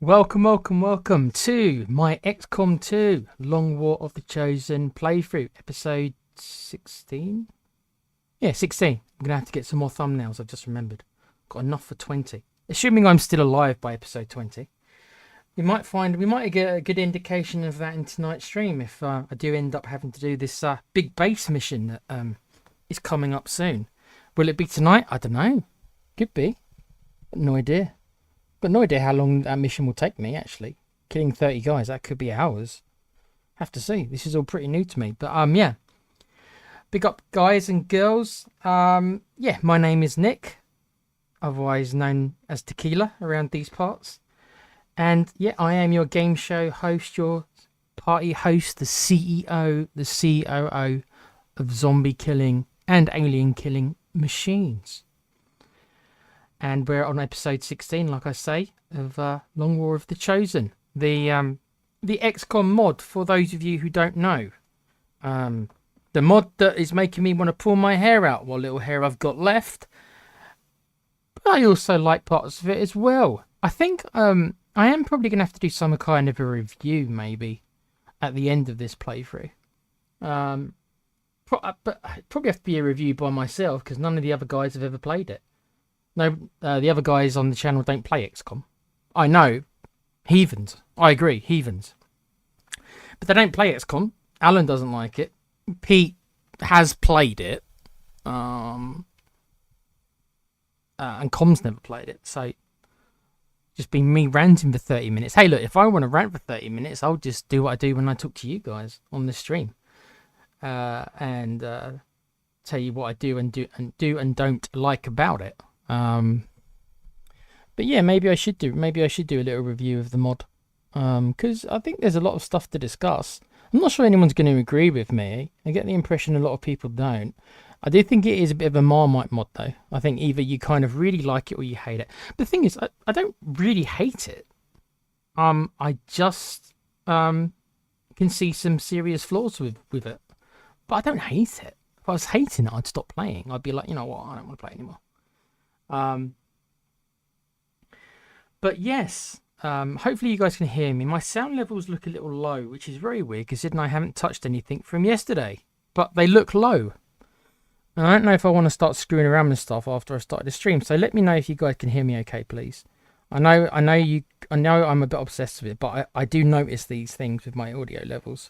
Welcome to my XCOM2 Long War of the Chosen playthrough, episode 16? Yeah, 16. I'm going to have to get some more thumbnails, I've just remembered. Got enough for 20. Assuming I'm still alive by episode 20. We might get a good indication of that in tonight's stream if I do end up having to do this big base mission that is coming up soon. Will it be tonight? I don't know. Could be. No idea. Got no idea how long that mission will take me, actually. Killing 30 guys, that could be hours. Have to see. This is all pretty new to me. But, yeah. Big up, guys and girls. Yeah, my name is Nick. Otherwise known as Tequila around these parts. And, yeah, I am your game show host, your party host, the CEO, the COO of zombie killing and alien killing machines. And we're on episode 16, like I say, of Long War of the Chosen. The XCOM mod, for those of you who don't know. The mod that is making me want to pull my hair out, what little hair I've got left. But I also like parts of it as well. I think I am probably going to have to do some kind of a review, maybe, at the end of this playthrough. But it'd probably have to be a review by myself, because none of the other guys have ever played it. No, the other guys on the channel don't play XCOM. I know. Heathens. I agree. Heathens. But they don't play XCOM. Alan doesn't like it. Pete has played it. And Com's never played it. So, just been me ranting for 30 minutes. Hey, look, if I want to rant for 30 minutes, I'll just do what I do when I talk to you guys on the stream. And tell you what I do and don't like about it. But yeah, maybe I should do a little review of the mod, because I think there's a lot of stuff to discuss. I'm not sure anyone's going to agree with me. I get the impression a lot of people don't. I do think it is a bit of a Marmite mod, though. I think either you kind of really like it or you hate it. But the thing is, I don't really hate it. I just can see some serious flaws with it, but I don't hate it. If I was hating it, I'd stop playing. I'd be like, you know what, I don't want to play anymore. But yes, hopefully you guys can hear me. My sound levels look a little low, which is very weird considering I haven't touched anything from yesterday, but they look low. And I don't know if I want to start screwing around with stuff after I started the stream, so let me know if you guys can hear me okay, please. I know I'm a bit obsessed with it, but I do notice these things with my audio levels,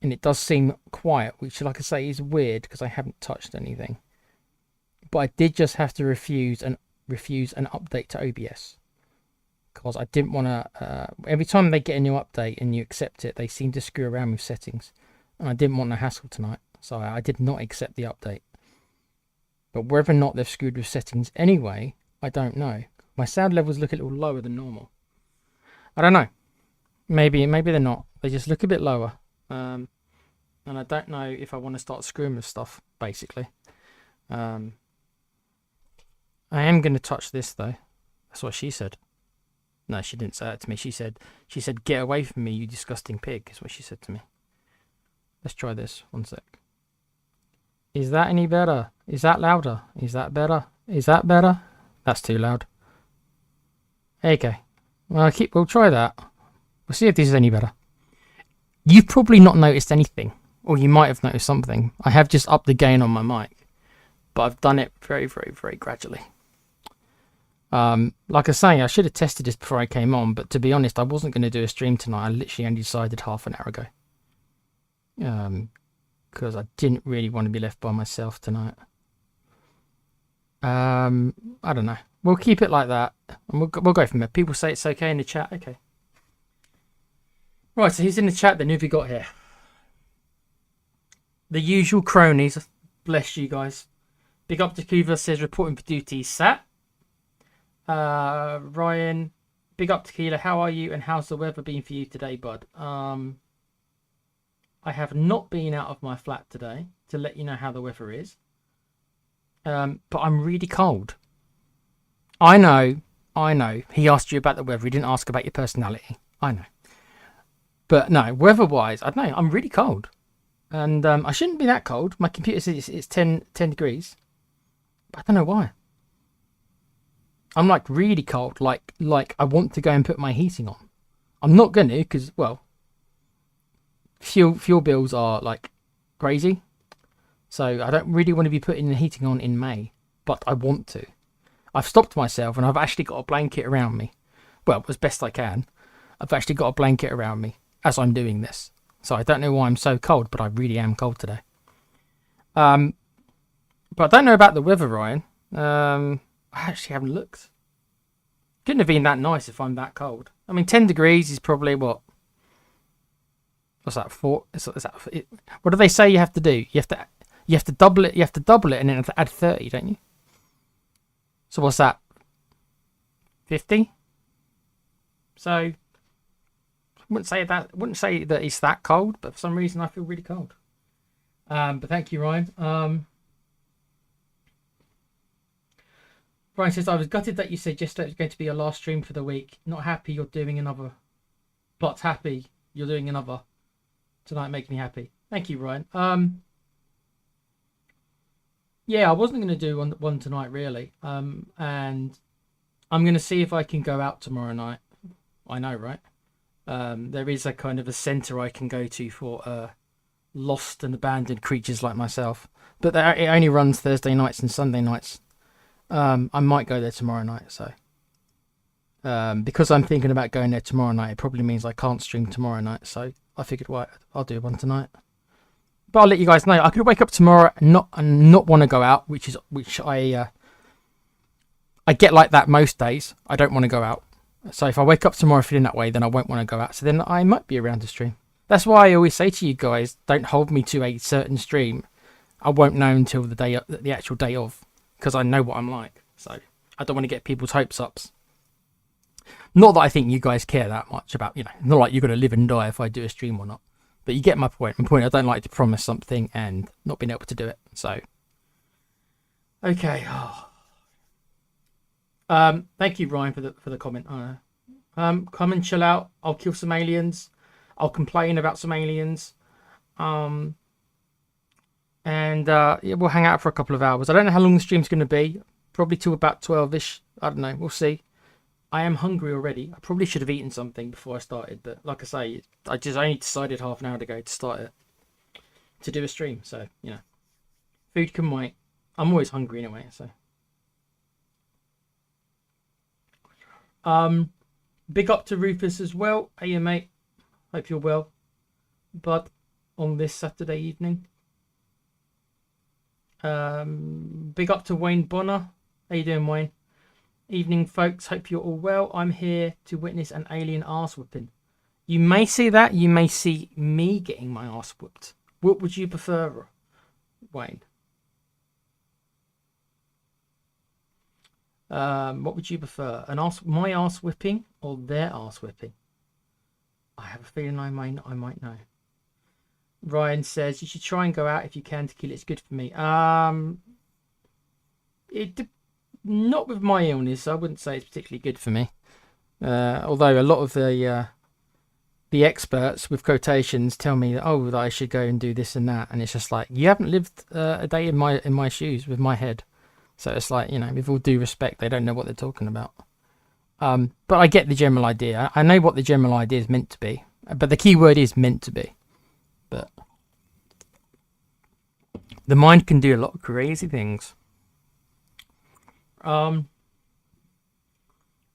and it does seem quiet, which, like I say, is weird because I haven't touched anything. But I did just have to refuse an update to OBS, because I didn't want to. Every time they get a new update and you accept it, they seem to screw around with settings, and I didn't want the hassle tonight, so I did not accept the update. But whether or not they've screwed with settings anyway, I don't know. My sound levels look a little lower than normal. I don't know. Maybe they're not. They just look a bit lower. And I don't know if I want to start screwing with stuff, basically. I am going to touch this, though. That's what she said. No, she didn't say that to me. She said, get away from me, you disgusting pig, is what she said to me. Let's try this. One sec. Is that any better? Is that louder? Is that better? Is that better? That's too loud. Okay. Well, we'll try that. We'll see if this is any better. You've probably not noticed anything. Or you might have noticed something. I have just upped the gain on my mic. But I've done it very, very, very gradually. Like I say, I should have tested this before I came on, but to be honest, I wasn't going to do a stream tonight. I literally only decided half an hour ago. Because I didn't really want to be left by myself tonight. I don't know. We'll keep it like that, and we'll go from there. People say it's okay in the chat. Okay. Right, so he's in the chat then. Who have we got here? The usual cronies. Bless you guys. Big up to Kuva, says reporting for duty. Sat. Ryan. Big up Tequila. How are you and how's the weather been for you today, bud? I have not been out of my flat today to let you know how the weather is. But I'm really cold. I know. He asked you about the weather. He didn't ask about your personality. I know. But no, weather-wise, I don't know. I'm really cold. And I shouldn't be that cold. My computer says it's 10 degrees. But I don't know why. I'm like really cold. Like I want to go and put my heating on. I'm not gonna because well, fuel bills are like crazy. So I don't really want to be putting the heating on in May, but I want to. I've stopped myself and I've actually got a blanket around me. Well, as best I can. I've actually got a blanket around me as I'm doing this. So I don't know why I'm so cold, but I really am cold today. But I don't know about the weather, Ryan. I actually haven't looked. Couldn't have been that nice if I'm that cold. I mean, 10 degrees is probably what? What's that? What do they say you have to do? You have to double it. You have to double it and then add 30, don't you? So what's that? 50. So I wouldn't say that it's that cold, but for some reason I feel really cold. But thank you, Ryan. Brian says, I was gutted that you said yesterday it was going to be your last stream for the week. Not happy you're doing another, but happy you're doing another. Tonight makes me happy. Thank you, Ryan. Yeah, I wasn't going to do one tonight, really. And I'm going to see if I can go out tomorrow night. I know, right? There is a kind of a centre I can go to for lost and abandoned creatures like myself. But it only runs Thursday nights and Sunday nights. I might go there tomorrow night, so because I'm thinking about going there tomorrow night, it probably means I can't stream tomorrow night. So I figured, right, I'll do one tonight. But I'll let you guys know. I could wake up tomorrow and not want to go out, which I get like that most days. I don't want to go out. So if I wake up tomorrow feeling that way, then I won't want to go out. So then I might be around to stream. That's why I always say to you guys, don't hold me to a certain stream. I won't know until the actual day of, because I know what I'm like. So I don't want to get people's hopes up. Not that I think you guys care that much about, not like you're going to live and die if I do a stream or not. But you get my point. My point, I don't like to promise something and not being able to do it. So, okay. Thank you, Ryan, for the comment. Come and chill out. I'll kill some aliens. I'll complain about some aliens. And yeah, we'll hang out for a couple of hours. I don't know how long the stream's going to be. Probably till about 12ish. I don't know. We'll see. I am hungry already. I probably should have eaten something before I started, but like I say, I just only decided half an hour ago to start it, to do a stream. So food can wait. I'm always hungry anyway. So big up to Rufus as well. Hey mate, hope you're well. But on this Saturday evening, big up to Wayne Bonner. How you doing, Wayne? Evening, folks. Hope you're all well. I'm here to witness an alien arse whipping. You may see that. You may see me getting my arse whipped. What would you prefer, Wayne? What would you prefer? My arse whipping or their arse whipping? I have a feeling I might know. Ryan says you should try and go out if you can. Tequila, it's good for me. Not with my illness. I wouldn't say it's particularly good for me. Although a lot of the experts with quotations tell me that I should go and do this and that, and it's just like, you haven't lived a day in my shoes with my head. So it's like, with all due respect, they don't know what they're talking about. But I get the general idea. I know what the general idea is meant to be, but the key word is meant to be. But the mind can do a lot of crazy things.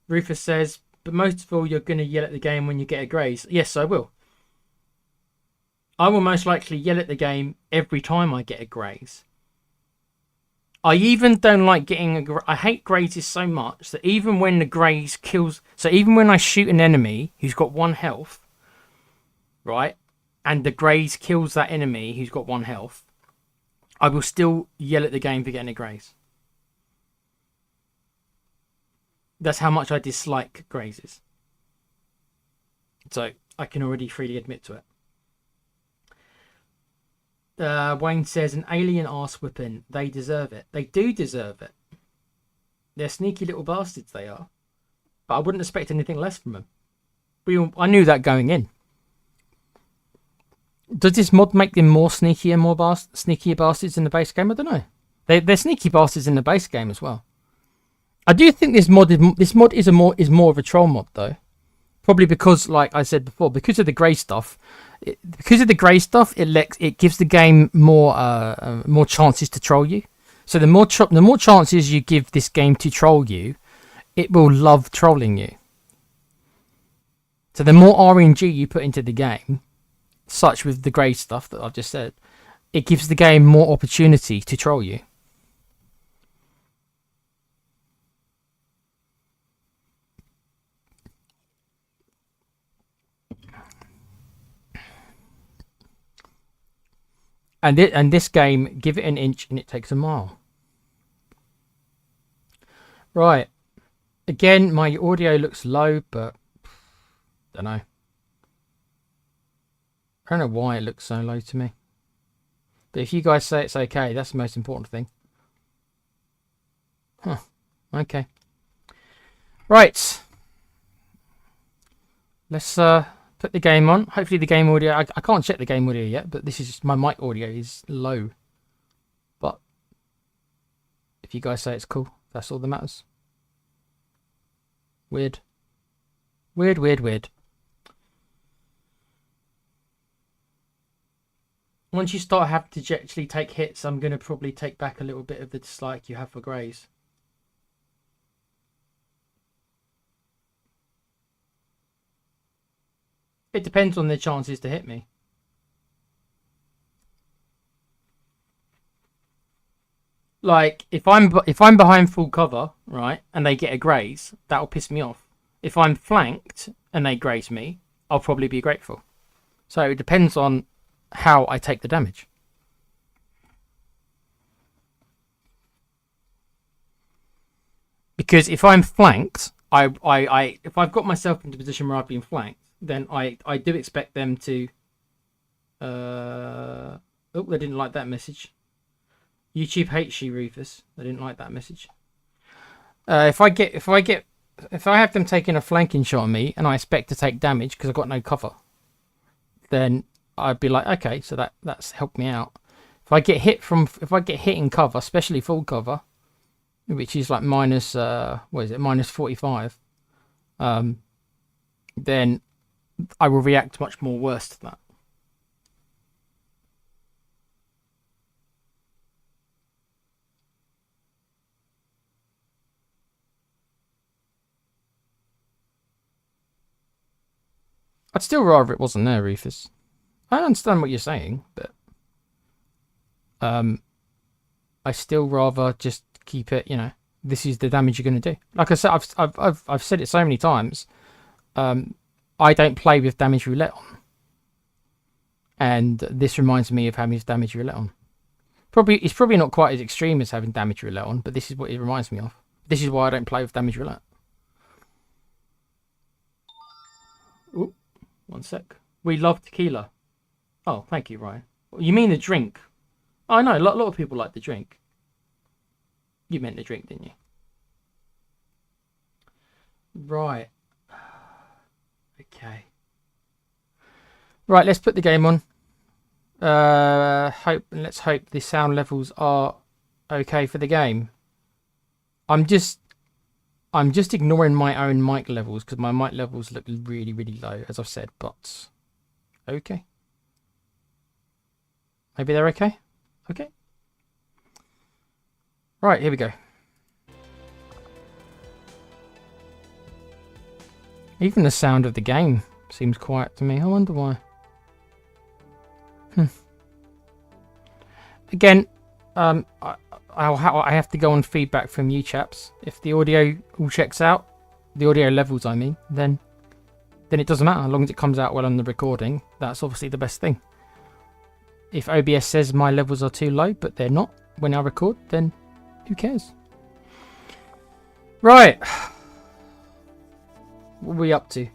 Rufus says, but most of all, you're going to yell at the game when you get a graze. Yes, I will. I will most likely yell at the game every time I get a graze. I even don't like getting I hate grazes so much that even when the graze kills... So even when I shoot an enemy who's got 1 health, right, and the graze kills that enemy who's got 1 health, I will still yell at the game for getting a graze. That's how much I dislike grazes. So I can already freely admit to it. Wayne says, an alien arse whipping. They deserve it. They do deserve it. They're sneaky little bastards, they are. But I wouldn't expect anything less from them. I knew that going in. Does this mod make them more sneaky and more sneakier bastards in the base game? I don't know. They're sneaky bastards in the base game as well. I do think this mod is more of a troll mod though. Probably because, like I said before, because of the grey stuff. It gives the game more chances to troll you. So the more chances you give this game to troll you, it will love trolling you. So the more RNG you put into the game, such with the grey stuff that I've just said, it gives the game more opportunity to troll you. And this game, give it an inch and it takes a mile. Right. Again, my audio looks low, but don't know. I don't know why it looks so low to me. But if you guys say it's okay, that's the most important thing. Huh. Okay. Right. Let's put the game on. Hopefully the game audio... I can't check the game audio yet, but this is just, my mic audio is low. But if you guys say it's cool, that's all that matters. Weird. Weird. Once you start having to actually take hits, I'm going to probably take back a little bit of the dislike you have for greys. It depends on their chances to hit me. Like if I'm behind full cover, right, and they get a graze, that'll piss me off. If I'm flanked and they graze me, I'll probably be grateful. So it depends on how I take the damage. Because if I'm flanked, if I've got myself into a position where I've been flanked, then I do expect them to oh, they didn't like that message. YouTube hates you, Rufus. They didn't like that message. If I have them taking a flanking shot on me and I expect to take damage because I've got no cover, then I'd be like, okay, so that's helped me out. If I get hit in cover, especially full cover, which is like minus what is it, minus 45, then I will react much more worse to that. I'd still rather it wasn't there, Rufus. I understand what you're saying, but I still rather just keep it. You know, this is the damage you're going to do. Like I said, I've said it so many times. I don't play with damage roulette on, and this reminds me of having damage roulette on. It's probably not quite as extreme as having damage roulette on, but this is what it reminds me of. This is why I don't play with damage roulette. Ooh, one sec. We love tequila. Oh, thank you, Ryan. You mean the drink? Oh, I know, a lot of people like the drink. You meant the drink, didn't you? Right. Okay. Right, let's put the game on. Let's hope the sound levels are okay for the game. I'm just ignoring my own mic levels because my mic levels look really, really low, as I've said, but okay. Maybe they're okay? Okay. Right, here we go. Even the sound of the game seems quiet to me. I wonder why. Again, I have to go on feedback from you chaps. If the audio all checks out, the audio levels I mean, then it doesn't matter. As long as it comes out well on the recording, that's obviously the best thing. If OBS says my levels are too low, but they're not when I record, then who cares? Right. What are we up to?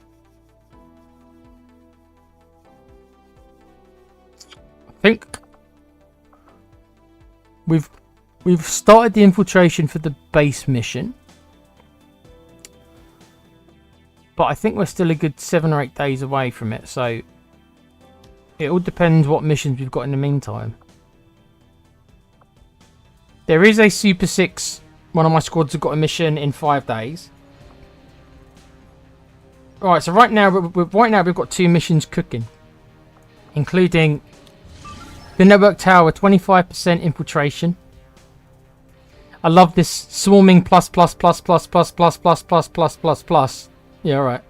I think we've started the infiltration for the base mission, but I think we're still a good 7 or 8 days away from it, so it all depends what missions we've got in the meantime. There is a Super 6 One of my squads have got a mission in 5 days. Alright, so right now we've got 2 missions cooking. Including the network tower, 25% infiltration. I love this swarming plus. Yeah, alright.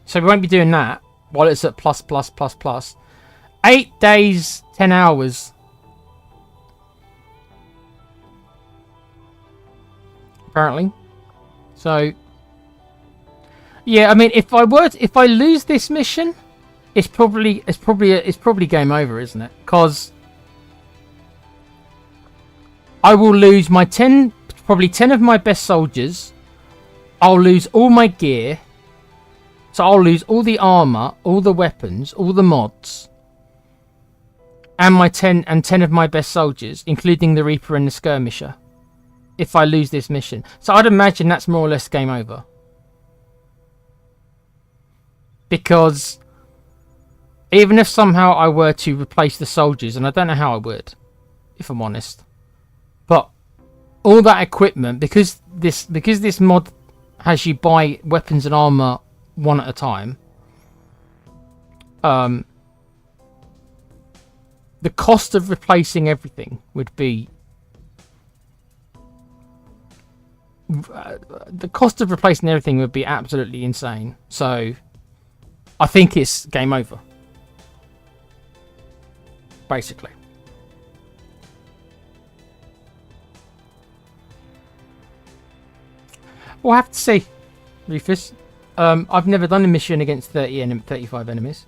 So we won't be doing that while it's at plus. 8 days, 10 hours. Apparently. So yeah, I mean, if I lose this mission, it's probably game over, isn't it? Because I will lose my probably 10 of my best soldiers. I'll lose all my gear. So I'll lose all the armor, all the weapons, all the mods, and my 10 of my best soldiers, including the Reaper and the Skirmisher, if I lose this mission. So I'd imagine that's more or less game over. Because even if somehow I were to replace the soldiers, and I don't know how I would, if I'm honest, but all that equipment, because this mod has you buy weapons and armor one at a time, the cost of replacing everything would be absolutely insane. So I think it's game over, basically. We'll have to see, Rufus. I've never done a mission against 35 enemies.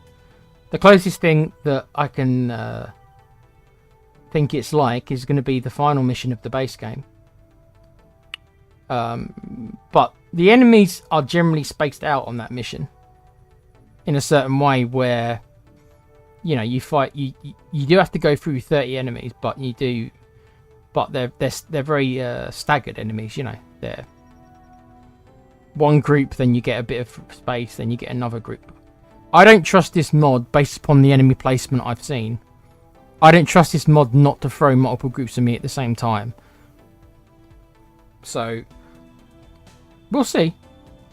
The closest thing that I can think it's like is going to be the final mission of the base game. But the enemies are generally spaced out on that mission in a certain way where, you know, you fight. You do have to go through 30 enemies, but they're very staggered enemies. You know, they're one group, then you get a bit of space, then you get another group. I don't trust this mod based upon the enemy placement I've seen. I don't trust this mod not to throw multiple groups of me at the same time. So we'll see.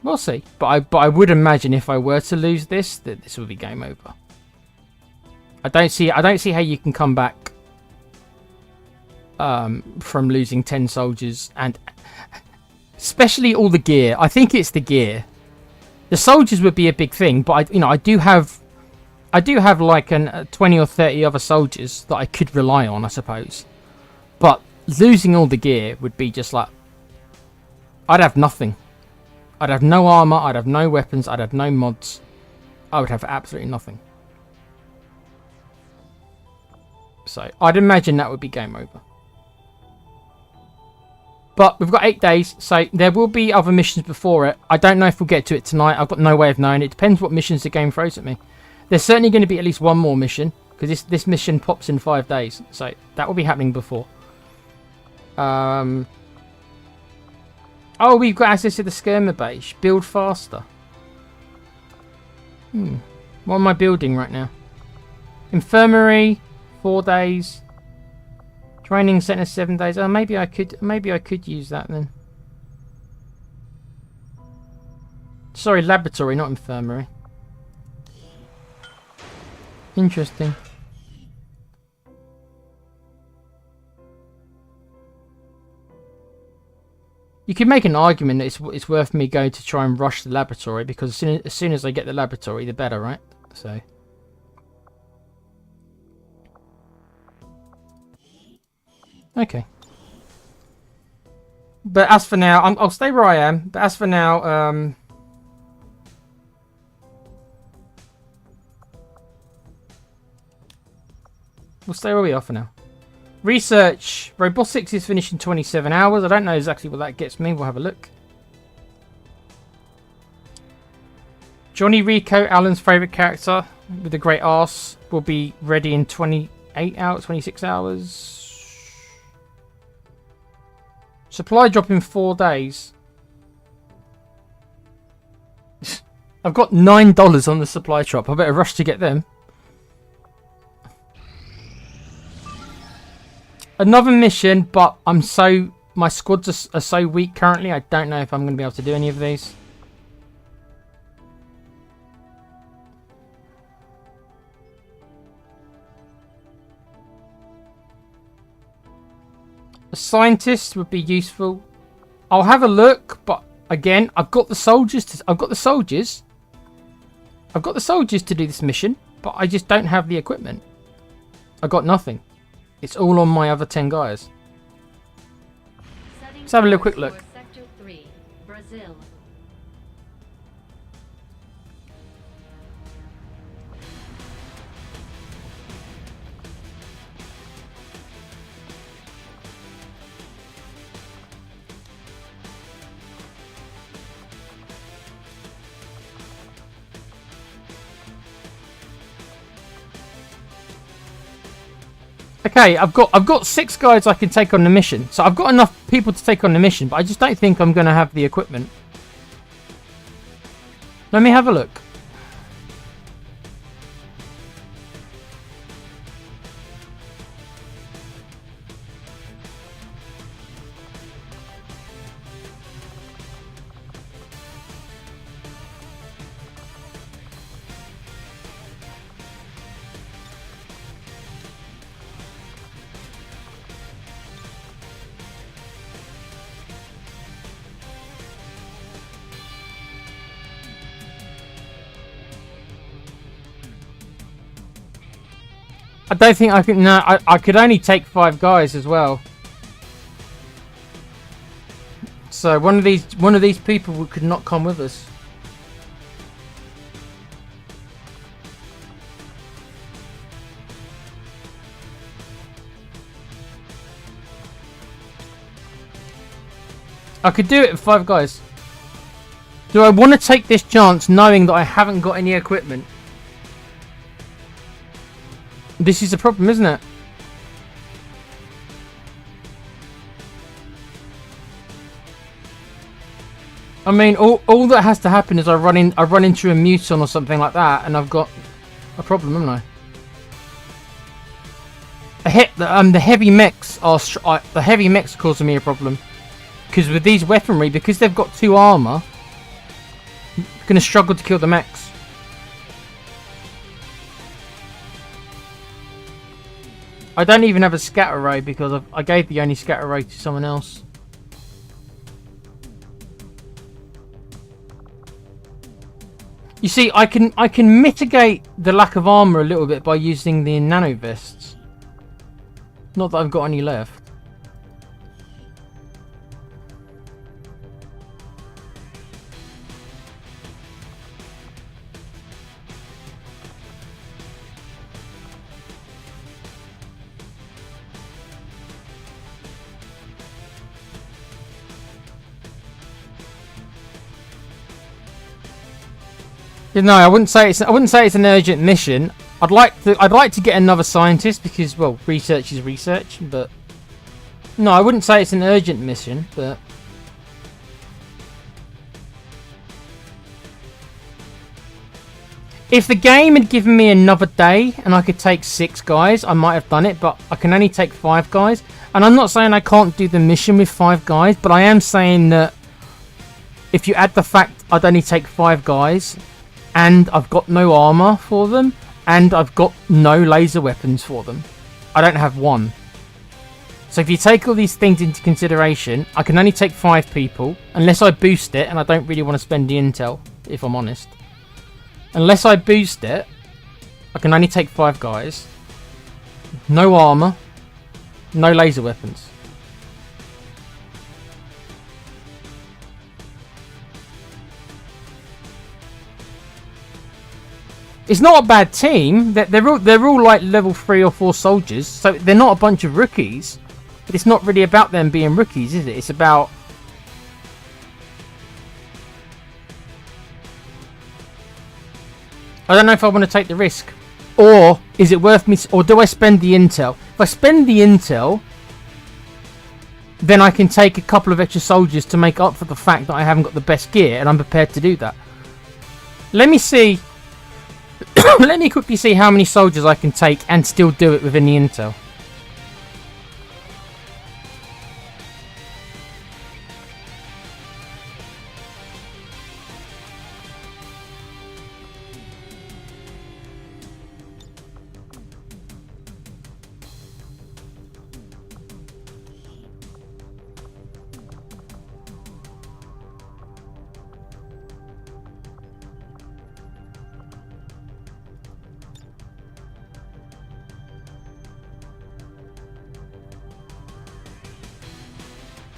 We'll see. But I would imagine if I were to lose this, that this would be game over. I don't see how you can come back from losing 10 soldiers, and especially all the gear. I think it's the gear. The soldiers would be a big thing, but I do have like 20 or 30 other soldiers that I could rely on, I suppose. But losing all the gear would be just like, I'd have nothing. I'd have no armor, I'd have no weapons, I'd have no mods. I would have absolutely nothing. So I'd imagine that would be game over. But we've got 8 days, so there will be other missions before it. I don't know if we'll get to it tonight. I've got no way of knowing. It depends what missions the game throws at me. There's certainly going to be at least one more mission, because this mission pops in 5 days. So that will be happening before. Oh, we've got access to the skirmer base. Build faster. What am I building right now? Infirmary, 4 days. Training center, 7 days. Oh, maybe I could use that then. Sorry, laboratory, not infirmary. Interesting. You could make an argument that it's worth me going to try and rush the laboratory, because as soon as I get the laboratory, the better, right? So. Okay. But as for now, I'll stay where I am. But as for now, we'll stay where we are for now. Research. Robotics is finished in 27 hours. I don't know exactly what that gets me. We'll have a look. Johnny Rico, Alan's favourite character with a great arse, will be ready in 28 hours, 26 hours. Supply drop in 4 days. I've got $9 on the supply drop. I better rush to get them. Another mission, but my squads are so weak currently, I don't know if I'm going to be able to do any of these. A scientist would be useful. I'll have a look, but again, I've got the soldiers to do this mission, but I just don't have the equipment. I got nothing. It's all on my other 10 guys. Let's have a little quick look. Sector 3, Brazil. Okay, I've got 6 guys I can take on the mission. So I've got enough people to take on the mission, but I just don't think I'm going to have the equipment. Let me have a look. I don't think I can. No, I could only take 5 guys as well. So one of these people could not come with us. I could do it with 5 guys. Do I want to take this chance knowing that I haven't got any equipment? This is a problem, isn't it? I mean, all that has to happen is I run into a muton or something like that, and I've got a problem, haven't I? The heavy mechs are causing me a problem because with these weaponry, because they've got 2 armor, I'm gonna struggle to kill the mechs. I don't even have a scatter ray because I gave the only scatter ray to someone else. You see, I can mitigate the lack of armor a little bit by using the nano vests. Not that I've got any left. No, I wouldn't say it's an urgent mission. I'd like to get another scientist because, well, research is research, but no, I wouldn't say it's an urgent mission, but if the game had given me another day and I could take 6 guys, I might have done it, but I can only take 5 guys. And I'm not saying I can't do the mission with 5 guys, but I am saying that if you add the fact I'd only take 5 guys, and I've got no armor for them, and I've got no laser weapons for them. I don't have 1. So if you take all these things into consideration, I can only take 5 people, unless I boost it, and I don't really want to spend the intel, if I'm honest. Unless I boost it, I can only take 5 guys. No armor, no laser weapons. It's not a bad team. They're all like level 3 or 4 soldiers, so they're not a bunch of rookies. But it's not really about them being rookies, is it? It's about I don't know if I want to take the risk, or is it worth me? Or do I spend the intel? If I spend the intel, then I can take a couple of extra soldiers to make up for the fact that I haven't got the best gear, and I'm prepared to do that. Let me see. Let me quickly see how many soldiers I can take and still do it within the intel.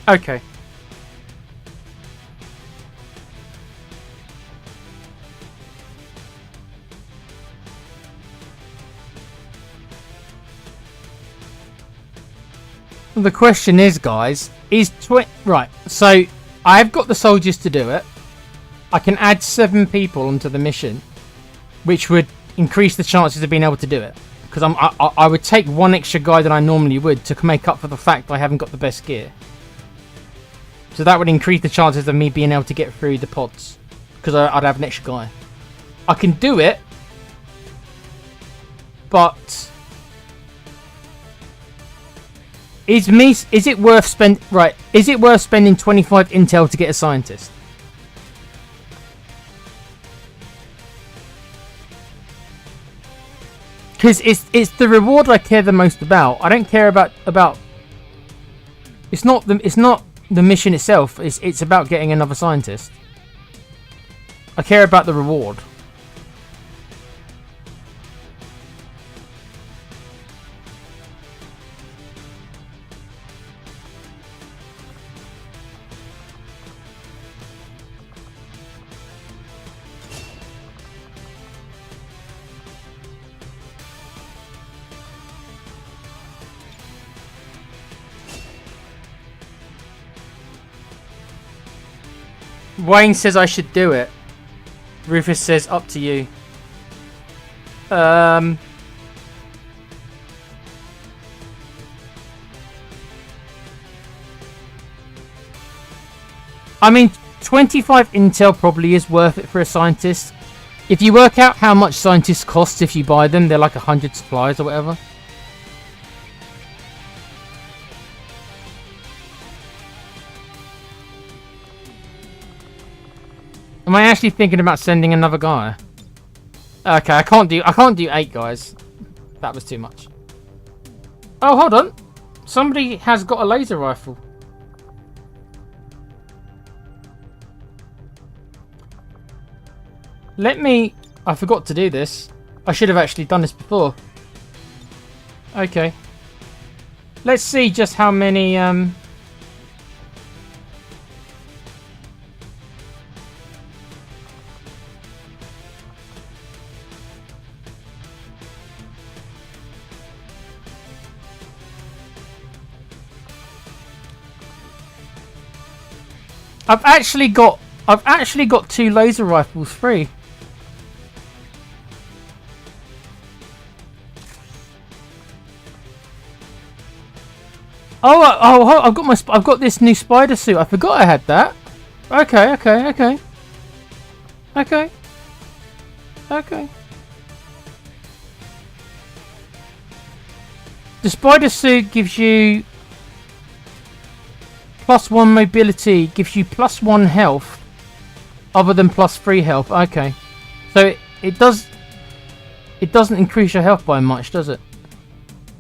Okay. The question is, guys, right, so I've got the soldiers to do it. I can add 7 people onto the mission, which would increase the chances of being able to do it. Because I would take 1 extra guy than I normally would to make up for the fact I haven't got the best gear. So that would increase the chances of me being able to get through the pods, because I'd have an extra guy. I can do it, but is it worth spending 25 intel to get a scientist? Because it's the reward I care the most about. I don't care about it's not the mission itself. It's about getting another scientist. I care about the reward. Wayne says I should do it. Rufus says up to you. I mean, 25 intel probably is worth it for a scientist. If you work out how much scientists cost if you buy them, they're like 100 supplies or whatever. Am I actually thinking about sending another guy? Okay, I can't do 8 guys. That was too much. Oh, hold on. Somebody has got a laser rifle. I forgot to do this. I should have actually done this before. Okay. Let's see just how many I've actually got 2 laser rifles free. Oh! I've got this new spider suit. I forgot I had that. Okay. The spider suit gives you +1 mobility, gives you +1 health, other than +3 health. Okay, so it doesn't increase your health by much, does it?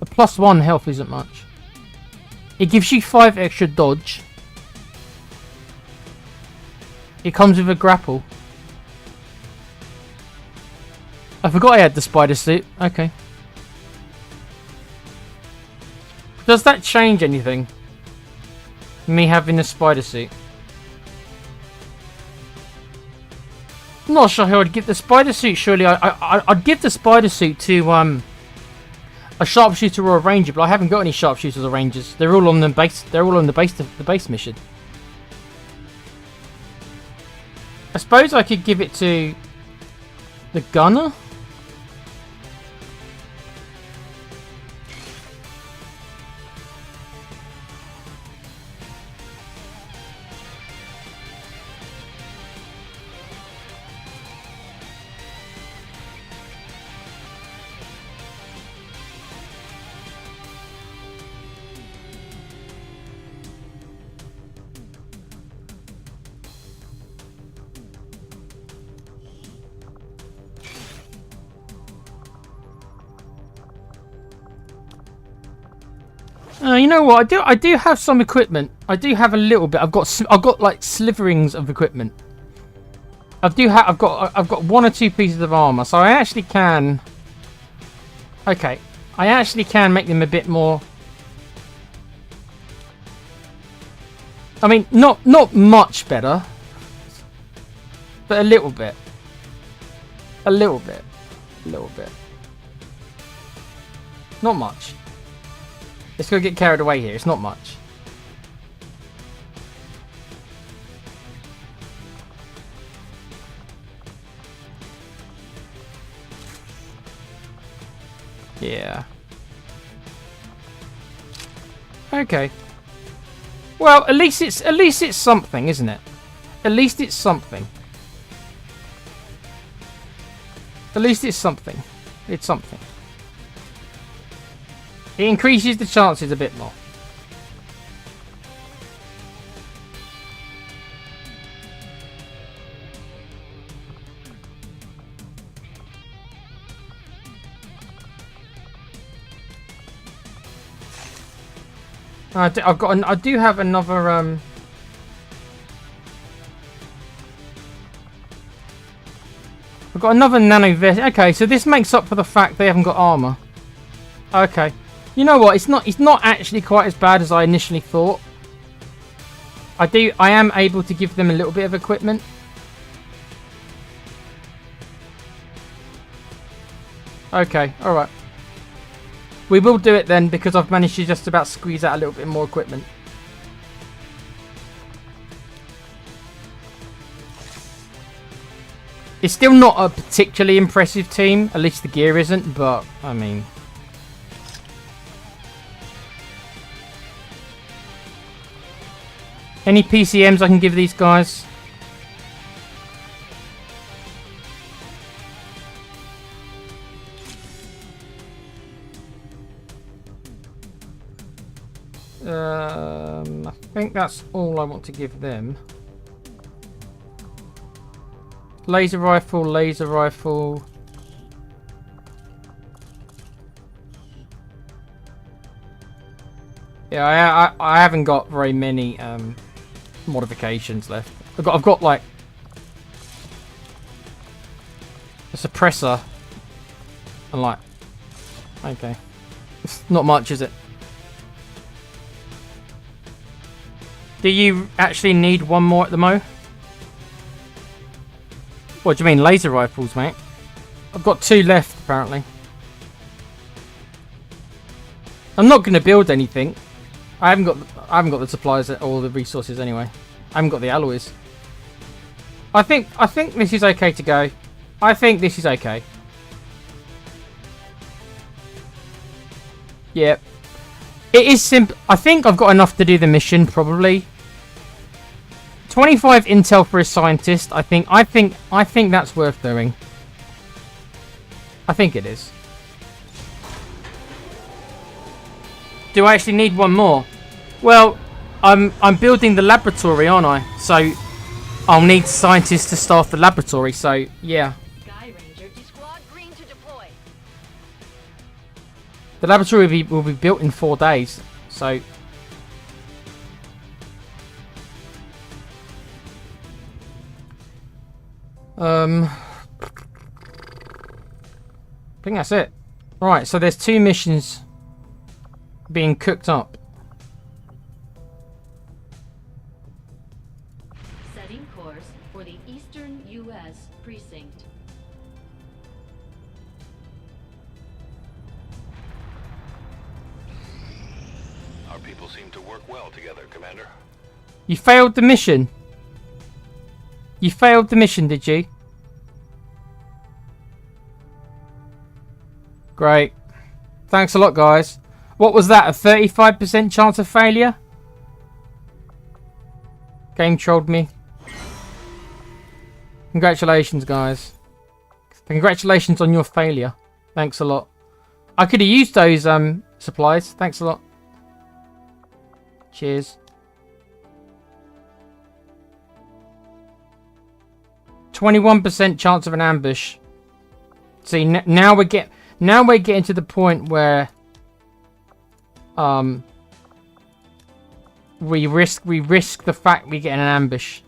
A +1 health isn't much. It gives you 5 extra dodge. It comes with a grapple. I forgot I had the spider suit. Okay. Does that change anything? Me having the spider suit? I'm not sure who I'd give the spider suit. Surely I'd give the spider suit to a sharpshooter or a ranger, but I haven't got any sharpshooters or rangers. They're all on the base. They're all on the base mission. I suppose I could give it to the gunner. You know what? I do have some equipment. I do have a little bit. I've got like sliverings of equipment. I've got 1 or 2 pieces of armor, so I actually can. Okay, I actually can make them a bit more. I mean, not much better, but a little bit. A little bit. A little bit. Not much. Let's go get carried away here. It's not much. Yeah. Okay. Well, at least it's something, isn't it? At least it's something. At least it's something. It's something. It increases the chances a bit more. I do have another I've got another nano vest. Okay, so this makes up for the fact they haven't got armor. Okay. You know what? It's not actually quite as bad as I initially thought. I am able to give them a little bit of equipment. Okay, alright. We will do it then, because I've managed to just about squeeze out a little bit more equipment. It's still not a particularly impressive team, at least the gear isn't, but, I mean... Any PCMs I can give these guys? I think that's all I want to give them. Laser rifle, laser rifle. Yeah, I haven't got very many modifications left. I've got like a suppressor and like, okay, not much, is it? Do you actually need one more at the mo? What do you mean, laser rifles, mate? I've got 2 left, apparently. I'm not going to build anything. I haven't got the supplies or the resources anyway. I haven't got the alloys. I think this is okay to go. I think this is okay. Yep. It is simple. I think I've got enough to do the mission, probably. 25 intel for a scientist. I think that's worth doing. I think it is. Do I actually need one more? Well, I'm building the laboratory, aren't I? So I'll need scientists to staff the laboratory. So yeah. Sky Ranger to squad green to deploy. The laboratory will be built in 4 days. So I think that's it. Right, so there's 2 missions being cooked up. Setting course for the Eastern U.S. precinct. Our people seem to work well together, Commander. You failed the mission. You failed the mission, did you? Great. Thanks a lot, guys. What was that? A 35% chance of failure? Game trolled me. Congratulations, guys. Congratulations on your failure. Thanks a lot. I could have used those supplies. Thanks a lot. Cheers. 21% chance of an ambush. See, now we're getting to the point where we risk the fact we get an ambush.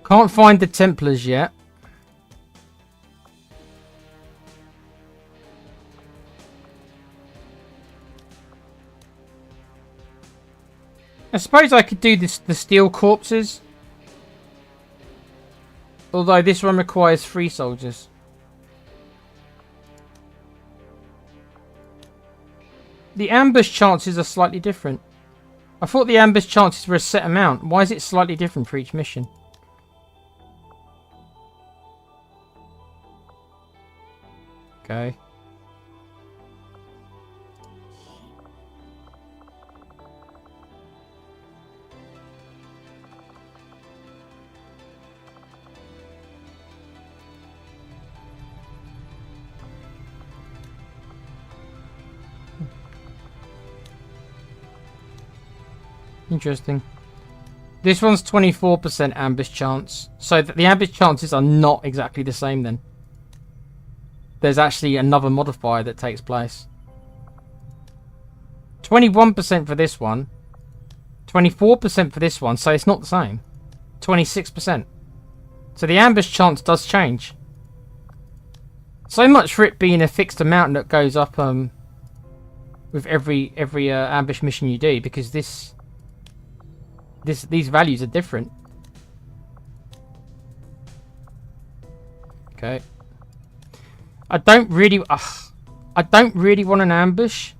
Can't find the Templars yet. I suppose I could do the steel corpses. Although this one requires 3 soldiers. The ambush chances are slightly different. I thought the ambush chances were a set amount. Why is it slightly different for each mission? Okay. Interesting. This one's 24% ambush chance. So the ambush chances are not exactly the same then. There's actually another modifier that takes place. 21% for this one. 24% for this one, so it's not the same. 26%. So the ambush chance does change. So much for it being a fixed amount that goes up with every ambush mission you do, because these values are different. Okay. I don't really want an ambush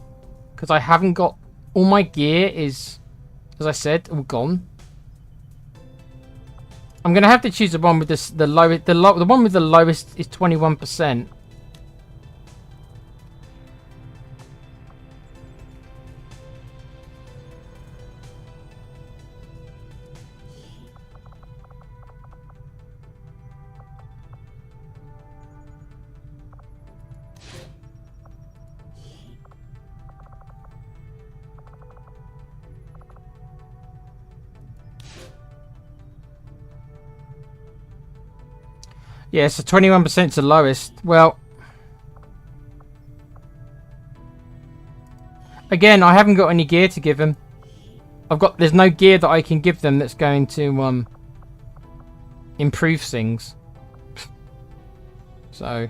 because I haven't got all my gear is, as I said, all gone. I'm gonna have to choose the one with the one with the lowest is 21%. Yeah, so 21% is the lowest. Well, again, I haven't got any gear to give them. There's no gear that I can give them that's going to improve things. So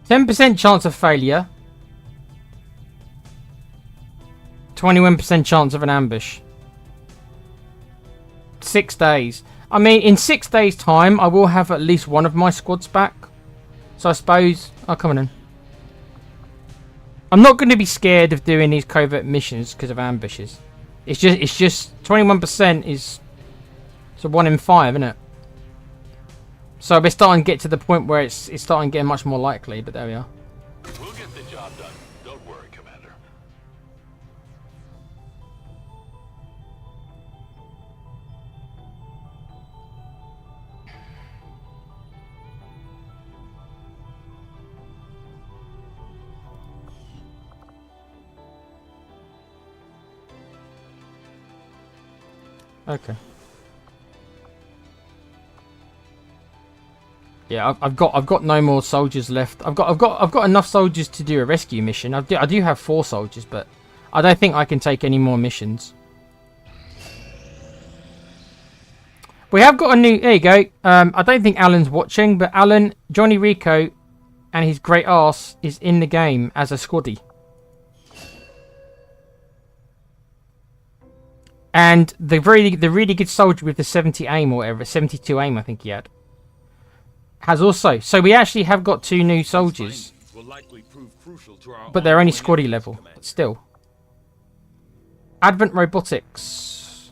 10% chance of failure. 21% chance of an ambush. 6 days. I mean, in 6 days' time, I will have at least one of my squads back. So I suppose... Oh, come on in. I'm not going to be scared of doing these covert missions because of ambushes. It's just 21% is... It's a 1 in 5, isn't it? So we're starting to get to the point where it's starting getting much more likely, but there we are. We'll get the job done. Don't worry, Commander. Okay. Yeah, I've got no more soldiers left. I've got enough soldiers to do a rescue mission. I do have 4 soldiers, but I don't think I can take any more missions. We have got a new... There you go. I don't think Alan's watching, but Alan, Johnny Rico, and his great arse is in the game as a squaddy. And the really good soldier with the 70 aim or whatever, 72 aim I think he had, has also. So we actually have got 2 new soldiers, but they're only squaddy level. But still. Advent Robotics.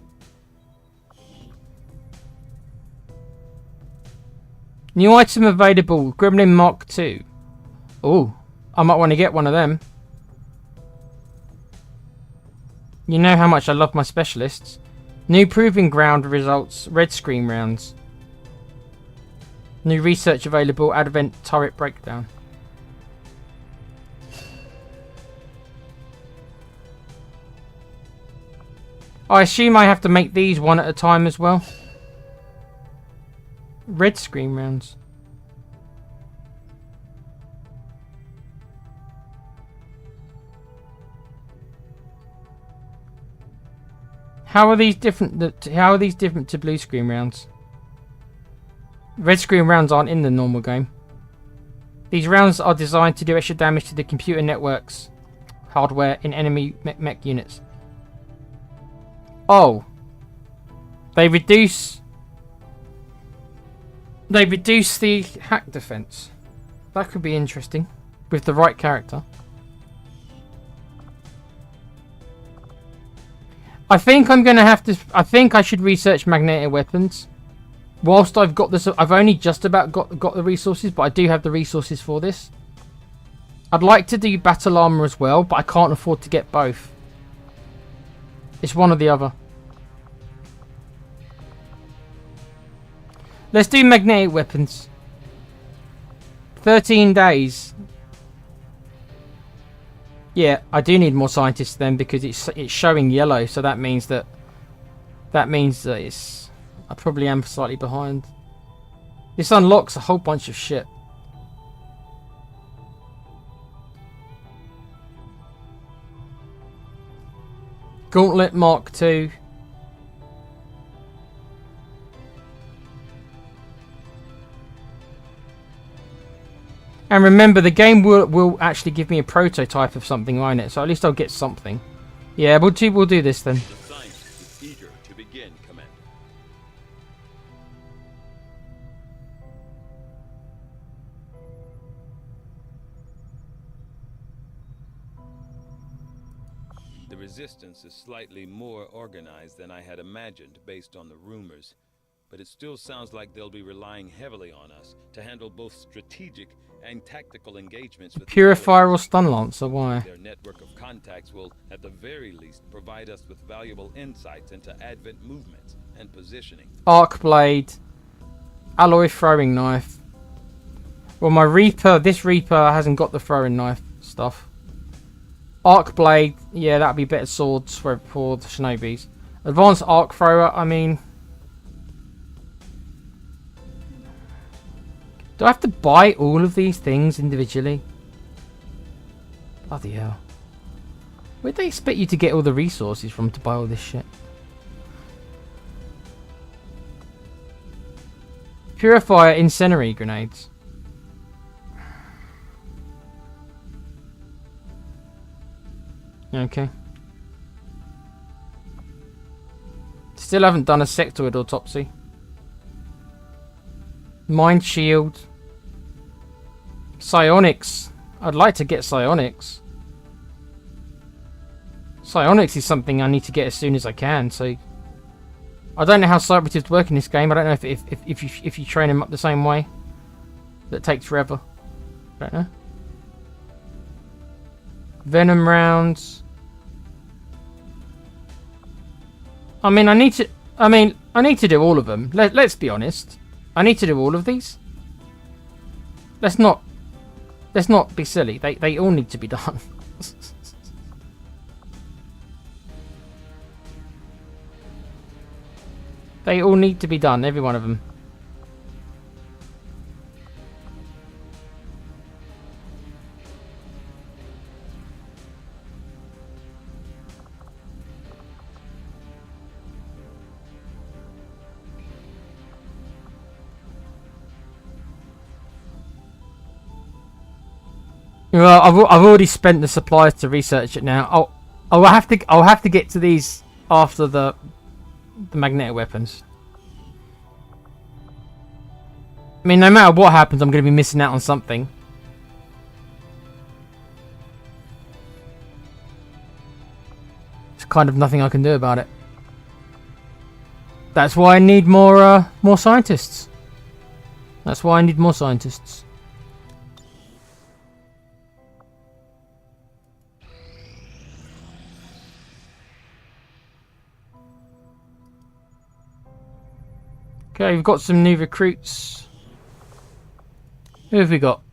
New item available, Gremlin Mark II. Oh, I might want to get one of them. You know how much I love my specialists. New proving ground results, red screen rounds. New research available, Advent turret breakdown. I assume I have to make these one at a time as well. Red screen rounds. How are these different? How are these different to blue screen rounds? Red screen rounds aren't in the normal game. These rounds are designed to do extra damage to the computer networks hardware in enemy mech units. Oh. They reduce the hack defense. That could be interesting with the right character. I think I'm going to have to... I think I should research magnetic weapons. Whilst I've got this... I've only just about got the resources, but I do have the resources for this. I'd like to do battle armor as well, but I can't afford to get both. It's one or the other. Let's do magnetic weapons. 13 days. Yeah, I do need more scientists then because it's showing yellow, so that means that it's I probably am slightly behind. This unlocks a whole bunch of shit. Gauntlet Mark II. And remember, the game will actually give me a prototype of something, won't it? So at least I'll get something. Yeah, we'll do this then. The science is eager to begin, Commander. The resistance is slightly more organized than I had imagined based on the rumors, but it still sounds like they'll be relying heavily on us to handle both strategic and tactical engagements with Purifier or stun lancer, why? Their network of contacts will, at the very least, provide us with valuable insights into Advent movements and positioning. Arc blade, alloy throwing knife. Well, my Reaper, this Reaper hasn't got the throwing knife stuff. Arc blade, yeah, that'd be better swords for the shinobis. Advanced arc thrower, I mean... Do I have to buy all of these things individually? Bloody hell. Where'd they expect you to get all the resources from to buy all this shit? Purifier incendiary grenades. Okay. Still haven't done a sectoid autopsy. Mind shield. Psionics. I'd like to get psionics. Psionics is something I need to get as soon as I can, so... I don't know how cyberatives work in this game. I don't know if you train them up the same way. That takes forever. I don't know. Venom rounds. I mean, I need to do all of them. Let's be honest. I need to do all of these. Let's not be silly. They all need to be done. They all need to be done, every one of them. Well, I've already spent the supplies to research it now. I'll have to get to these after the magnetic weapons. I mean, no matter what happens, I'm going to be missing out on something. There's kind of nothing I can do about it. That's why I need more scientists. That's why I need more scientists. Okay, we've got some new recruits. Who have we got?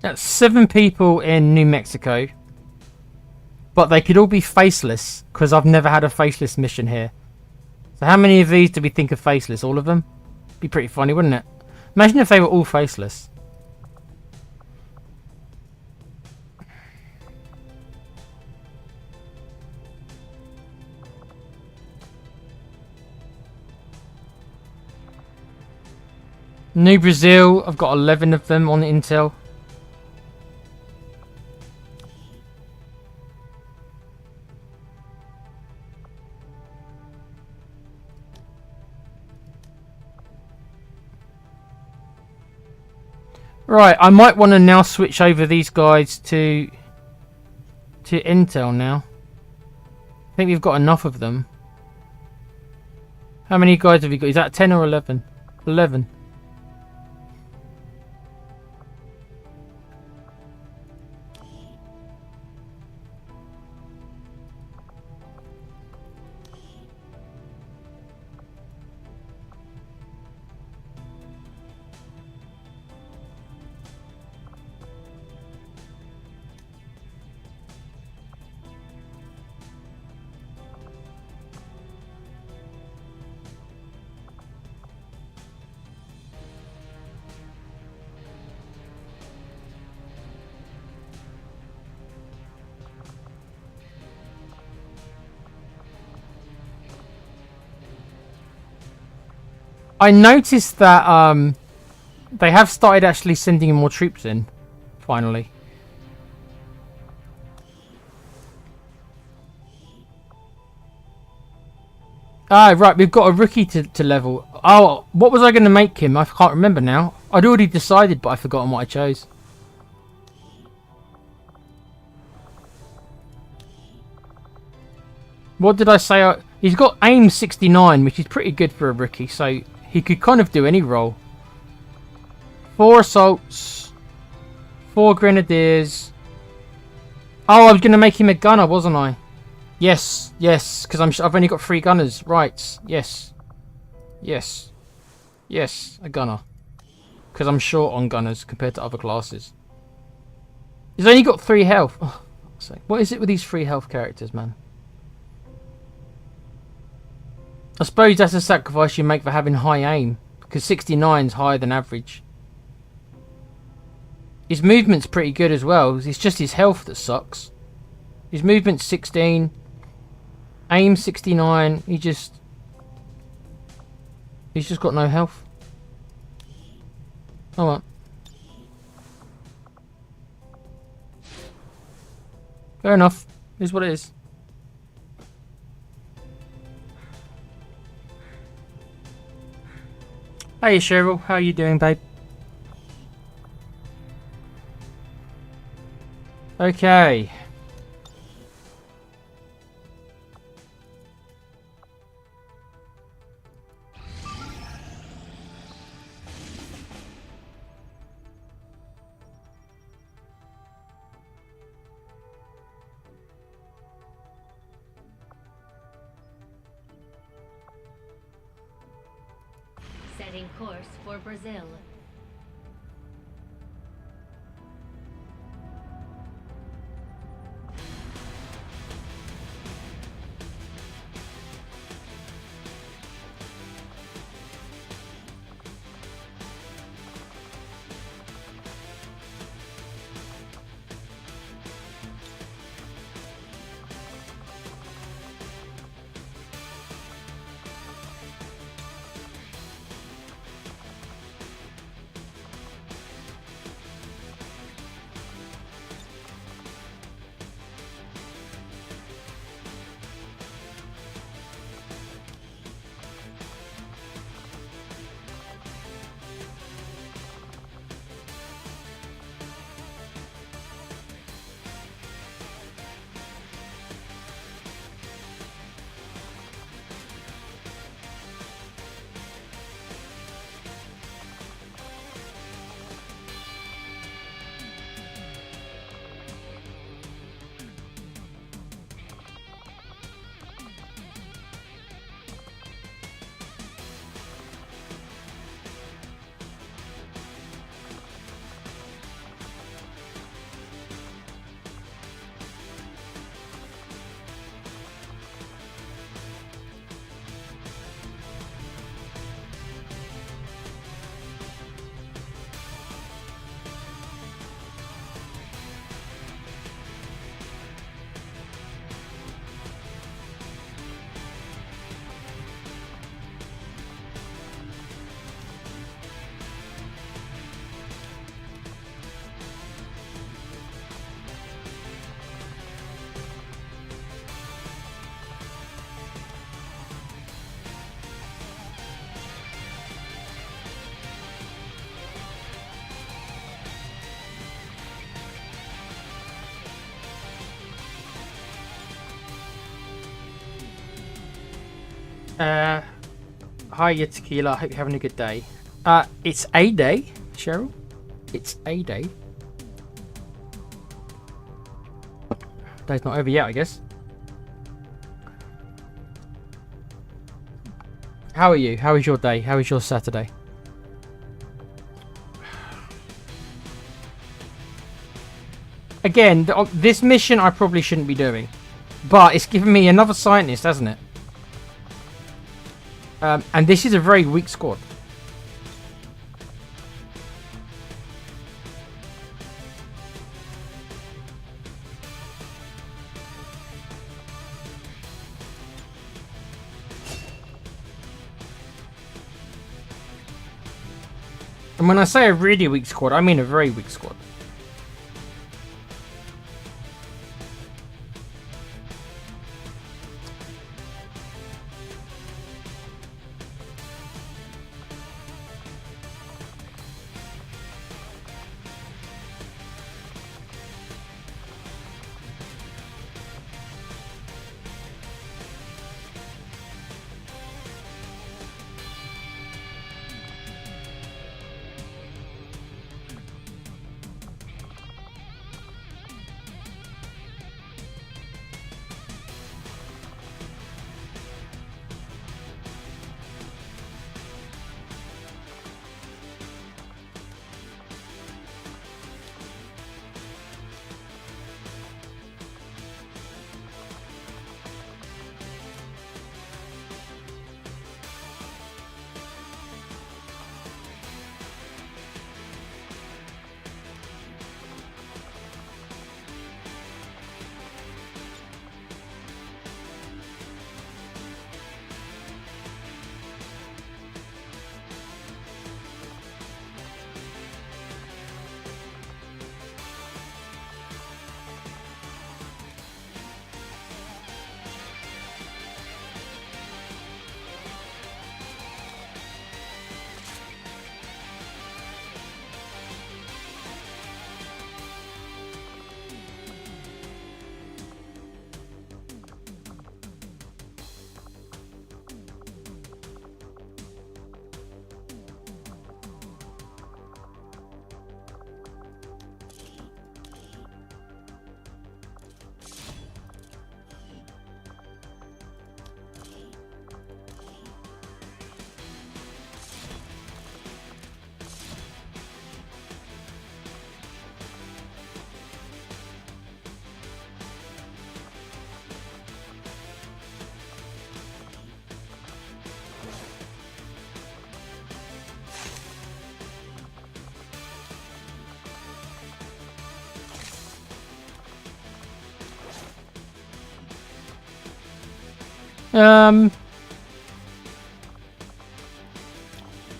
That's 7 people in New Mexico. But they could all be faceless, because I've never had a faceless mission here. So how many of these do we think are faceless? All of them? Be pretty funny, wouldn't it? Imagine if they were all faceless. New Brazil, I've got 11 of them on Intel. Right, I might want to now switch over these guys to Intel now. I think we've got enough of them. How many guys have we got? Is that 10 or 11? 11. I noticed that they have started actually sending more troops in, finally. Ah, right, we've got a rookie to level. Oh, what was I going to make him? I can't remember now. I'd already decided, but I've forgotten what I chose. What did I say? He's got aim 69, which is pretty good for a rookie, so he could kind of do any role. 4 assaults, 4 grenadiers. Oh, I was going to make him a gunner, wasn't I? Yes, yes, because I've only got 3 gunners. Right, yes. Yes. Yes, a gunner. Because I'm short on gunners compared to other classes. He's only got 3 health. Oh, what is it with these 3 health characters, man? I suppose that's a sacrifice you make for having high aim, because 69 is higher than average. His movement's pretty good as well. It's just his health that sucks. His movement's 16, aim 69. He's just got no health. Oh well. Fair enough. Is what it is. Hey Cheryl, how are you doing, babe? Okay. Setting course for Brazil. Hi, Tequila. I hope you're having a good day. It's a day, Cheryl. It's a day. Day's not over yet, I guess. How are you? How is your day? How is your Saturday? Again, this mission I probably shouldn't be doing, but it's given me another scientist, hasn't it? And this is a very weak squad. And when I say a really weak squad, I mean a very weak squad.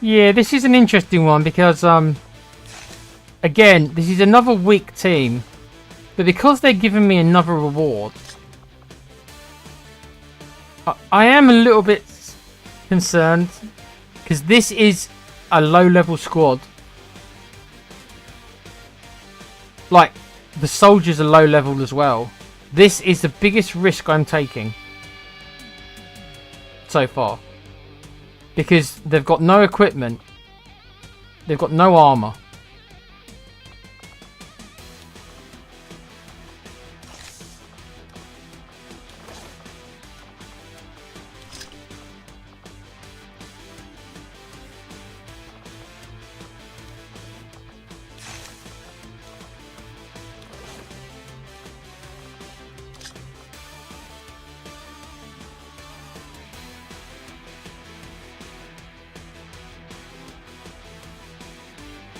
Yeah, this is an interesting one because, again, this is another weak team, but because they're giving me another reward, I am a little bit concerned because this is a low-level squad. Like, the soldiers are low-level as well. This is the biggest risk I'm taking so far. Because they've got no equipment. They've got no armor.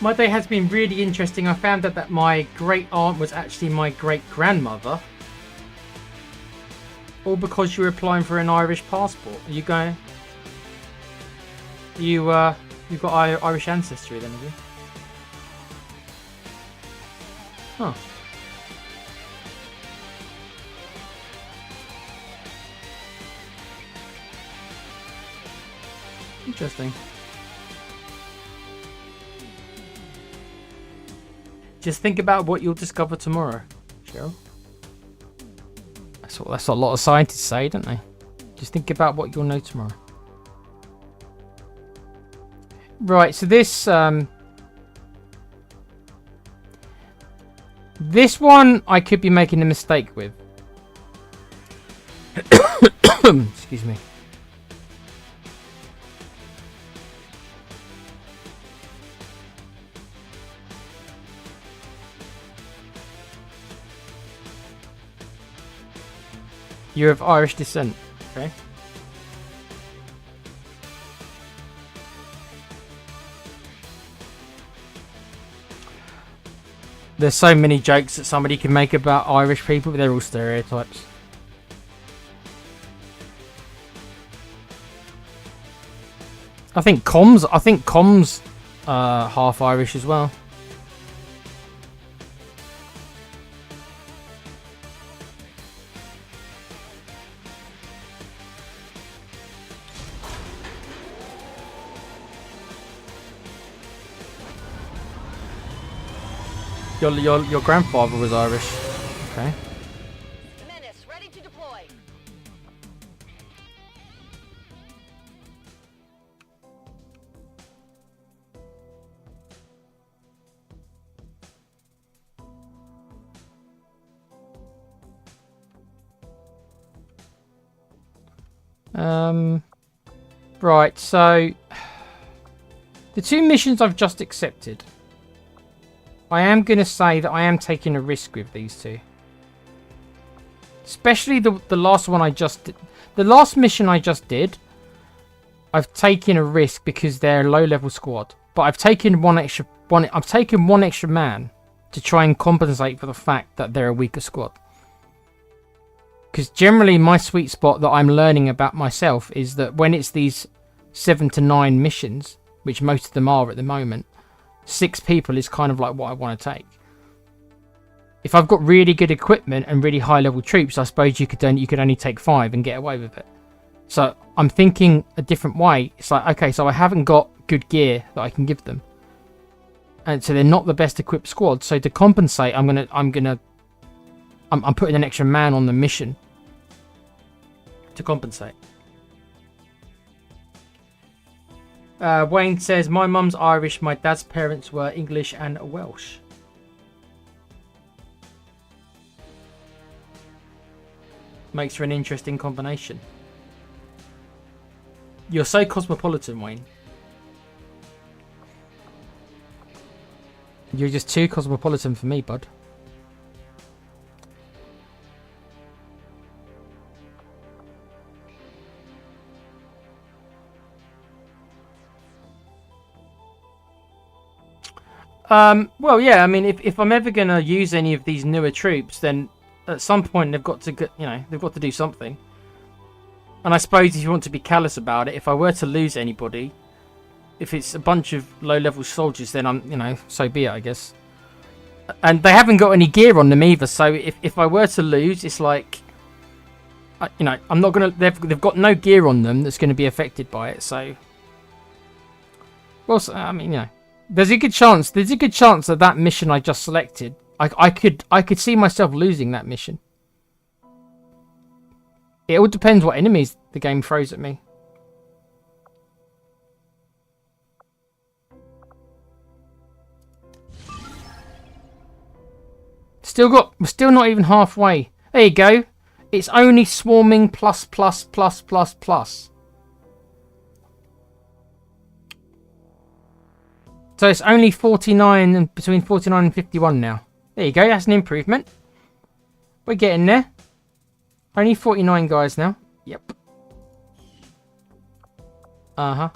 My day has been really interesting. I found out that my great aunt was actually my great grandmother. All because you were applying for an Irish passport. Are you going? You've got Irish ancestry then, have you? Huh. Interesting. Just think about what you'll discover tomorrow, Cheryl. That's what a lot of scientists say, don't they? Just think about what you'll know tomorrow. Right, so this this one I could be making a mistake with. Excuse me. You're of Irish descent, okay? There's so many jokes that somebody can make about Irish people, but they're all stereotypes. I think Com's half Irish as well. Your grandfather was Irish. Okay. Menace ready to deploy. Right, so the 2 missions I've just accepted. I am going to say that I am taking a risk with these 2. Especially the last one I just did. The last mission I just did, I've taken a risk because they're a low-level squad. But I've taken one extra man to try and compensate for the fact that they're a weaker squad. Because generally my sweet spot that I'm learning about myself is that when it's these 7 to 9 missions, which most of them are at the moment, 6 people is kind of like what I want to take. If I've got really good equipment and really high level troops, I suppose you could only take 5 and get away with it. So I'm thinking a different way. It's like, okay, so I haven't got good gear that I can give them, and so they're not the best equipped squad. So to compensate, I'm putting an extra man on the mission to compensate. Wayne says, my mum's Irish, my dad's parents were English and Welsh. Makes for an interesting combination. You're so cosmopolitan, Wayne. You're just too cosmopolitan for me, bud. Well, yeah. I mean, if I'm ever gonna use any of these newer troops, then at some point they've got to get, they've got to do something. And I suppose if you want to be callous about it, if I were to lose anybody, if it's a bunch of low-level soldiers, then I'm, so be it, I guess. And they haven't got any gear on them either, so if I were to lose, it's like, I'm not gonna. They've got no gear on them that's going to be affected by it. So, well, I mean, there's a good chance. There's a good chance that mission I just selected, I could see myself losing that mission. It all depends what enemies the game throws at me. We're still not even halfway. There you go. It's only swarming plus. So it's only 49 and between 49 and 51 now. There you go. That's an improvement. We're getting there. Only 49 guys now. Yep. Uh-huh.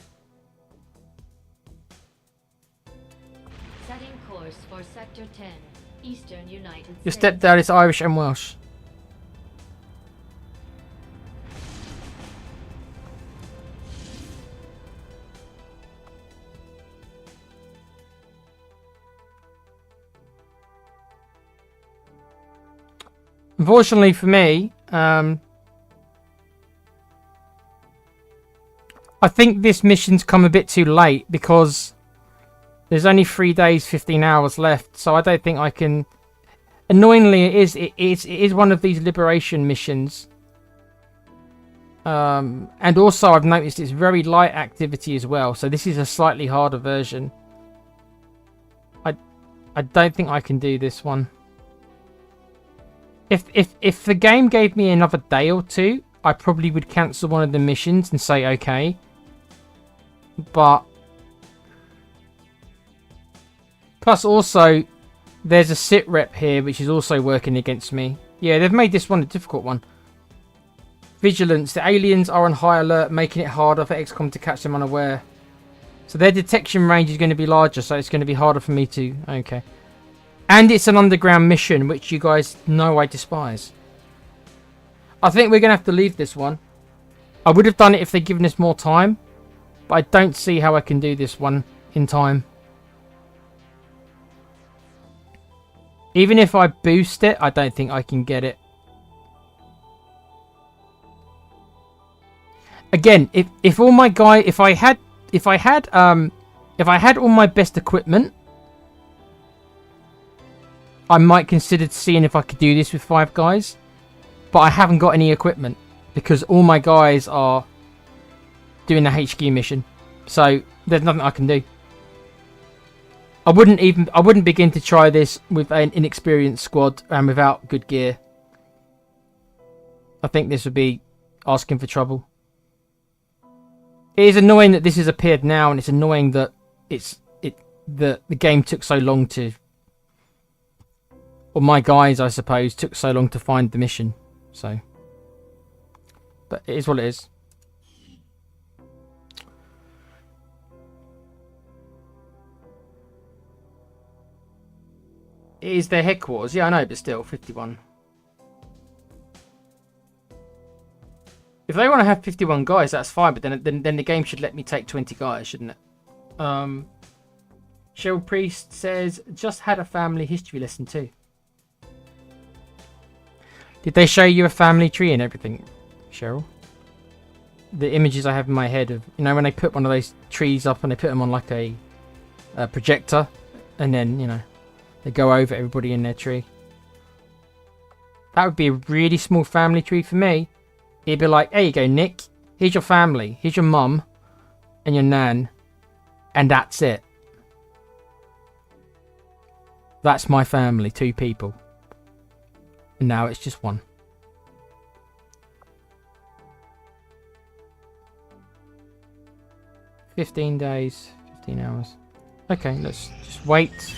Setting course for Sector 10, Eastern United States. Your stepdad is Irish and Welsh. Unfortunately for me, I think this mission's come a bit too late because there's only 3 days, 15 hours left. So I don't think I can. Annoyingly, it is one of these liberation missions And also I've noticed it's very light activity as well. So this is a slightly harder version. I don't think I can do this one. If the game gave me another day or two, I probably would cancel one of the missions and say okay. But plus also there's a sit rep here which is also working against me. Yeah, they've made this one a difficult one. Vigilance. The aliens are on high alert, making it harder for XCOM to catch them unaware. So their detection range is going to be larger, so it's going to be harder for me to... Okay. And it's an underground mission, which you guys know I despise. I think we're going to have to leave this one. I would have done it if they'd given us more time, but I don't see how I can do this one in time. Even if I boost it, I don't think I can get it. Again, if all my guy, if I had all my best equipment, I might consider seeing if I could do this with 5 guys. But I haven't got any equipment because all my guys are doing the HQ mission. So there's nothing I can do. I wouldn't begin to try this with an inexperienced squad and without good gear. I think this would be asking for trouble. It is annoying that this has appeared now, and it's annoying that the game took so long to, or my guys, I suppose, took so long to find the mission. So, but it is what it is. It is their headquarters. Yeah, I know, but still, 51. If they want to have 51 guys, that's fine. But then the game should let me take 20 guys, shouldn't it? Cheryl Priest says, just had a family history lesson too. Did they show you a family tree and everything, Cheryl? The images I have in my head of, you know, when they put one of those trees up and they put them on like a projector, and then, you know, they go over everybody in their tree. That would be a really small family tree for me. It'd be like, there you go, Nick. Here's your family. Here's your mum and your nan. And that's it. That's my family. 2 people. And now it's just 1. "15 days, 15 hours. Okay, let's just wait.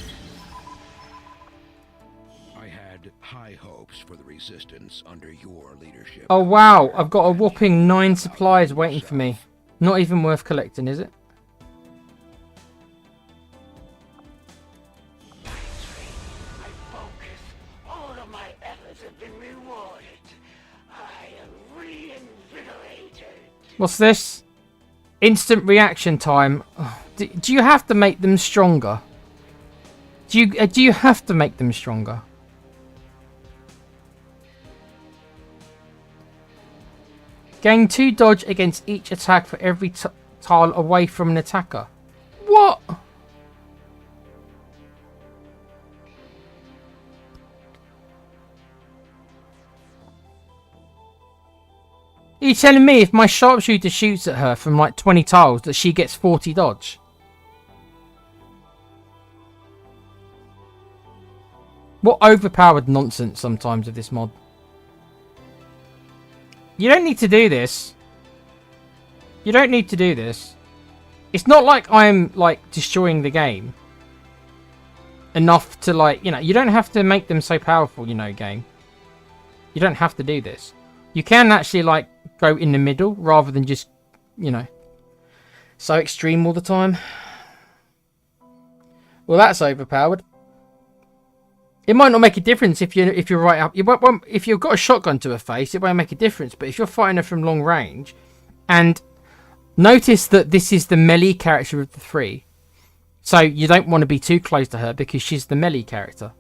I had high hopes for the resistance under your leadership. Oh wow, I've got a whopping 9 supplies waiting for me. Not even worth collecting, is it? What's this? Instant reaction time. Do you have to make them stronger? Do you have to make them stronger? Gain 2 dodge against each attack for every tile away from an attacker. What? Are you telling me if my sharpshooter shoots at her from like 20 tiles that she gets 40 dodge? What overpowered nonsense sometimes of this mod. You don't need to do this. You don't need to do this. It's not like I'm like destroying the game enough to like, you know, you don't have to make them so powerful, you know, game. You don't have to do this. You can actually like go in the middle rather than just, you know, so extreme all the time. Well, that's overpowered. It might not make a difference if you're right up. If you've got a shotgun to her face, it won't make a difference. But if you're fighting her from long range, and notice that this is the melee character of the 3, so you don't want to be too close to her because she's the melee character.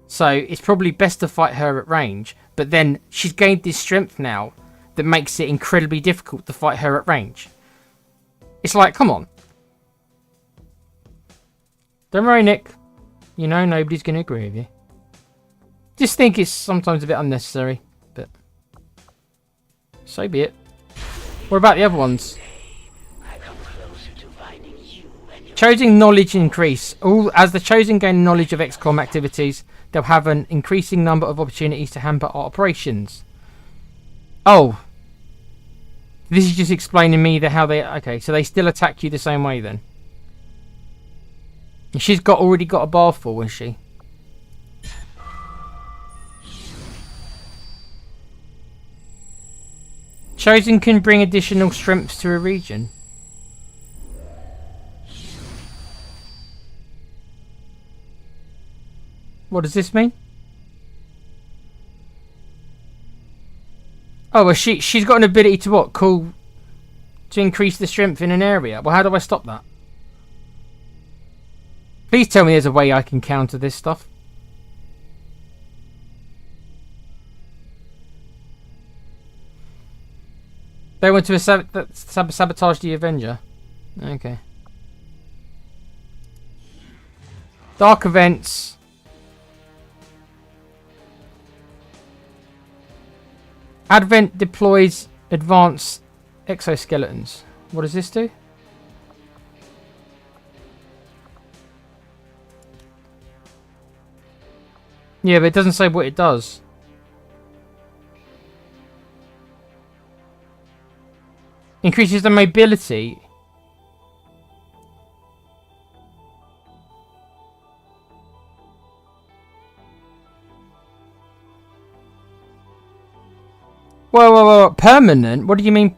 So it's probably best to fight her at range. But then she's gained this strength now that makes it incredibly difficult to fight her at range. It's like, come on. Don't worry, Nick. You know nobody's going to agree with you. Just think it's sometimes a bit unnecessary, but so be it. What about the other ones? Chosen knowledge increase. All as the chosen gain knowledge of XCOM activities, they'll have an increasing number of opportunities to hamper our operations. Oh, this is just explaining me how they. Okay, so they still attack you the same way then. She's already got a bar full, is she? Chosen can bring additional strength to a region. What does this mean? Oh, well, she's got an ability to what? To increase the strength in an area. Well, how do I stop that? Please tell me there's a way I can counter this stuff. They want to sabotage the Avenger. Okay. Dark events. Advent deploys advanced exoskeletons. What does this do? Yeah, but it doesn't say what it does. Increases the mobility. Whoa. Permanent? What do you mean?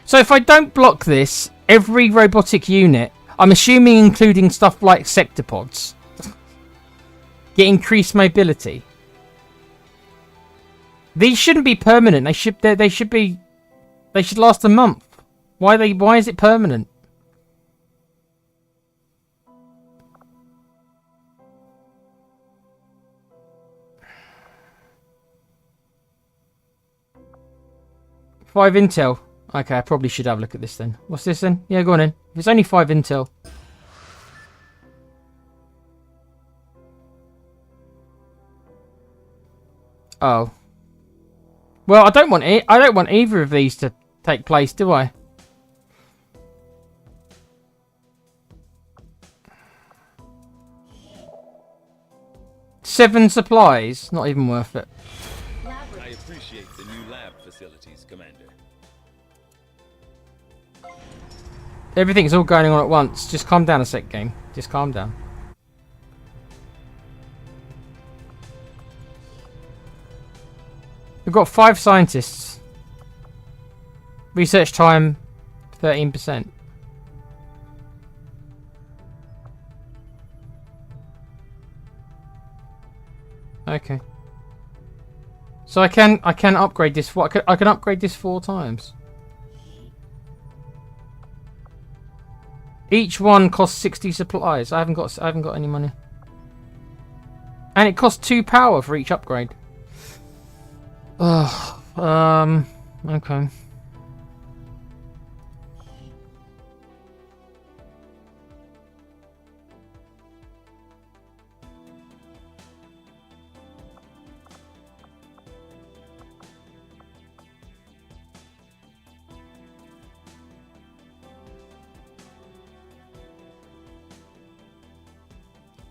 So if I don't block this, every robotic unit, I'm assuming including stuff like sectopods, get increased mobility. These shouldn't be permanent. They should last a month. Why is it permanent? Five intel. Okay, I probably should have a look at this then. What's this then? Yeah, go on in. If it's only 5 intel. Oh. Well, I don't want either of these to take place, do I? Seven supplies. Not even worth it. I appreciate the new lab facilities, Commander. Everything's all going on at once. Just calm down a sec, game. Just calm down. We've got 5 scientists. Research time 13%. Okay. So I can upgrade this. I can upgrade this 4 times. Each one costs 60 supplies. I haven't got any money. And it costs 2 power for each upgrade. Ugh. Okay.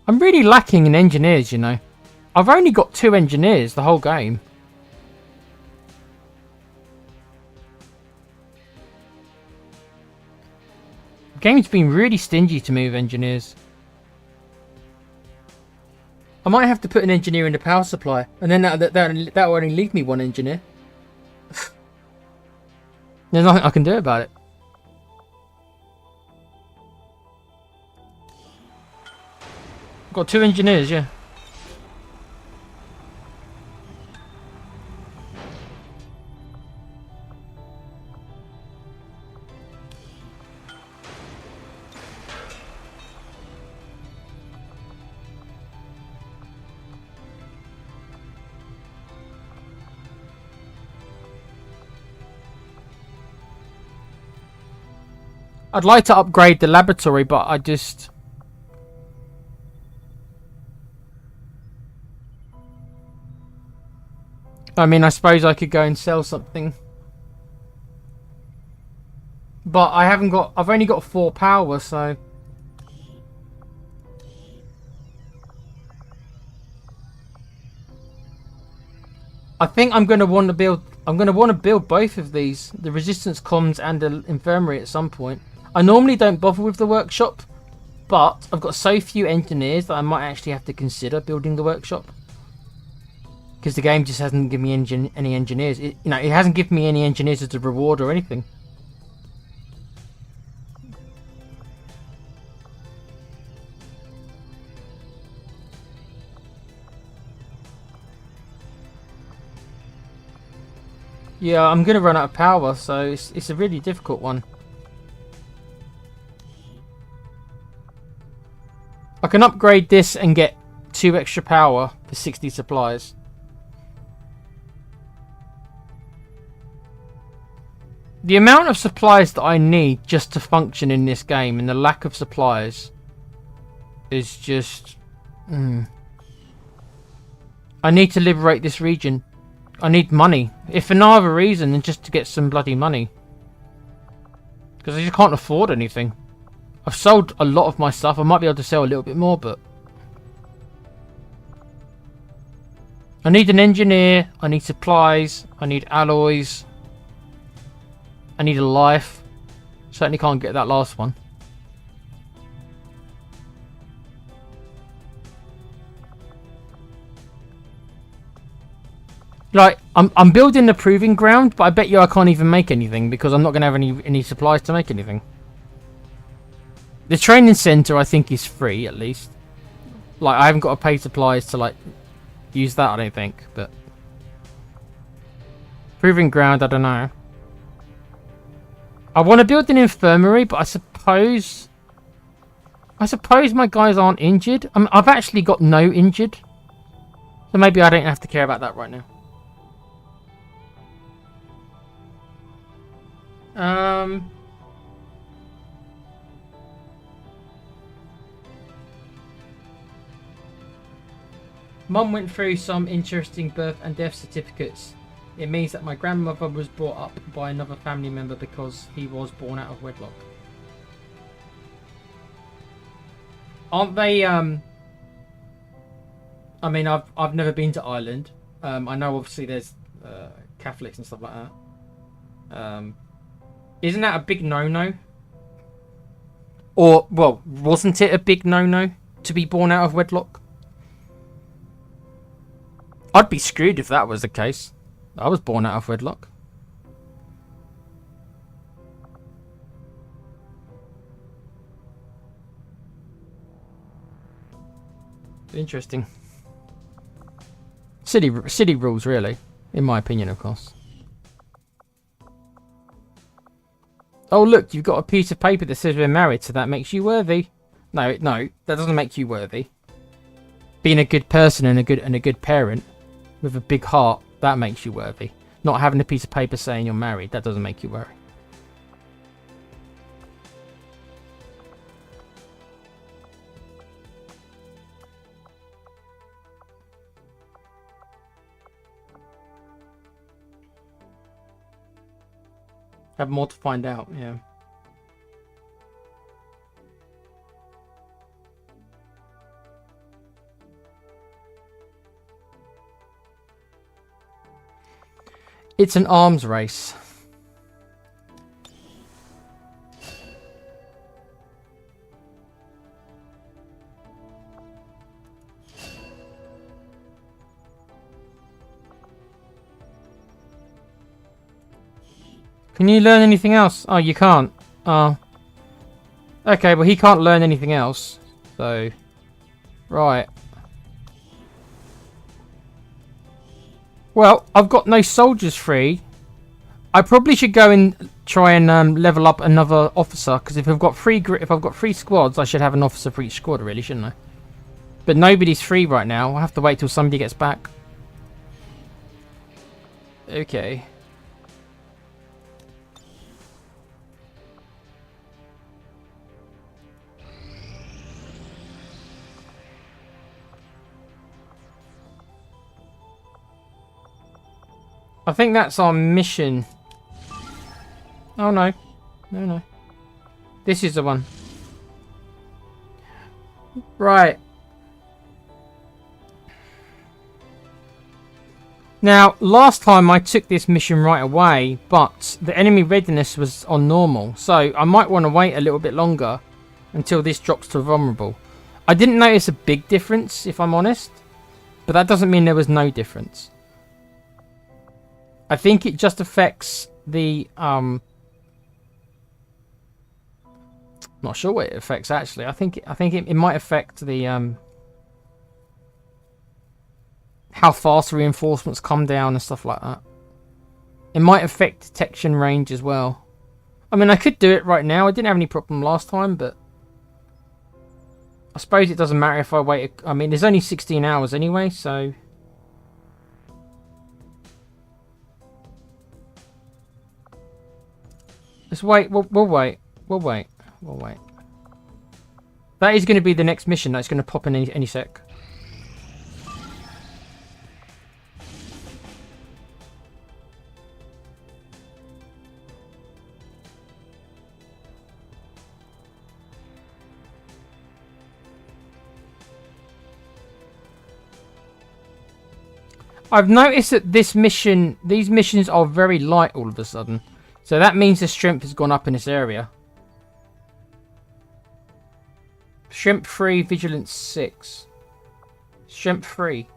I'm really lacking in engineers, you know. I've only got 2 engineers the whole game. The game's been really stingy to me with engineers. I might have to put an engineer in the power supply, and then that will only leave me 1 engineer. There's nothing I can do about it. I've got 2 engineers, yeah. I'd like to upgrade the laboratory, but I just... I mean, I suppose I could go and sell something. But I haven't got... I've only got 4 power, so... I think I'm going to want to build... I'm going to want to build both of these. The resistance comms and the infirmary at some point. I normally don't bother with the workshop. But I've got so few engineers that I might actually have to consider building the workshop. Because the game just hasn't given me any engineers. It hasn't given me any engineers as a reward or anything. Yeah, I'm going to run out of power, so it's a really difficult one. I can upgrade this and get 2 extra power for 60 supplies. The amount of supplies that I need just to function in this game and the lack of supplies is just... I need to liberate this region. I need money. If for no other reason than just to get some bloody money. Because I just can't afford anything. I've sold a lot of my stuff. I might be able to sell a little bit more, but... I need an engineer. I need supplies. I need alloys. I need a life. Certainly can't get that last one. Like, I'm building the proving ground, but I bet you I can't even make anything because I'm not going to have any supplies to make anything. The training center, I think, is free, at least. Like, I haven't got to pay supplies to, like, use that, I don't think, but... Proving ground, I don't know. I want to build an infirmary, but I suppose my guys aren't injured. I've actually got no injured. So maybe I don't have to care about that right now. Mum went through some interesting birth and death certificates. It means that my grandmother was brought up by another family member because he was born out of wedlock. Aren't they, I mean, I've never been to Ireland. I know obviously there's Catholics and stuff like that. Isn't that a big no-no? Or, well, wasn't it a big no-no to be born out of wedlock? I'd be screwed if that was the case. I was born out of wedlock. Interesting. City rules, really. In my opinion, of course. Oh, look, you've got a piece of paper that says we're married, so that makes you worthy. No, that doesn't make you worthy. Being a good person and a good parent with a big heart, that makes you worthy. Not having a piece of paper saying you're married, that doesn't make you worthy. Have more to find out, yeah. It's an arms race. Can you learn anything else? Oh, you can't. Oh. Okay, well he can't learn anything else. So, right. Well, I've got no soldiers free. I probably should go and try and level up another officer, because if I've got three squads, I should have an officer for each squad, really, shouldn't I? But nobody's free right now. I'll have to wait till somebody gets back. Okay. I think that's our mission. Oh no. No. This is the one. Right. Now, last time I took this mission right away, but the enemy readiness was on normal. So I might want to wait a little bit longer until this drops to vulnerable. I didn't notice a big difference, if I'm honest. But that doesn't mean there was no difference. I think it just affects the... not sure what it affects, actually. I think it might affect the... how fast reinforcements come down and stuff like that. It might affect detection range as well. I mean, I could do it right now. I didn't have any problem last time, but... I suppose it doesn't matter if I wait... I mean, there's only 16 hours anyway, so... Let's wait. We'll wait. We'll wait. We'll wait. That is going to be the next mission that's going to pop in any sec. I've noticed that these missions are very light all of a sudden. So that means the strength has gone up in this area. Strength 3, Vigilance 6. Strength 3.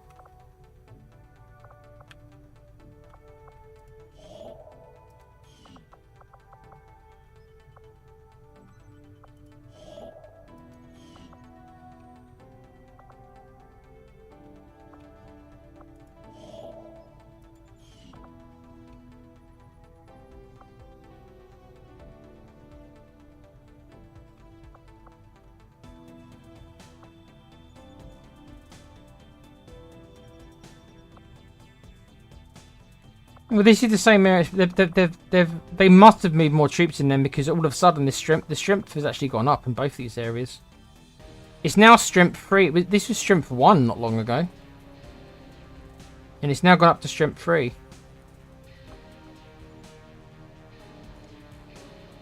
Well, this is the same area. They must have moved more troops in them because all of a sudden the strength has actually gone up in both these areas. It's now strength 3. This was strength 1 not long ago. And it's now gone up to strength 3.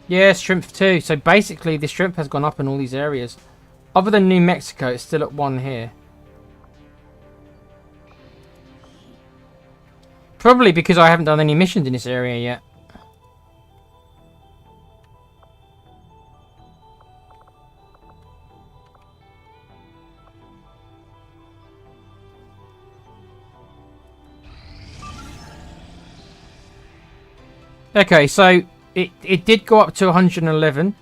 Yeah, strength 2. So basically the strength has gone up in all these areas. Other than New Mexico, it's still at 1 here. Probably because I haven't done any missions in this area yet. Okay, so it did go up to 111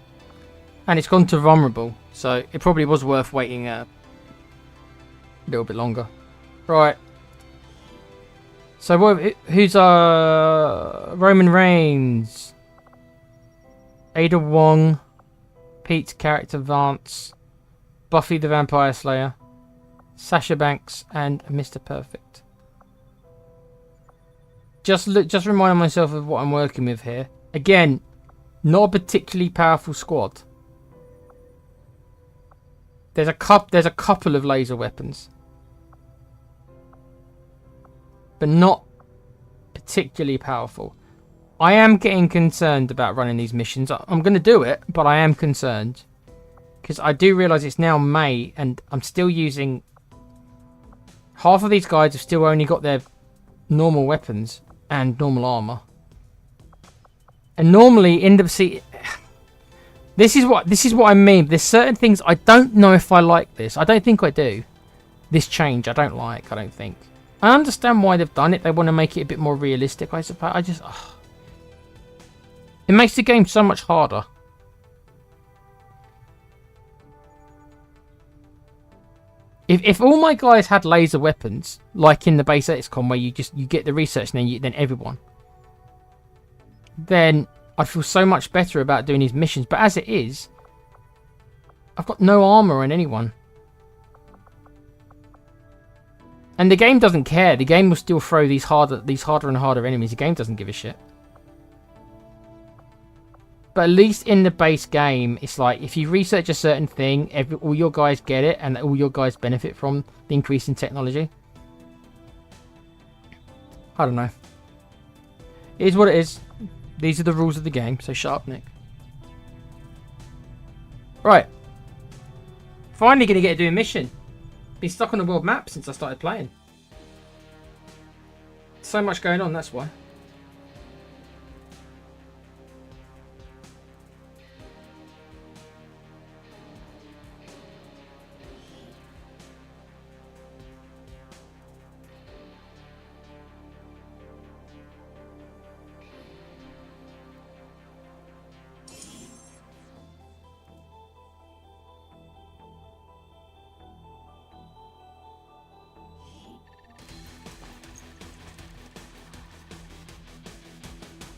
and it's gone to vulnerable. So it probably was worth waiting a little bit longer. Right. So who's Roman Reigns, Ada Wong, Pete Character Vance, Buffy the Vampire Slayer, Sasha Banks, and Mr. Perfect. Just reminding myself of what I'm working with here. Again, not a particularly powerful squad. There's a couple of laser weapons. But not particularly powerful. I am getting concerned about running these missions. I'm going to do it, but I am concerned. Because I do realise it's now May, and I'm still using... Half of these guys have still only got their normal weapons and normal armour. And normally, in the... See, this is what I mean. There's certain things I don't know if I like this. I don't think I do. This change I don't like, I don't think. I understand why they've done it. They want to make it a bit more realistic, I suppose. I just... Ugh. It makes the game so much harder. If all my guys had laser weapons, like in the base XCOM, where you get the research and then everyone, then I'd feel so much better about doing these missions. But as it is, I've got no armor on anyone. And the game doesn't care. The game will still throw these harder and harder enemies. The game doesn't give a shit. But at least in the base game, it's like if you research a certain thing, all your guys get it, and all your guys benefit from the increase in technology. I don't know. It is what it is. These are the rules of the game, so shut up, Nick. Right. Finally going to get to do a mission. Been stuck on the world map since I started playing. So much going on, that's why.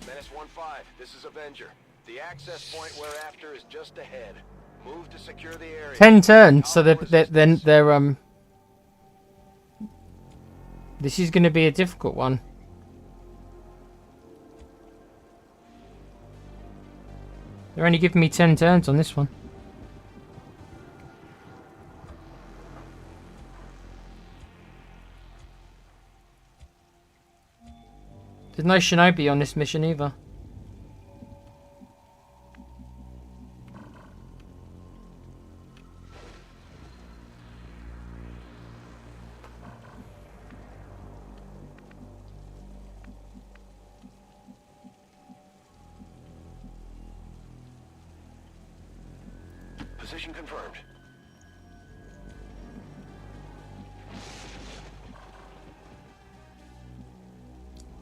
Menace 1-5, this is Avenger. The access point we're after is just ahead. Move to secure the area. 10 turns, so they're this is going to be a difficult one. They're only giving me 10 turns on this one. There's no shinobi on this mission either. Position confirmed.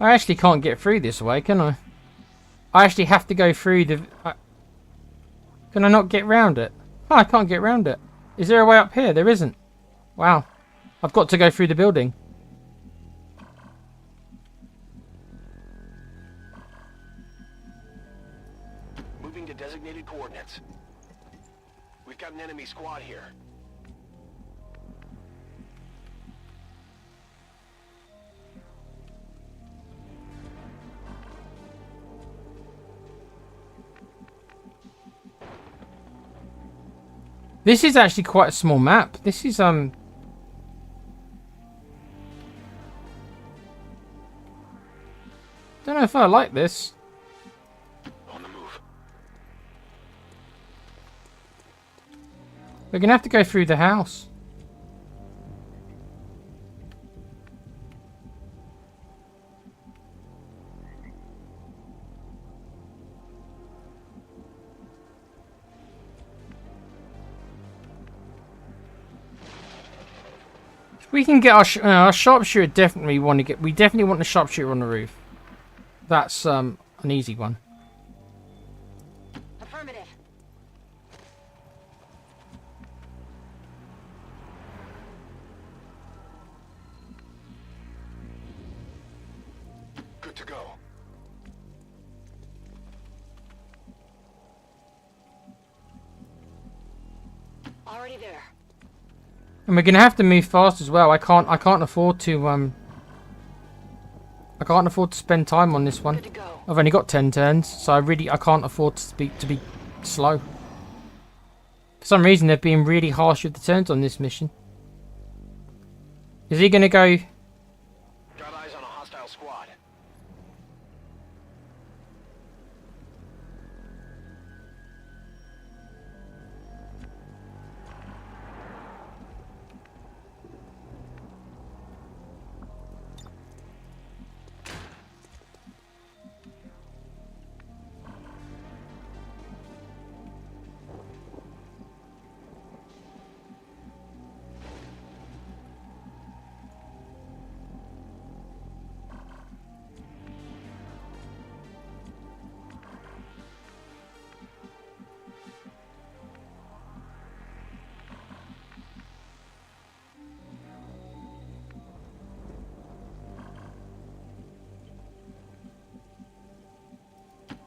I actually can't get through this way, can I? I actually have to go through the... Can I not get round it? Oh, I can't get round it. Is there a way up here? There isn't. Wow. I've got to go through the building. Moving to designated coordinates. We've got an enemy squad here. This is actually quite a small map. This is, Don't know if I like this. On the move. We're gonna have to go through the house. We can get our sharpshooter. Definitely want to get. We definitely want the sharpshooter on the roof. That's an easy one. Affirmative. Good to go. Already there. And we're gonna have to move fast as well. I can't afford to I can't afford to spend time on this one. Good to go. I've only got 10 turns, so I can't afford to be slow. For some reason they're being really harsh with the turns on this mission. Is he gonna go? Got eyes on a hostile squad.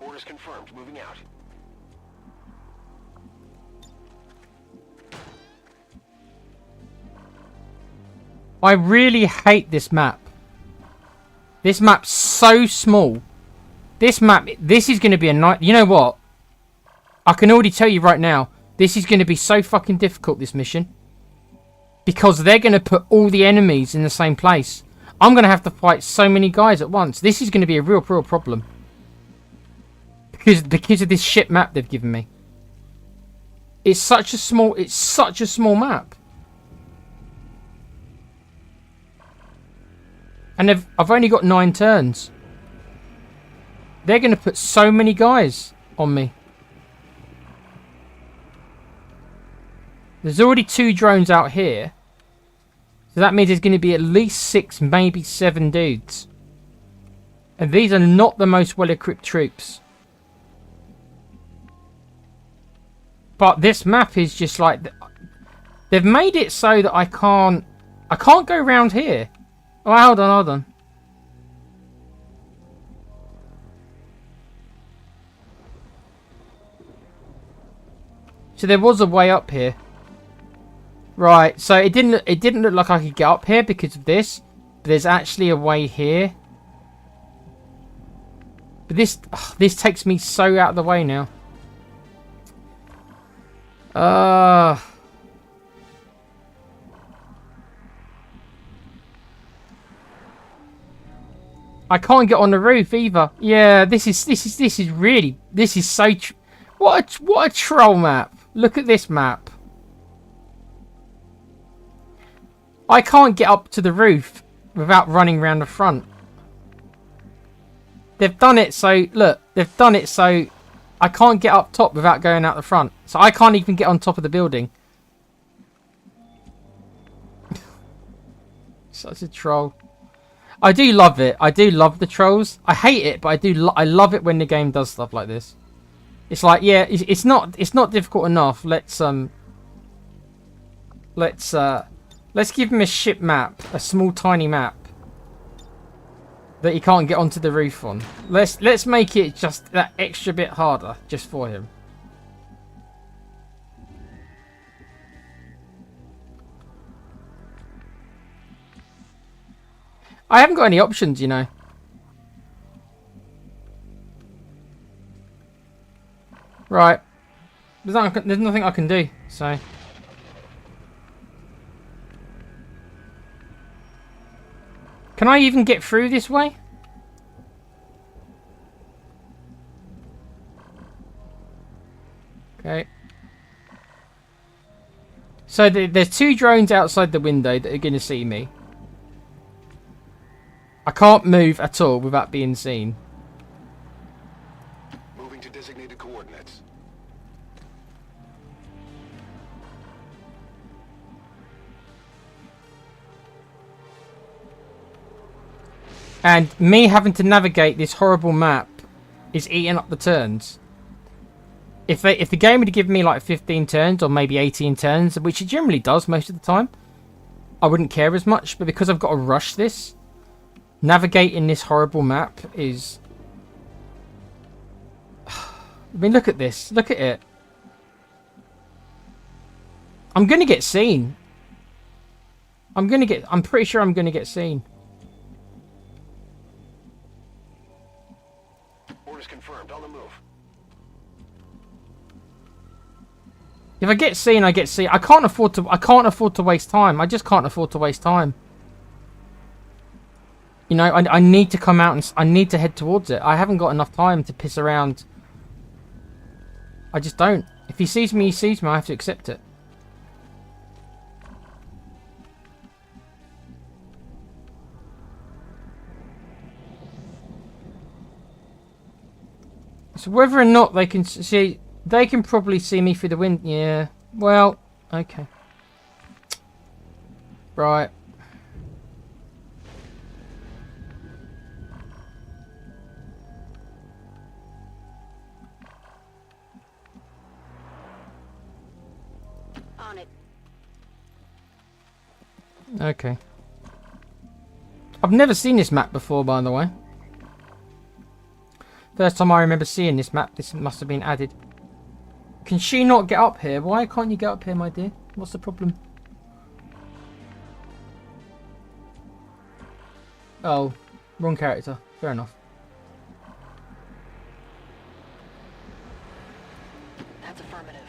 Orders confirmed. Moving out. I really hate this map. This map's so small. This is going to be a night. You know what? I can already tell you right now, this is going to be so fucking difficult, this mission. Because they're going to put all the enemies in the same place. I'm going to have to fight so many guys at once. This is going to be a real problem. Because of this shit map they've given me. It's such a small map. And I've only got 9 turns. They're going to put so many guys on me. There's already 2 drones out here. So that means there's going to be at least 6, maybe 7 dudes. And these are not the most well-equipped troops. But this map is just like... They've made it so that I can't go around here. Oh, hold on. So there was a way up here. Right, so it didn't look like I could get up here because of this. But there's actually a way here. But this takes me so out of the way now. I can't get on the roof either. Yeah, this is so what a troll map. Look at this map. I can't get up to the roof without running around the front. They've done it so, look, they've done it so I can't get up top without going out the front. So I can't even get on top of the building. Such a troll. I do love it. I do love the trolls. I hate it, but I love it when the game does stuff like this. It's like, yeah, it's not difficult enough. Let's give him a ship map, a small tiny map that he can't get onto the roof on. Let's make it just that extra bit harder just for him. I haven't got any options, you know. Right. There's nothing I can do, so... Can I even get through this way? Okay. So there's 2 drones outside the window that are going to see me. I can't move at all without being seen. Moving to designated coordinates. And me having to navigate this horrible map is eating up the turns. If the game would give me like 15 turns or maybe 18 turns, which it generally does most of the time, I wouldn't care as much. But because I've got to rush this, navigating this horrible map is... I mean, look at this. Look at it. I'm going to get seen. I'm pretty sure I'm going to get seen. Orders confirmed. On the move. If I get seen, I get seen. I can't afford to waste time. I just can't afford to waste time. You know, I need to come out and I need to head towards it. I haven't got enough time to piss around. I just don't. If he sees me, he sees me. I have to accept it. So whether or not they can see, they can probably see me through the wind. Yeah. Well, okay. Right. On it. Okay. I've never seen this map before, by the way. First time I remember seeing this map. This must have been added. Can she not get up here? Why can't you get up here, my dear? What's the problem? Oh, wrong character. Fair enough. That's affirmative.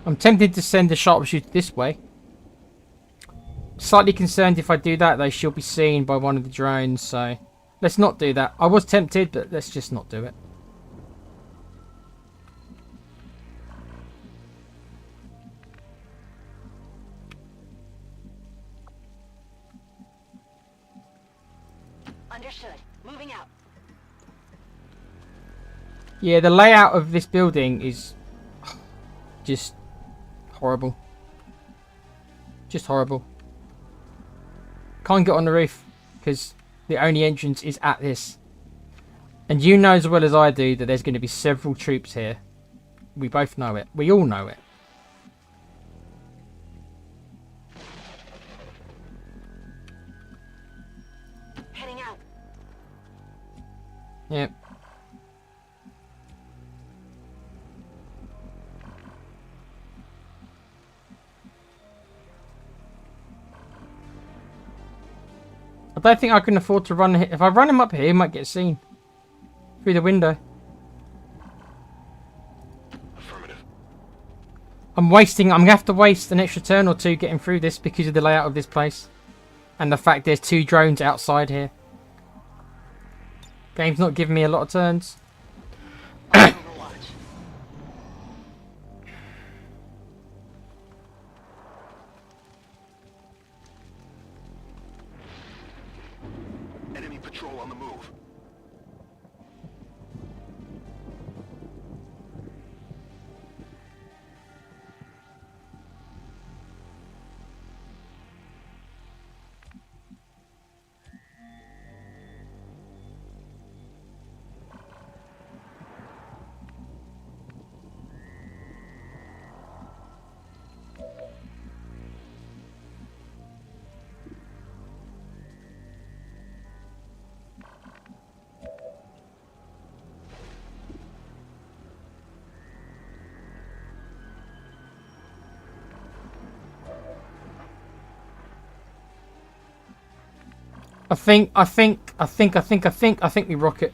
I'm tempted to send a sharpshooter this way. Slightly concerned if I do that, though, she'll be seen by one of the drones, so let's not do that. I was tempted, but let's just not do it. Understood. Moving out. Yeah, the layout of this building is just horrible. Just horrible. Can't get on the roof because the only entrance is at this. And you know as well as I do that there's going to be several troops here. We both know it. We all know it. Heading out. Yep. I don't think I can afford to run. If I run him up here, he might get seen through the window. Affirmative. I'm gonna have to waste an extra turn or two getting through this because of the layout of this place. And the fact there's 2 drones outside here. Game's not giving me a lot of turns. Overwatch. Enemy patrol on the move. I think we rocket.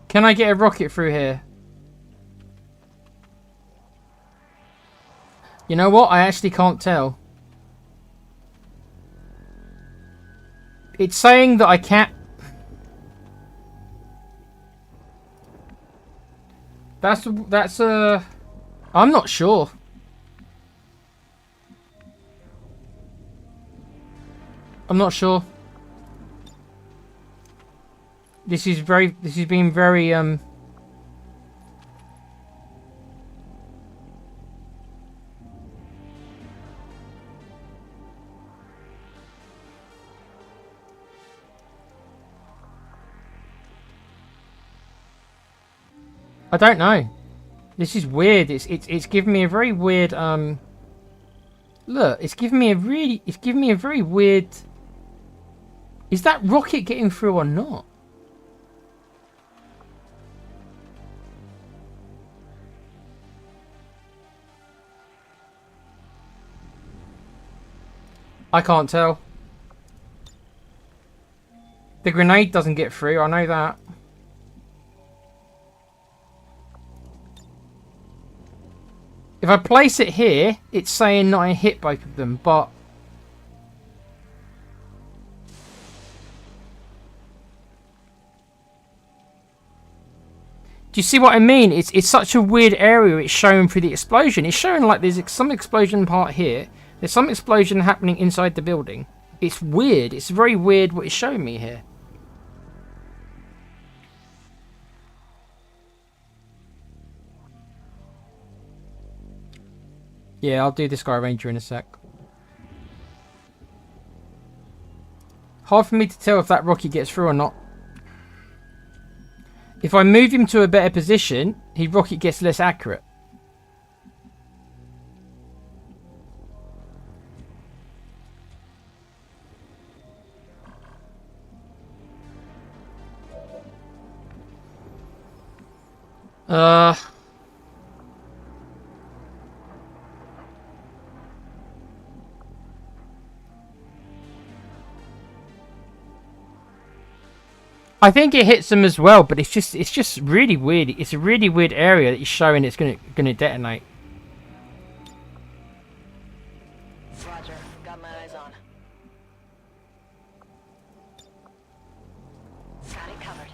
Can I get a rocket through here? You know what? I actually can't tell. It's saying that I can't. That's I'm not sure. I'm not sure. This is being very I don't know. This is weird. It's giving me a very weird look, it's giving me a very weird. Is that rocket getting through or not? I can't tell. The grenade doesn't get through, I know that. If I place it here, it's saying that I hit both of them, but do you see what I mean? It's such a weird area it's showing through the explosion. It's showing like there's some explosion part here. There's some explosion happening inside the building. It's weird. It's very weird what it's showing me here. Yeah, I'll do this guy Ranger in a sec. Hard for me to tell if that rocket gets through or not. If I move him to a better position, his rocket gets less accurate. I think it hits them as well, but it's just really weird. It's a really weird area that you're showing it's gonna detonate. Roger. Got my eyes on. Got it covered.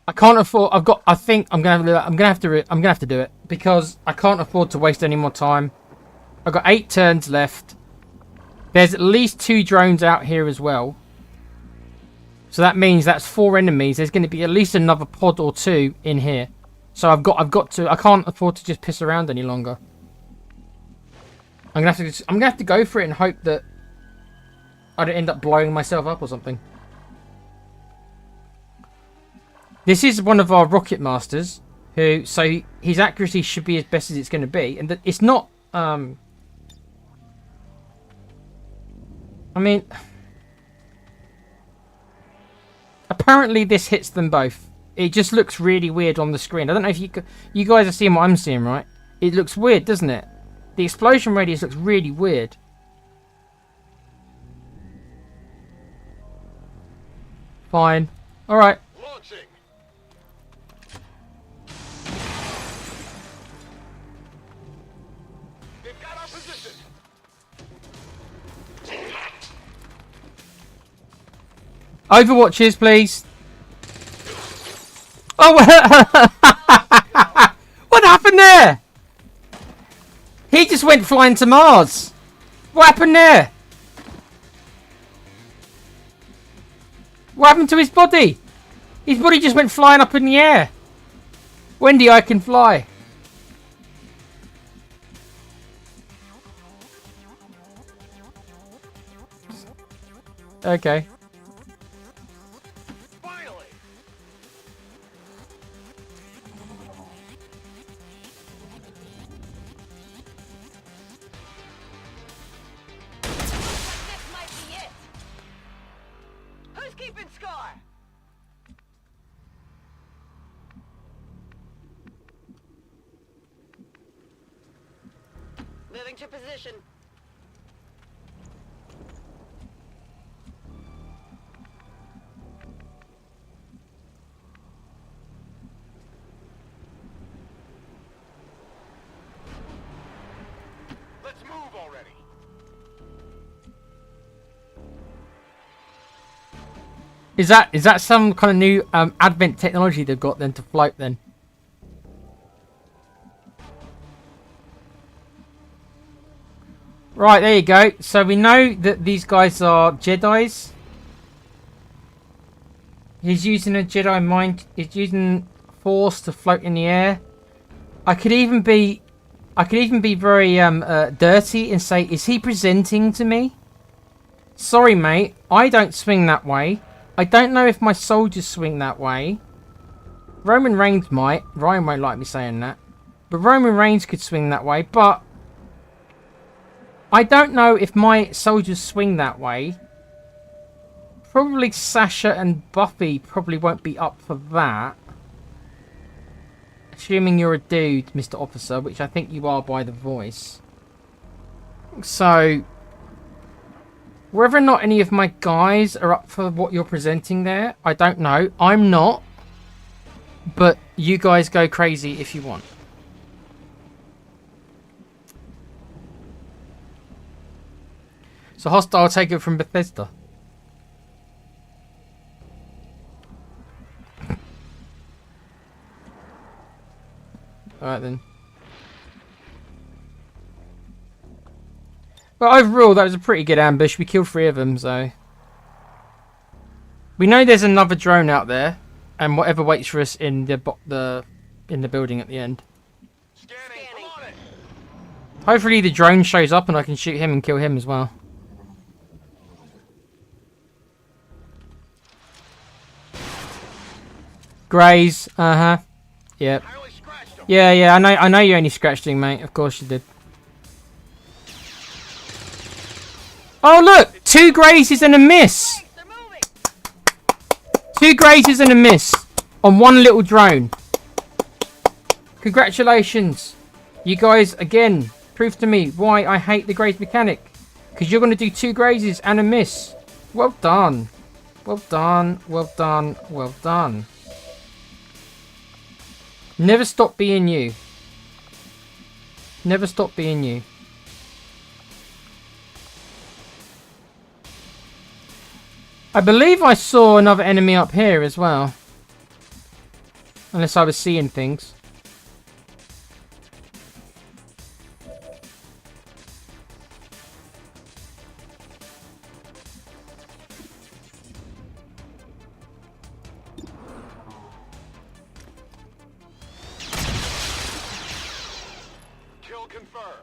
I can't afford. I think I'm gonna have to do it because I can't afford to waste any more time. I've got 8 turns left. There's at least 2 drones out here as well. So that means that's 4 enemies. There's going to be at least another pod or 2 in here. So I've got to. I can't afford to just piss around any longer. I'm gonna have to go for it and hope that I don't end up blowing myself up or something. This is one of our rocket masters, who so his accuracy should be as best as it's going to be, and that it's not. I mean, apparently this hits them both. It just looks really weird on the screen. I don't know if you guys are seeing what I'm seeing, right? It looks weird, doesn't it? The explosion radius looks really weird. Fine. All right. Launching. They've got our position. Overwatches, please. Oh, what happened there? He just went flying to Mars. What happened there? What happened to his body? His body just went flying up in the air. Wendy, I can fly. Okay. Finally. This might be it. Who's keeping score? Moving to position. Let's move already. Is that some kind of new advent technology they've got then to float then? Right, there you go. So we know that these guys are Jedis. He's using a Jedi mind. He's using Force to float in the air. I could even be very dirty and say, is he presenting to me? Sorry, mate. I don't swing that way. I don't know if my soldiers swing that way. Roman Reigns might. Ryan won't like me saying that. But Roman Reigns could swing that way. But I don't know if my soldiers swing that way. Probably Sasha and Buffy probably won't be up for that. Assuming you're a dude, Mr. Officer, which I think you are by the voice. So, whether or not any of my guys are up for what you're presenting there, I don't know. I'm not. But you guys go crazy if you want. So hostile taken from Bethesda. Alright then. But overall, that was a pretty good ambush. We killed 3 of them, so... We know there's another drone out there. And whatever waits for us in the building at the end. Scanning. I'm on it. Hopefully the drone shows up and I can shoot him and kill him as well. Graze, uh-huh. Yep. I only scratched him. Yeah, I know you only scratched him, mate. Of course you did. Oh, look! 2 grazes and a miss! They're moving. 2 grazes and a miss. on one little drone. Congratulations. You guys, again, prove to me why I hate the graze mechanic. Because you're going to do 2 grazes and a miss. Well done. Well done. Well done. Well done. Never stop being you. Never stop being you. I believe I saw another enemy up here as well. Unless I was seeing things. Kill confirmed.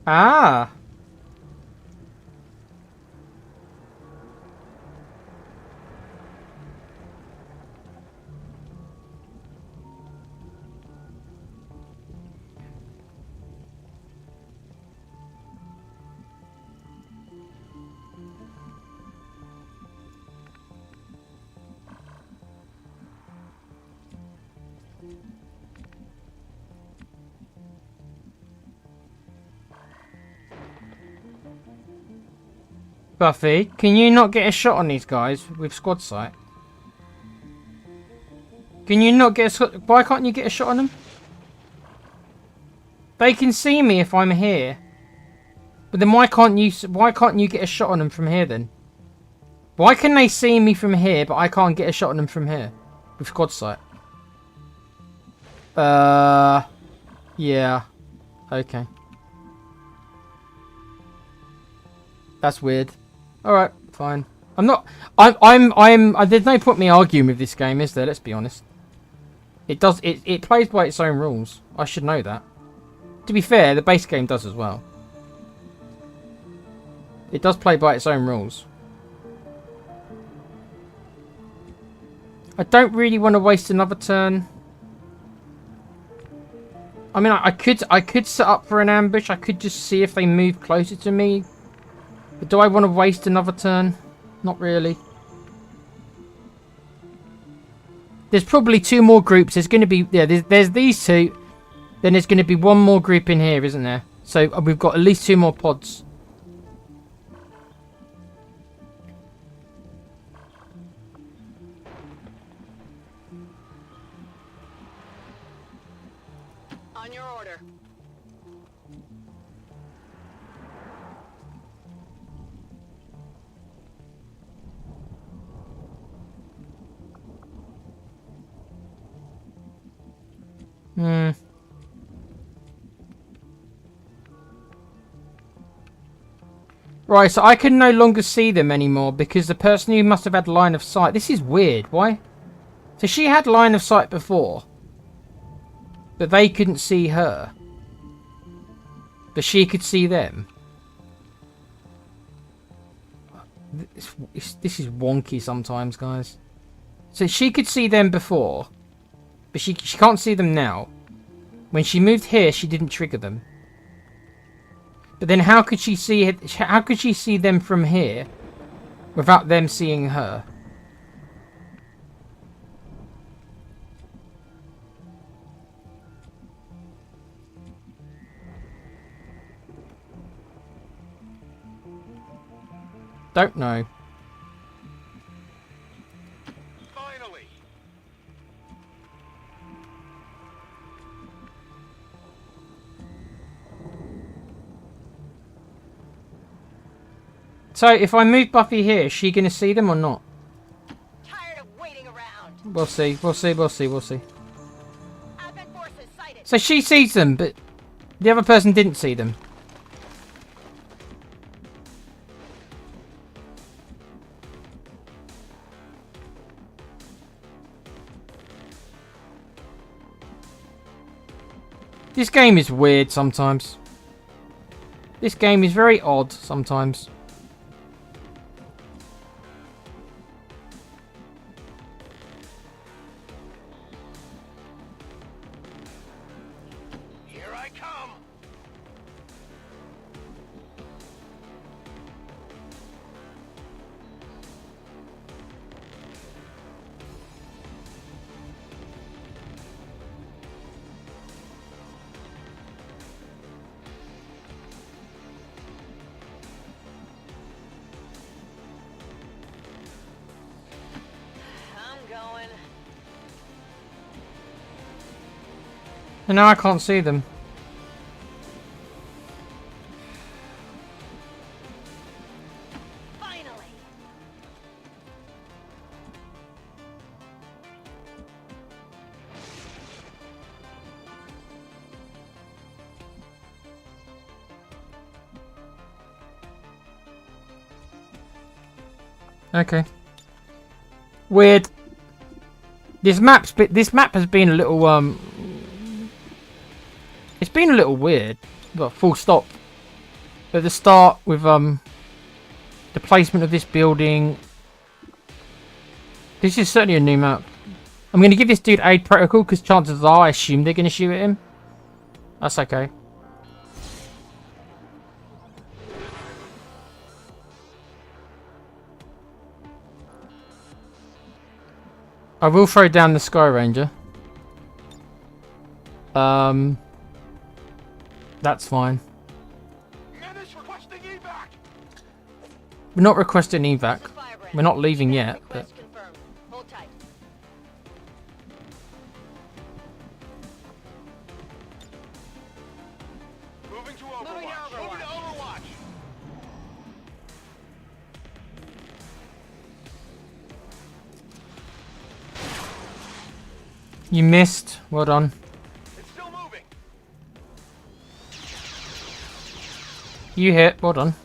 Ah. Buffy, can you not get a shot on these guys with squad sight? Can you not get a shot? Why can't you get a shot on them? They can see me if I'm here. But then why can't you get a shot on them from here then? Why can they see me from here but I can't get a shot on them from here with squad sight? Yeah. Okay. That's weird. Alright, fine. There's no point me arguing with this game, is there? Let's be honest. It plays by its own rules. I should know that. To be fair, the base game does as well. It does play by its own rules. I don't really want to waste another turn. I mean, I could set up for an ambush. I could just see if they move closer to me. But do I want to waste another turn? Not really. There's probably 2 more groups. There's going to be... Yeah, there's these 2. Then there's going to be 1 more group in here, isn't there? So we've got at least 2 more pods. On your order. Right, so I can no longer see them anymore because the person who must have had line of sight... This is weird. Why? So she had line of sight before. But they couldn't see her. But she could see them. This is wonky sometimes, guys. So she could see them before. But she can't see them now. When she moved here, she didn't trigger them. But then how could she see it? How could she see them from here without them seeing her? Don't know. Finally. So if I move Buffy here, is she going to see them or not? Tired of waiting around. We'll see. We'll see. We'll see. We'll see. Advent forces sighted. So she sees them, but the other person didn't see them. This game is weird sometimes. This game is very odd sometimes. Here I come. And now I can't see them. Finally. Okay. Weird. This map has been a little it's been a little weird. But full stop. At the start with the placement of this building. This is certainly a new map. I'm going to give this dude aid protocol because chances are I assume they're going to shoot at him. That's okay. I will throw down the Sky Ranger. That's fine. Menace requesting evac. We're not requesting evac. We're not leaving yet, but Request confirmed. Hold tight. Moving to Overwatch. Moving to Overwatch. you missed. Well done. It's still moving. You hit. Well done.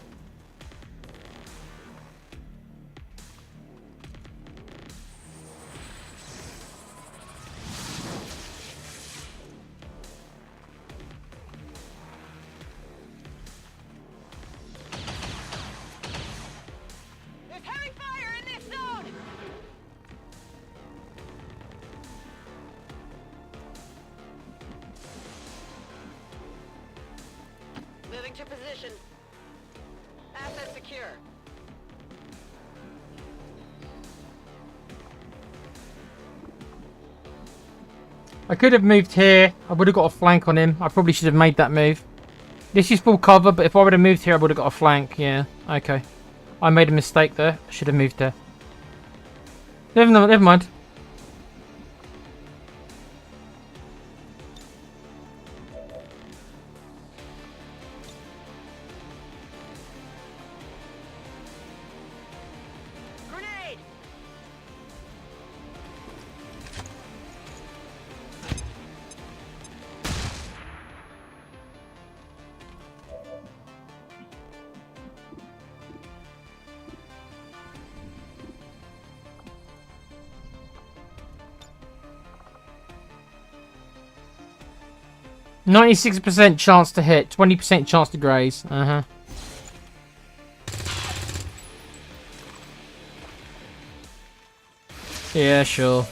There's heavy fire in this zone. Moving to position. Asset secure. I could have moved here. I would have got a flank on him. I probably should have made that move. This is full cover, but if I would have moved here, I would have got a flank. Yeah, okay. I made a mistake there. I should have moved there. Never mind. Grenade. 96% chance to hit, 20% chance to graze. Yeah, sure.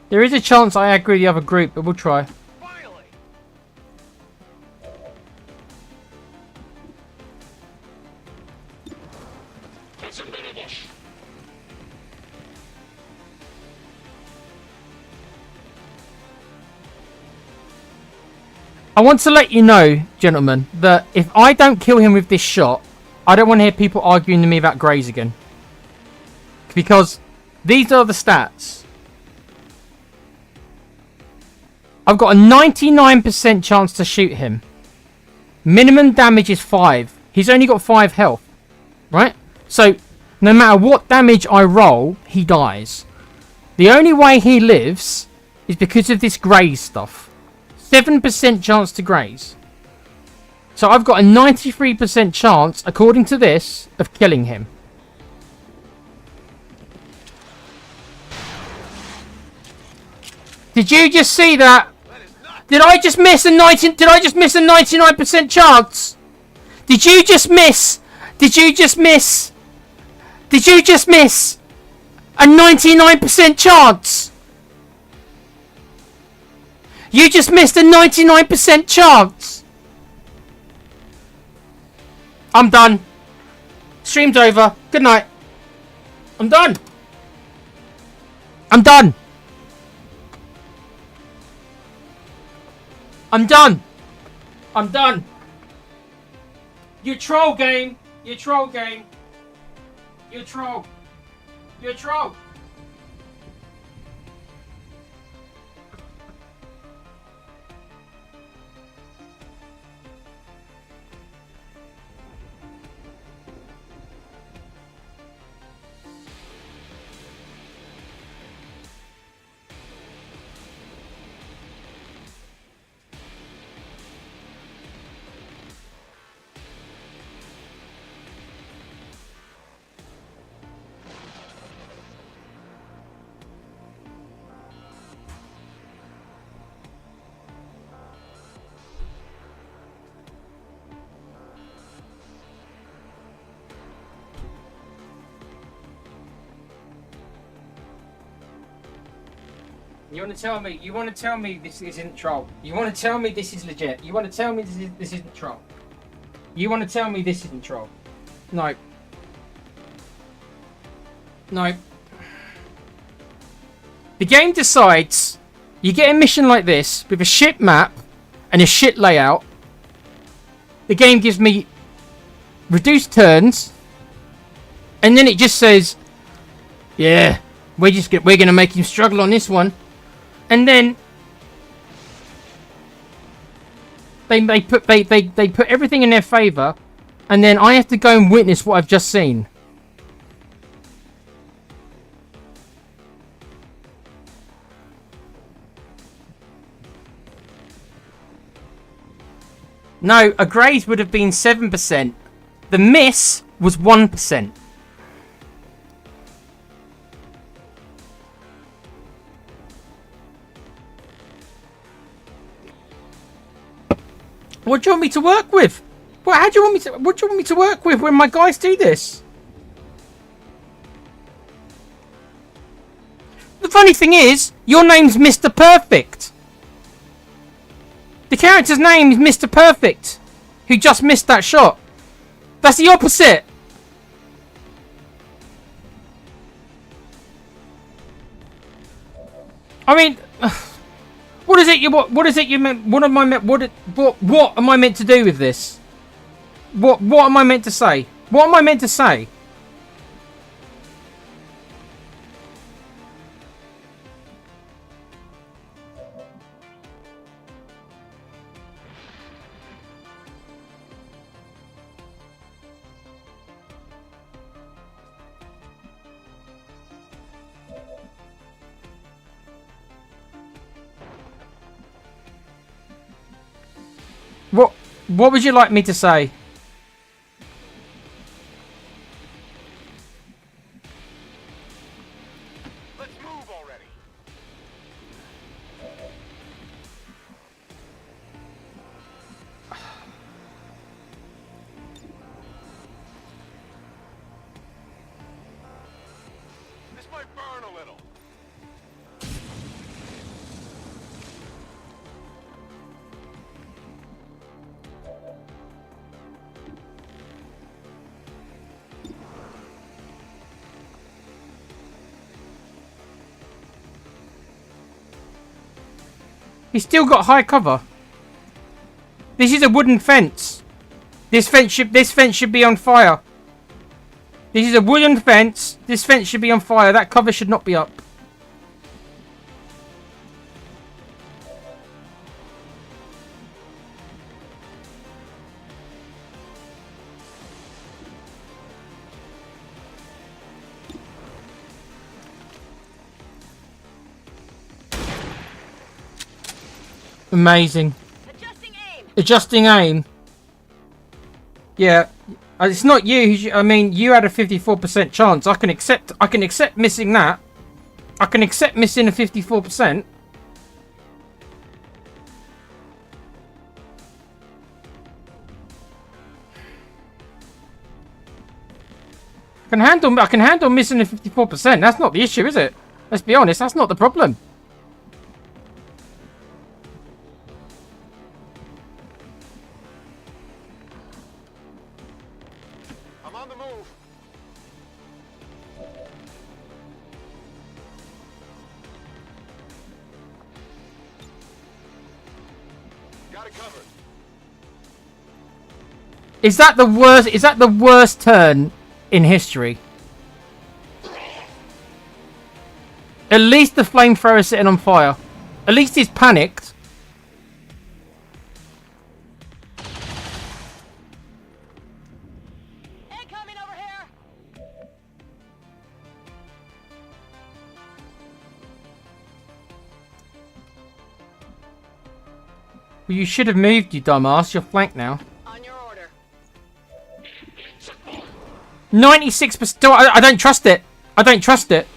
There is a chance I agree with the other group, but we'll try. Finally. I want to let you know, gentlemen, that if I don't kill him with this shot, I don't want to hear people arguing to me about grays again. Because these are the stats. I've got a 99% chance to shoot him. Minimum damage is 5. He's only got 5 health. Right? So, no matter what damage I roll, he dies. The only way he lives is because of this graze stuff. 7% chance to graze. So I've got a 93% chance, according to this, of killing him. Did you just see that? Did I just miss a 99% chance? Did you just miss? Did you just miss? Did you just miss? A 99% chance! You just missed a 99% chance! I'm done. Stream's over. Good night. I'm done. I'm done. I'm done. I'm done. You troll game. You troll game. You troll. You troll. You want to tell me this isn't troll? You want to tell me this is legit? You want to tell me this isn't troll? You want to tell me this isn't troll? No. No. The game decides you get a mission like this with a shit map and a shit layout. The game gives me reduced turns, and then it just says, "Yeah, we're gonna make him struggle on this one." And then they put everything in their favour, and then I have to go and witness what I've just seen. No, a graze would have been 7%. The miss was 1%. What do you want me to work with? What do you want me to work with when my guys do this? The funny thing is, your name's Mr. Perfect. The character's name is Mr. Perfect, who just missed that shot. That's the opposite. I mean, what is it you meant? What am I meant to do with this? What am I meant to say? What am I meant to say? What would you like me to say? Let's move already. This might burn a little. He's still got high cover. This is a wooden fence. This fence should be on fire. This is a wooden fence. This fence should be on fire. That cover should not be up. Amazing. Adjusting aim. Yeah, it's not you. I mean, you had a 54% chance. I can accept missing that. I can accept missing a 54%. I can handle missing the 54%. That's not the issue, is it? Let's be honest, that's not the problem. I'm on the move. Got it covered. Is that the worst turn in history? At least the flamethrower is sitting on fire. At least he's panicked. Incoming over here. Well, you should have moved, you dumbass. You're flanked now. On your order. 96%. I don't trust it. I don't trust it.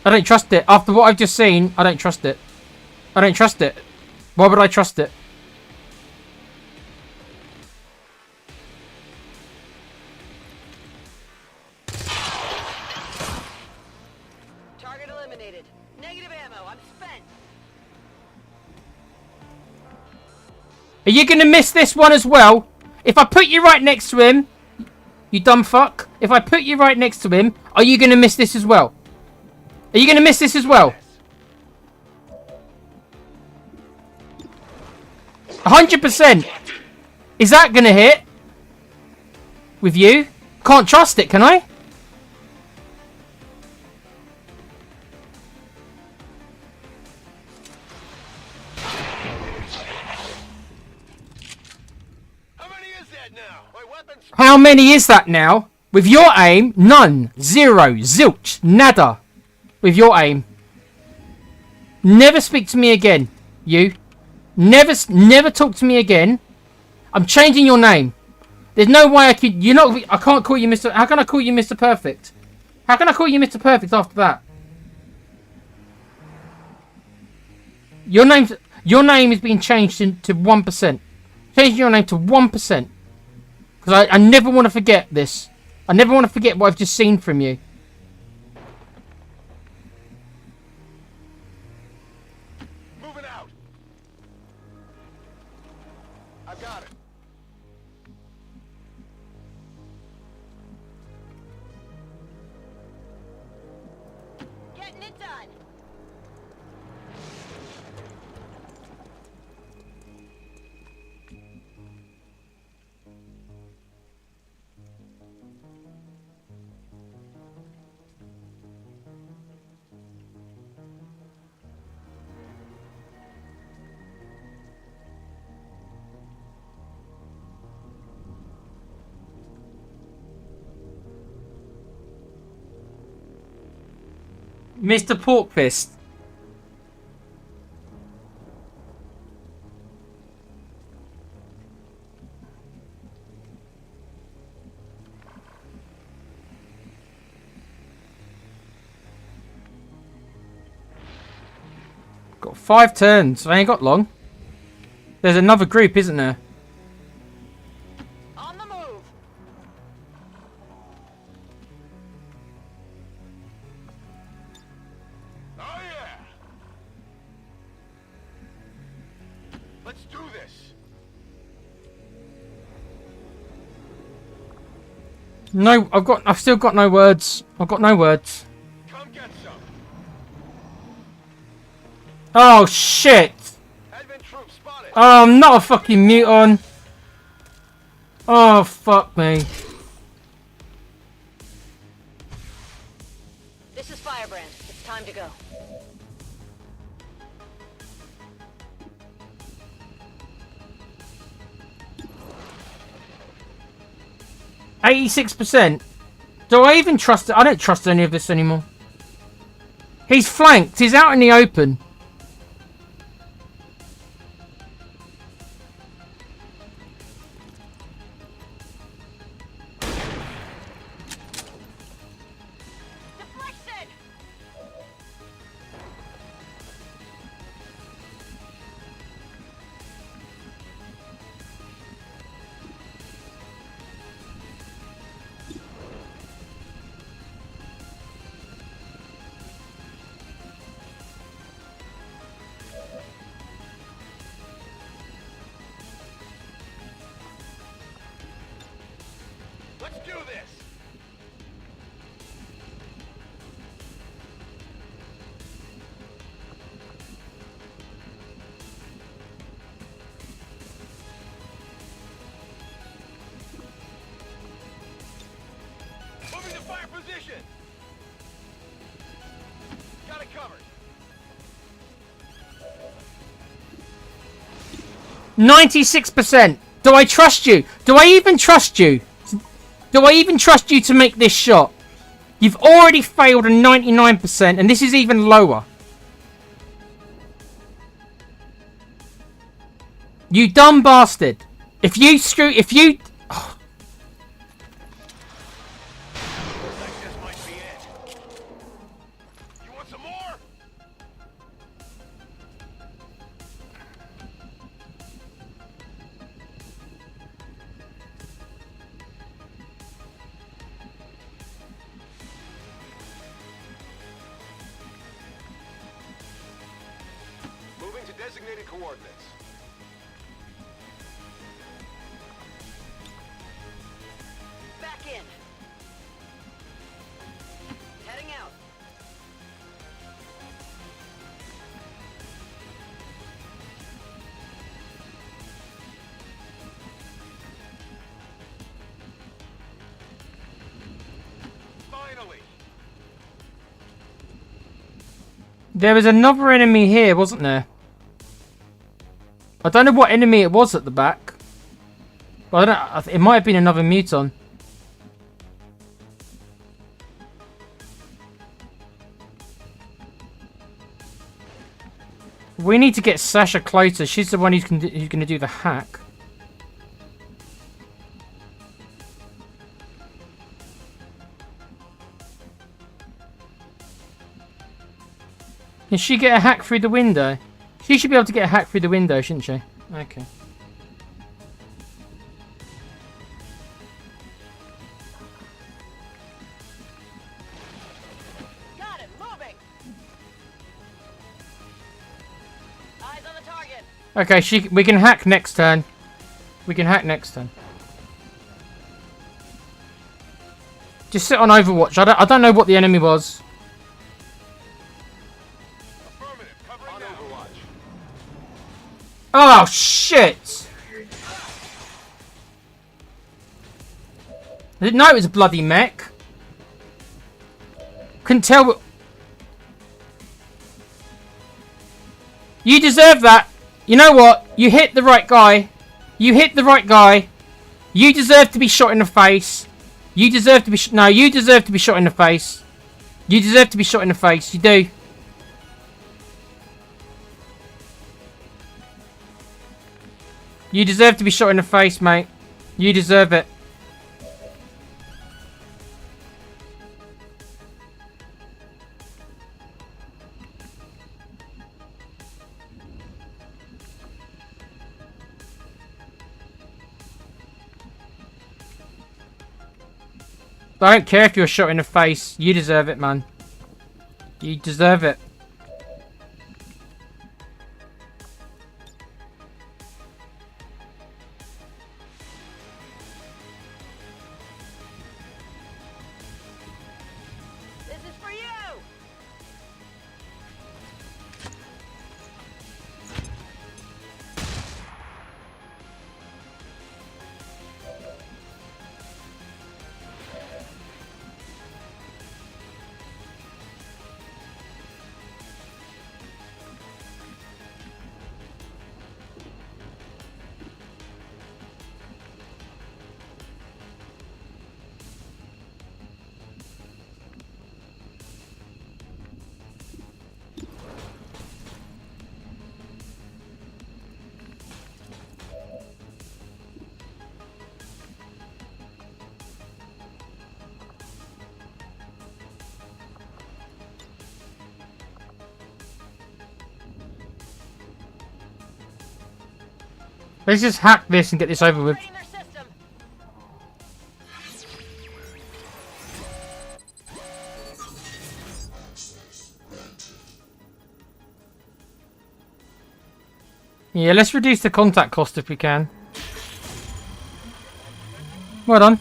I don't trust it. After what I've just seen, I don't trust it. I don't trust it. Why would I trust it? Target eliminated. Negative ammo. I'm spent. Are you going to miss this one as well? If I put you right next to him, you dumb fuck. If I put you right next to him, are you going to miss this as well? Are you going to miss this as well? 100%. Is that going to hit? With you? Can't trust it, can I? How many is that now? My weapons. How many is that now? With your aim, none. Zero. Zilch. Nada. With your aim. Never speak to me again. You. Never talk to me again. I'm changing your name. There's no way I could... I can't call you Mr... How can I call you Mr. Perfect? How can I call you Mr. Perfect after that? Your name is being changed to 1%. Changing your name to 1%. Because I never want to forget this. I never want to forget what I've just seen from you. Moving out. I've got it. Getting it done. Mr. Porkfist. Got 5 turns. I ain't got long. There's another group, isn't there? On the move. Oh yeah. Let's do this. No, I've still got no words. I've got no words. Come get some. Oh shit! Advent troops spotted. Oh, I'm not a fucking muton. Oh fuck me. This is Firebrand. It's time to go. %. Do I even trust it? I don't trust any of this anymore. He's flanked. He's out in the open. Deflection! position! Got it covered. 96%. Do I trust you? Do I even trust you? Do I even trust you to make this shot? You've already failed a 99%, and this is even lower. You dumb bastard. If you screw... If you... Oh. Looks like this might be it. You want some more? Moving to designated coordinates. Back in. Heading out. Finally. There was another enemy here, wasn't there? I don't know what enemy it was at the back. Well, I don't, it might have been another muton. We need to get Sasha closer. She's the one who's going to do the hack. Can she get a hack through the window? She should be able to get a hack through the window, shouldn't she? Okay. Got it. Moving. Eyes on the target. Okay, we can hack next turn. We can hack next turn. Just sit on Overwatch. I don't know what the enemy was. Affirmative. Covering now. Overwatch. Oh shit! I didn't know it was a bloody mech. Couldn't tell. You deserve that. You know what? You hit the right guy. You hit the right guy. You deserve to be shot in the face. You deserve to be no. You deserve to be shot in the face. You deserve to be shot in the face. You do. You deserve to be shot in the face, mate. You deserve it. I don't care if you're shot in the face. You deserve it, man. You deserve it. This is for you. Let's just hack this and get this over with. Operating their system. Yeah, let's reduce the contact cost if we can. Well done.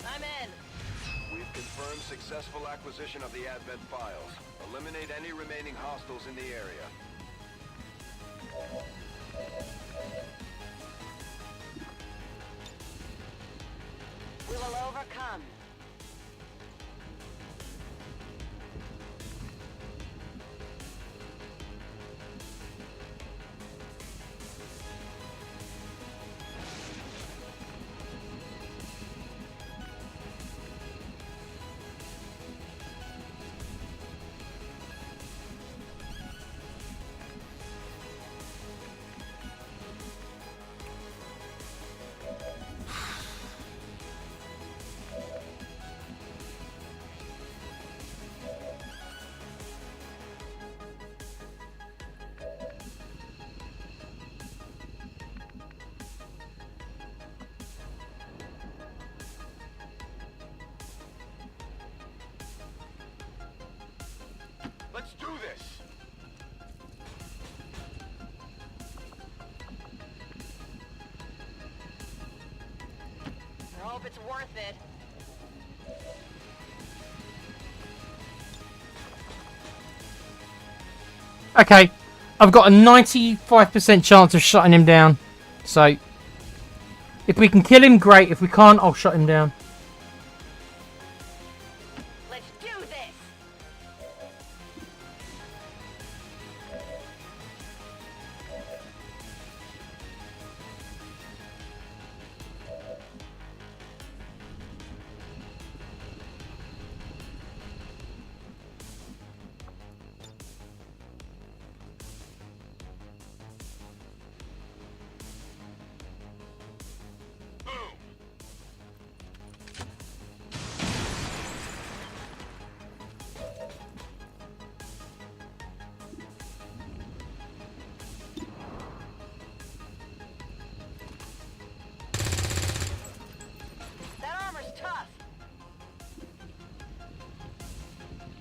I'm in. We've confirmed successful acquisition of the Advent files. Eliminate any remaining hostiles in the area. We will overcome. Let's do this! I hope it's worth it. Okay, I've got a 95% chance of shutting him down. So, if we can kill him, great. If we can't, I'll shut him down. Let's do this! That armor's tough.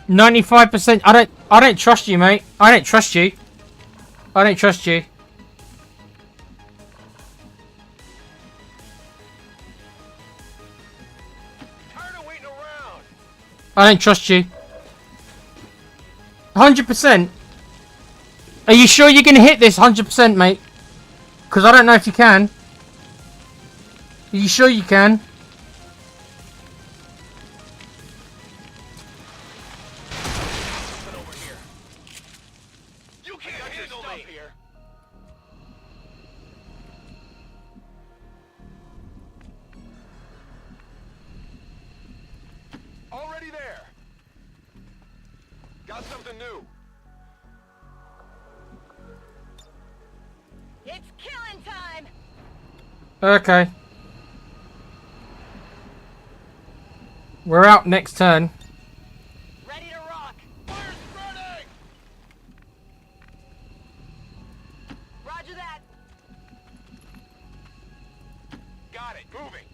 95%. I don't trust you, mate. I don't trust you. I don't trust you. Tired of waiting around! I don't trust you. 100%. Are you sure you're gonna hit this 100%, mate? Because I don't know if you can. Are you sure you can? Get over here. You can't handle me! Here. Already there! Got something new. It's killing time! Okay. We're out next turn. Ready to rock! Fire's spreading! Roger that! Got it, moving.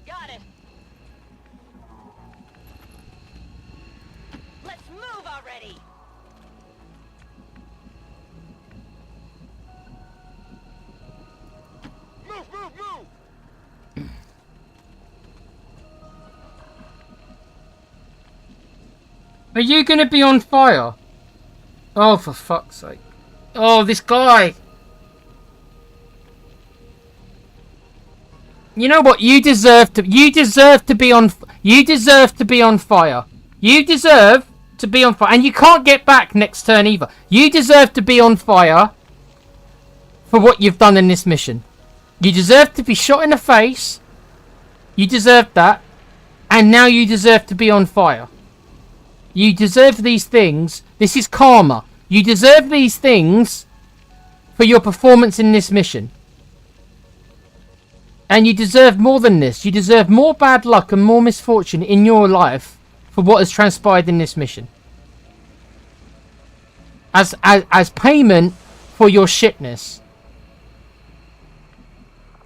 Got it! Let's move already! Move, move, move! Are you gonna be on fire? Oh, for fuck's sake. Oh, this guy. You know what? You deserve to be on you deserve to be on fire. You deserve to be on fire. And you can't get back next turn either. You deserve to be on fire for what you've done in this mission. You deserve to be shot in the face. You deserve that. And now you deserve to be on fire. You deserve these things. This is karma. You deserve these things for your performance in this mission. And you deserve more than this. You deserve more bad luck and more misfortune in your life for what has transpired in this mission. As payment for your shitness.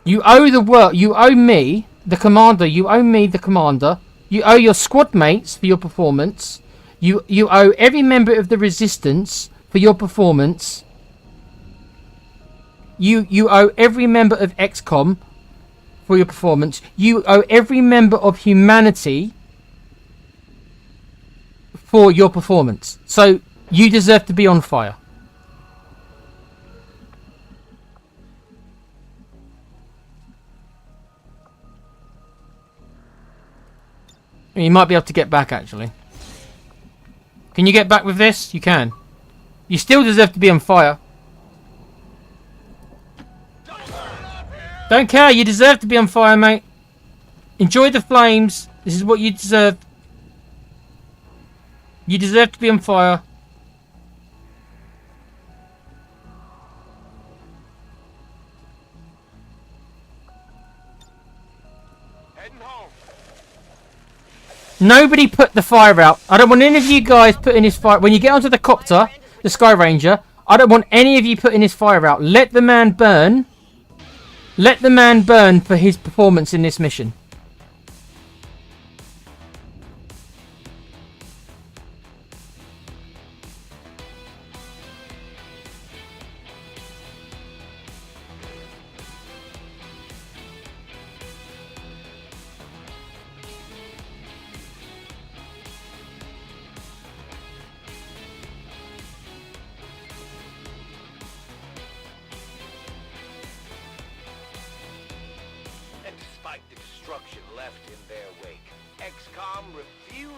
You owe the world. You owe me, the commander. You owe me, the commander. You owe your squad mates for your performance. You owe every member of the resistance for your performance. You owe every member of XCOM for your performance. You owe every member of humanity for your performance. So you deserve to be on fire. You might be able to get back, actually. Can you get back with this? You can. You still deserve to be on fire. Don't care. You deserve to be on fire, mate. Enjoy the flames. This is what you deserve. You deserve to be on fire. Heading home. Nobody put the fire out. I don't want any of you guys putting this fire... When you get onto the copter, the Sky Ranger, I don't want any of you putting this fire out. Let the man burn. Let the man burn for his performance in this mission. And despite the destruction left in their wake, XCOM refuses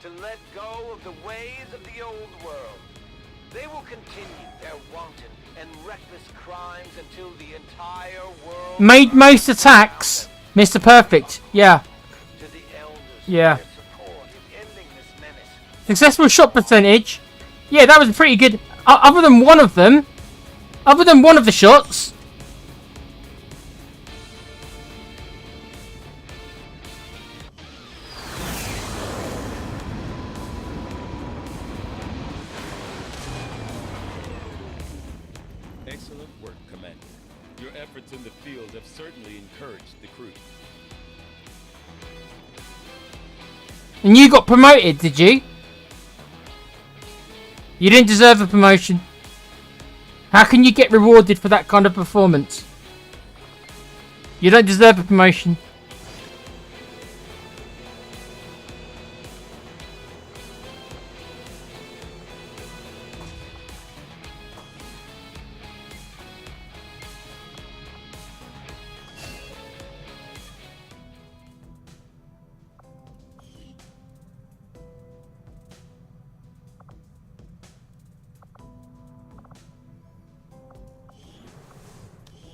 to let go of the ways of the old world. They will continue their wanton and reckless crimes until the entire world... Made most attacks. Mr. Perfect. Yeah. To the elders Yeah. for their support in ending this menace. Successful shot percentage. Yeah, that was pretty good. Other than one of them. Other than one of the shots. Excellent work, Commander. Your efforts in the field have certainly encouraged the crew. And you got promoted, did you? You didn't deserve a promotion. How can you get rewarded for that kind of performance? You don't deserve a promotion.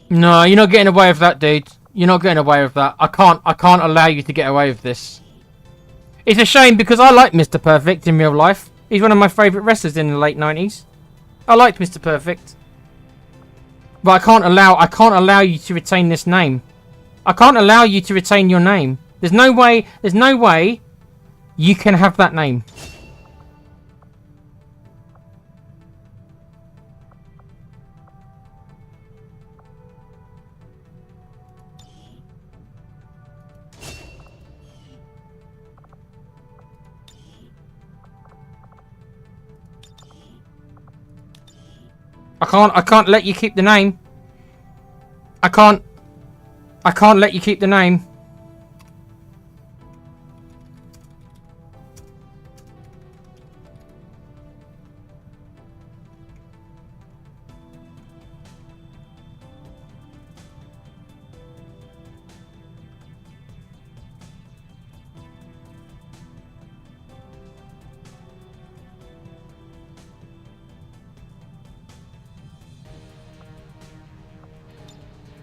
No, you're not getting away with that, dude. You're not getting away with that. I can't allow you to get away with this. It's a shame because I like Mr. Perfect in real life. He's one of my favourite wrestlers in the late 90s. I liked Mr. Perfect. But I can't allow you to retain this name. I can't allow you to retain your name. There's no way you can have that name. I can't let you keep the name. I can't let you keep the name.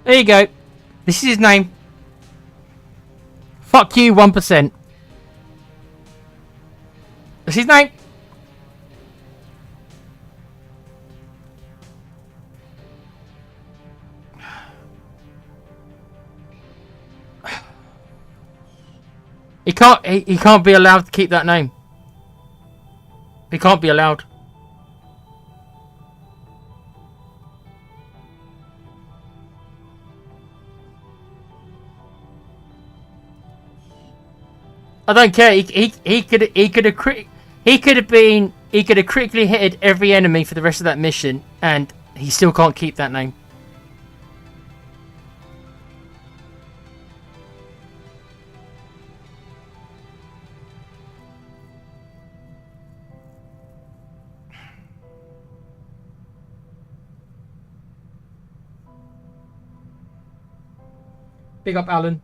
There you go. This is his name. Fuck you, 1%. That's his name. He can't be allowed to keep that name. He can't be allowed. I don't care. He could have critically hit every enemy for the rest of that mission, and he still can't keep that name. Big up, Alan.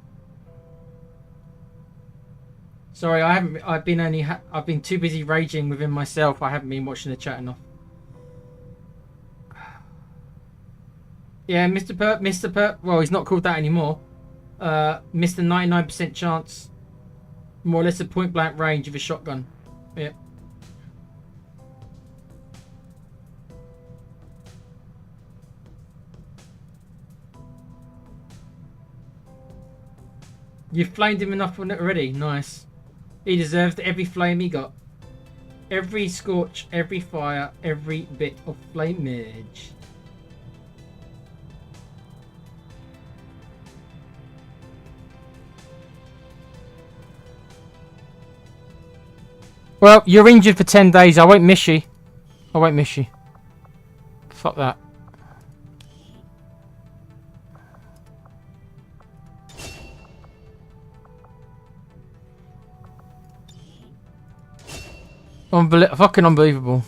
Sorry, I haven't. I've been I've been too busy raging within myself. I haven't been watching the chat enough. Yeah, Mr. Perp. Mr. Perp. Well, he's not called that anymore. Mr. 99% chance. More or less a point blank range of a shotgun. Yep. You've flamed him enough on it already. Nice. He deserves every flame he got. Every scorch, every fire, every bit of flamage. Well, you're injured for 10 days. I won't miss you. I won't miss you. Fuck that. Fucking unbelievable.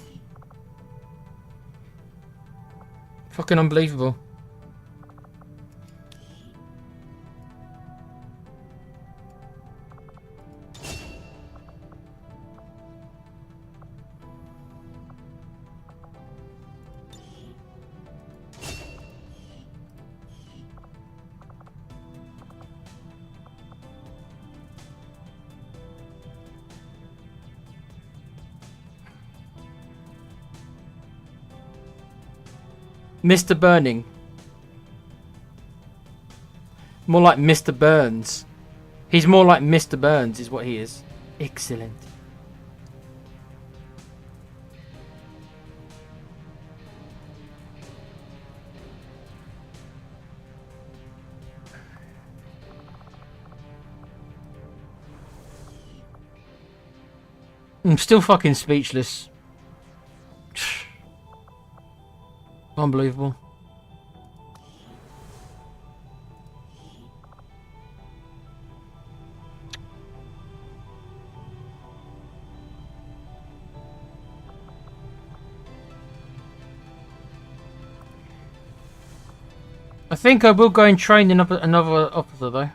Fucking unbelievable. Mr. Burning. More like Mr. Burns. He's more like Mr. Burns is what he is. Excellent. I'm still fucking speechless. Unbelievable. I think I will go and train another officer though.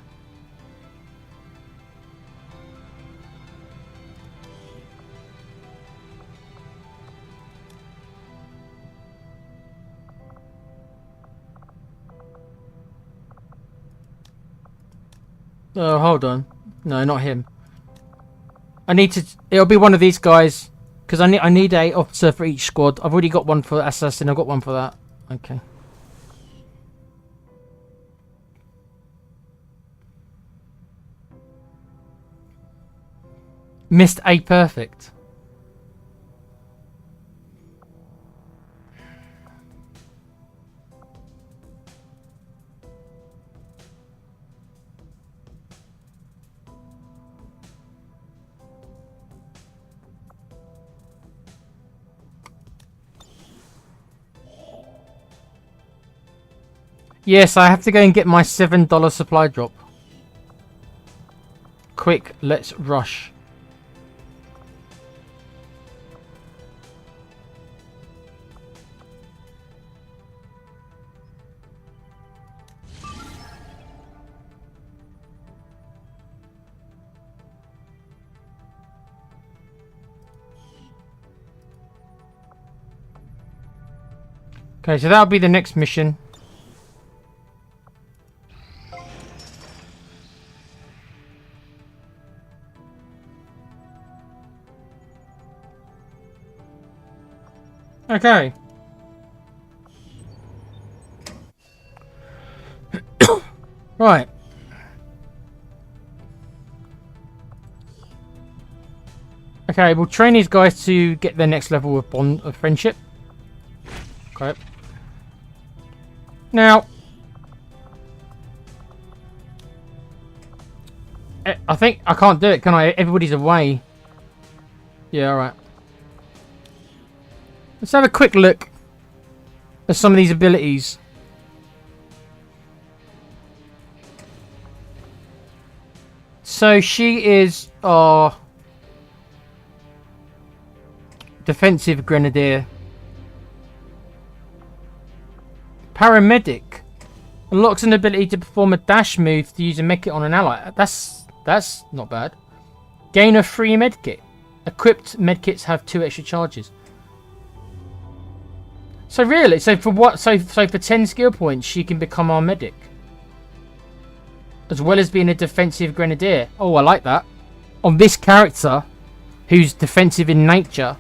Oh, hold on. No, not him. I need to. It'll be one of these guys because I need a officer for each squad. I've already got one for assassin. I've got one for that. Okay. Missed a perfect. Yes, I have to go and get my $7 supply drop. Quick, let's rush. Okay, so that'll be the next mission. Okay. Right. Okay, we'll train these guys to get their next level of bond of friendship. Okay. Now, I think I can't do it, can I? Everybody's away. Yeah, alright. Let's have a quick look at some of these abilities. So she is our defensive grenadier. Paramedic. Unlocks an ability to perform a dash move to use a medkit on an ally. That's not bad. Gain a free medkit. Equipped medkits have 2 extra charges. So really, so for what? So for 10 skill points, she can become our medic, as well as being a defensive grenadier. Oh, I like that. On this character, who's defensive in nature.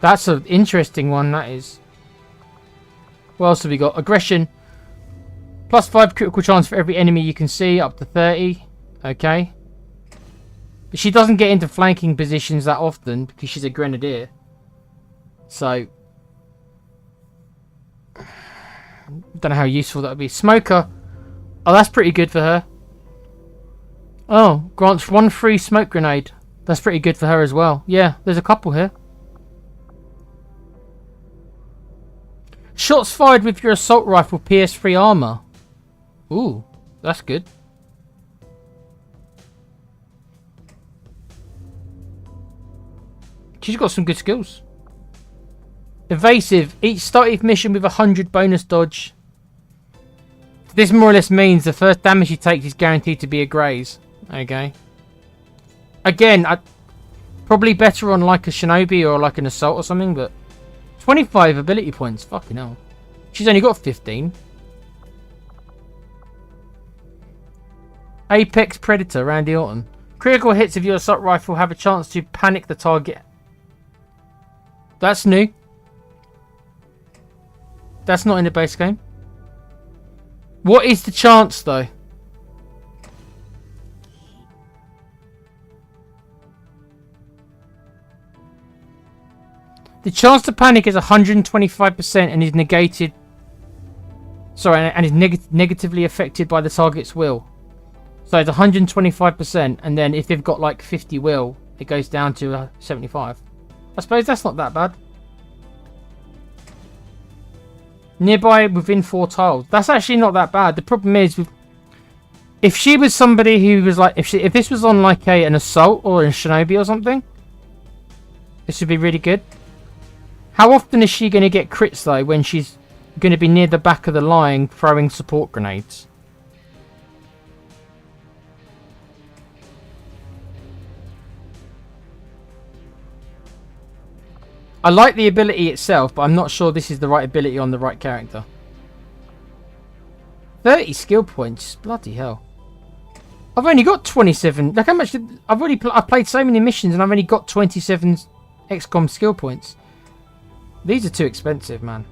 That's an interesting one. That is. What else have we got? Aggression. +5 critical chance for every enemy you can see, up to 30. Okay. But she doesn't get into flanking positions that often because she's a grenadier. So, don't know how useful that would be. Smoker. Oh, that's pretty good for her. Oh, grants 1 free smoke grenade. That's pretty good for her as well. Yeah, there's a couple here. Shots fired with your assault rifle PS3 armor. Ooh, that's good. She's got some good skills. Evasive. Each starting mission with 100 bonus dodge. This more or less means the first damage she takes is guaranteed to be a graze. Okay. Again, probably better on like a shinobi or like an assault or something, but 25 ability points. Fucking hell. She's only got 15. Apex Predator, Randy Orton. Critical hits of your assault rifle have a chance to panic the target. That's new. That's not in the base game. What is the chance, though? The chance to panic is 125% and is negated. Sorry, and is negatively affected by the target's will. So it's 125%, and then if they've got like 50 will, it goes down to 75. I suppose that's not that bad. Nearby within 4 tiles. That's actually not that bad. The problem is, if she was somebody who was like, if this was on like an assault or a shinobi or something, this would be really good. How often is she going to get crits though when she's going to be near the back of the line throwing support grenades? I like the ability itself, but I'm not sure this is the right ability on the right character. 30 skill points. Bloody hell. I've only got 27. Look how much... I've played so many missions and I've only got 27 XCOM skill points. These are too expensive, man.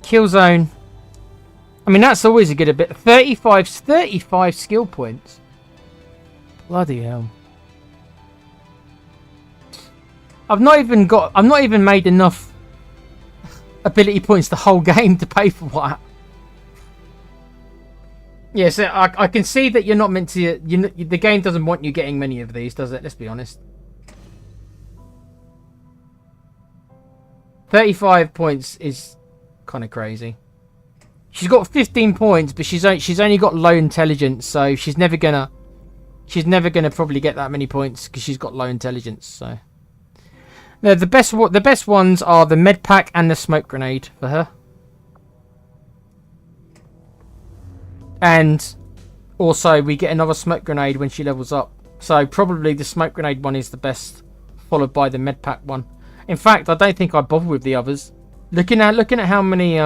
Killzone. I mean, that's always a good bit. 35 skill points. Bloody hell. I've not even made enough ability points the whole game to pay for what. Yeah, so I can see that you're not meant to. The game doesn't want you getting many of these, does it? Let's be honest. 35 points is kind of crazy. She's got 15 points, but she's only got low intelligence, so she's never gonna probably get that many points because she's got low intelligence. So. The best ones are the med pack and the smoke grenade for her. And also we get another smoke grenade when she levels up. So probably the smoke grenade one is the best, followed by the med pack one. In fact, I don't think I'd bother with the others. Looking at how many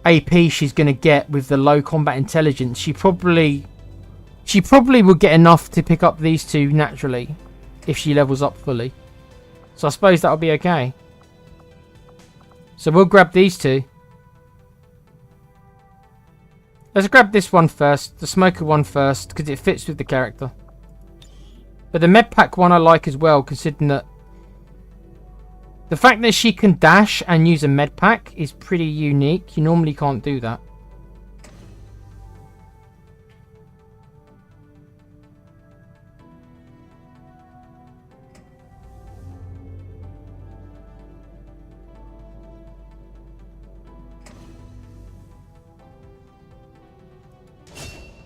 AP she's gonna get with the low combat intelligence, she probably will get enough to pick up these two naturally if she levels up fully. So I suppose that'll be okay. So we'll grab these two. Let's grab this one first, the smoker one first, because it fits with the character. But the med pack one I like as well, considering that the fact that she can dash and use a med pack is pretty unique. You normally can't do that.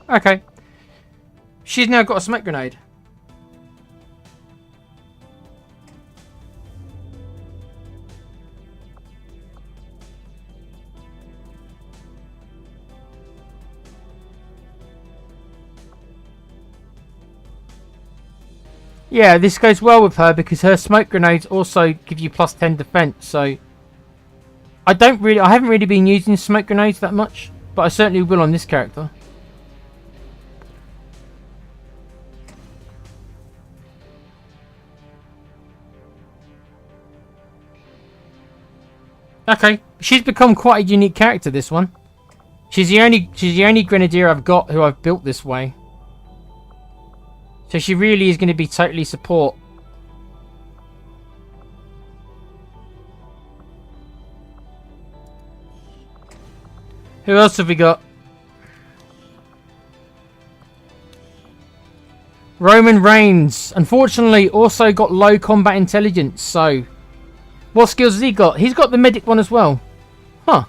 Okay. She's now got a smoke grenade. Yeah, this goes well with her because her smoke grenades also give you plus 10 defense. So I haven't really been using smoke grenades that much, but I certainly will on this character. Okay, she's become quite a unique character, this one. She's the only grenadier I've got who I've built this way. So she really is going to be totally support. Who else have we got? Roman Reigns. Unfortunately, also got low combat intelligence, so... What skills has he got? He's got the medic one as well. Huh.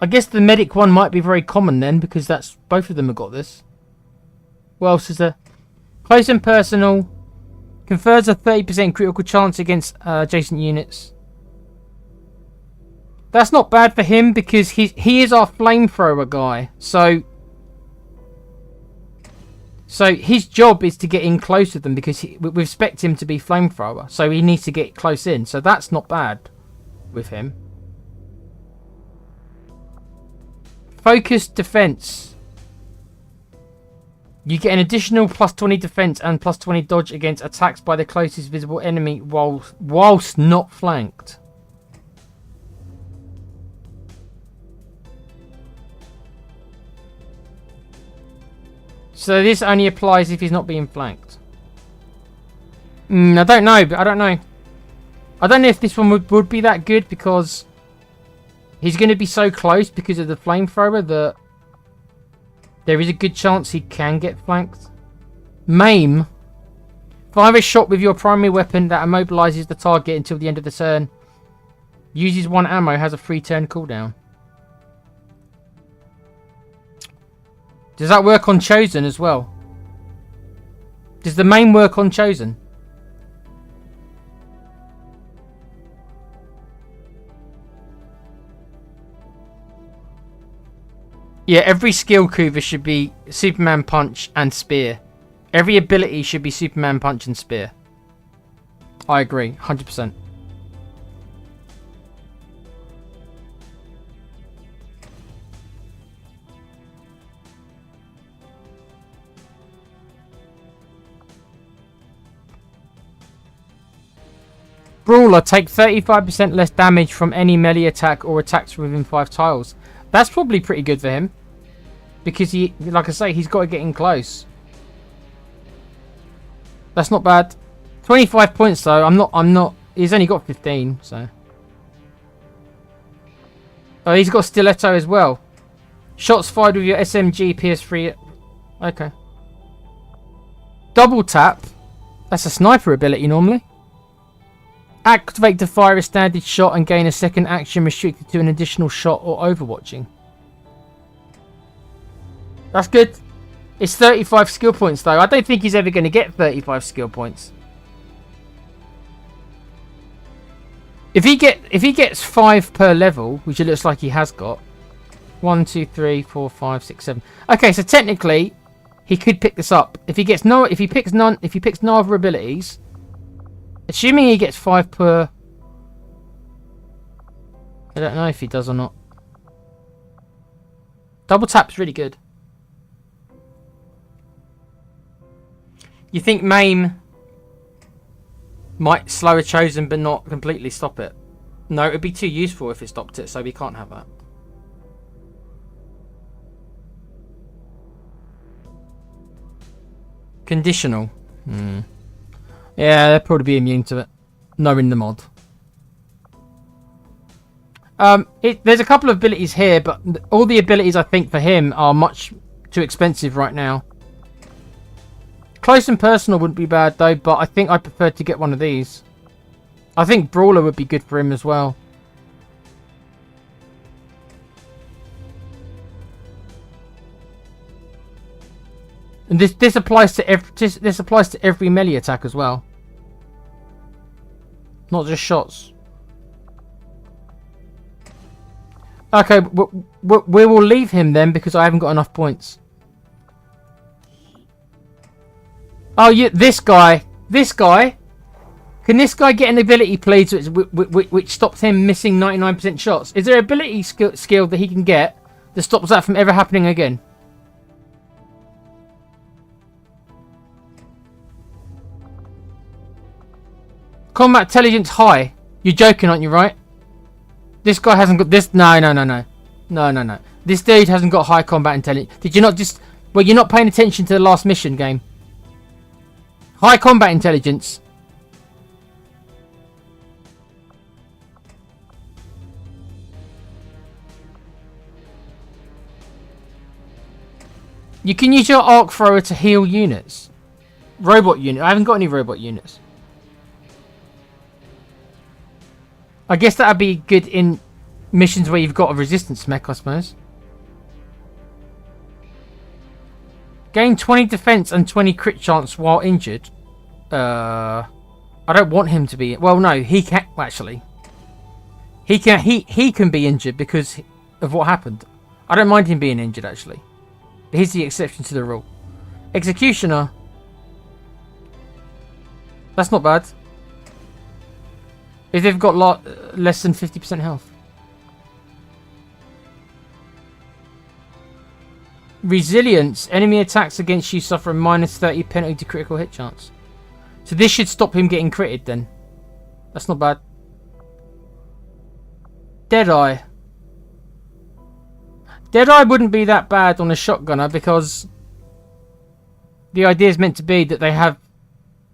I guess the medic one might be very common then, because that's both of them have got this. What else is there? Close and personal. Confers a 30% critical chance against adjacent units. That's not bad for him because he is our flamethrower guy. So his job is to get in close with them because we expect him to be flamethrower. So he needs to get close in. So that's not bad with him. Focused defense. You get an additional plus 20 defense and plus 20 dodge against attacks by the closest visible enemy whilst not flanked. So this only applies if he's not being flanked. I don't know, but I don't know. I don't know if this one would be that good because he's going to be so close because of the flamethrower that there is a good chance he can get flanked. Maim. Fire a shot with your primary weapon that immobilizes the target until the end of the turn. Uses 1 ammo, has a 3 turn cooldown. Does that work on Chosen as well? Does the main work on Chosen? Yeah, every skill Kuva should be Superman Punch and Spear. Every ability should be Superman Punch and Spear. I agree, 100%. Brawler, take 35% less damage from any melee attack or attacks within 5 tiles. That's probably pretty good for him. Because he, like I say, he's got to get in close. That's not bad. 25 points though, I'm not, he's only got 15, so. Oh, he's got Stiletto as well. Shots fired with your SMG PS3. Okay. Double tap. That's a sniper ability normally. Activate to fire a standard shot and gain a second action restricted to an additional shot or overwatching. That's good. It's 35 skill points though. I don't think he's ever going to get 35 skill points. If he gets 5 per level, which it looks like he has got. 1, 2, 3, 4, 5, 6, 7. Okay, so technically he could pick this up. If he picks neither abilities. Assuming he gets 5 per... I don't know if he does or not. Double tap's really good. You think Maim might slow a Chosen but not completely stop it? No, it would be too useful if it stopped it, so we can't have that. Conditional. Yeah, they'll probably be immune to it, knowing the mod. There's a couple of abilities here, but all the abilities I think for him are much too expensive right now. Close and personal wouldn't be bad though, but I think I prefer to get one of these. I think Brawler would be good for him as well. And this applies to every melee attack as well. Not just shots. Okay, we will leave him then because I haven't got enough points. Oh, yeah, this guy. This guy. Can this guy get an ability, please, which stops him missing 99% shots? Is there an ability skill that he can get that stops that from ever happening again? Combat intelligence high. You're joking, aren't you, right? This guy hasn't got this. No. This dude hasn't got high combat intelligence. Did you not just... Well, you're not paying attention to the last mission game. High combat intelligence. You can use your arc thrower to heal units. Robot unit. I haven't got any robot units. I guess that'd be good in missions where you've got a resistance mech, I suppose. Gain 20 defense and 20 crit chance while injured. I don't want him to be... Well, no, he can... Actually. He can be injured because of what happened. I don't mind him being injured, actually. But here's the exception to the rule. Executioner. That's not bad. If they've got less than 50% health. Resilience. Enemy attacks against you suffer a minus 30 penalty to critical hit chance. So this should stop him getting critted then. That's not bad. Deadeye. Deadeye wouldn't be that bad on a shotgunner because the idea is meant to be that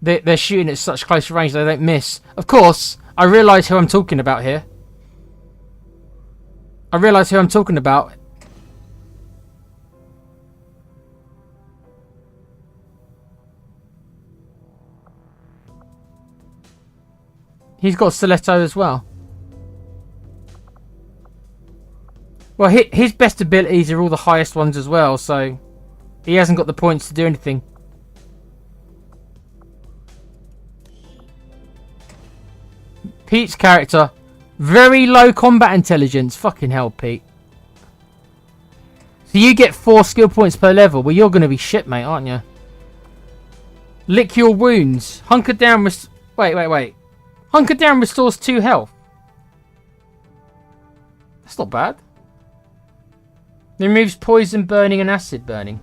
they're shooting at such close range they don't miss. Of course, I realise who I'm talking about here. I realise who I'm talking about. He's got stiletto as well. Well, his best abilities are all the highest ones as well, so he hasn't got the points to do anything. Pete's character, very low combat intelligence. Fucking hell, Pete. So you get 4 skill points per level. Well, you're going to be shit, mate, aren't you? Lick your wounds. Hunker down. Wait. Hunker down restores 2 health. That's not bad. Removes poison burning and acid burning.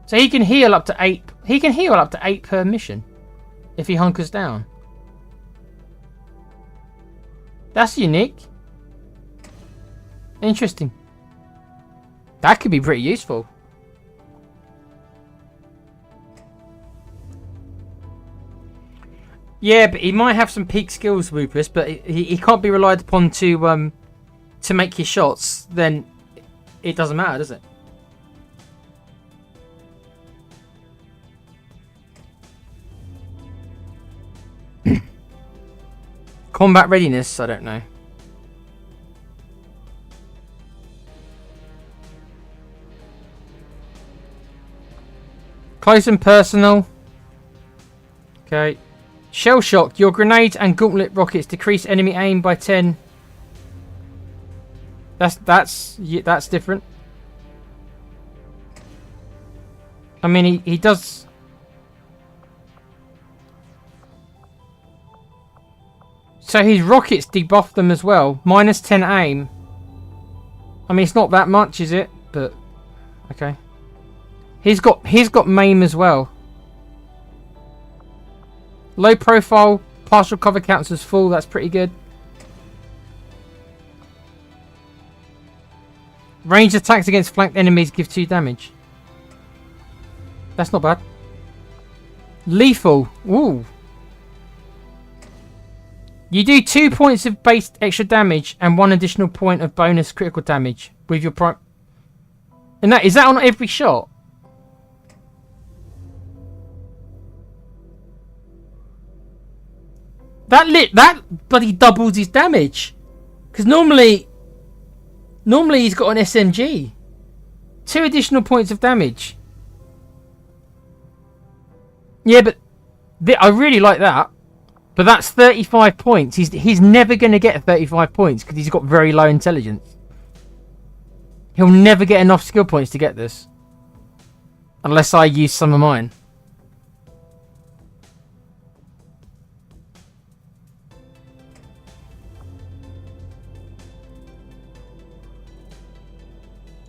So he can heal up to 8. He can heal up to 8 per mission if he hunkers down. That's unique. Interesting. That could be pretty useful. Yeah, but he might have some peak skills, Rupus, but he can't be relied upon to make his shots. Then it doesn't matter, does it? Combat readiness, I don't know. Close and personal. Okay. Shell shock. Your grenades and gauntlet rockets decrease enemy aim by 10. That's different. I mean, he does. So his rockets debuff them as well. Minus 10 aim. I mean, it's not that much, is it? But okay. He's got maim as well. Low profile, partial cover counts as full. That's pretty good. Ranged attacks against flanked enemies give 2 damage. That's not bad. Lethal. Ooh. You do 2 points of base extra damage and 1 additional point of bonus critical damage with your prime. And is that on every shot? That bloody doubles his damage. Because normally he's got an SMG. 2 additional points of damage. Yeah, but I really like that. But that's 35 points. He's never going to get 35 points because he's got very low intelligence. He'll never get enough skill points to get this. Unless I use some of mine.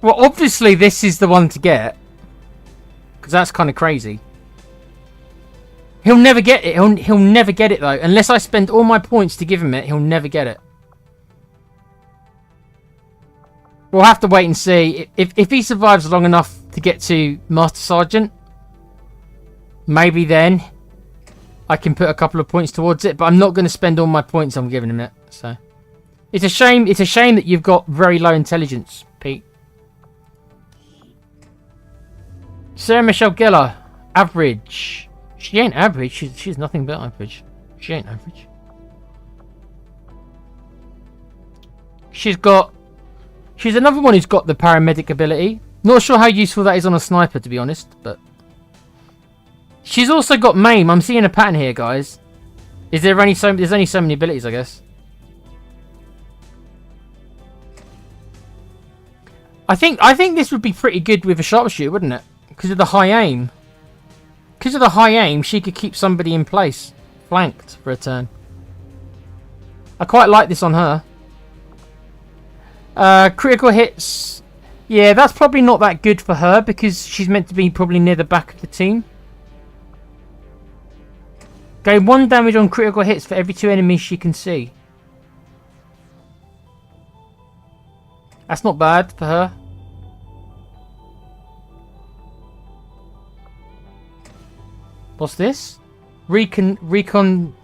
Well, obviously this is the one to get. Because that's kind of crazy. He'll never get it. He'll never get it, though. Unless I spend all my points to give him it, he'll never get it. We'll have to wait and see. If he survives long enough to get to Master Sergeant, maybe then I can put a couple of points towards it. But I'm not going to spend all my points on giving him it. So it's a shame. It's a shame that you've got very low intelligence, Pete. Sarah Michelle Gellar, average. She ain't average. She's nothing but average. She ain't average. She's another one who's got the paramedic ability. Not sure how useful that is on a sniper, to be honest, but she's also got maim. I'm seeing a pattern here, guys. There's only so many abilities, I guess. I think this would be pretty good with a sharpshooter, wouldn't it? Because of the high aim. Because of the high aim, she could keep somebody in place, flanked for a turn. I quite like this on her. Critical hits. Yeah, that's probably not that good for her because she's meant to be probably near the back of the team. Gain 1 damage on critical hits for every 2 enemies she can see. That's not bad for her. What's this? Recon.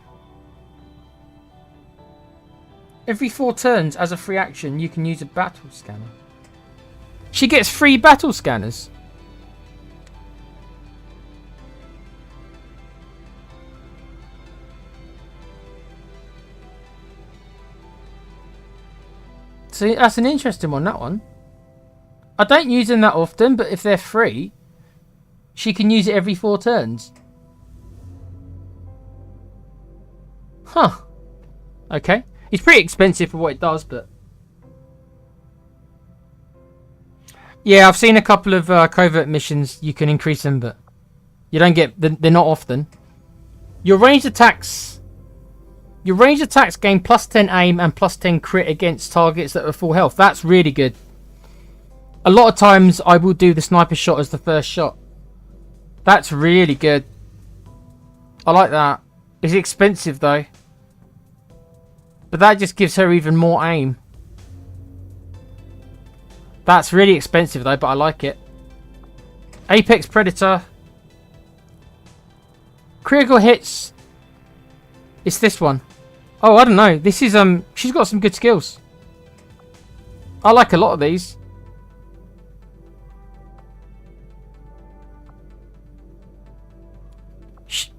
Every 4 turns, as a free action, you can use a battle scanner. She gets free battle scanners. See, that's an interesting one, that one. I don't use them that often, but if they're free, she can use it every 4 turns. Huh. Okay. It's pretty expensive for what it does, but... Yeah, I've seen a couple of covert missions. You can increase them, but... You don't get... They're not often. Your ranged attacks... Your ranged attacks gain plus 10 aim and plus 10 crit against targets that are full health. That's really good. A lot of times I will do the sniper shot as the first shot. That's really good. I like that. It's expensive though. But that just gives her even more aim. That's really expensive though, but I like it. Apex Predator. Critical hits. It's this one. Oh, I don't know. This is she's got some good skills. I like a lot of these.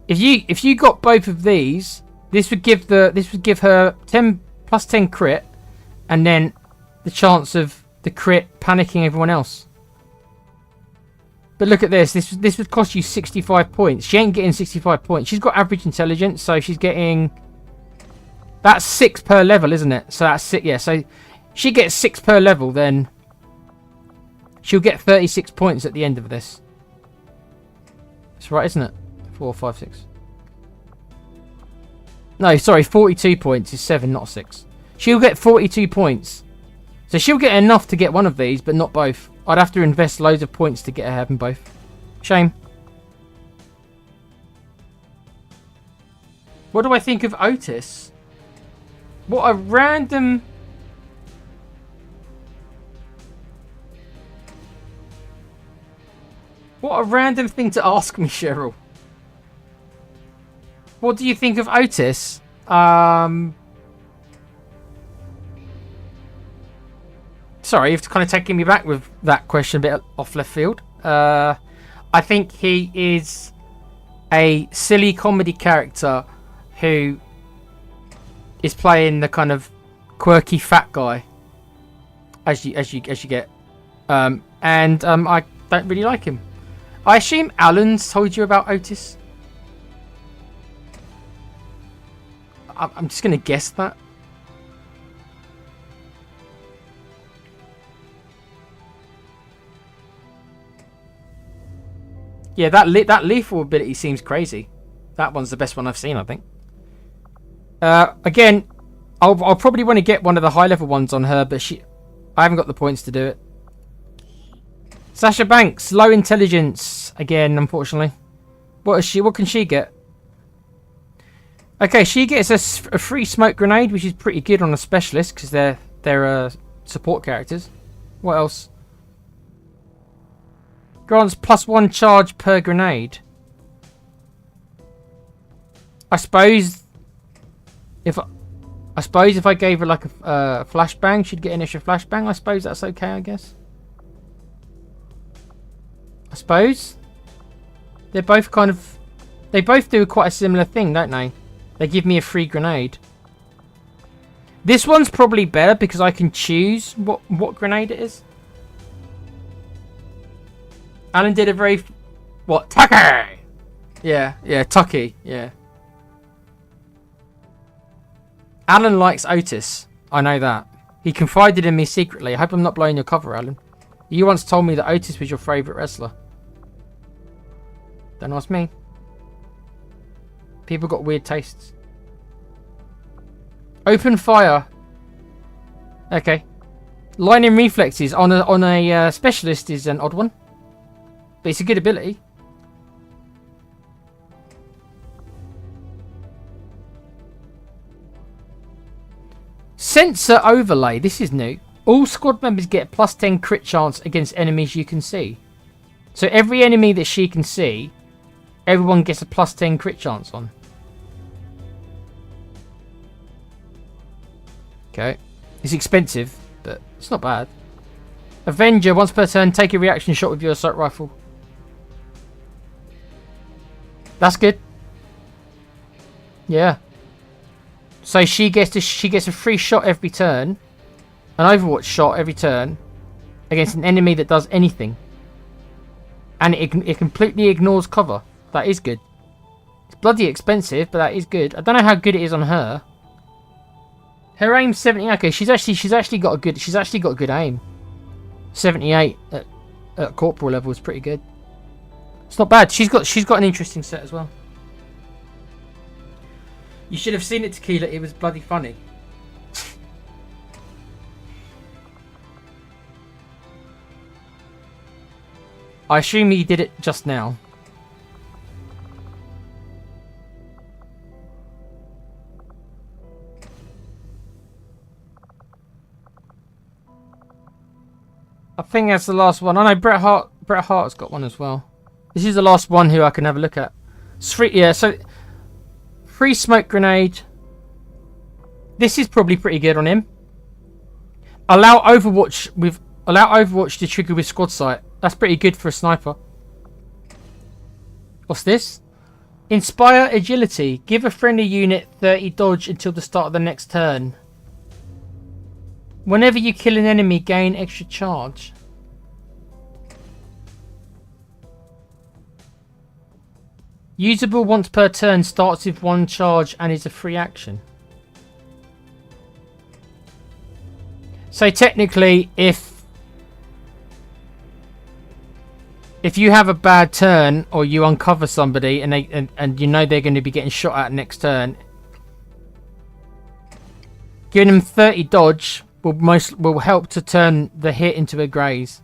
If you got both of these, this would give her 10 plus 10 crit, and then the chance of the crit panicking everyone else. But look at this. This would cost you 65 points. She ain't getting 65 points. She's got average intelligence, so she's getting... That's 6 per level, isn't it? So that's 6, yeah. So she gets 6 per level, then she'll get 36 points at the end of this. That's right, isn't it? 4, 5, 6. No, sorry, 42 points is 7, not 6. She'll get 42 points. So she'll get enough to get one of these, but not both. I'd have to invest loads of points to get her having both. Shame. What do I think of Otis? What a random... What a random thing to ask me, Cheryl. What do you think of Otis? Sorry, you've kind of taken me back with that question a bit off left field. I think he is a silly comedy character who is playing the kind of quirky fat guy, as you get, and I don't really like him. I assume Alan's told you about Otis. I'm just gonna guess that. Yeah, that lethal ability seems crazy. That one's the best one I've seen, I think. Again, I'll probably want to get one of the high level ones on her, but I haven't got the points to do it. Sasha Banks, low intelligence again, unfortunately. What can she get? Okay, she gets a free smoke grenade, which is pretty good on a specialist because they're support characters. What else? Grants +1 charge per grenade. I suppose if I gave her like a flashbang, she'd get an extra flashbang. I suppose that's okay. I guess. I suppose they're both they both do quite a similar thing, don't they? They give me a free grenade. This one's probably better because I can choose what grenade it is. Alan did a very... What? Tucky! Yeah, Tucky, yeah. Alan likes Otis. I know that. He confided in me secretly. I hope I'm not blowing your cover, Alan. You once told me that Otis was your favourite wrestler. Don't ask me. People got weird tastes. Open fire. Okay. Lightning reflexes on a specialist is an odd one. But it's a good ability. Sensor overlay. This is new. All squad members get +10 crit chance against enemies you can see. So every enemy that she can see, everyone gets a +10 crit chance on. Okay. It's expensive, but it's not bad. Avenger, once per turn, take a reaction shot with your assault rifle. That's good. Yeah. So she gets a free shot every turn, an Overwatch shot every turn, against an enemy that does anything, and it completely ignores cover. That is good. It's bloody expensive, but that is good. I don't know how good it is on her. Her aim's 70. Okay, she's actually got a good aim. 78 at corporal level is pretty good. It's not bad. She's got an interesting set as well. You should have seen it, Tequila. It was bloody funny. I assume he did it just now. I think that's the last one. I know Bret Hart's got one as well. This is the last one who I can have a look at. It's free, yeah, so free smoke grenade. This is probably pretty good on him. Allow Overwatch to trigger with squad sight. That's pretty good for a sniper. What's this? Inspire agility. Give a friendly unit 30 dodge until the start of the next turn. Whenever you kill an enemy, gain extra charge. Usable once per turn, starts with 1 charge and is a free action. So technically, if you have a bad turn or you uncover somebody and you know they're going to be getting shot at next turn, giving them 30 dodge will help to turn the hit into a graze,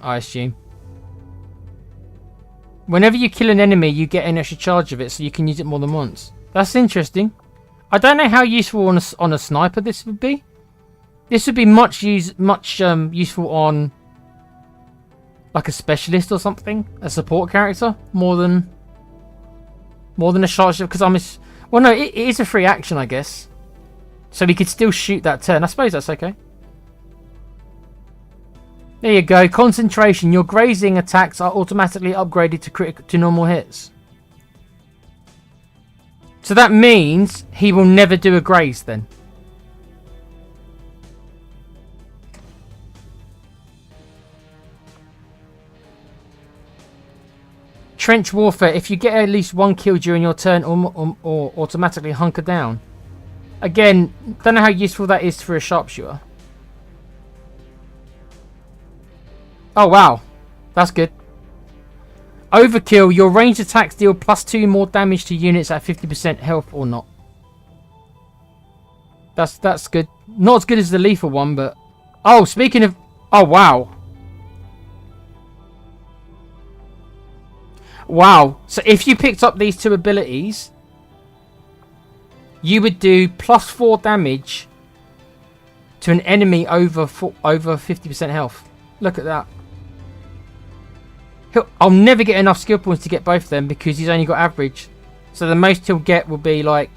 I assume. Whenever you kill an enemy, you get an extra charge of it, so you can use it more than once. That's interesting. I don't know how useful on a sniper this would be. This would be much useful on like a specialist or something, a support character, more than a charge. Because well, no, it is a free action, I guess. So we could still shoot that turn. I suppose that's okay. There you go. Concentration. Your grazing attacks are automatically upgraded to normal hits. So that means he will never do a graze then. Trench warfare. If you get at least 1 kill during your turn or automatically hunker down. Again, don't know how useful that is for a sharpshooter. Oh wow, that's good. Overkill. Your ranged attacks deal +2 more damage to units at 50% health or not. That's good. Not as good as the lethal one, but... Oh, speaking of... Oh, wow. Wow. So if you picked up these two abilities, you would do +4 damage to an enemy over 50% health. Look at that. I'll never get enough skill points to get both of them because he's only got average. So the most he'll get will be like...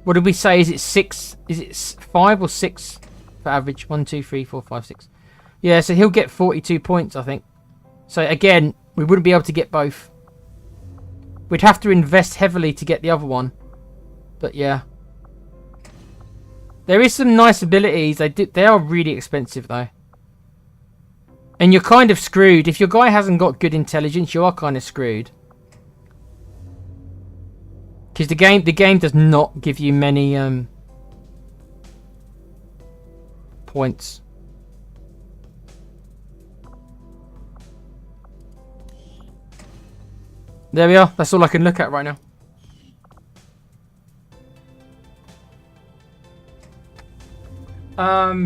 What did we say? Is it 6? Is it 5 or 6 for average? 1, 2, 3, 4, 5, 6. Yeah, so he'll get 42 points, I think. So again, we wouldn't be able to get both. We'd have to invest heavily to get the other one. But yeah. There is some nice abilities. They are really expensive though. And you're kind of screwed. If your guy hasn't got good intelligence, you are kind of screwed. Because the game does not give you many points. There we are. That's all I can look at right now.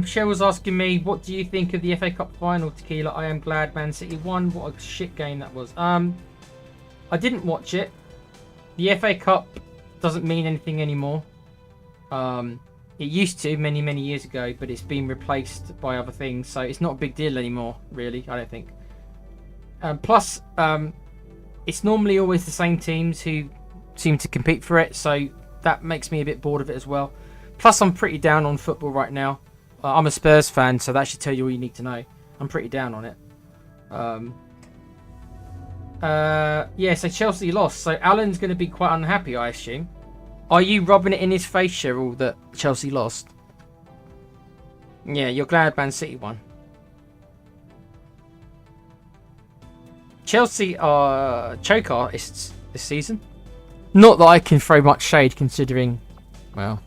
Shell was asking me, what do you think of the FA Cup final, Tequila? I am glad Man City won. What a shit game that was. I didn't watch it. The FA Cup doesn't mean anything anymore. It used to many years ago, but it's been replaced by other things, so it's not a big deal anymore, really, I don't think. Plus, it's normally always the same teams who seem to compete for it, so that makes me a bit bored of it as well. Plus, I'm pretty down on football right now. I'm a Spurs fan, so that should tell you all you need to know. I'm pretty down on it. Yeah, so Chelsea lost. So Alan's going to be quite unhappy, I assume. Are you rubbing it in his face, Cheryl, that Chelsea lost? Yeah, you're glad Man City won. Chelsea are choke artists this season. Not that I can throw much shade considering, well,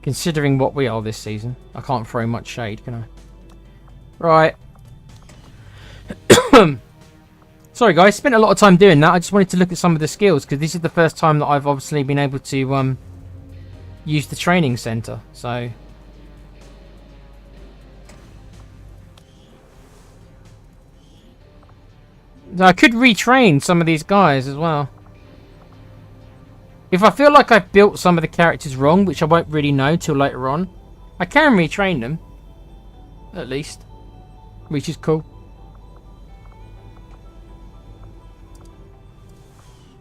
considering what we are this season. I can't throw much shade, can I? Right. Sorry guys, spent a lot of time doing that. I just wanted to look at some of the skills because this is the first time that I've obviously been able to use the training center. So I could retrain some of these guys as well. If I feel like I've built some of the characters wrong, which I won't really know till later on, I can retrain them. At least. Which is cool.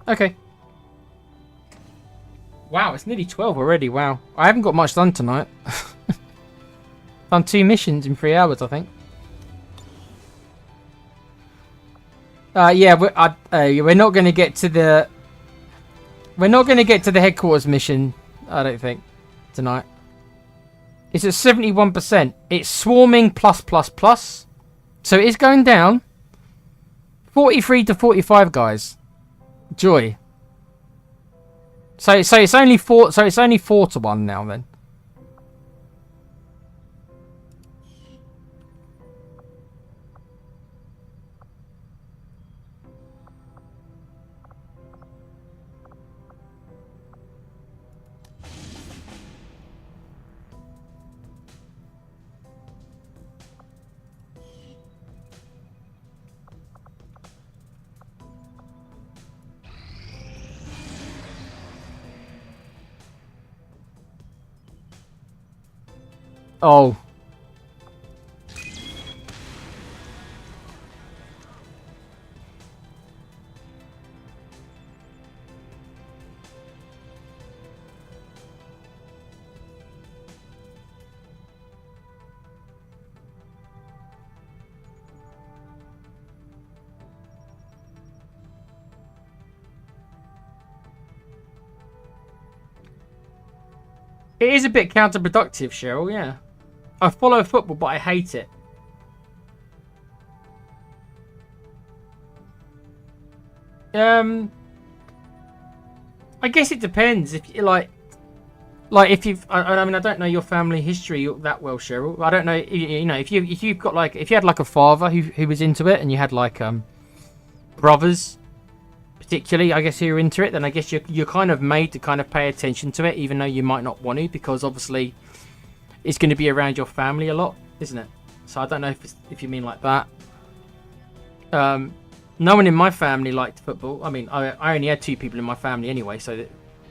Okay. Wow, it's nearly 12 already. Wow. I haven't got much done tonight. Done 2 missions in 3 hours, I think. Yeah, we're not going to get to the... We're not going to get to the headquarters mission, I don't think, tonight. It's at 71%. It's swarming plus. So it is going down. 43 to 45, guys. Joy. So it's only 4. So it's only 4 to 1 now then. Oh. It is a bit counterproductive, Cheryl, yeah. I follow football, but I hate it. I guess it depends. If you like, like if you've, I mean, I don't know your family history that well, Cheryl. I don't know, you know, if you've got like, if you had like a father who was into it, and you had like brothers, particularly, I guess, who are into it, then I guess you're kind of made to kind of pay attention to it, even though you might not want to, because obviously it's going to be around your family a lot, isn't it? So I don't know if you mean like that. No one in my family liked football. I mean, I only had 2 people in my family anyway, so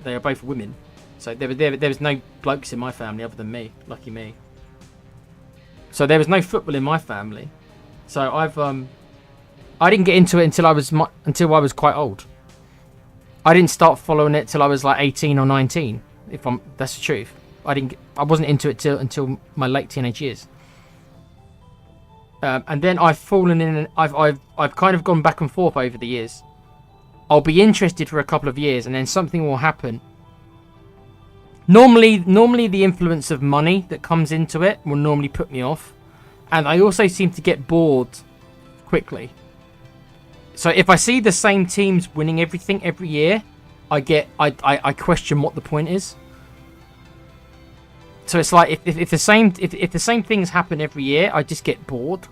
they are both women. So there was no blokes in my family other than me. Lucky me. So there was no football in my family. So I didn't get into it until I was quite old. I didn't start following it till I was like 18 or 19. That's the truth. I wasn't into it until my late teenage years. And then I've fallen in, and I've kind of gone back and forth over the years. I'll be interested for a couple of years, and then something will happen. Normally the influence of money that comes into it will normally put me off, and I also seem to get bored quickly. So if I see the same teams winning everything every year, I question what the point is. So it's like if the same things happen every year, I just get bored.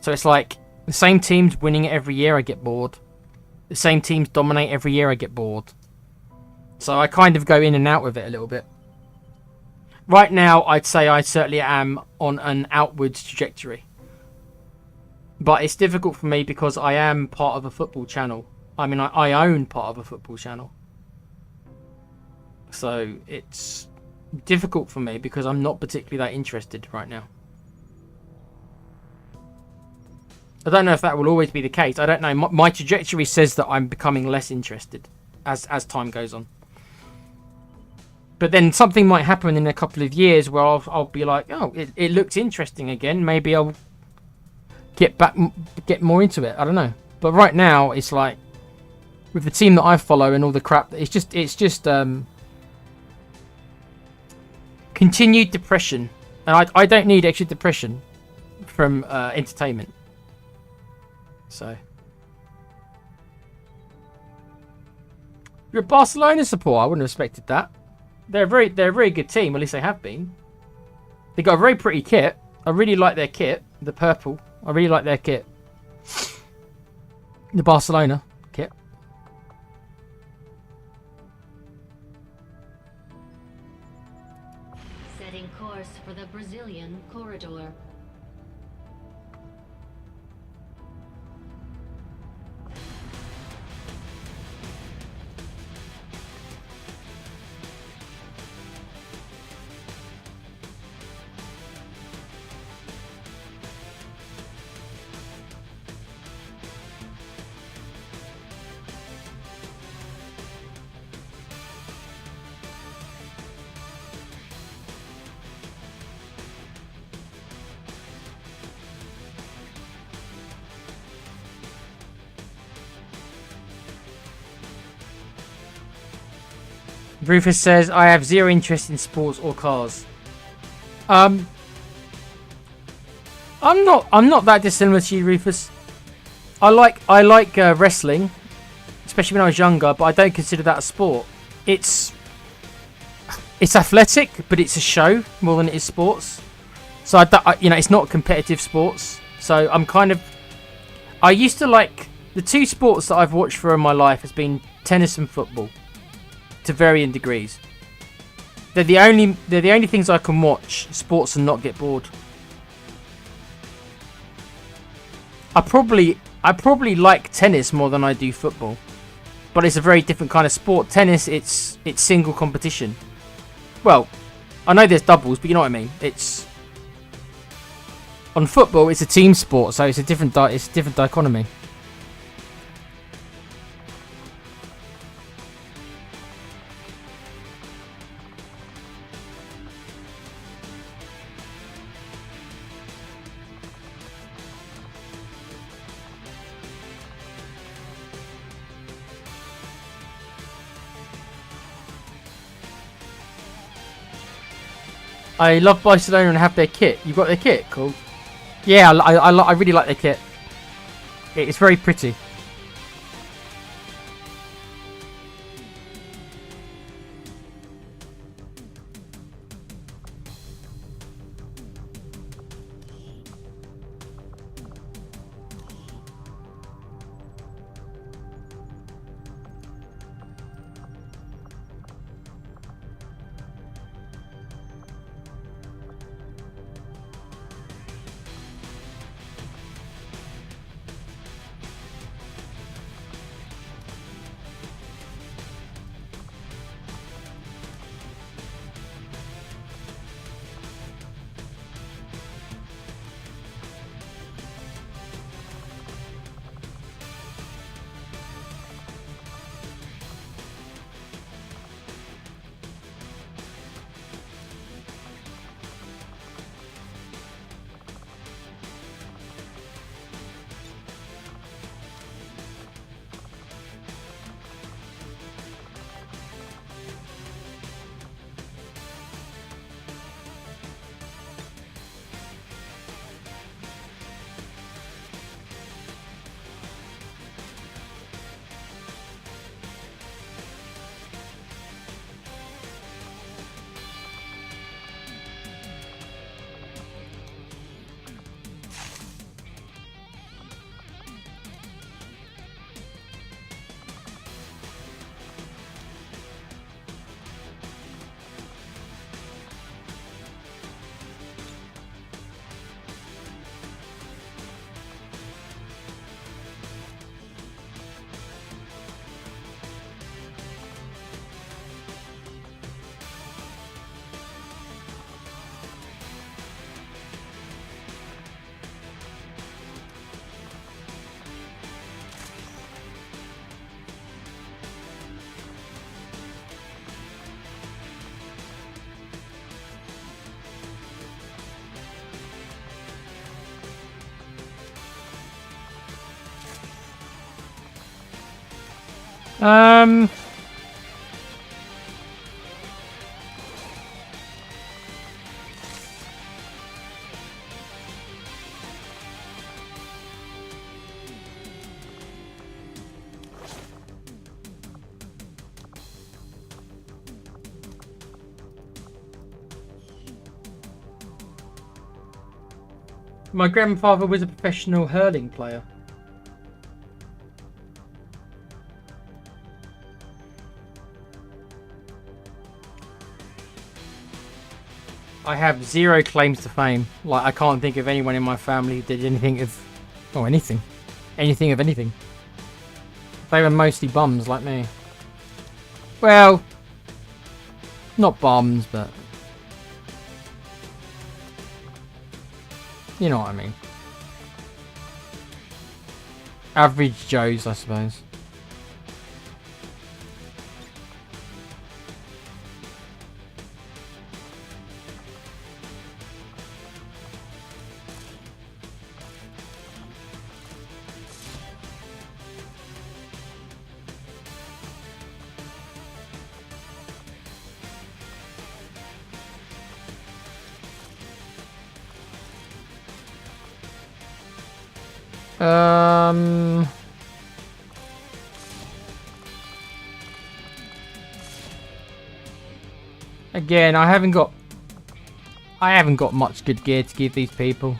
So it's like the same teams winning it every year, I get bored. The same teams dominate every year, I get bored. So I kind of go in and out with it a little bit. Right now, I'd say I certainly am on an outwards trajectory. But it's difficult for me because I am part of a football channel. I mean, I own part of a football channel. So it's difficult for me because I'm not particularly that interested right now. I don't know if that will always be the case. I don't know. My trajectory says that I'm becoming less interested as time goes on. But then something might happen in a couple of years where I'll be like, oh, it looks interesting again. Maybe I'll get more into it. I don't know. But right now, it's like with the team that I follow and all the crap, it's just continued depression, and I don't need extra depression from entertainment. So you're a Barcelona supporter. I wouldn't have expected that. They're a very good team. At least they have been. They got a very pretty kit. I really like their kit, the purple. I really like their kit, the Barcelona kit. Setting course for the Brazilian corridor. Rufus says, I have zero interest in sports or cars. I'm not that dissimilar to you, Rufus. I like wrestling, especially when I was younger, but I don't consider that a sport. It's athletic, but it's a show more than it is sports. So it's not competitive sports. So I used to like the 2 sports that I've watched for in my life has been tennis and football. To varying degrees. They're the only things I can watch sports and not get bored. I probably like tennis more than I do football, but it's a very different kind of sport. Tennis, it's single competition. Well, I know there's doubles, but you know what I mean. It's on football, it's a team sport, so it's a different dichotomy. I love Barcelona and have their kit. You got their kit? Cool. Yeah, I really like their kit. It's very pretty. Um. My grandfather was a professional hurling player. I have zero claims to fame. Like, I can't think of anyone in my family who did anything of... Oh, anything. Anything of anything. They were mostly bums like me. Well... Not bums, but... You know what I mean. Average Joes, I suppose. Again, I haven't got much good gear to give these people.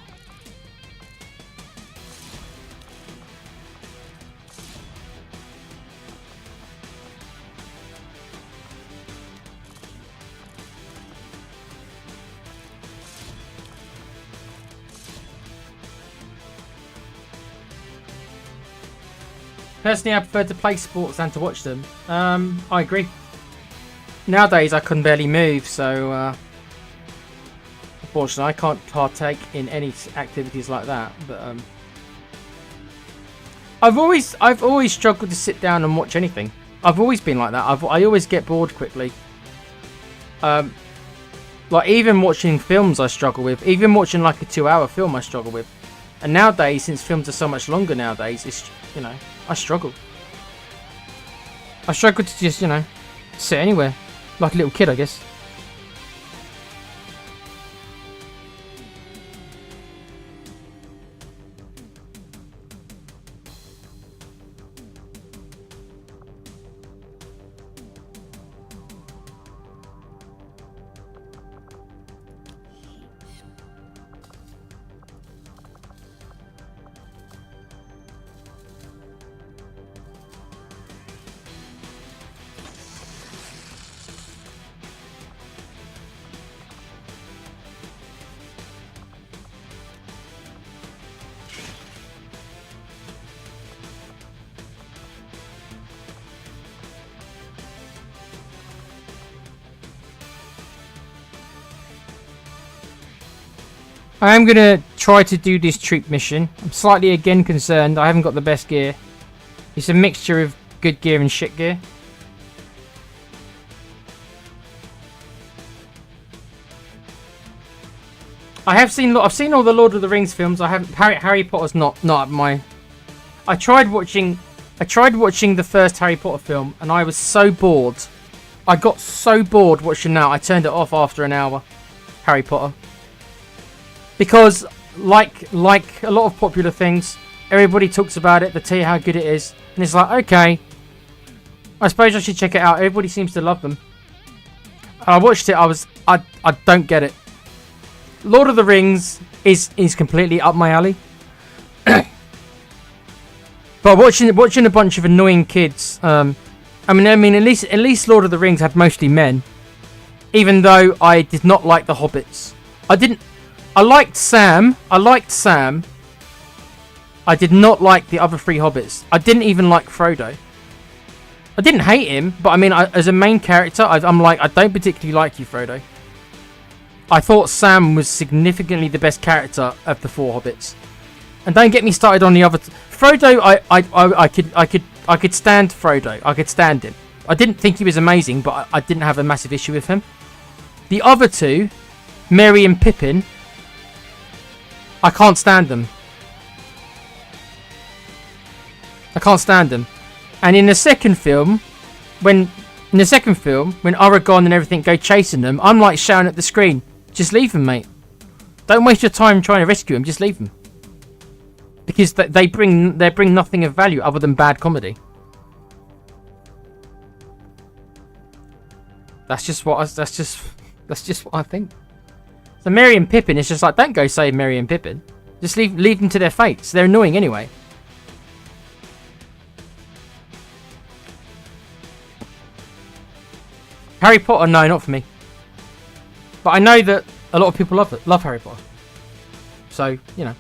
Personally, I prefer to play sports than to watch them. I agree. Nowadays, I can barely move, so unfortunately, I can't partake in any activities like that. But I've always struggled to sit down and watch anything. I've always been like that. I always get bored quickly. Like even watching films, I struggle with. Even watching like a 2-hour film, I struggle with. And nowadays, since films are so much longer nowadays, it's I struggle. I struggle to just sit anywhere. Like a little kid, I guess. I am going to try to do this troop mission. I'm slightly again concerned I haven't got the best gear. It's a mixture of good gear and shit gear. I've seen all the Lord of the Rings films. I haven't. Harry Potter's not up my. I tried watching the first Harry Potter film and I was so bored. I got so bored watching that I turned it off after an hour. Harry Potter. Because, like a lot of popular things, everybody talks about it, they tell you how good it is, and it's like, okay, I suppose I should check it out. Everybody seems to love them. I watched it, I don't get it. Lord of the Rings is completely up my alley. But watching a bunch of annoying kids, I mean, at least Lord of the Rings had mostly men. Even though I did not like the hobbits, I liked Sam. I did not like the other 3 hobbits. I didn't even like Frodo. I didn't hate him, but I mean, as a main character, I'm like, I don't particularly like you, Frodo. I thought Sam was significantly the best character of the 4 hobbits. And don't get me started on the other. Frodo, I could stand Frodo. I could stand him. I didn't think he was amazing, but I didn't have a massive issue with him. The other 2, Merry and Pippin, I can't stand them. I can't stand them. And in the second film, when Oregon and everything go chasing them, I'm like shouting at the screen, just leave them, mate. Don't waste your time trying to rescue them, just leave them. Because they bring nothing of value other than bad comedy. That's just what I think. So Merry and Pippin is just like, don't go save Merry and Pippin. Just leave them to their fates. They're annoying anyway. Harry Potter, no, not for me. But I know that a lot of people love Harry Potter. So, you know.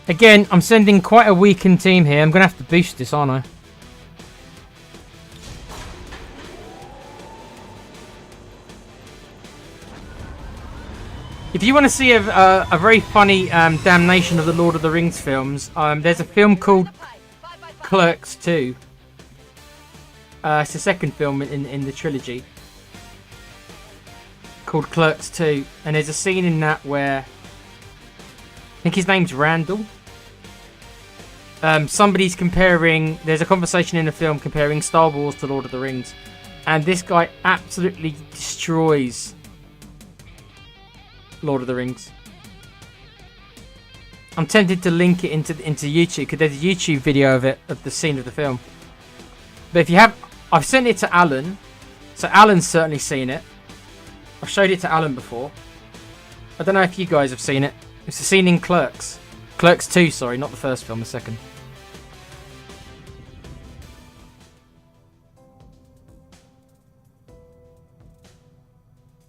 Again, I'm sending quite a weakened team here. I'm going to have to boost this, aren't I? If you want to see a very funny damnation of the Lord of the Rings films, there's a film called Clerks 2. It's the second film in the trilogy. Called Clerks 2. And there's a scene in that where... I think his name's Randall. Somebody's comparing... There's a conversation in the film comparing Star Wars to Lord of the Rings. And this guy absolutely destroys Lord of the Rings. I'm tempted to link it into YouTube because there's a YouTube video of it, of the scene of the film. But if you have... I've sent it to Alan. So Alan's certainly seen it. I've showed it to Alan before. I don't know if you guys have seen it. It's a scene in Clerks. Clerks 2, sorry, not the first film, the second.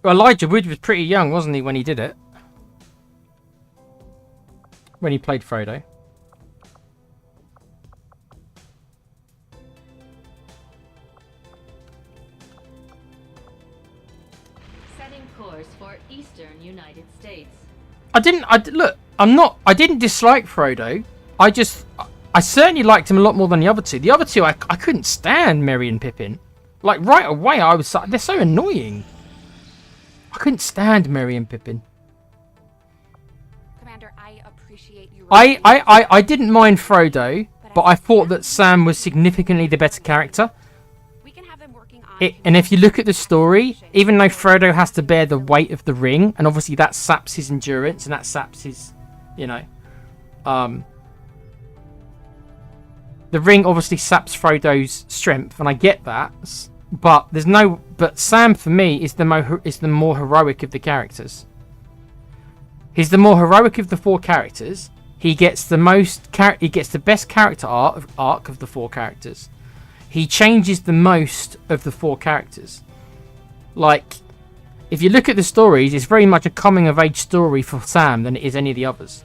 Well, Elijah Wood was pretty young, wasn't he, when he did it? When he played Frodo. Setting course for Eastern United States. I didn't dislike Frodo. I certainly liked him a lot more than the other two. The other two, I couldn't stand Merry and Pippin. Like, right away, they're so annoying. I couldn't stand Merry and Pippin. Commander, I appreciate you. I didn't mind Frodo, but I thought that Sam was significantly the better character. We can have them working on And if you look at the story, even though Frodo has to bear the weight of the ring, and obviously that saps his endurance and that saps his, you know, the ring obviously saps Frodo's strength, and I get that. But Sam for me is the more heroic of the characters. He's the more heroic of the four characters. He gets the best character arc of the four characters. He changes the most of the four characters. Like, if you look at the stories, it's very much a coming of age story for Sam than it is any of the others.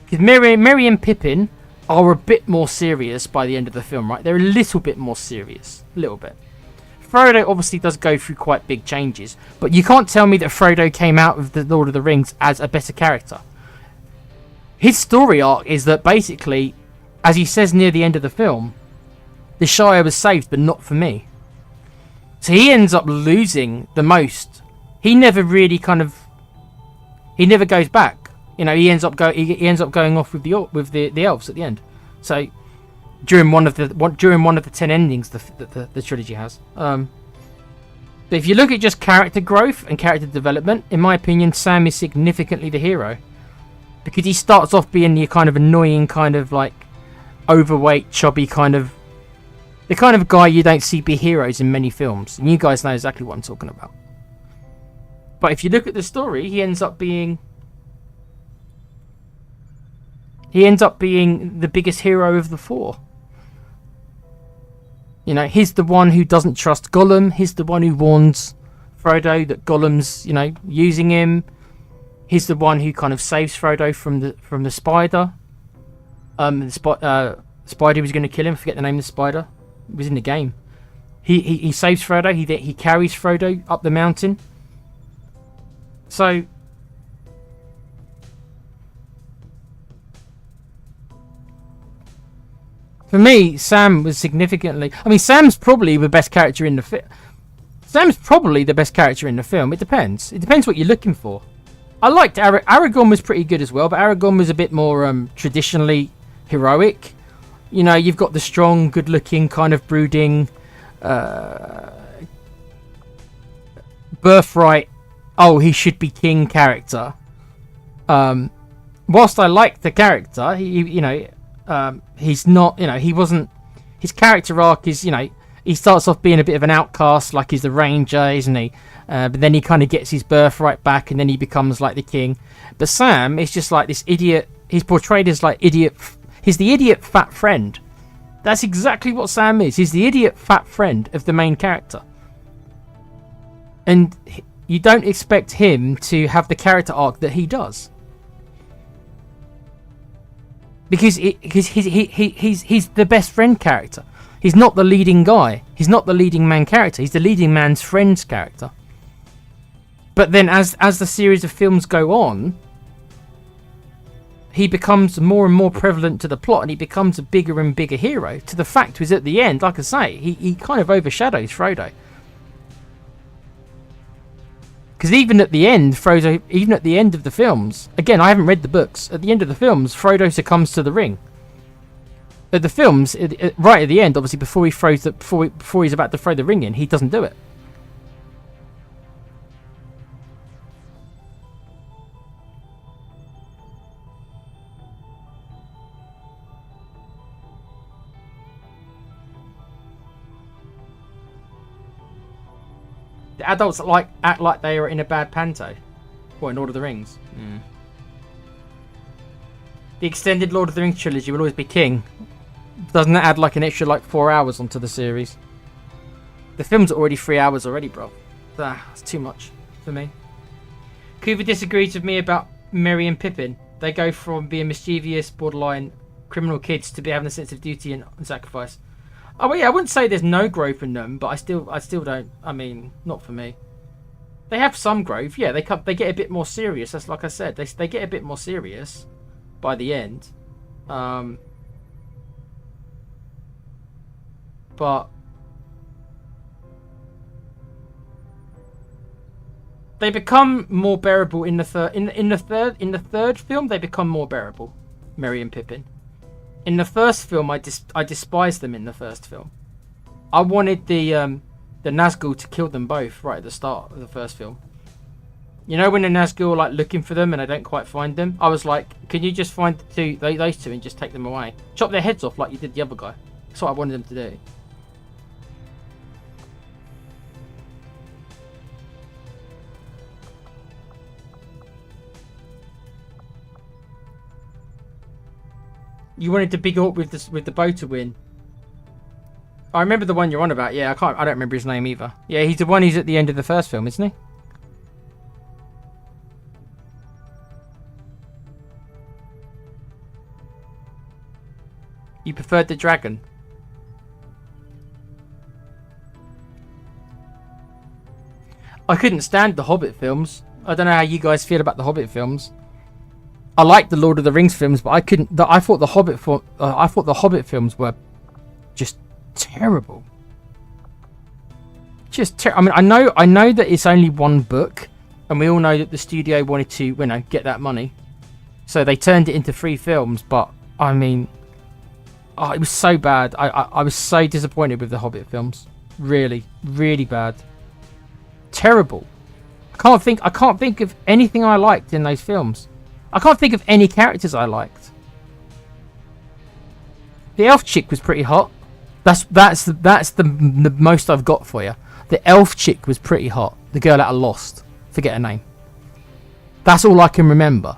Because Merry and Pippin are a bit more serious by the end of the film, right? They're a little bit more serious, a little bit. Frodo obviously does go through quite big changes, but you can't tell me that Frodo came out of the Lord of the Rings as a better character. His story arc is that basically, as he says near the end of the film, the Shire was saved, but not for me. So he ends up losing the most. He never really he never goes back. You know, he ends up going off with the elves at the end. So during one of the 10 endings the trilogy has. But if you look at just character growth and character development, in my opinion, Sam is significantly the hero. Because he starts off being the kind of annoying, kind of like overweight, chubby the kind of guy you don't see be heroes in many films. And you guys know exactly what I'm talking about. But if you look at the story, he ends up being the biggest hero of the four. You know, he's the one who doesn't trust Gollum. He's the one who warns Frodo that Gollum's, you know, using him. He's the one who kind of saves Frodo from the spider. The spider was going to kill him. I forget the name of the spider. It was in the game. He saves Frodo. He carries Frodo up the mountain. So for me, Sam was significantly... I mean, Sam's probably the best character in the film. Sam's probably the best character in the film. It depends. It depends what you're looking for. I liked Aragorn was pretty good as well, but Aragorn was a bit more traditionally heroic. You know, you've got the strong, good-looking, kind of brooding, birthright, oh, he should be king character. Whilst I like the character, he's not, he wasn't, his character arc is, he starts off being a bit of an outcast, like he's the ranger, isn't he? But then he kind of gets his birthright back, and then he becomes like the king. But Sam is just like this idiot. He's portrayed as like idiot. He's the idiot fat friend. That's exactly what Sam is. He's the idiot fat friend of the main character. And you don't expect him to have the character arc that he does. Because he's the best friend character. He's not the leading guy. He's not the leading man character. He's the leading man's friend's character. But then as the series of films go on, he becomes more and more prevalent to the plot, and he becomes a bigger and bigger hero. To the fact was, at the end, like I say, he kind of overshadows Frodo. Because even at the end of the films, again, I haven't read the books. At the end of the films, Frodo succumbs to the ring. At the films, right at the end, obviously, before he's about to throw the ring in, he doesn't do it. The adults act like they are in a bad panto. What, in Lord of the Rings? The extended Lord of the Rings trilogy will always be king. Doesn't that add like an extra 4 hours onto the series? The film's already 3 hours already, bro. That's too much for me. Coover disagrees with me about Merry and Pippin. They go from being mischievous, borderline criminal kids to be having a sense of duty and sacrifice. Oh well, yeah, I wouldn't say there's no growth in them, but I still don't. I mean, not for me. They have some growth, yeah. They get a bit more serious. That's like I said. They get a bit more serious by the end. But they become more bearable in the third film. They become more bearable, Merry and Pippin. In the first film, I despised them in the first film. I wanted the Nazgul to kill them both right at the start of the first film. You know when the Nazgul are like looking for them and they don't quite find them? I was like, can you just find those two and just take them away? Chop their heads off like you did the other guy. That's what I wanted them to do. You wanted to big up with the bow to win. I remember the one you're on about. Yeah, I don't remember his name either. Yeah, he's the one who's at the end of the first film, isn't he? You preferred the dragon. I couldn't stand the Hobbit films. I don't know how you guys feel about the Hobbit films. I liked the Lord of the Rings films, but I couldn't. I thought the Hobbit films were just terrible. I mean, I know that it's only one book, and we all know that the studio wanted to, get that money, so they turned it into 3 films. But I mean, it was so bad. I was so disappointed with the Hobbit films. Really, really bad. Terrible. I can't think of anything I liked in those films. I can't think of any characters I liked. The elf chick was pretty hot. That's the most I've got for you. The elf chick was pretty hot. The girl out of Lost. Forget her name. That's all I can remember.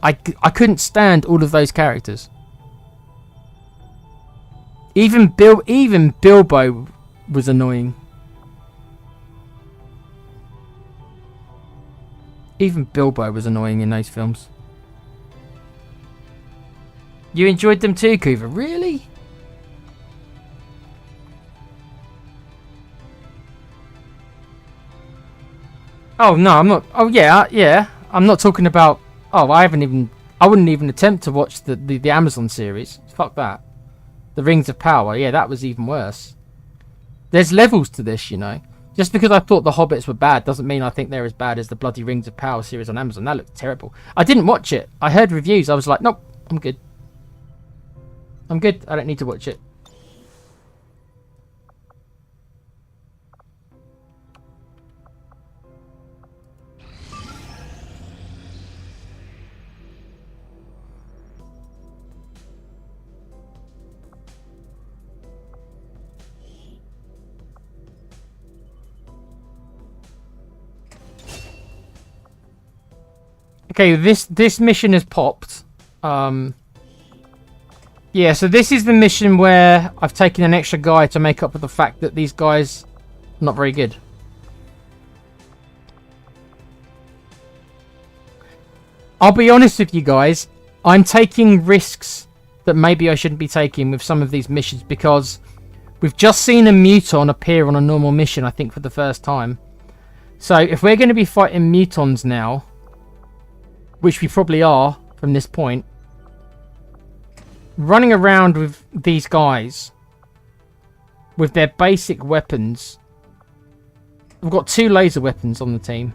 I couldn't stand all of those characters. Even Bilbo was annoying. Even Bilbo was annoying in those films. You enjoyed them too, Coover? Really? Oh no, I'm not. Oh yeah. I'm not talking about. Oh, I wouldn't even attempt to watch the Amazon series. Fuck that. The Rings of Power. Yeah, that was even worse. There's levels to this, Just because I thought the Hobbits were bad doesn't mean I think they're as bad as the bloody Rings of Power series on Amazon. That looked terrible. I didn't watch it. I heard reviews. I was like, nope, I'm good. I'm good. I don't need to watch it. Okay, this mission has popped. Yeah, so this is the mission where I've taken an extra guy to make up for the fact that these guys are not very good. I'll be honest with you guys, I'm taking risks that maybe I shouldn't be taking with some of these missions because we've just seen a muton appear on a normal mission, I think, for the first time. So if we're going to be fighting mutons now, which we probably are from this point, running around with these guys with their basic weapons. We've got 2 laser weapons on the team.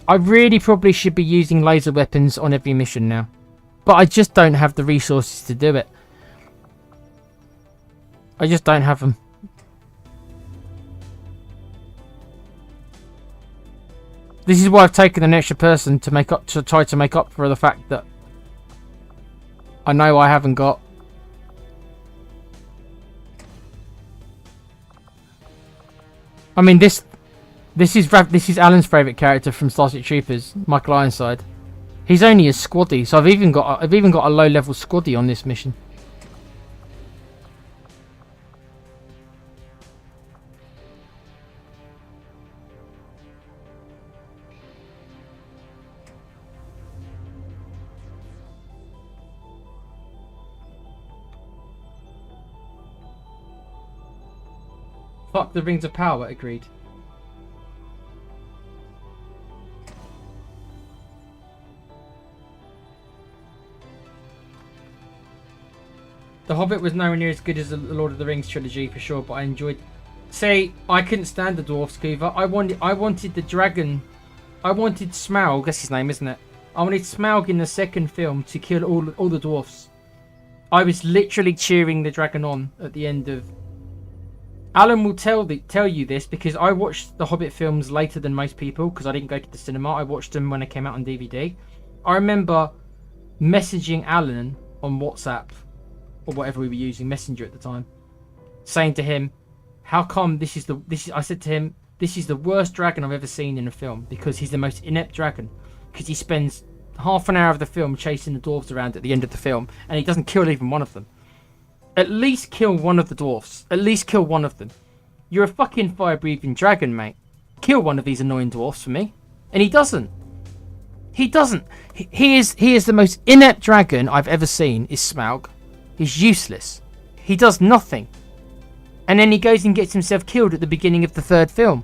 I really probably should be using laser weapons on every mission now, but I just don't have the resources to do it. I just don't have them. This is why I've taken an extra person to try to make up for the fact that I know I haven't got. I mean, this is Alan's favourite character from Starship Troopers, Michael Ironside. He's only a squaddy, so I've even got a low level squaddy on this mission. Fuck the Rings of Power, agreed. The Hobbit was nowhere near as good as the Lord of the Rings trilogy for sure, but I enjoyed. See, I couldn't stand the dwarfs, Kuva. I wanted the dragon. I wanted Smaug. That's his name, isn't it? I wanted Smaug in the second film to kill all the dwarfs. I was literally cheering the dragon on at the end of. Alan will tell you this because I watched the Hobbit films later than most people because I didn't go to the cinema. I watched them when they came out on DVD. I remember messaging Alan on WhatsApp or whatever we were using, Messenger at the time, saying to him, "How come this is?" I said to him, "This is the worst dragon I've ever seen in a film because he's the most inept dragon because he spends half an hour of the film chasing the dwarves around at the end of the film and he doesn't kill even one of them." At least kill one of the dwarfs. At least kill one of them. You're a fucking fire-breathing dragon, mate. Kill one of these annoying dwarfs for me. And he doesn't. He doesn't. He is the most inept dragon I've ever seen, is Smaug. He's useless. He does nothing. And then he goes and gets himself killed at the beginning of the 3rd film.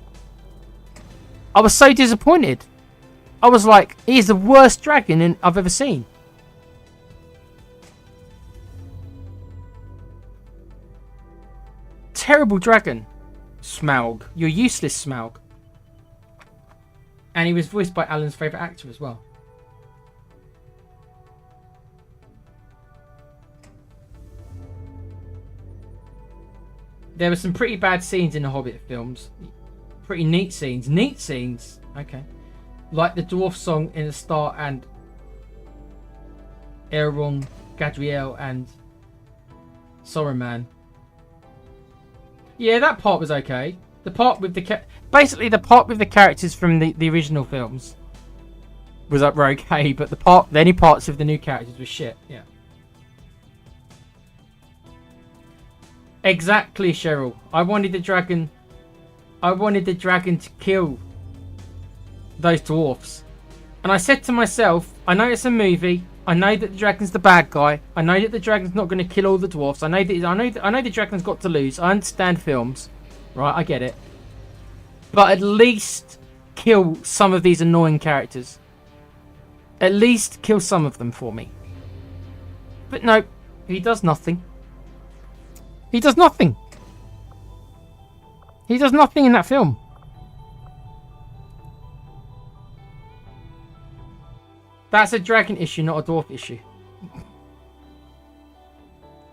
I was so disappointed. I was like, he is the worst dragon I've ever seen. Terrible dragon, Smaug. You're useless, Smaug. And he was voiced by Alan's favourite actor as well. There were some pretty bad scenes in the Hobbit films. Pretty neat scenes. Neat scenes. Okay. Like the dwarf song in the start and Elrond, Gadriel and Saruman. Yeah, that part was okay. The part with the basically the part with the characters from the original films were okay, but the any parts of the new characters were shit. Yeah. Exactly, Cheryl. I wanted the dragon to kill those dwarfs. And I said to myself, I know it's a movie. I know that the dragon's the bad guy. I know that the dragon's not going to kill all the dwarfs. I know the dragon's got to lose. I understand films, right? I get it. But at least kill some of these annoying characters. At least kill some of them for me. But no, he does nothing. He does nothing. He does nothing in that film. That's a dragon issue, not a dwarf issue.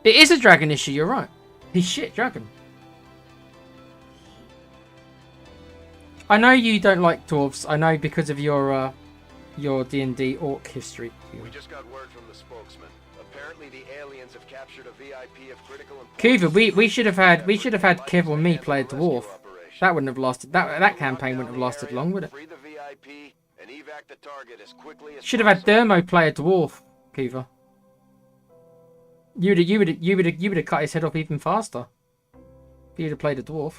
It is a dragon issue, you're right. He's shit dragon. I know you don't like dwarves. I know because of your D&D orc history. We just got word from the spokesman. Apparently the aliens have captured a VIP of critical importance. Kuva, we should have had Kev or me play a dwarf. That wouldn't have lasted. That campaign wouldn't have lasted long, would it? Free the VIP and evac the target as quickly as Should have had Dermo play a dwarf, Kuva. You would have cut his head off even faster. If you'd have played a dwarf.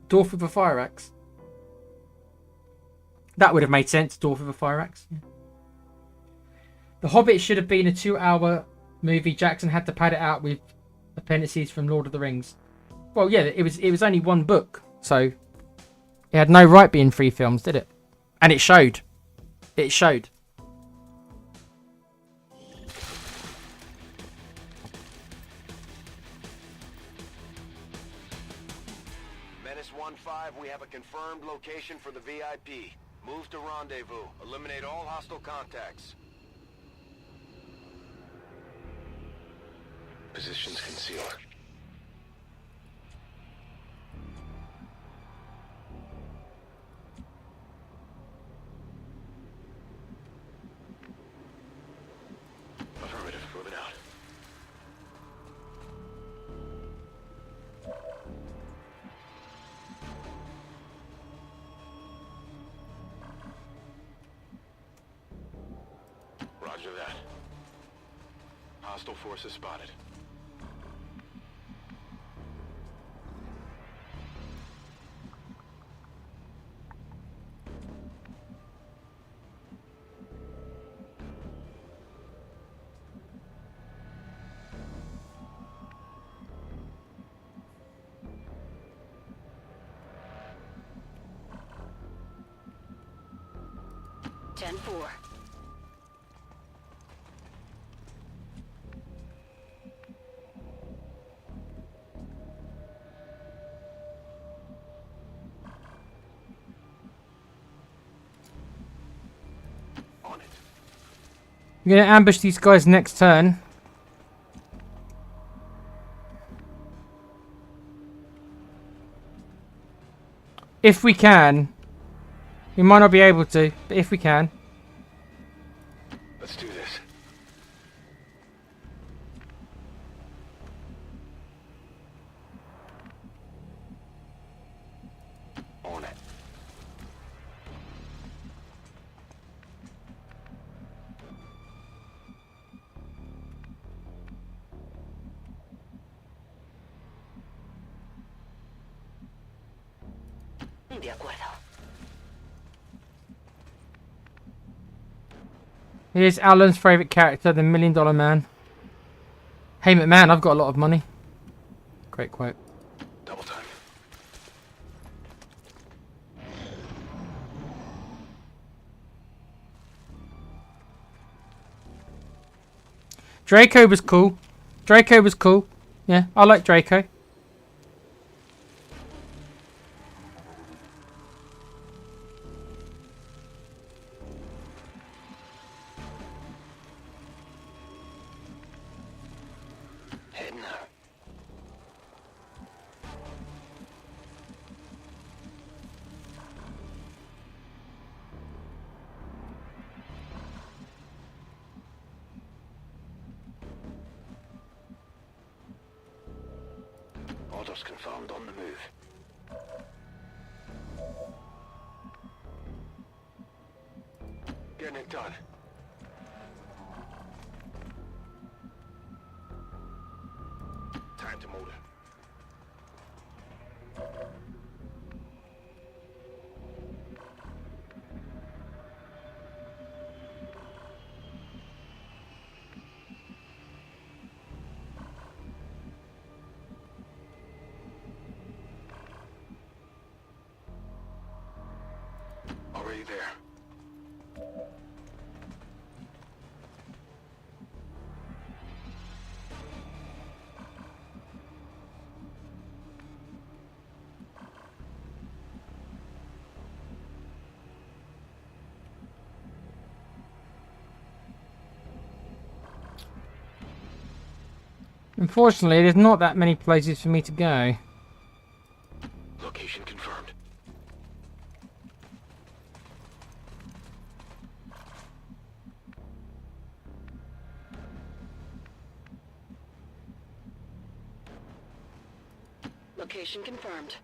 Dwarf with a fire axe. That would have made sense, dwarf with a fire axe. Yeah. The Hobbit should have been a 2-hour movie. Jackson had to pad it out with appendices from Lord of the Rings. Well, yeah, it was only one book, so it had no right being 3 films, did it? And it showed. It showed. Menace 1-5, we have a confirmed location for the VIP. Move to rendezvous. Eliminate all hostile contacts. Positions concealed. Affirmative. Moving out. Roger that. Hostile forces spotted. Ten 4. On it. I'm going to ambush these guys next turn. If we can. We might not be able to, but if we can. Let's do this. On it. De acuerdo. Here's Alan's favourite character, the $1 Million Man. Hey McMahon, I've got a lot of money. Great quote. Double time. Draco was cool. Draco was cool. Yeah, I like Draco. Heading out. Orders confirmed on the move. Getting it done. Time to motor. Already there. Unfortunately, there's not that many places for me to go. Location confirmed. Location confirmed.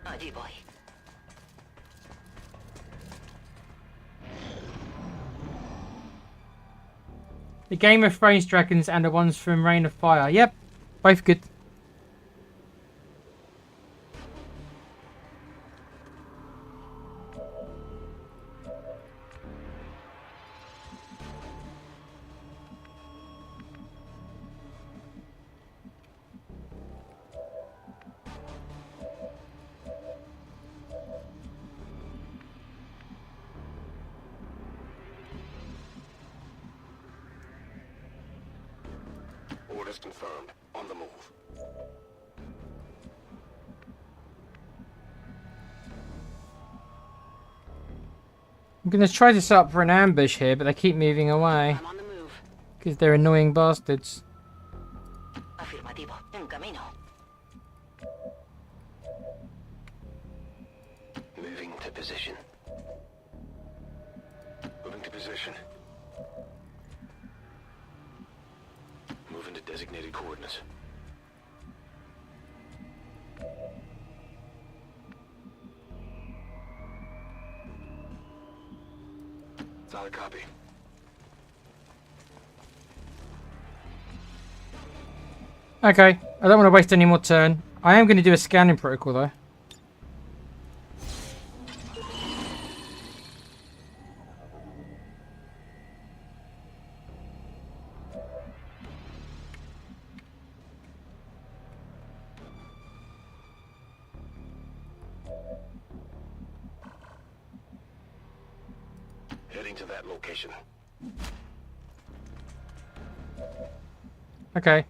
Allí voy. The Game of Thrones dragons and the ones from Reign of Fire. Yep, both good. Orders confirmed. On the move. I'm going to try to set up for an ambush here, but they keep moving away. I'm on the move. Because they're annoying bastards. Afirmativo. En camino. Moving to position. Moving to position. Moving to designated coordinates. Solid copy. Okay, I don't want to waste any more turn. I am going to do a scanning protocol though. Heading to that location. Okay.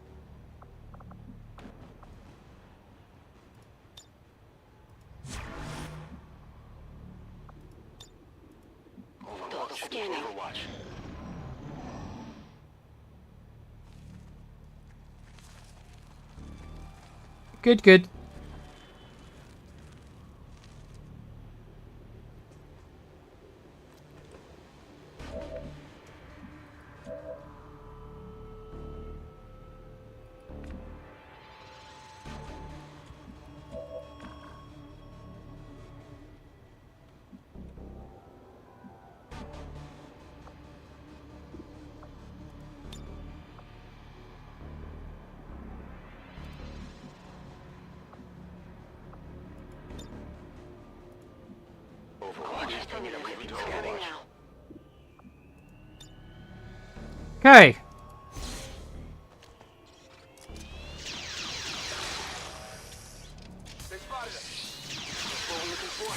Overwatch. Scanning. Overwatch. Good, good. Overwatch. Scanning now. Okay. They spotted us. That's what we're looking for.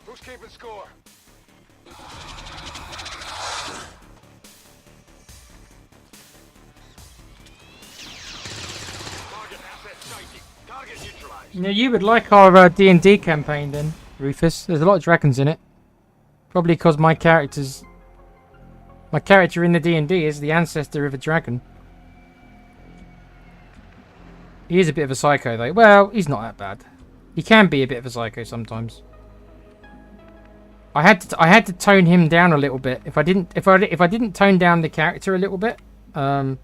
Who's keeping score? Target asset sighted. Target neutralized. You know, you would like our D&D campaign then, Rufus. There's a lot of dragons in it. Probably because my character in the D&D is the ancestor of a dragon. He is a bit of a psycho though. Well, he's not that bad. He can be a bit of a psycho sometimes. I had to tone him down a little bit. If I didn't tone down the character a little bit, the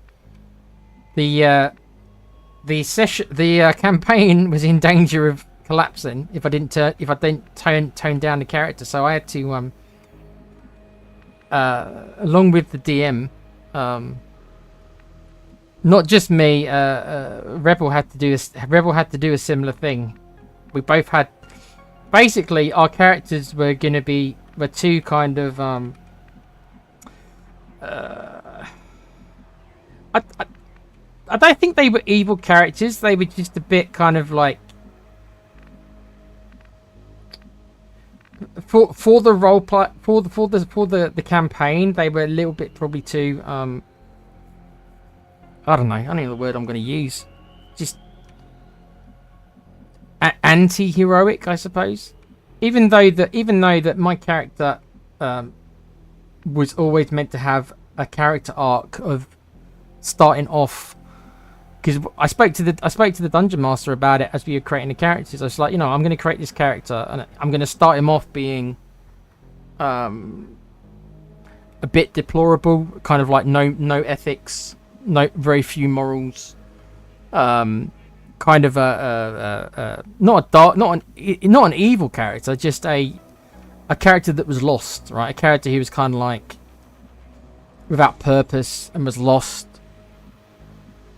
campaign was in danger of collapsing if I didn't tone down the character. So I had to along with the DM, not just me, Rebel had to do a similar thing. We both had basically our characters were two kind of I don't think they were evil characters. They were just a bit kind of like for the role play for the campaign. They were a little bit probably too I don't know. I don't know the word I'm going to use. Just anti-heroic, I suppose. Even though that my character was always meant to have a character arc of starting off. Because I spoke to the dungeon master about it as we were creating the characters. I was like, I'm going to create this character and I'm going to start him off being a bit deplorable, kind of like no ethics, very few morals, kind of not an evil character, just a character that was lost, right? A character who was kind of like without purpose and was lost.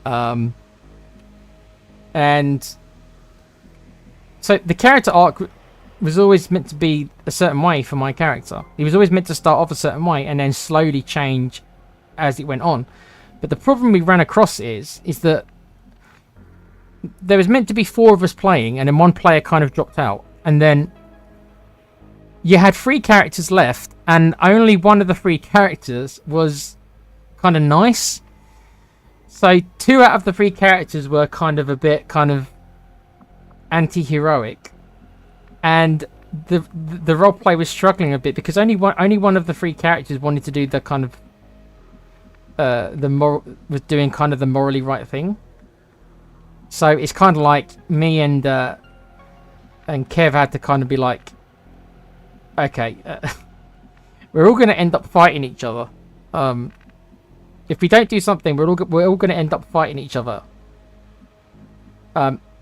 And so the character arc was always meant to be a certain way for my character. He was always meant to start off a certain way and then slowly change as it went on. But the problem we ran across is that there was meant to be 4 of us playing, and then one player kind of dropped out, and then you had 3 characters left, and only one of the 3 characters was kind of nice. So 2 out of the 3 characters were kind of a bit kind of anti-heroic, and the roleplay was struggling a bit because only one of the 3 characters wanted to do the kind of was doing kind of the morally right thing. So it's kind of like me and Kev had to kind of be like, okay, we're all going to end up fighting each other. If we don't do something, we're all going to end up fighting each other.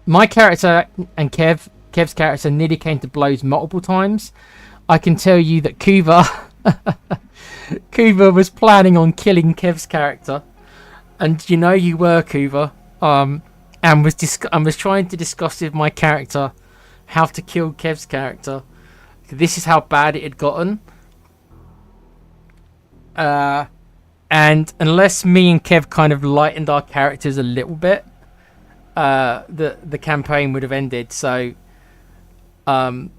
My character and Kev's character nearly came to blows multiple times. I can tell you that Kuva was planning on killing Kev's character, and you were Kuva, and was trying to discuss with my character how to kill Kev's character. This is how bad it had gotten. And unless me and Kev kind of lightened our characters a little bit, the campaign would have ended. So I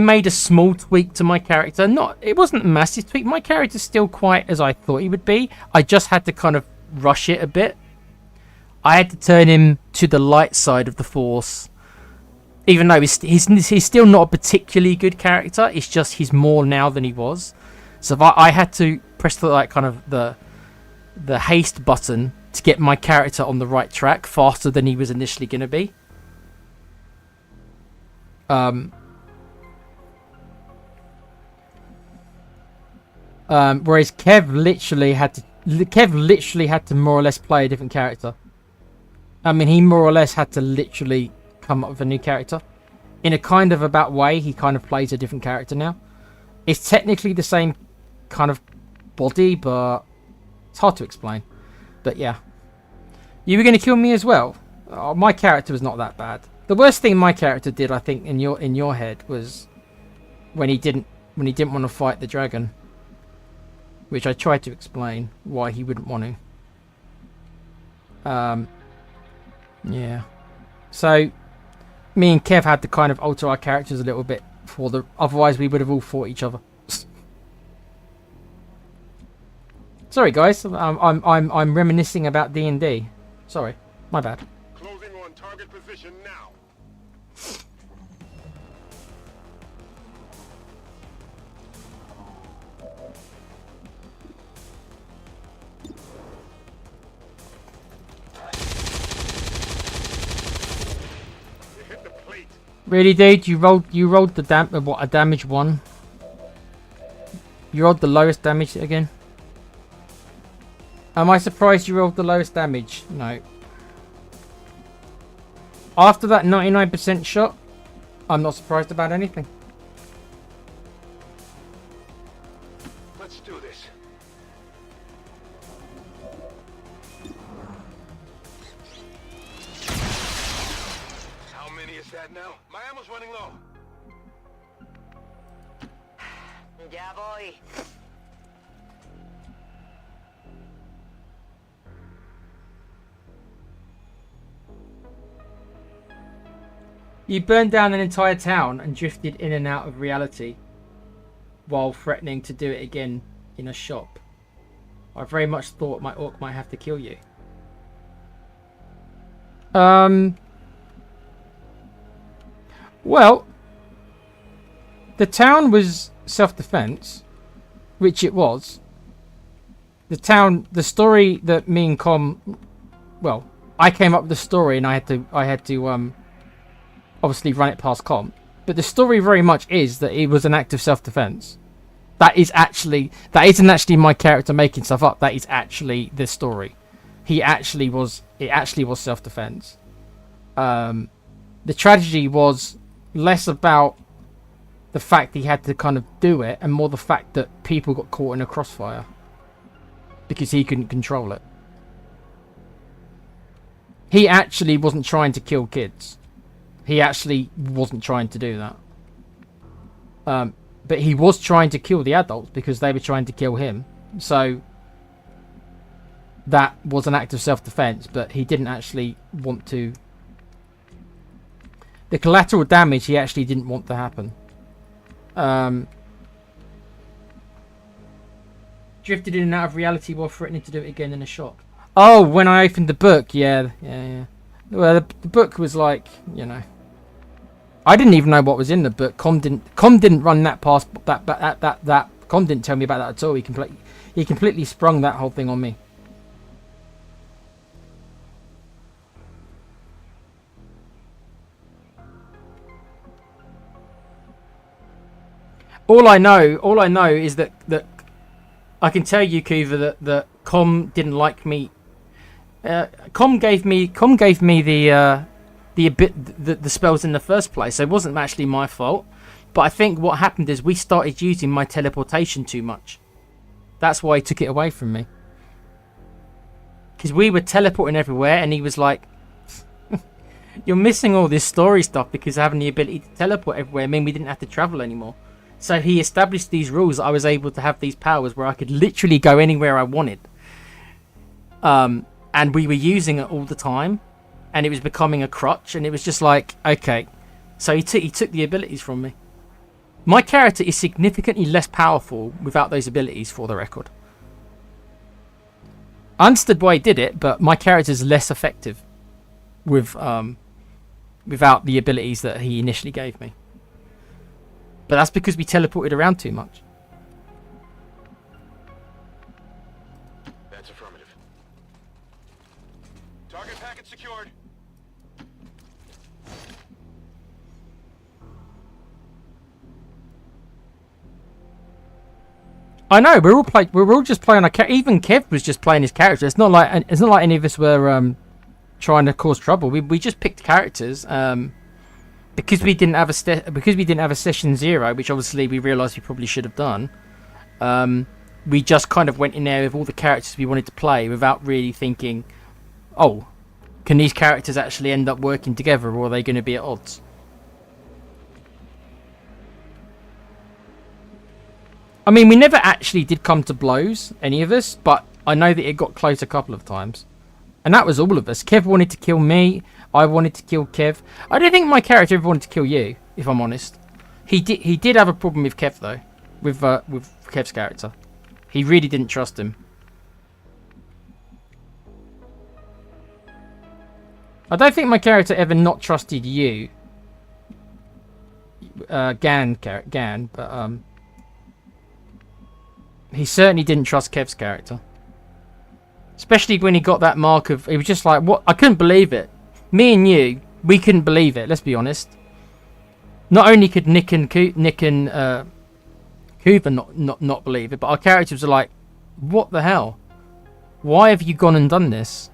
made a small tweak to my character. It wasn't a massive tweak. My character's still quite as I thought he would be. I just had to kind of rush it a bit. I had to turn him to the light side of the Force. Even though he's still not a particularly good character. It's just he's more now than he was. So I had to press the haste button to get my character on the right track faster than he was initially going to be. Whereas Kev literally had to more or less play a different character. I mean, he more or less had to literally come up with a new character. In a kind of about way, he kind of plays a different character now. It's technically the same kind of body, but it's hard to explain. But yeah, you were going to kill me as well. Oh, my character was not that bad. The worst thing my character did, I think, in your head was when he didn't want to fight the dragon, which I tried to explain why he wouldn't want to. Yeah. So me and Kev had to kind of alter our characters a little bit otherwise we would have all fought each other. Sorry guys, I'm reminiscing about D&D. Sorry, my bad. Closing on target position now. You hit the plate. Really, dude? You rolled a damage 1? You rolled the lowest damage again? Am I surprised you rolled the lowest damage? No. After that 99% shot, I'm not surprised about anything. Let's do this. How many is that now? My ammo's running low. Yeah, boy. You burned down an entire town and drifted in and out of reality while threatening to do it again in a shop. I very much thought my orc might have to kill you. Well, the town was self-defense. which it was, the story that me and Com, well, I came up with the story and I had to obviously run it past Com. But the story very much is that it was an act of self-defense. That isn't actually my character making stuff up. That is actually the story. It actually was self-defense. The tragedy was less about the fact he had to kind of do it, and more the fact that people got caught in a crossfire because he couldn't control it. He actually wasn't trying to kill kids. He actually wasn't trying to do that. But he was trying to kill the adults because they were trying to kill him. So that was an act of self-defense, but he didn't actually want to. The collateral damage he actually didn't want to happen. Drifted in and out of reality while threatening to do it again in a shock. Oh, when I opened the book, yeah. Well, the book was like, you know, I didn't even know what was in the book. Com didn't run that past that. Com didn't tell me about that at all. He completely sprung that whole thing on me. All I know is that I can tell you, Kuva, that Com didn't like me. Com gave me the spells in the first place. So it wasn't actually my fault. But I think what happened is we started using my teleportation too much. That's why he took it away from me. Because we were teleporting everywhere, and he was like, "You're missing all this story stuff because having the ability to teleport everywhere meant we didn't have to travel anymore." So he established these rules that I was able to have these powers where I could literally go anywhere I wanted. And we were using it all the time, and it was becoming a crutch, and it was just like, okay. So he took the abilities from me. My character is significantly less powerful without those abilities, for the record. I understood why he did it, but my character is less effective with without the abilities that he initially gave me. But that's because we teleported around too much. That's affirmative. Target packet secured. I know we're all just playing our character. Even Kev was just playing his character. It's not like any of us were trying to cause trouble. We just picked characters. Because we didn't have a session 0, which obviously we realised we probably should have done. We just kind of went in there with all the characters we wanted to play without really thinking, oh, can these characters actually end up working together, or are they going to be at odds? I mean, we never actually did come to blows, any of us, but I know that it got close a couple of times. And that was all of us. Kev wanted to kill me. I wanted to kill Kev. I don't think my character ever wanted to kill you, if I'm honest. He did have a problem with Kev, though. With Kev's character. He really didn't trust him. I don't think my character ever not trusted you. Gan, but he certainly didn't trust Kev's character. Especially when he got that mark of... He was just like, what? I couldn't believe it. Me and you, we couldn't believe it, let's be honest. Not only could Nick and Kuva not believe it, but our characters were like, what the hell? Why have you gone and done this?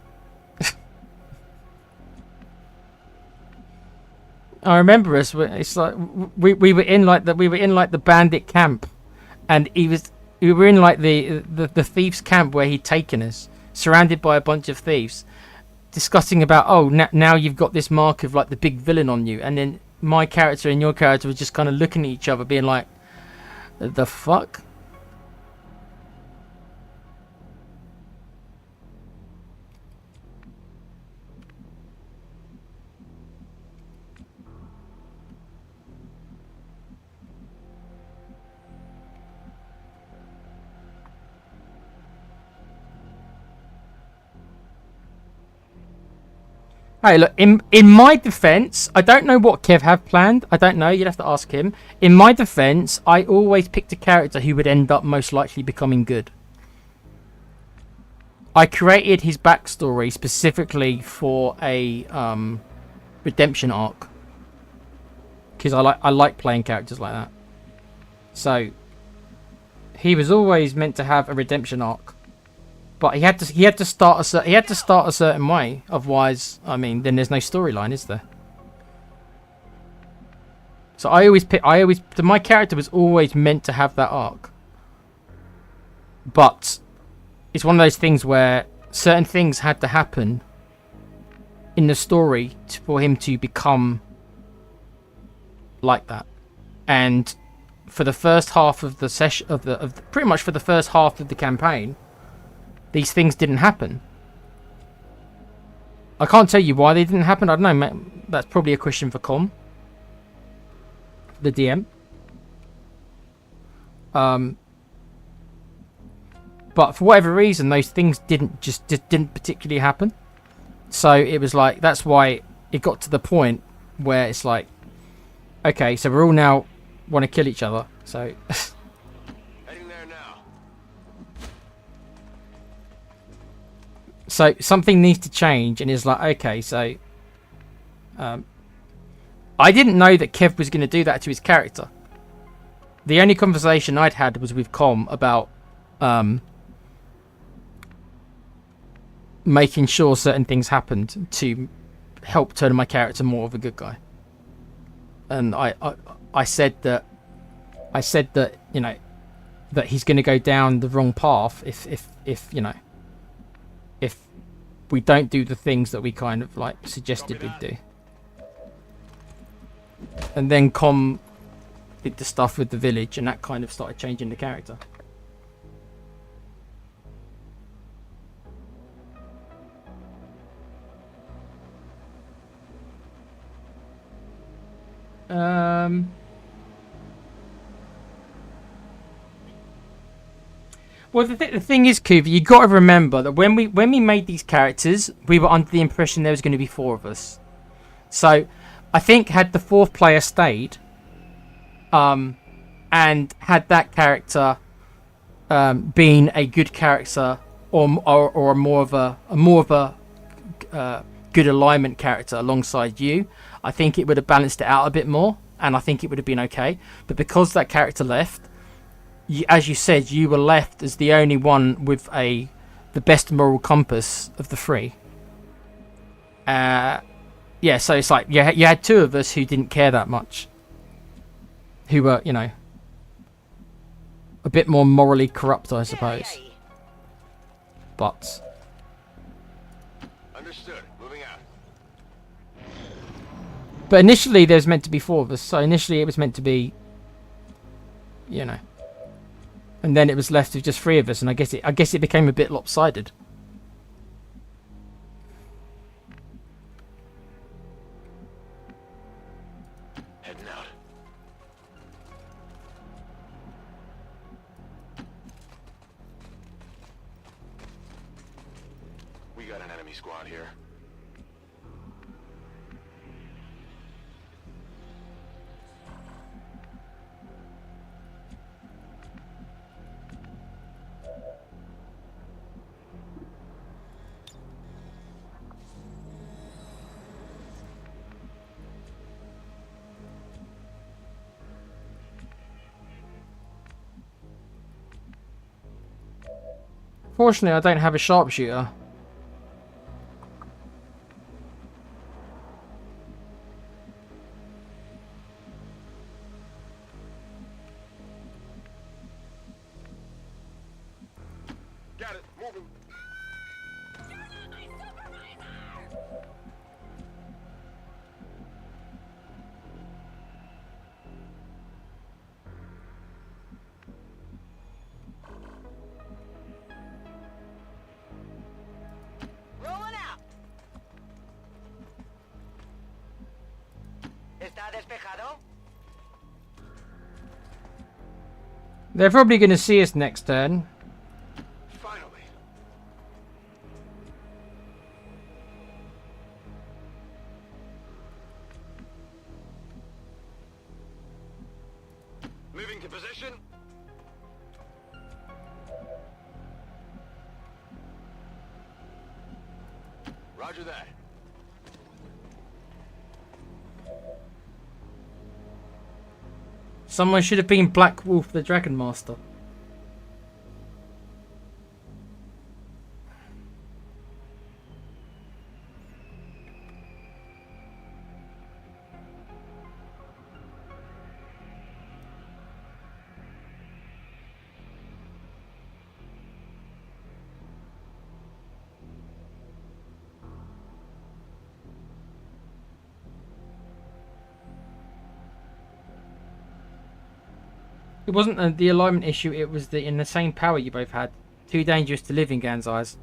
I remember us. It's like we were in like the bandit camp, and we were in like the thieves camp where he'd taken us, surrounded by a bunch of thieves, discussing about, oh, now you've got this mark of like the big villain on you, and then my character and your character were just kind of looking at each other, being like, the fuck. Hey, look, in my defense, I don't know what Kev have planned. I don't know. You'd have to ask him. In my defense, I always picked a character who would end up most likely becoming good. I created his backstory specifically for a redemption arc. Because I like playing characters like that. So he was always meant to have a redemption arc. But he had to start a certain way, otherwise, I mean, then there's no storyline, is there? So my character was always meant to have that arc. But it's one of those things where certain things had to happen in the story for him to become like that. And for the first half of the session pretty much for the first half of the campaign, these things didn't happen. I can't tell you why they didn't happen. I don't know. That's probably a question for Com, the DM. But for whatever reason, those things didn't particularly happen. So it was like, that's why it got to the point where it's like, okay, so we're all now want to kill each other. So. So something needs to change, and it's like, okay, so I didn't know that Kev was going to do that to his character. The only conversation I'd had was with Com about making sure certain things happened to help turn my character more of a good guy. And I said that you know that he's going to go down the wrong path if you know, if we don't do the things that we kind of like suggested we'd do. And then Com did the stuff with the village, and that kind of started changing the character. Well, the thing is, Kuva, you got to remember that when we made these characters, we were under the impression there was going to be 4 of us. So, I think had the 4th player stayed, and had that character been a good character or more of a good alignment character alongside you, I think it would have balanced it out a bit more, and I think it would have been okay. But because that character left, as you said, you were left as the only one with the best moral compass of the 3. Yeah, so it's like you had 2 of us who didn't care that much, who were, you know, a bit more morally corrupt, I suppose. But Understood. Moving out. But initially there was meant to be 4 of us, so initially it was meant to be, you know, and then it was left with just 3 of us, and I guess it became a bit lopsided. Heading out. We got an enemy squad here. Fortunately, I don't have a sharpshooter. Got it. Moving. Rolling out. ¿Está despejado? They're probably going to see us next turn. Finally. Into position. Roger that. Someone should have been Black Wolf the Dragon Master. It wasn't the alignment issue, it was the in the same power you both had. Too dangerous to live in Gan's eyes.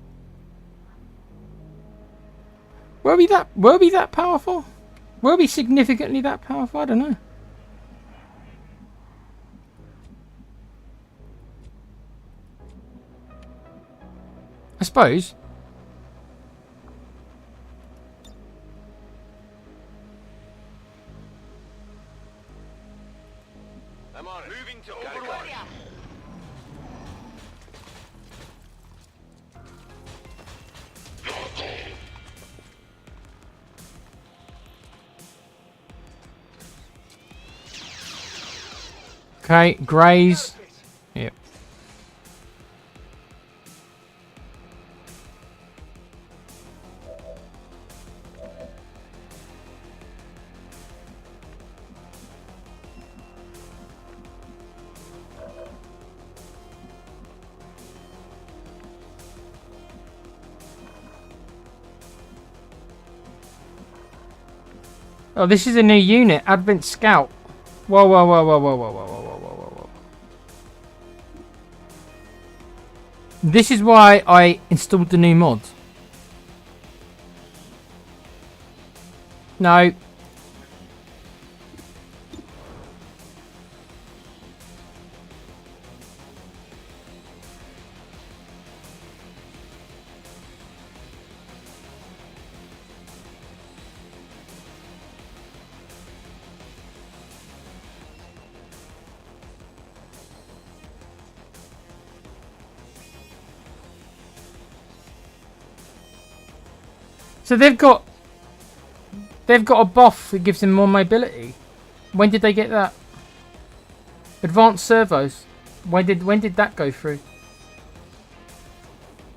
Were we that powerful? Were we significantly that powerful? I don't know. I suppose. I'm on it. Moving to Got it, override. Okay, Greys. Yep. Oh, this is a new unit, Advent Scout. Whoa, whoa, whoa, whoa, whoa, whoa, whoa, whoa, whoa, whoa, whoa. This is why I installed the new mod. No. So they've got a buff that gives them more mobility. When did they get that? Advanced servos. When did that go through?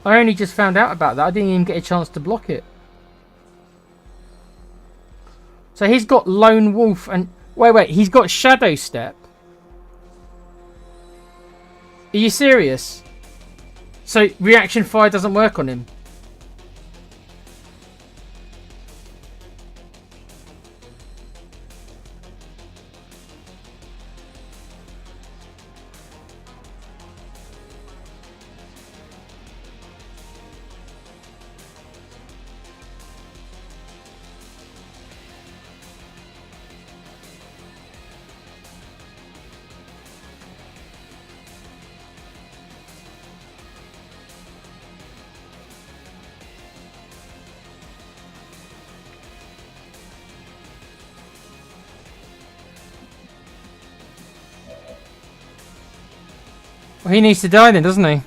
I only just found out about that. I didn't even get a chance to block it. So he's got Lone Wolf and wait, he's got Shadow Step. Are you serious? So reaction fire doesn't work on him. Well, he needs to die then, doesn't he?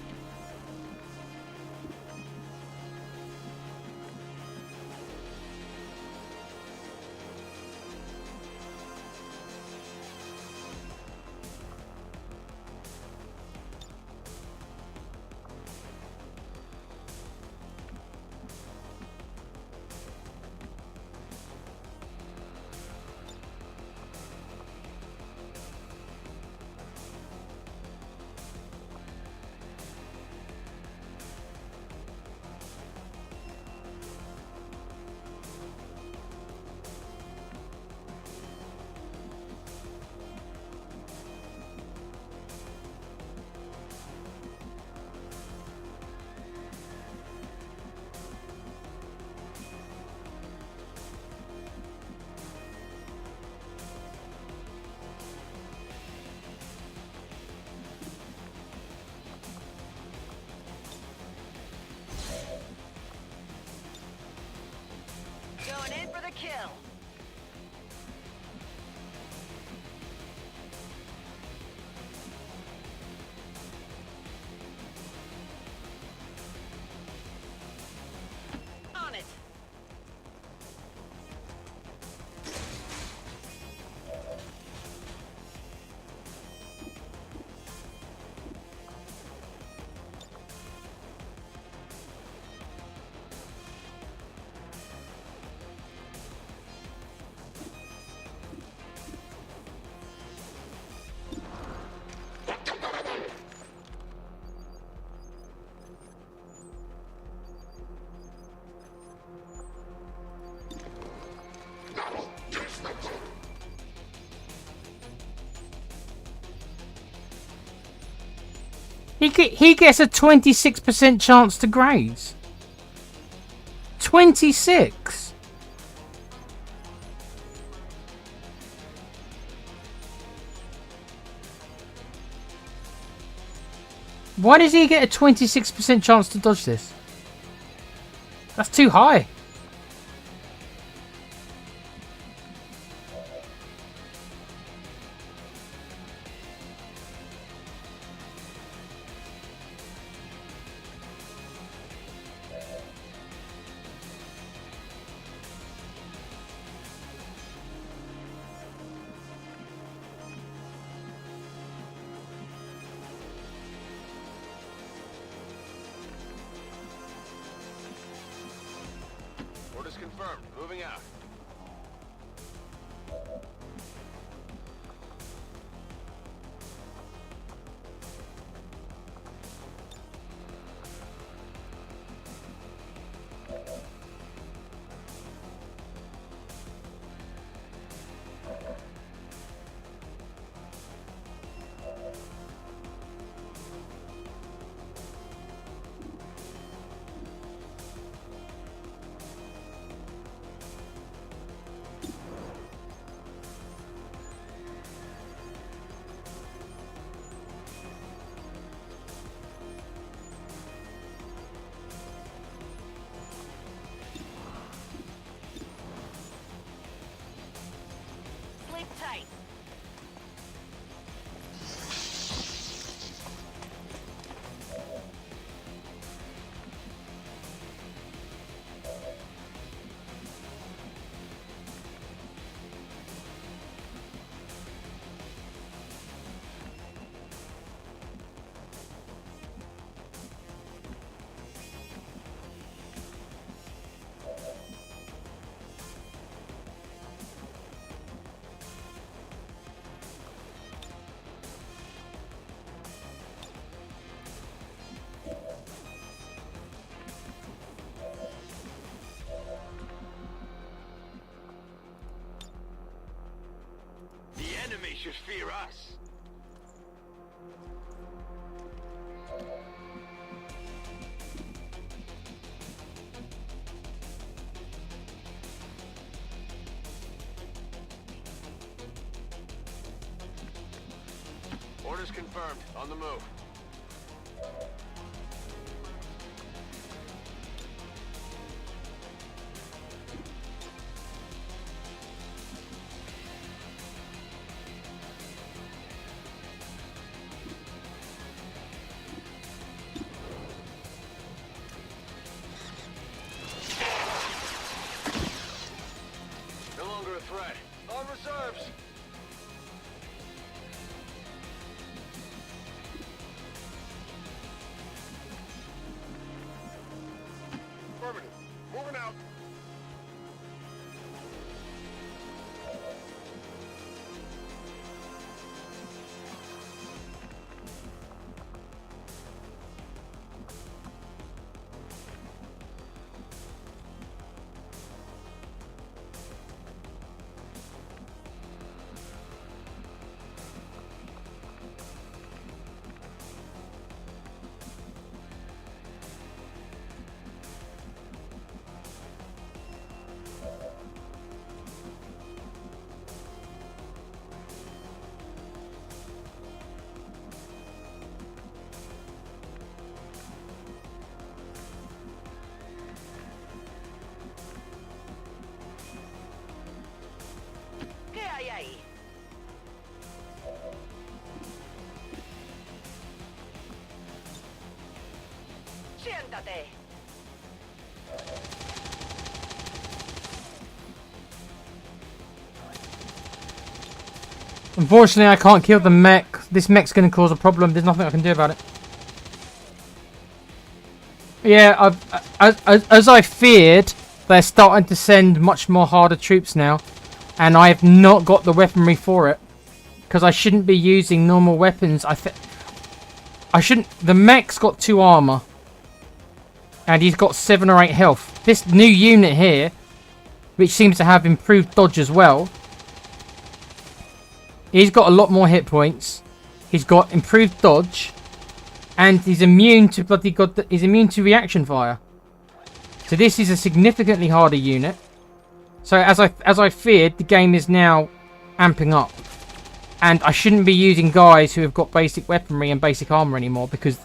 He gets a 26% chance to graze. 26. Why does he get a 26% chance to dodge this? That's too high. Orders confirmed. Moving out. Sleep tight. The enemy should fear us. Orders confirmed. On the move. No longer a threat. On reserves. Affirmative. Moving out. ¿Qué hay ahí? Siéntate. Unfortunately, I can't kill the mech. This mech's going to cause a problem. There's nothing I can do about it. Yeah, as I feared, they're starting to send much more harder troops now. And I have not got the weaponry for it. Because I shouldn't be using normal weapons. I shouldn't... The mech's got 2 armor. And he's got 7 or 8 health. This new unit here, which seems to have improved dodge as well. He's got a lot more hit points. He's got improved dodge. and he's immune to he's immune to reaction fire. So this is a significantly harder unit. So as I feared, the game is now amping up, and I shouldn't be using guys who have got basic weaponry and basic armor anymore because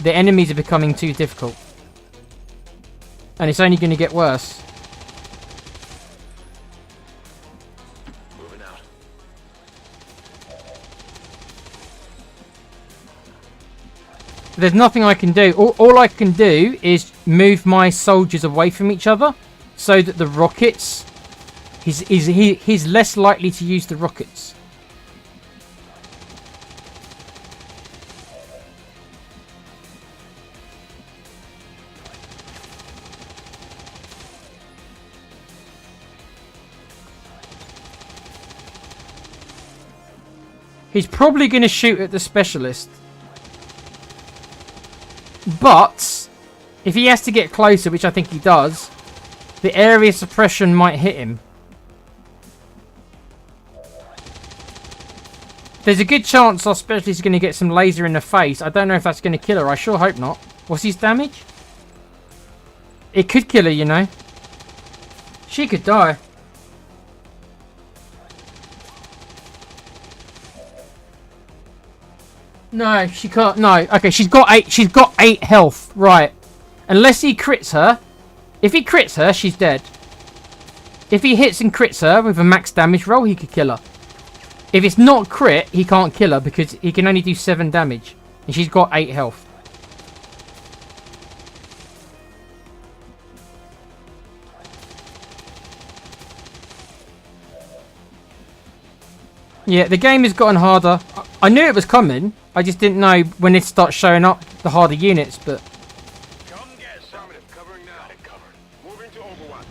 the enemies are becoming too difficult, and it's only going to get worse. Moving out. There's nothing I can do. All I can do is move my soldiers away from each other so that the rockets... He's less likely to use the rockets. He's probably going to shoot at the specialist. But if he has to get closer, which I think he does, the area suppression might hit him. There's a good chance our specialist is going to get some laser in the face. I don't know if that's going to kill her. I sure hope not. What's his damage? It could kill her, you know. She could die. No, she can't. No. Okay, she's got 8. She's got 8 health. Right. Unless he crits her. If he crits her, she's dead. If he hits and crits her with a max damage roll, he could kill her. If it's not crit, he can't kill her because he can only do 7 damage. And she's got 8 health. Yeah, the game has gotten harder. I knew it was coming. I just didn't know when it starts showing up the harder units, but... Come get affirmative. Covering now. Got it covered. Moving to Overwatch.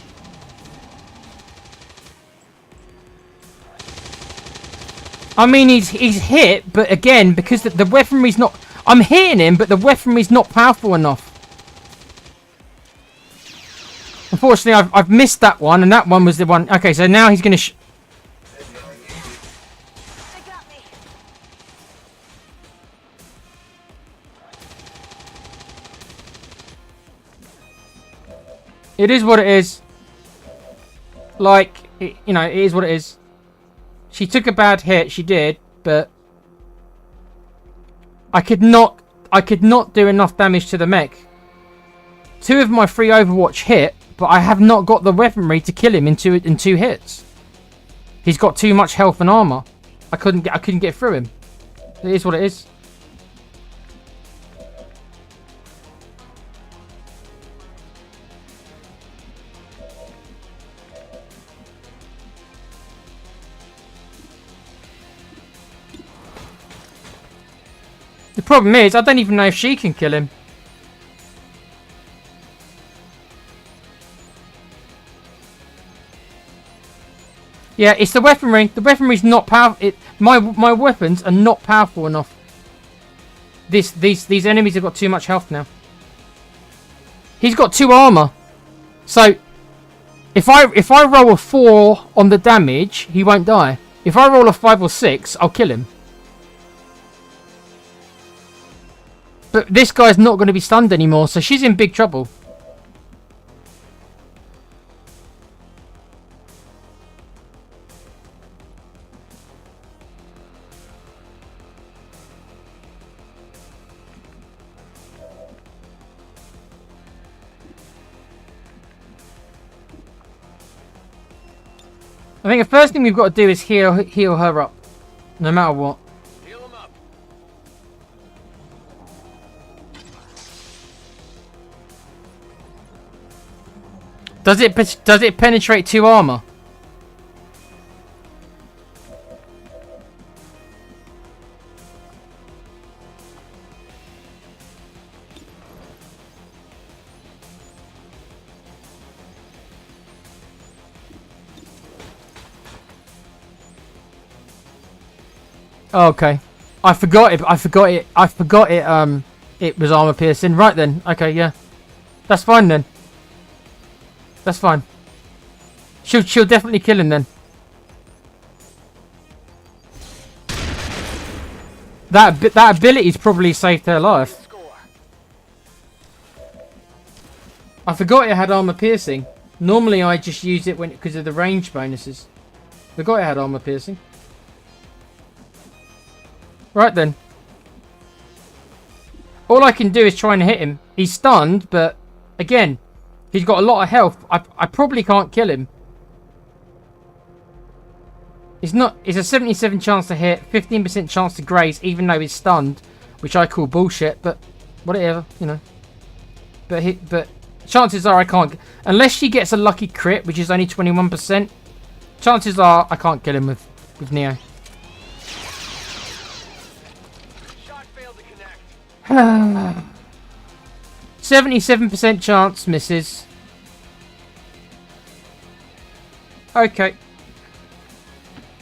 I mean, he's hit, but again, because the weaponry's not... I'm hitting him, but the weaponry's not powerful enough. Unfortunately, I've missed that one, and that one was the one... Okay, so now he's going to... They got me. It is what it is. Like, you know, it is what it is. She took a bad hit, she did, but... I could not do enough damage to the mech. 2 of my 3 Overwatch hit, but I have not got the weaponry to kill him in two hits. He's got too much health and armor. I couldn't get through him. It is what it is. The problem is, I don't even know if she can kill him. Yeah, it's the weaponry. The weaponry's not powerful. My weapons are not powerful enough. These enemies have got too much health now. He's got 2 armor. So if I roll a 4 on the damage, he won't die. If I roll a 5 or 6, I'll kill him. But this guy's not going to be stunned anymore, so she's in big trouble. I think the first thing we've got to do is heal her up, no matter what. Heal him up. Does it penetrate 2 armor? Oh, okay. I forgot it. It was armor piercing. Right then. Okay, yeah. That's fine then. That's fine. She'll definitely kill him then. That ability's probably saved her life. I forgot it had armor piercing. Normally I just use it when because of the range bonuses. Forgot it had armor piercing. Right then. All I can do is try and hit him. He's stunned, but again, he's got a lot of health. I probably can't kill him. It's a 77 chance to hit, 15% chance to graze, even though he's stunned, which I call bullshit. But whatever, you know. But chances are I can't, unless she gets a lucky crit, which is only 21%. Chances are I can't kill him with Neo. Shot failed to connect. 77% chance misses. Okay.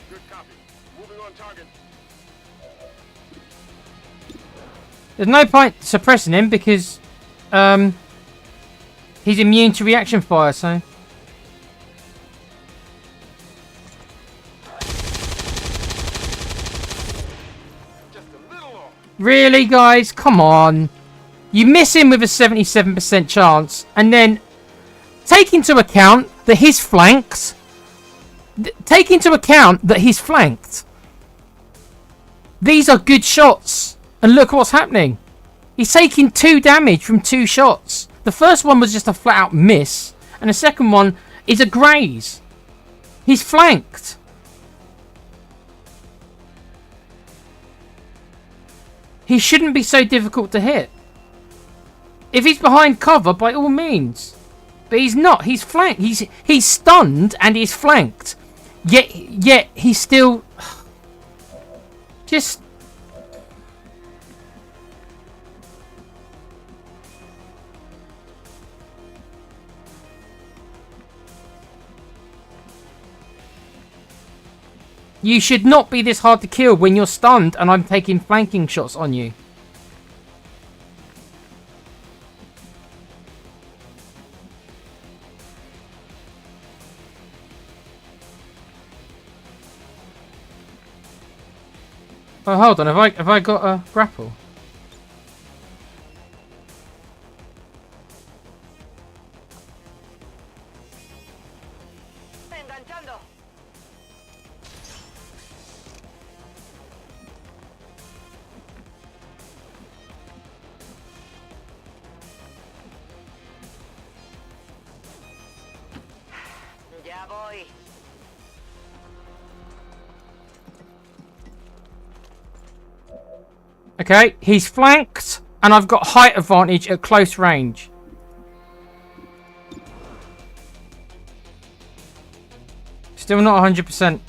Good copy. Moving on target. There's no point suppressing him because he's immune to reaction fire, so. Just a little off. Really, guys? Come on. You miss him with a 77% chance, and then take into account that he's flanked. Take into account that he's flanked. These are good shots, and look what's happening. He's taking 2 damage from 2 shots. The first one was just a flat-out miss, and the second one is a graze. He's flanked. He shouldn't be so difficult to hit. If he's behind cover, by all means. But he's not. He's flanked. He's stunned and he's flanked. Yet he's still just. You should not be this hard to kill when you're stunned and I'm taking flanking shots on you. Oh, hold on. Have I got a grapple? Enganchando. Ya voy. Okay, he's flanked, and I've got height advantage at close range. Still not 100%.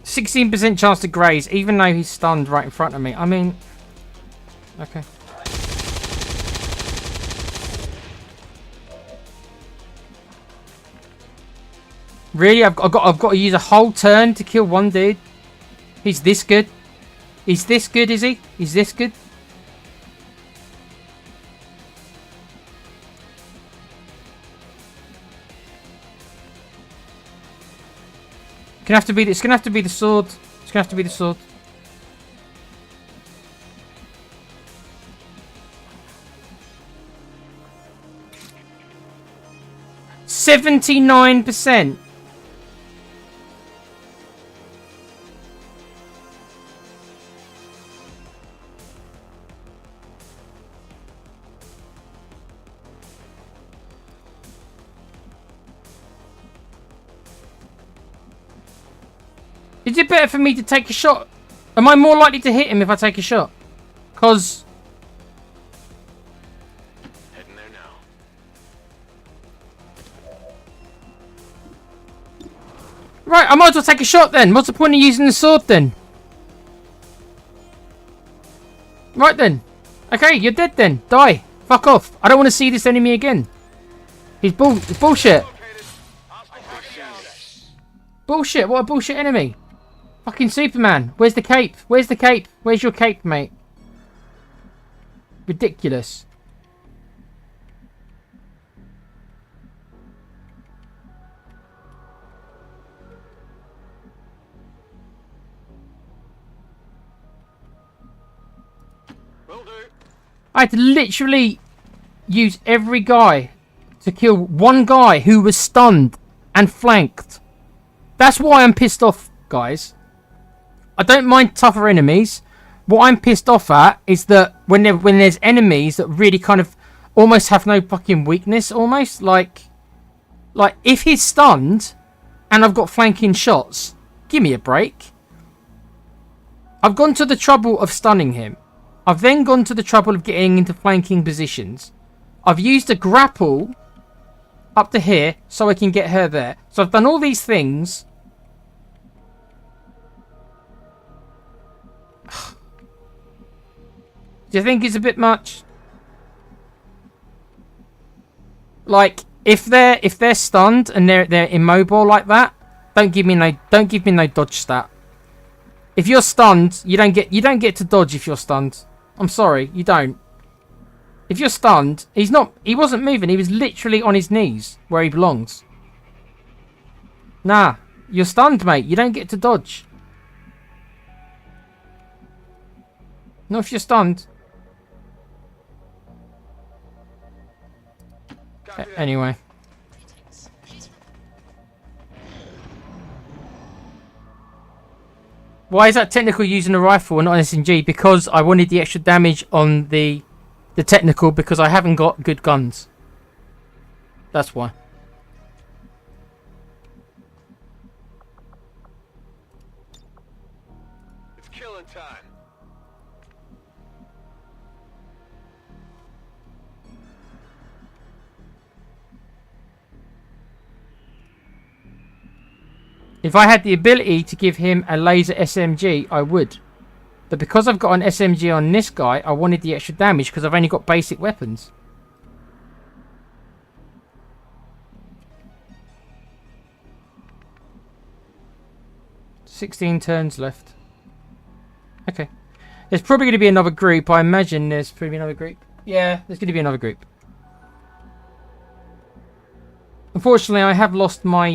16% chance to graze, even though he's stunned right in front of me. I mean, okay. Really, I've got to use a whole turn to kill one dude. He's this good. He's this good, is he? He's this good. It's gonna have to be the sword. It's gonna have to be the sword. %79%. Is it better for me to take a shot? Am I more likely to hit him if I take a shot? Because... Heading there now. Right, I might as well take a shot then. What's the point of using the sword then? Right then. Okay, you're dead then. Die. Fuck off. I don't want to see this enemy again. He's bullshit. Bullshit. What a bullshit enemy. Fucking Superman. Where's the cape? Where's the cape? Where's your cape, mate? Ridiculous. I had to literally use every guy to kill one guy who was stunned and flanked. That's why I'm pissed off, guys. I don't mind tougher enemies. What I'm pissed off at is that when there's enemies that really kind of almost have no fucking weakness, almost like if he's stunned and I've got flanking shots, give me a break. I've gone to the trouble of stunning him. I've then gone to the trouble of getting into flanking positions. I've used a grapple up to here so I can get her there. So I've done all these things. Do you think it's a bit much? Like, if they're stunned and they're immobile like that, don't give me no dodge stat. If you're stunned, you don't get to dodge if you're stunned. I'm sorry, you don't. If you're stunned, he wasn't moving, he was literally on his knees where he belongs. Nah, you're stunned, mate. You don't get to dodge. Not if you're stunned. Anyway. Why is that technical using a rifle and not an SMG? Because I wanted the extra damage on the technical, because I haven't got good guns. That's why. It's killing time. If I had the ability to give him a laser SMG, I would. But because I've got an SMG on this guy, I wanted the extra damage because I've only got basic weapons. "16 turns left." Okay. There's probably going to be another group. I imagine there's probably another group. Yeah, there's going to be another group. Unfortunately, I have lost my...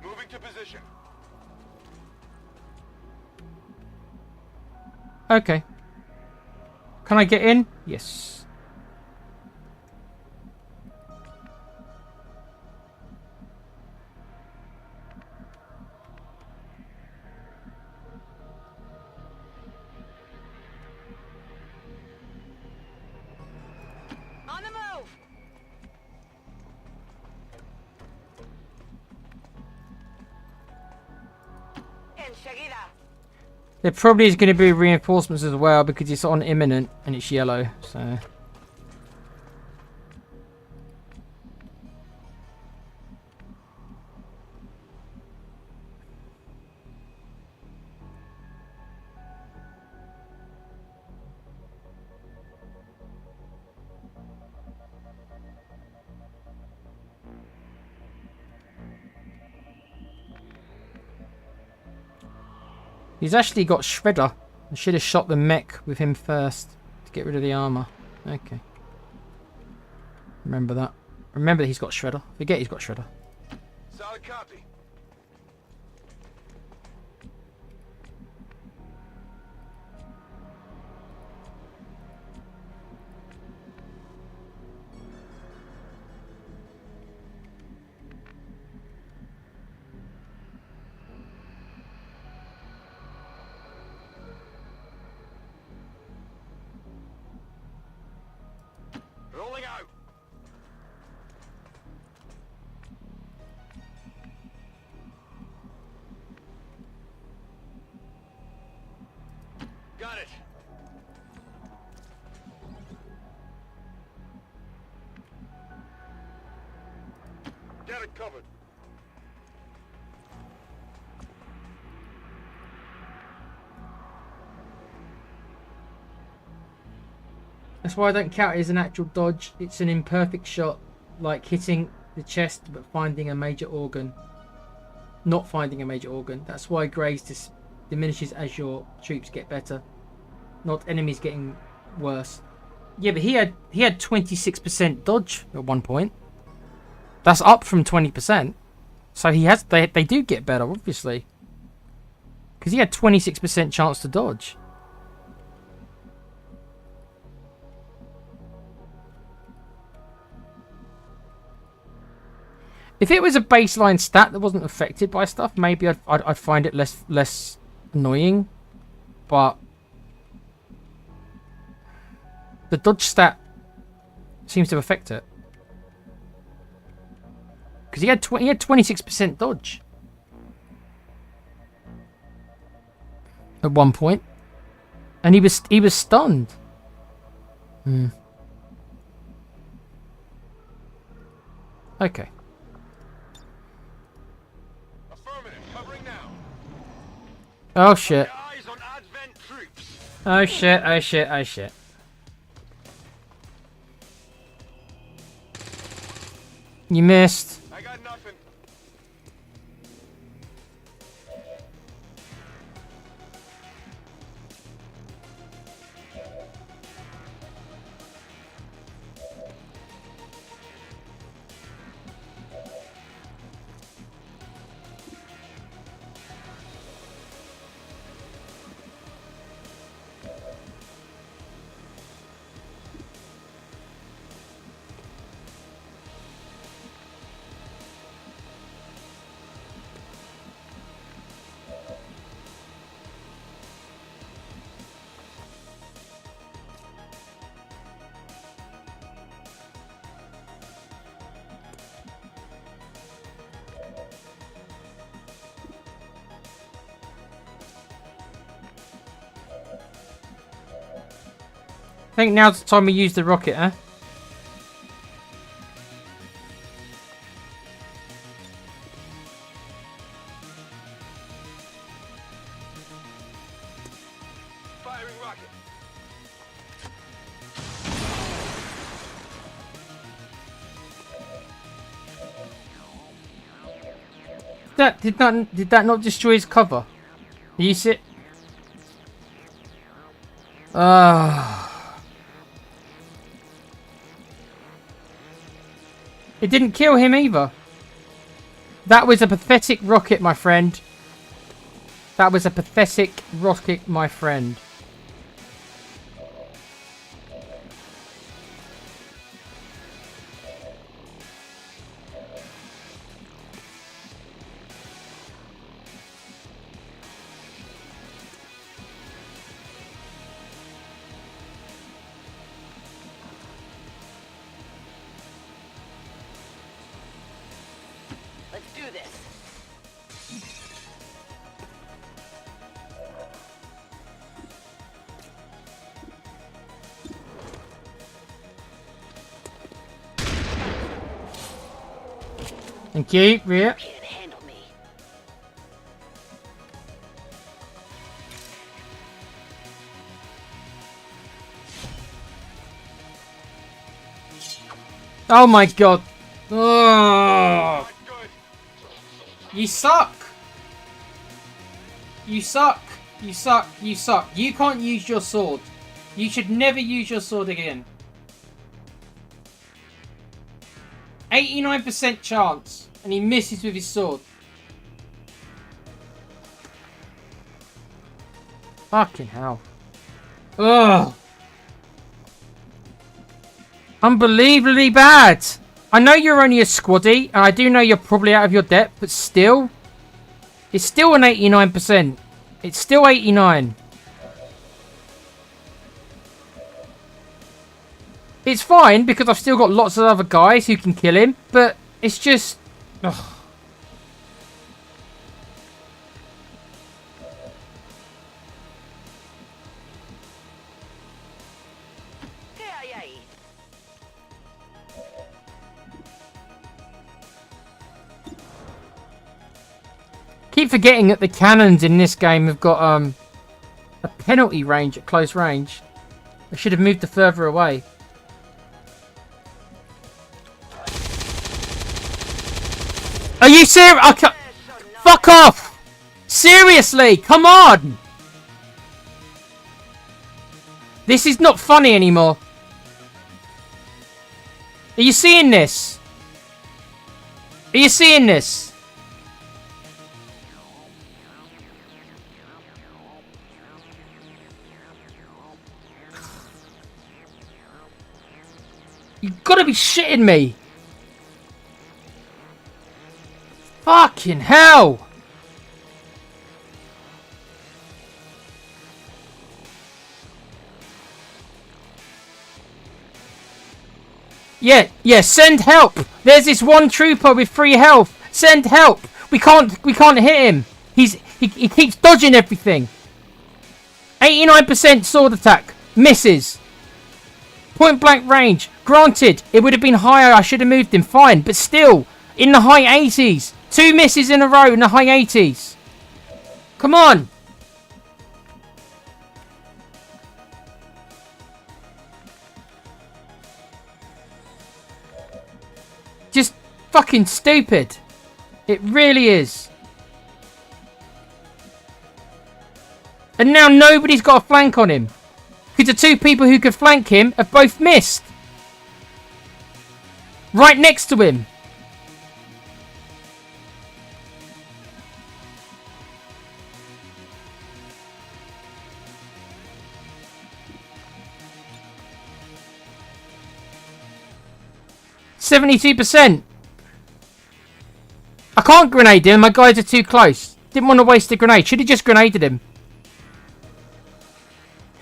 Moving to position. Okay. Can I get in? Yes. On the move! Enseguida. There probably is going to be reinforcements as well because it's on imminent and it's yellow, so... He's actually got Shredder. I should have shot the mech with him first to get rid of the armor. Okay. Remember that. Remember that he's got Shredder. Forget he's got Shredder. Solid copy. Rolling out. Got it. Get it covered. That's why I don't count it as an actual dodge. It's an imperfect shot, like hitting the chest but finding a major organ. Not finding a major organ. That's why graze diminishes as your troops get better. Not enemies getting worse. Yeah, but he had 26% dodge at one point. That's up from 20%. So he has they do get better, obviously. Because he had 26% chance to dodge. If it was a baseline stat that wasn't affected by stuff, maybe I'd find it less annoying. But the dodge stat seems to affect it. Because he had 26% dodge at one point, and he was stunned. Okay. Affirmative. Covering now. Oh shit. Eyes on advent troops. Oh shit. Oh shit. Oh shit. You missed. I got nothing. I think now's the time we use the rocket, huh? Firing rocket. Did that not destroy his cover? You see? It didn't kill him either. That was a pathetic rocket, my friend. That was a pathetic rocket, my friend. Let's do this. Thank you, Rhea. Can't handle me. Oh my god. Oh, Not good. you suck. You suck. You suck. You suck. You can't use your sword. You should never use your sword again. 89% chance, and he misses with his sword. Fucking hell. Ugh. Unbelievably bad. I know you're only a squaddy, and I do know you're probably out of your depth, but still. It's still an 89%. It's still 89. It's fine, because I've still got lots of other guys who can kill him, but it's just... Ugh. Keep forgetting that the cannons in this game have got a penalty range at close range. I should have moved the further away. Are you serious? Fuck off! Seriously, come on! This is not funny anymore. Are you seeing this? Are you seeing this? You've got to be shitting me. Fucking hell! Yeah, send help! There's this one trooper with 3 health. Send help! We can't hit him. He keeps dodging everything. 89% sword attack. Misses. Point blank range. Granted, it would have been higher. I should have moved him. Fine. But still, in the high 80s. 2 misses in a row in the high 80s. Come on. Just fucking stupid. It really is. And now nobody's got a flank on him. Because the 2 people who could flank him have both missed. Right next to him. %. I can't grenade him. My guys are too close. Didn't want to waste a grenade. Should have just grenaded him.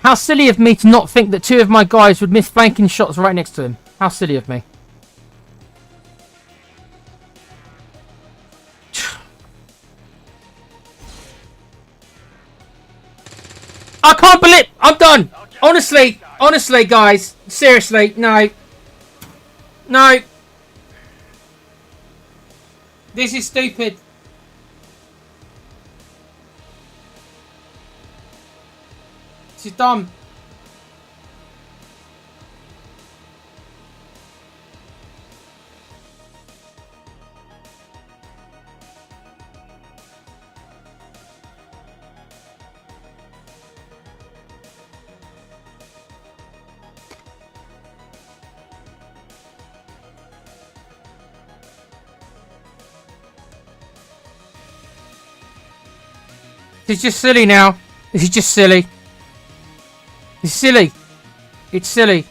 How silly of me to not think that 2 of my guys would miss flanking shots right next to him. How silly of me. I can't believe... I'm done. Honestly, guys. Seriously, no. No. This is stupid. This is dumb. This is just silly now. This is just silly. It's silly. It's silly.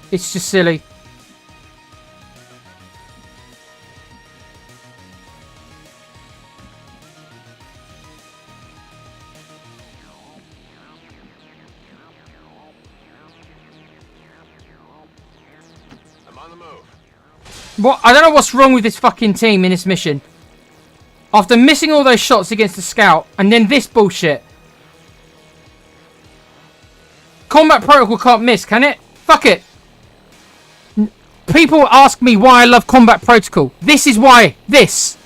It's just silly. I'm on the move. What? I don't know what's wrong with this fucking team in this mission. After missing all those shots against the scout, and then this bullshit. Combat protocol can't miss, can it? Fuck it. People ask me why I love combat protocol. This is why. This.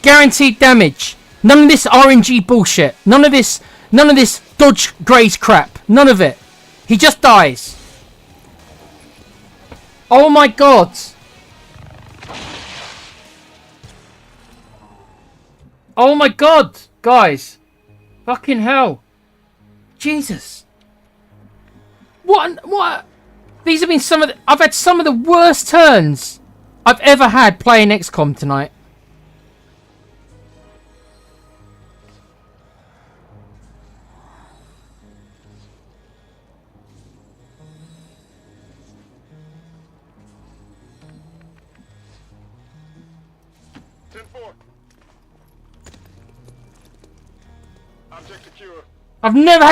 Guaranteed damage. None of this RNG bullshit. None of this dodge graze crap. None of it. He just dies. Oh my god. Oh my god, guys. Fucking hell. Jesus. What? These have been I've had some of the worst turns I've ever had playing XCOM tonight. I've never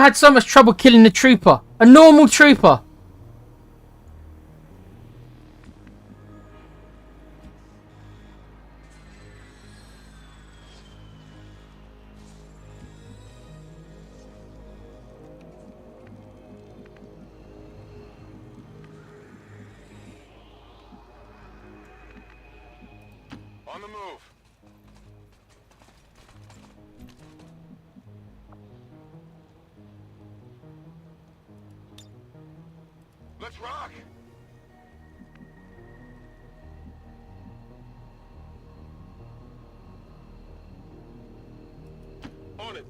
had so much trouble killing a trooper. A normal trooper. On the move. Let's rock! On it!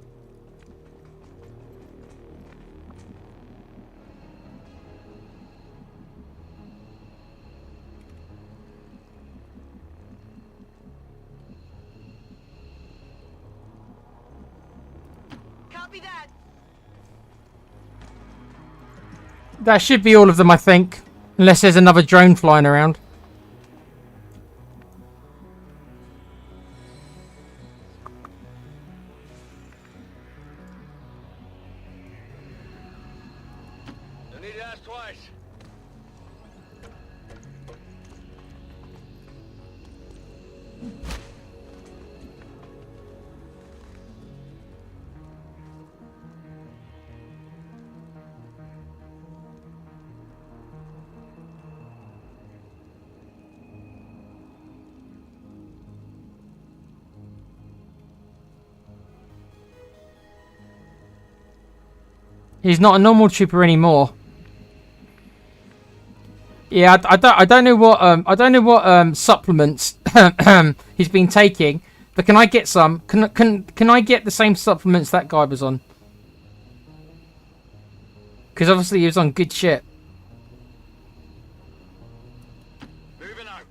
Copy that! That should be all of them, I think. Unless there's another drone flying around. He's not a normal trooper anymore. Yeah, I don't know what supplements he's been taking, but can I get some? Can I get the same supplements that guy was on? Because obviously he was on good shit. Moving out.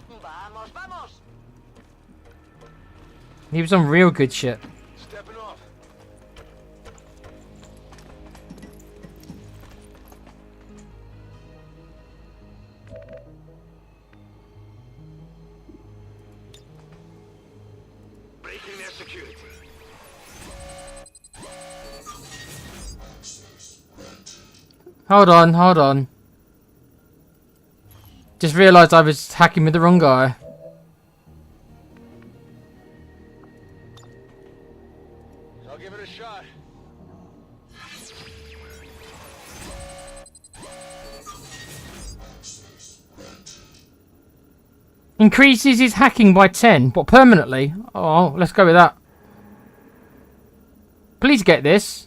Vamos, vamos. He was on real good shit. Stepping off. Breaking their security. Hold on. Just realised I was hacking with the wrong guy. I'll give it a shot. Increases his hacking by 10. What, permanently? Oh, let's go with that. Please get this.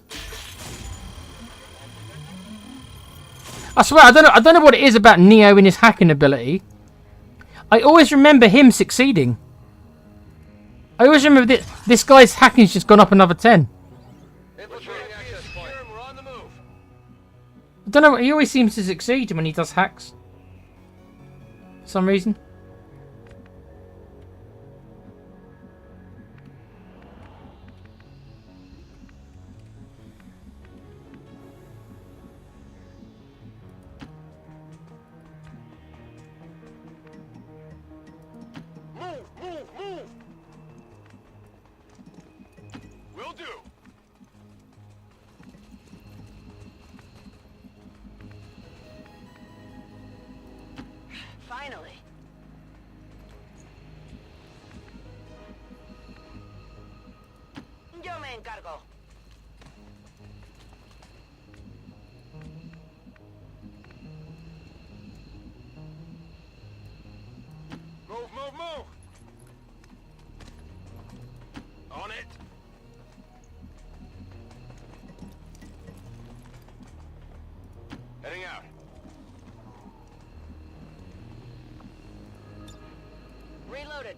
I swear, I don't know what it is about Neo and his hacking ability. I always remember him succeeding. I always remember this guy's hacking's just gone up another 10. Infiltrating access point. We're on the move. I don't know, he always seems to succeed when he does hacks. For some reason. Move. Will do. Finally. Yo me encargo. Move. On it. Heading out. Reloaded.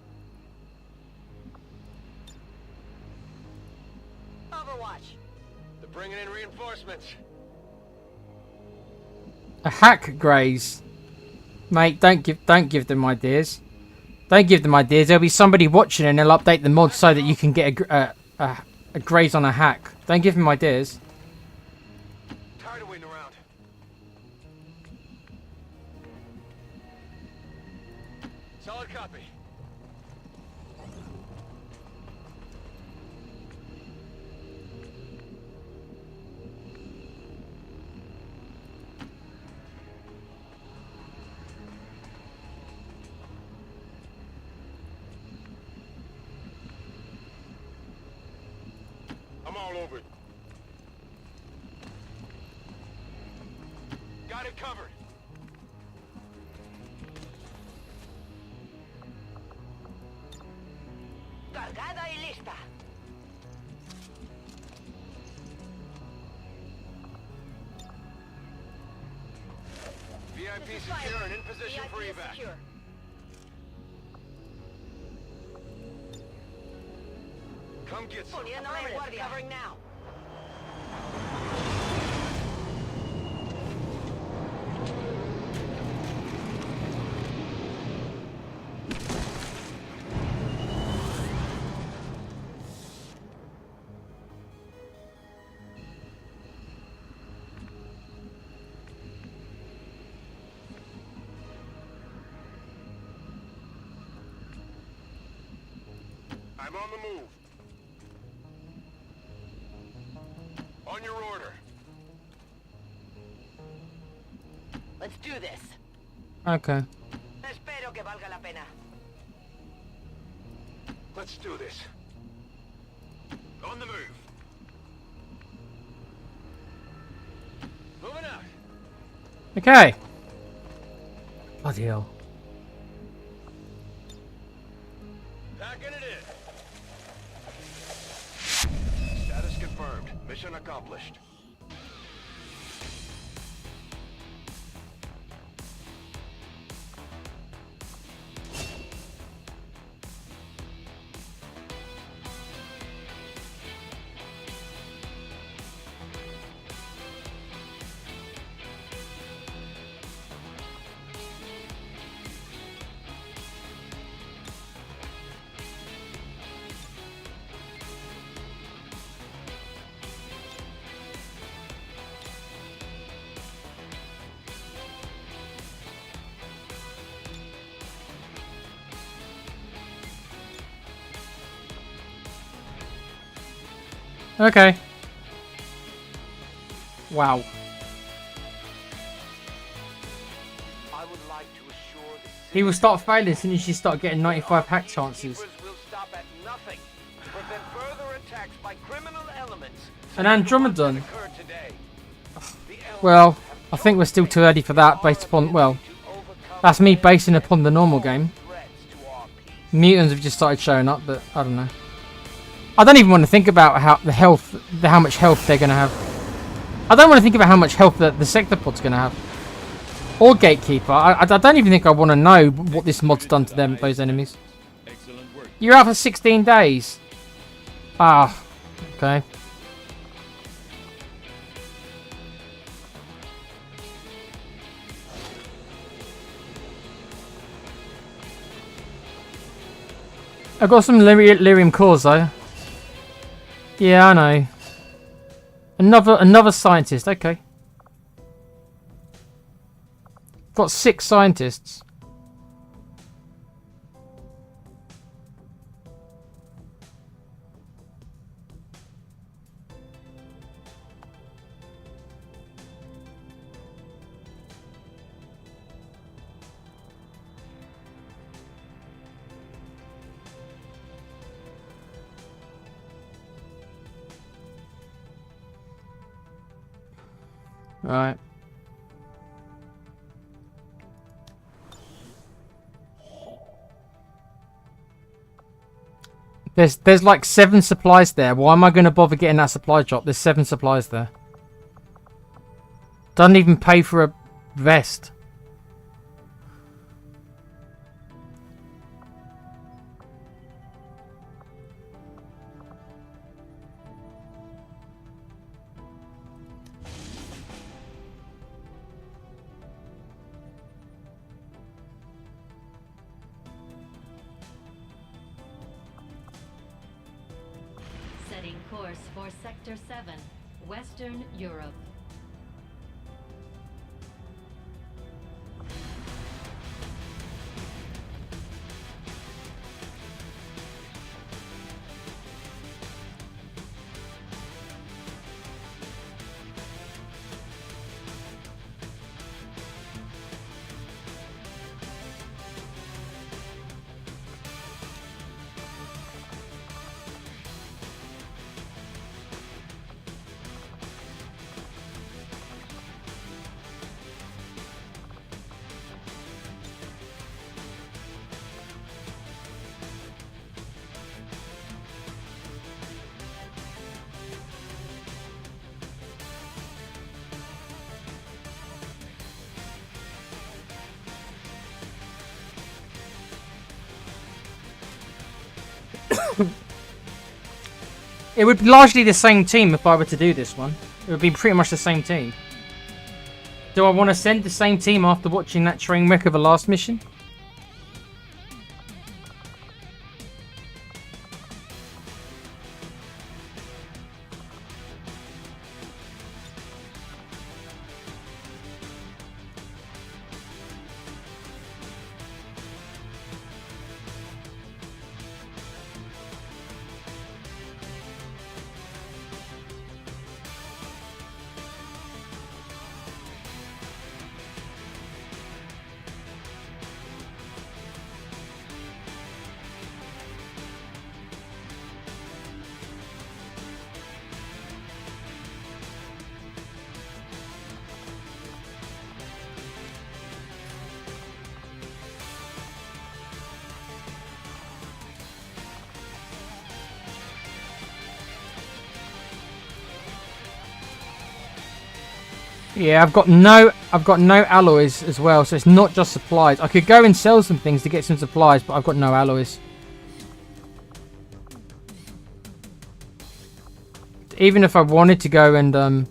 Overwatch. They're bringing in reinforcements. A hack graze. Mate, don't give them ideas. Don't give them ideas. There'll be somebody watching and they'll update the mod so that you can get a graze on a hack. Don't give them ideas. Tired of waiting around. Solid copy. I'm all over it. Got it covered. Cargada y lista. VIP secure and in position for VIP is evac. secure. Come get some. Poniendo la guardia. Covering now. I'm on the move. On your order. Let's do this. Okay. Espero que valga la pena. Let's do this. On the move. Moving out. Okay. Bloody hell. Packing it in. Okay. Wow. I would like to assure the He will start failing as soon as you start getting 95 hack chances. Keepers will stop at nothing to prevent further attacks by criminal elements. An Andromedon. Occurred today. The Well, I think we're still too early for that based upon, well, that's me basing upon the normal game. threats to our peace. Mutants have just started showing up, but I don't know. I don't even want to think about how much health they're going to have. I don't want to think about how much health the Sectopod's going to have. Or Gatekeeper. I don't even think I want to know what this mod's done to them, those enemies. Excellent work. You're out for 16 days. Ah, okay. I've got some lyrium cores though. Yeah, I know. Another scientist. Okay. Got 6 scientists. Right. There's like 7 supplies there. Why am I going to bother getting that supply drop? There's 7 supplies there. Doesn't even pay for a vest. Setting course for Sector 7, Western Europe. It would be largely the same team if I were to do this one. It would be pretty much the same team. Do I want to send the same team after watching that train wreck of the last mission? Yeah, I've got no alloys as well, so it's not just supplies. I could go and sell some things to get some supplies, but I've got no alloys. Even if I wanted to go and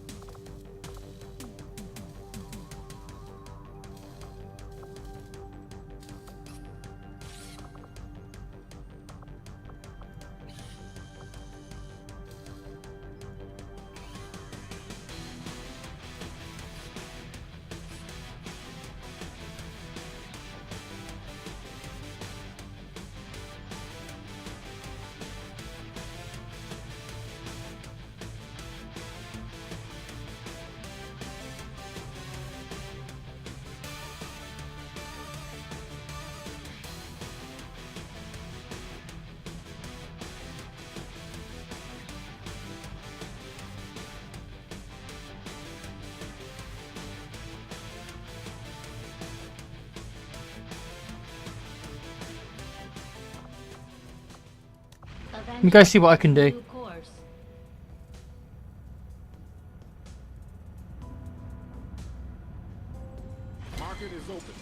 Let me go see what I can do. Market is open.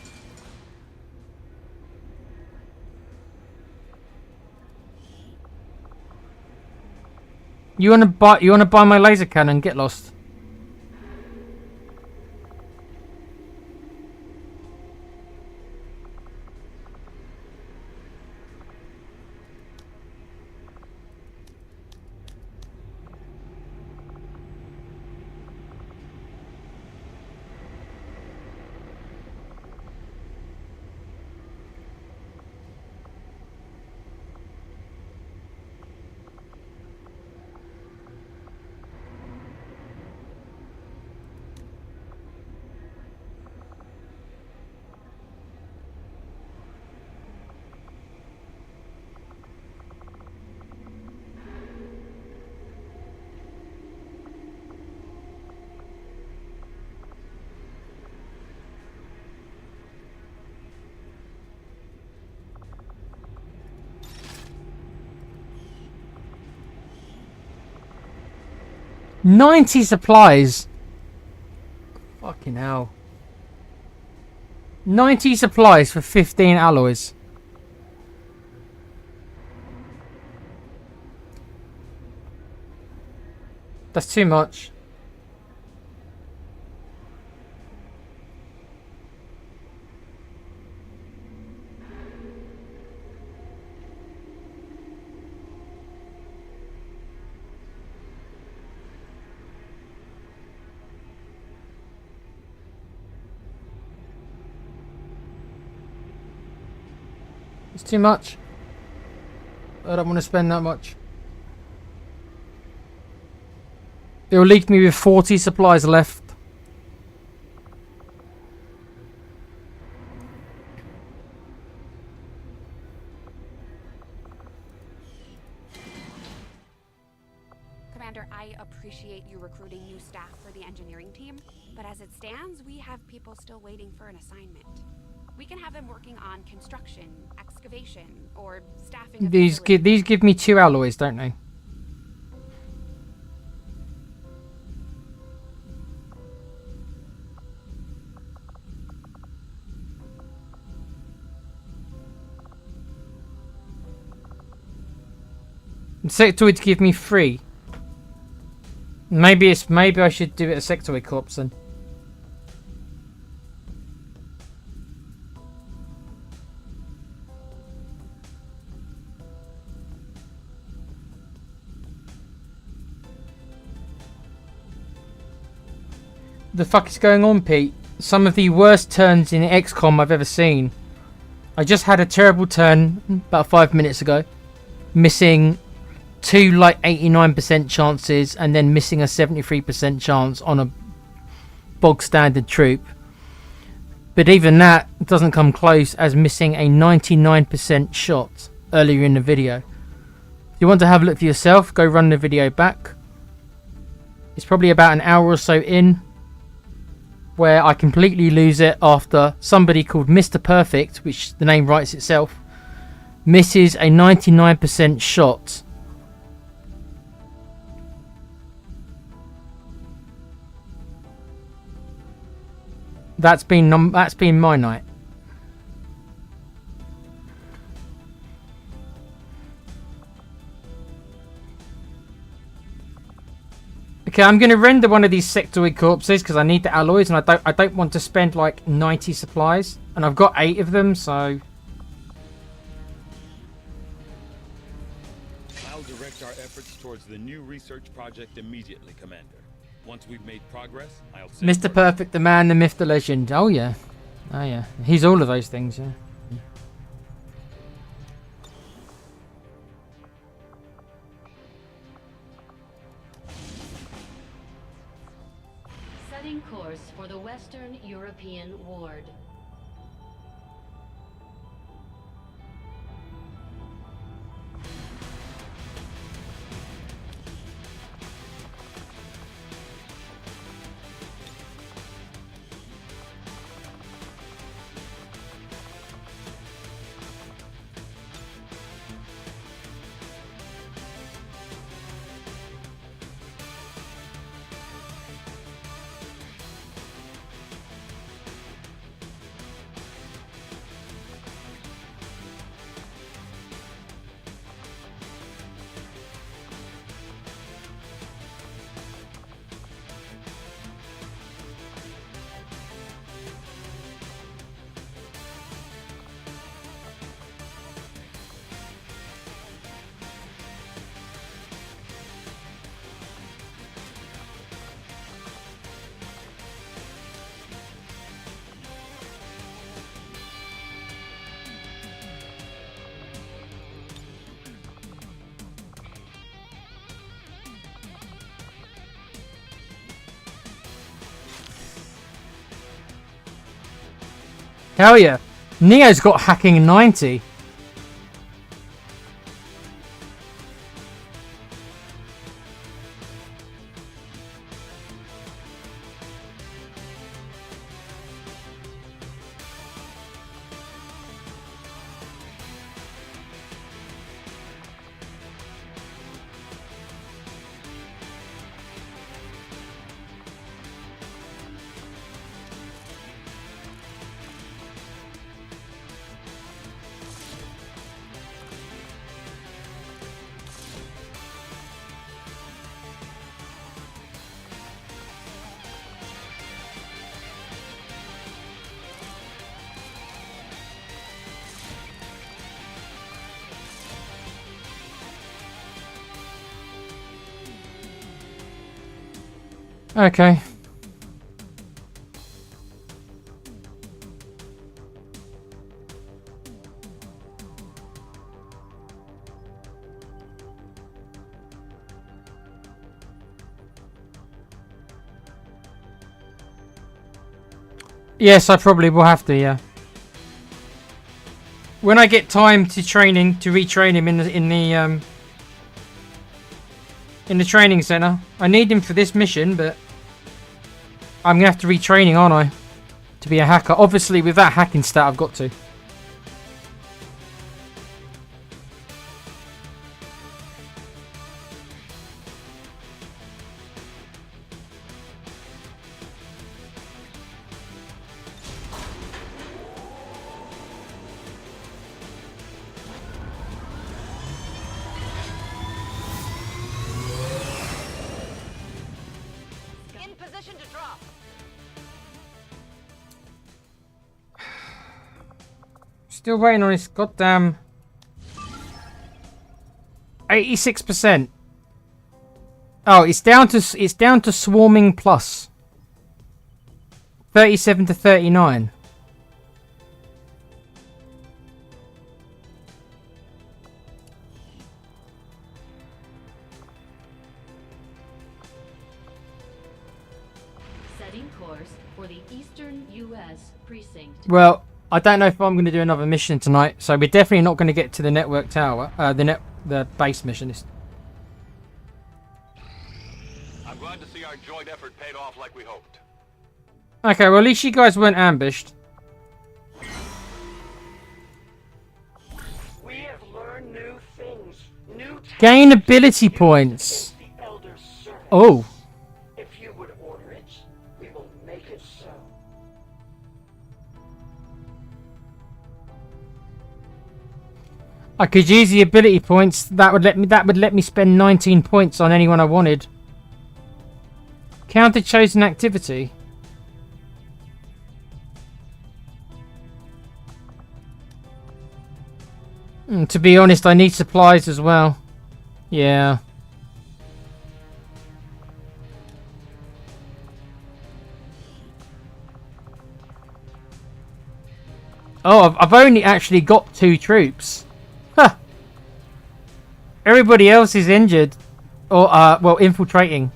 You wanna buy my laser cannon? Get lost. $90 supplies. Fucking hell. 90 supplies for 15 alloys. That's too much. It's too much. I don't want to spend that much. It will leave me with 40 supplies left. Commander, I appreciate you recruiting new staff for the engineering team, but as it stands, we have people still waiting for an assignment. We can have them working on construction, excavation, or staffing. These give me 2 alloys, don't they? Sectoids give me 3. Maybe I should do it a sectoid corps then. The fuck is going on, Pete? Some of the worst turns in XCOM I've ever seen. I just had a terrible turn about 5 minutes ago, missing 2 like 89% chances and then missing a 73% chance on a bog standard troop. But even that doesn't come close as missing a 99% shot earlier in the video. If you want to have a look for yourself, go run the video back. It's probably about an hour or so in, where I completely lose it after somebody called Mr. Perfect, which the name writes itself, misses a 99% shot. That's been my night. Okay, I'm going to render one of these sectoid corpses because I need the alloys and I don't want to spend like 90 supplies. And I've got 8 of them, so... I'll direct our efforts towards the new research project immediately, Commander. Once we've made progress, I'll send Mr. word. Perfect, the man, the myth, the legend. Oh yeah. Oh yeah. He's all of those things, yeah. Setting course for the Western European Ward. Hell yeah. Neo's got hacking 90. Okay. Yes, I probably will have to, yeah. When I get time to retrain him in the training center. I need him for this mission, but I'm gonna have to retrain him, aren't I? To be a hacker. Obviously, with that hacking stat, I've got to. In position to drop. Still waiting on this goddamn 86%. Oh, it's down to swarming plus 37 to 39. Setting course for the Eastern U.S. precinct. Well, I don't know if I'm going to do another mission tonight, so we're definitely not going to get to the network tower, the base mission. I'm glad to see our joint effort paid off like we hoped. Okay, well at least you guys weren't ambushed. We have learned new things, new Gain ability points. the Elder Servant. Oh. If you would order it, we will make it so. I could use the ability points. That would let me spend 19 points on anyone I wanted. Counter chosen activity. To be honest, I need supplies as well. Yeah. Oh, I've only actually got 2 troops. Huh. Everybody else is injured. Or, well, infiltrating.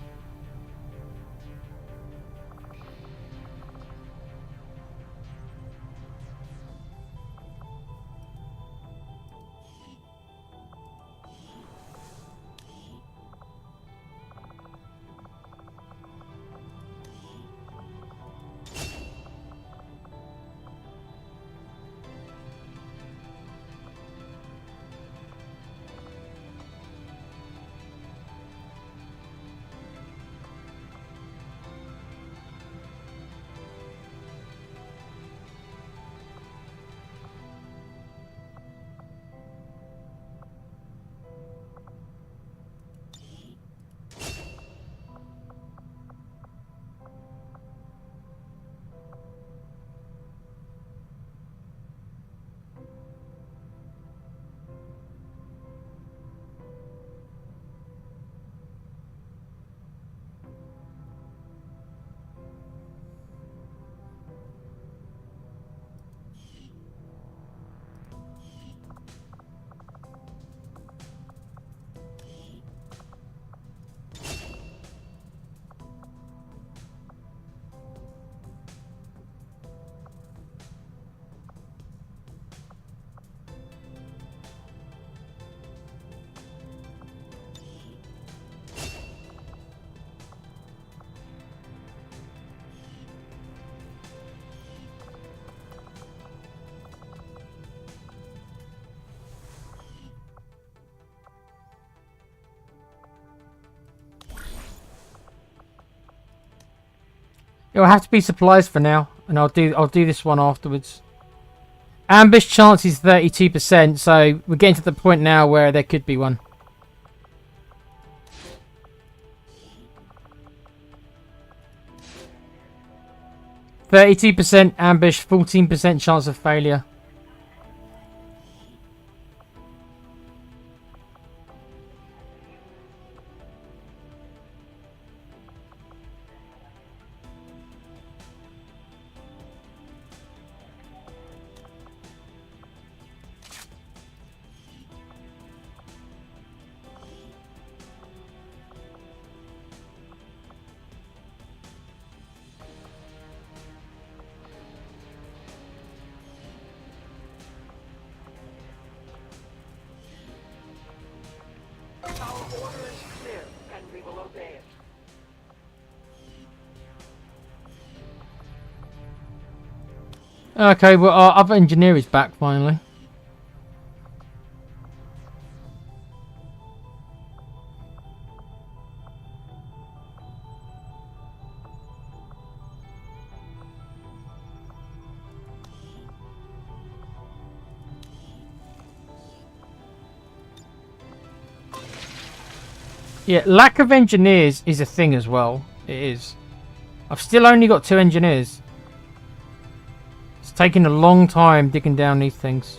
It'll have to be supplies for now, and I'll do this one afterwards. Ambush chance is 32%, so we're getting to the point now where there could be one. %32 ambush, 14% chance of failure. Our order is clear, and we will obey it. Okay, well, our other engineer is back finally. Yeah, lack of engineers is a thing as well. It is. I've still only got 2 engineers. It's taking a long time digging down these things.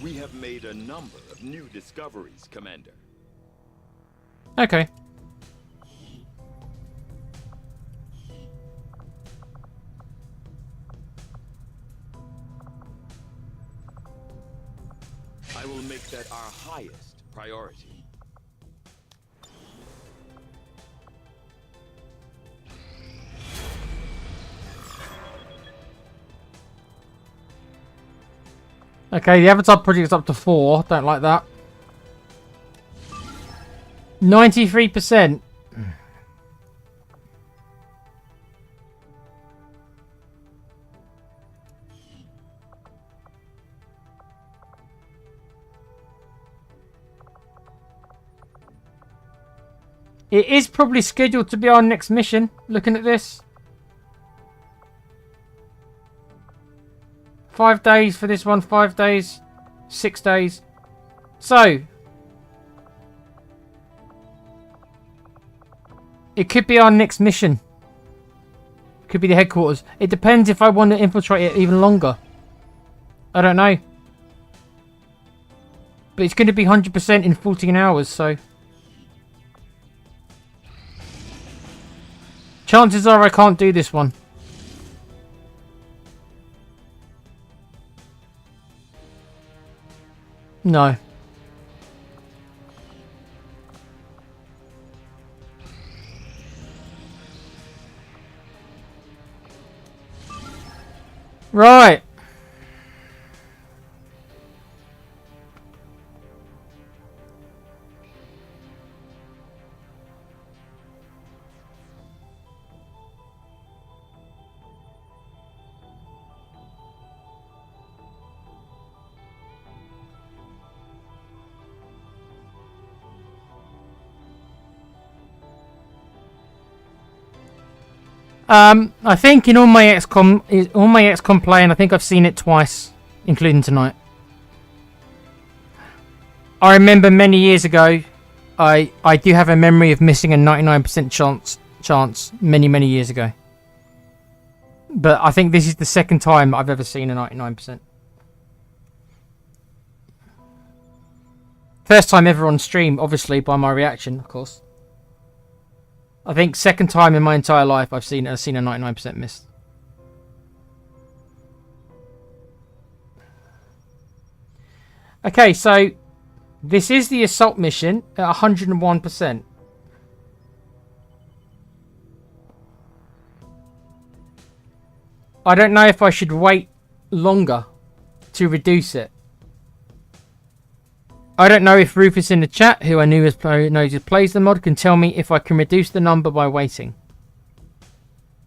We have made a number of new discoveries, Commander. Okay. I will make that our highest priority. Okay, the Avatar project is up to 4. Don't like that. 93%. It is probably scheduled to be our next mission, looking at this. 5 days for this one, 5 days, 6 days. So, it could be our next mission. Could be the headquarters. It depends if I want to infiltrate it even longer. I don't know. But it's going to be 100% in 14 hours, so... chances are I can't do this one. No. Right. I think in all my XCOM playing, I think I've seen it twice, including tonight. I remember many years ago, I do have a memory of missing a 99% chance many years ago. But I think this is the second time I've ever seen a 99%. First time ever on stream, obviously, by my reaction, of course. I think second time in my entire life I've seen a 99% miss. Okay, so this is the assault mission at 101%. I don't know if I should wait longer to reduce it. I don't know if Rufus in the chat, who I knew knows who plays the mod, can tell me if I can reduce the number by waiting.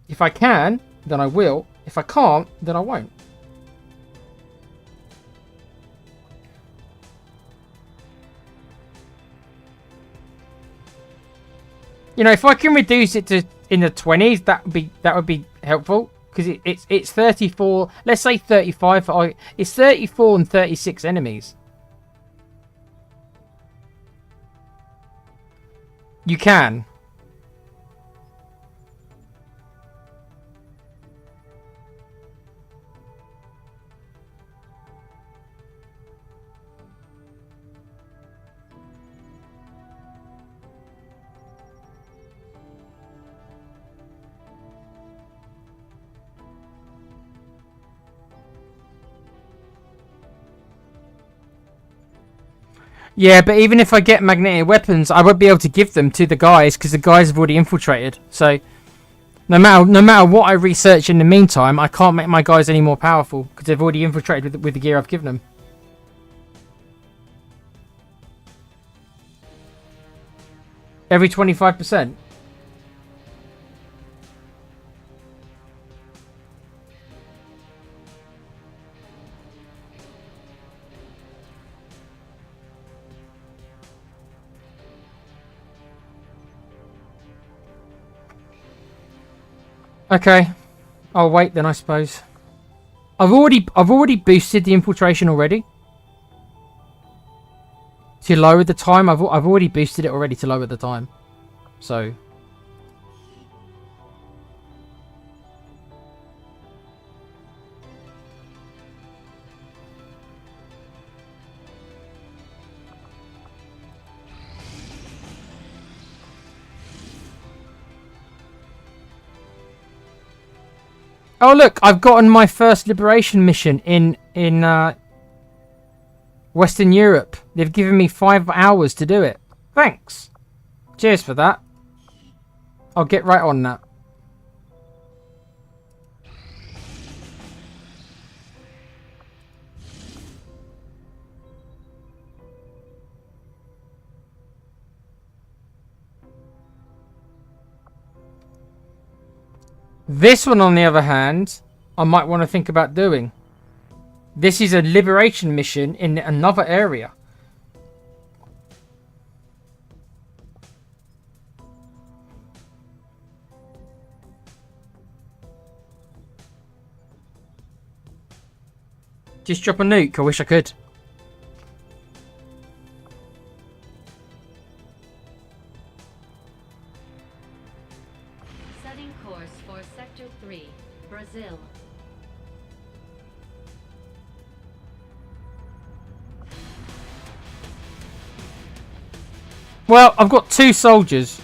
If I can, then I will. If I can't, then I won't. You know, if I can reduce it to in the 20s, that would be helpful, because it's 34. Let's say 35. It's 34 and 36 enemies. You can. Yeah, but even if I get magnetic weapons, I won't be able to give them to the guys because the guys have already infiltrated. So, no matter what I research in the meantime, I can't make my guys any more powerful because they've already infiltrated with the gear I've given them. Every 25%. Okay, I'll wait then, I suppose. I've already boosted the infiltration already to lower the time. I've already boosted it already to lower the time. So oh look, I've gotten my first liberation mission in Western Europe. They've given me 5 hours to do it. Thanks. Cheers for that. I'll get right on that. This one, on the other hand, I might want to think about doing. This is a liberation mission in another area. Just drop a nuke. I wish I could. Setting course for Sector 3, Brazil. Well, I've got 2 soldiers.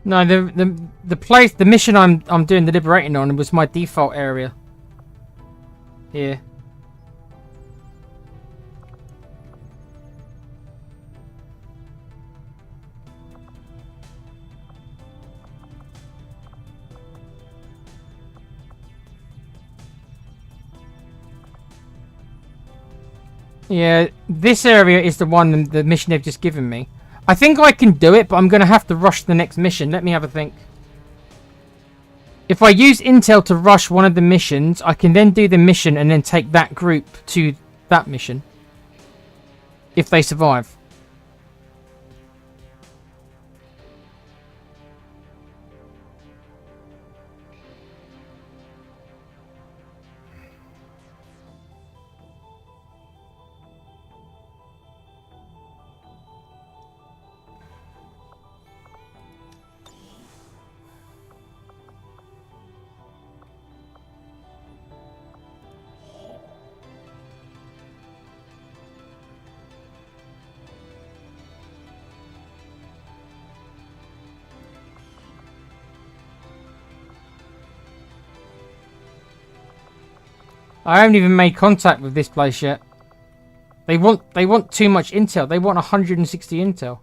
No, the mission I'm doing the liberating on was my default area. Here. Yeah, this area is the one, the mission they've just given me. I think I can do it, but I'm going to have to rush the next mission. Let me have a think. If I use intel to rush one of the missions, I can then do the mission and then take that group to that mission. If they survive. I haven't even made contact with this place yet. They want too much intel. They want 160 intel.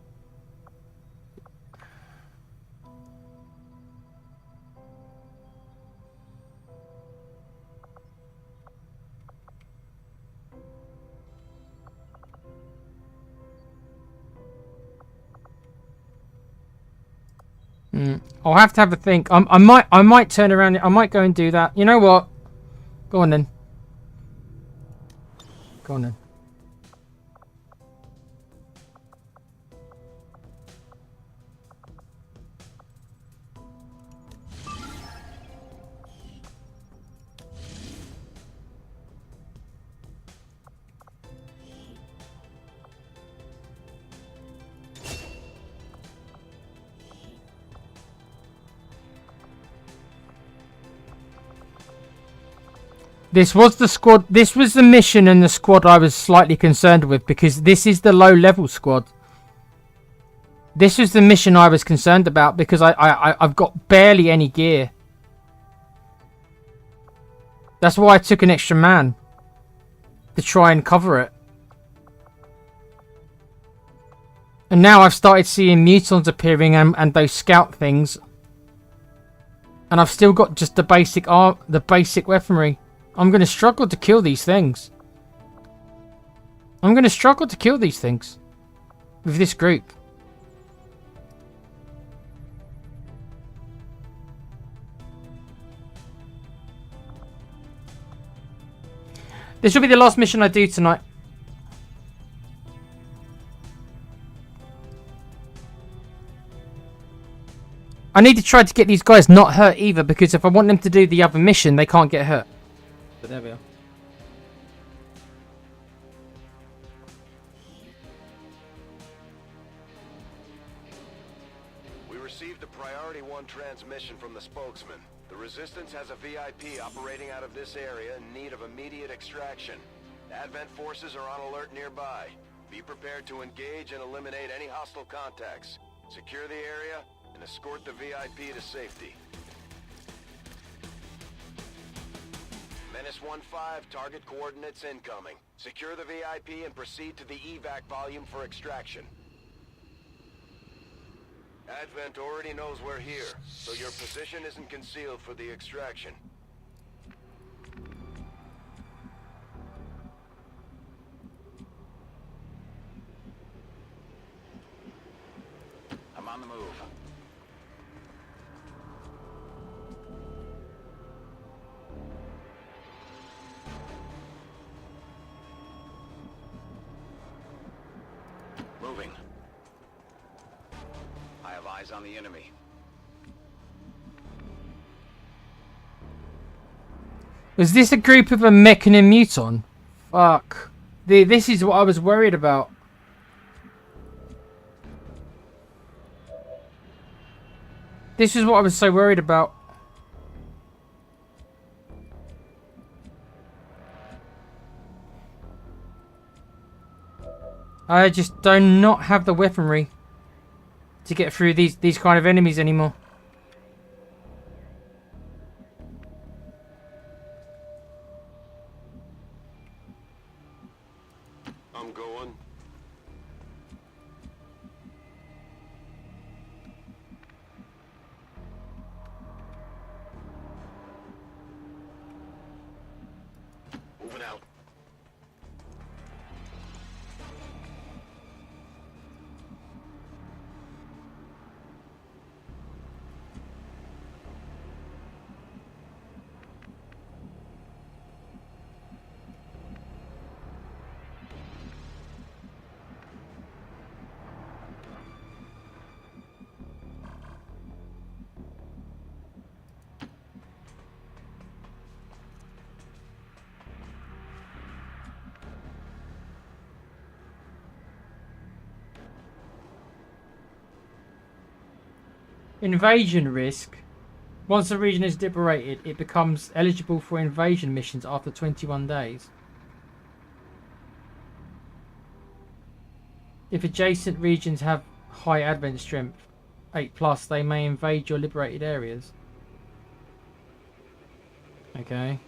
I'll have to have a think. I might turn around. I might go and do that. You know what? Go on then. Go on then. This was the squad. This was the mission and the squad I was slightly concerned with because this is the low level squad. This was the mission I was concerned about because I've got barely any gear. That's why I took an extra man to try and cover it. And now I've started seeing mutons appearing and those scout things. And I've still got just the basic weaponry. I'm going to struggle to kill these things. I'm going to struggle to kill these things with this group. This will be the last mission I do tonight. I need to try to get these guys not hurt either because if I want them to do the other mission, they can't get hurt. But there we are. We received a Priority 1 transmission from the spokesman. The Resistance has a VIP operating out of this area in need of immediate extraction. Advent forces are on alert nearby. Be prepared to engage and eliminate any hostile contacts. Secure the area and escort the VIP to safety. Menace 1-5, target coordinates incoming. Secure the VIP and proceed to the evac volume for extraction. Advent already knows we're here, so your position isn't concealed for the extraction. I'm on the move. Moving. I have eyes on the enemy. Was this a group of a mech and a muton? Fuck. This is what I was worried about. This is what I was so worried about. I just do not have the weaponry to get through these kind of enemies anymore. I'm going. Moving out. Invasion risk. Once a region is liberated, it becomes eligible for invasion missions after 21 days. If adjacent regions have high advent strength, 8+, they may invade your liberated areas. Okay.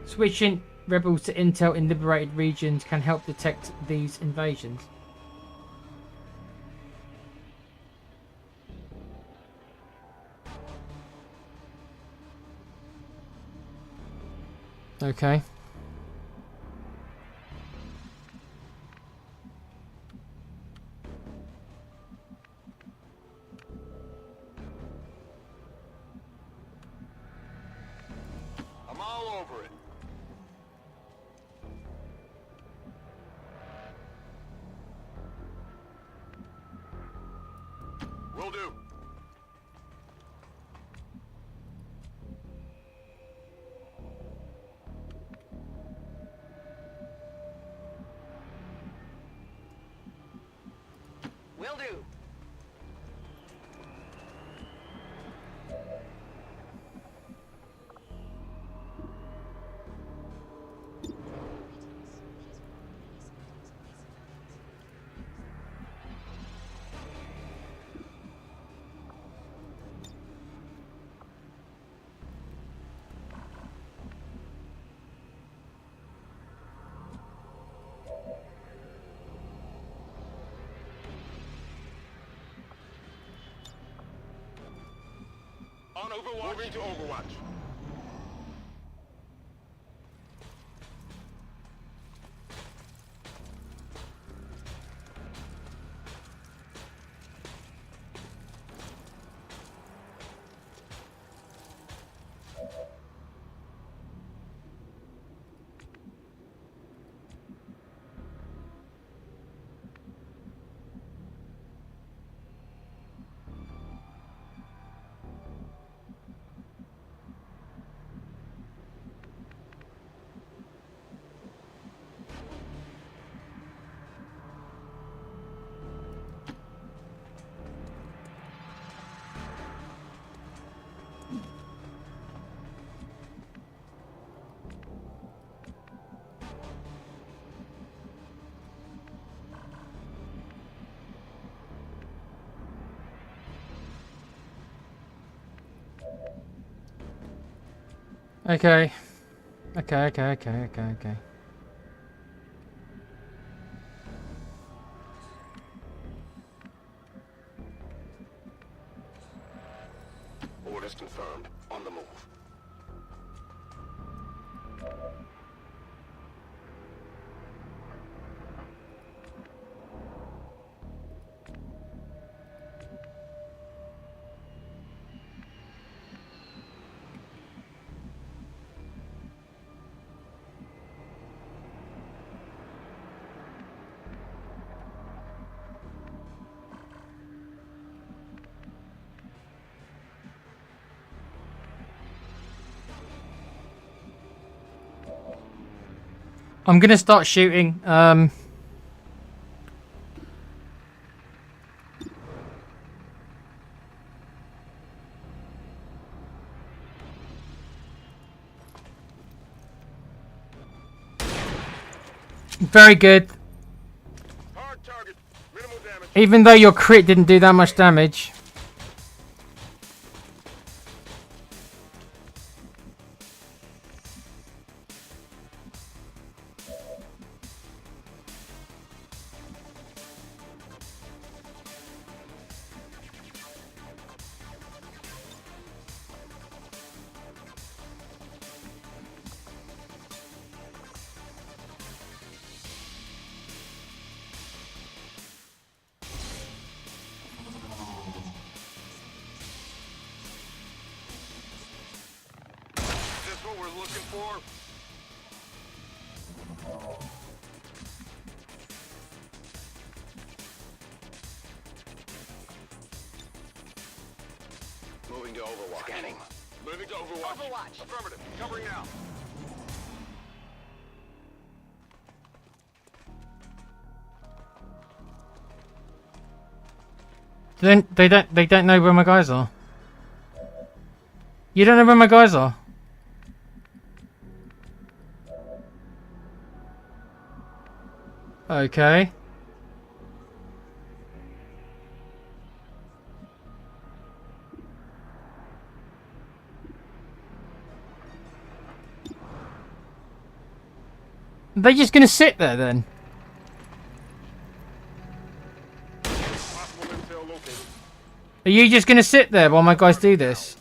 Switching rebels to intel in liberated regions can help detect these invasions. Okay. I'm all over it. Will do. Will do. On Overwatch. Moving to Overwatch. Okay. Okay. Orders confirmed. On the move. I'm gonna start shooting. Very good. Hard target. Minimal damage. Even though your crit didn't do that much damage. Is this what we're looking for? Moving to Overwatch. Scanning. Moving to Overwatch. Overwatch. Affirmative. Covering now. They don't know where my guys are. You don't know where my guys are. Okay. They're just gonna sit there then. Are you just gonna sit there while my guys do this?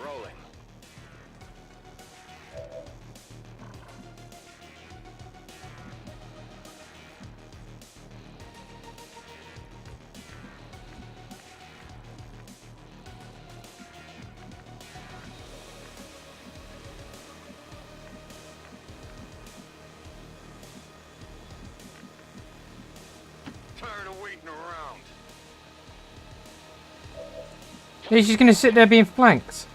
Rolling. Tired of waiting around. He's just gonna sit there being flanked.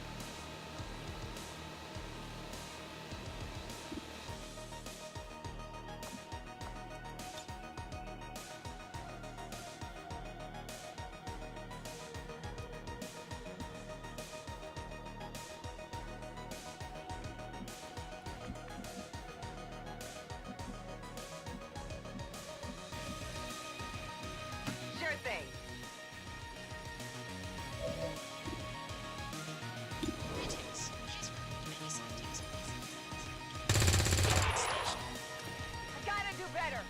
Sure thing. I gotta do better.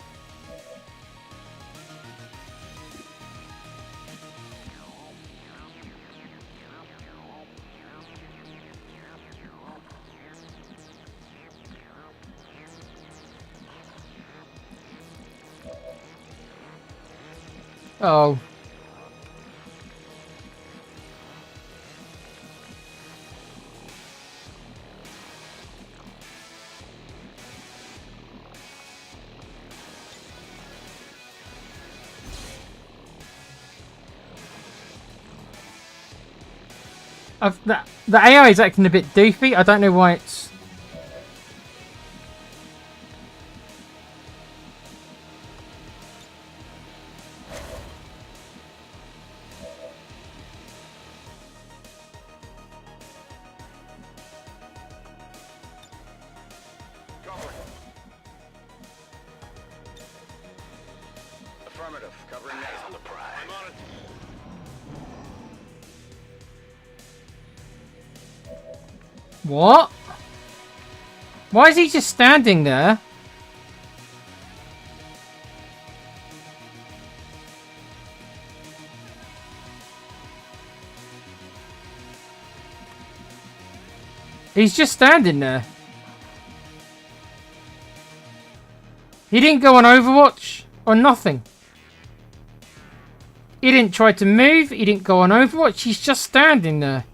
Oh. The AI is acting a bit doofy. I don't know why it's... Cover. Affirmative. Covering now. On the prize. I'm on it. What? Why is he just standing there? He's just standing there. He didn't go on Overwatch or nothing. He didn't try to move. He didn't go on Overwatch. He's just standing there.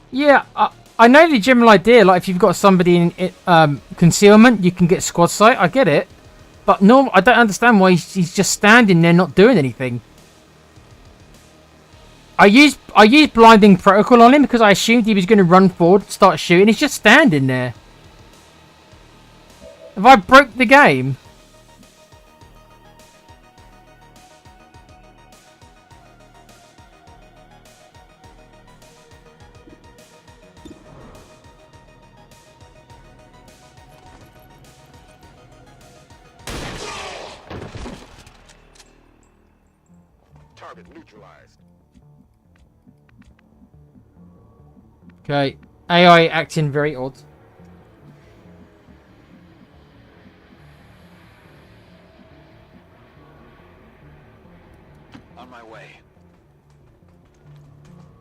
Yeah, I know the general idea. Like, if you've got somebody in concealment, you can get squad sight. I get it, but no, I don't understand why he's just standing there, not doing anything. I used blinding protocol on him because I assumed he was going to run forward, start shooting. He's just standing there. Have I broke the game? Target neutralized. Okay, AI acting very odd. On my way.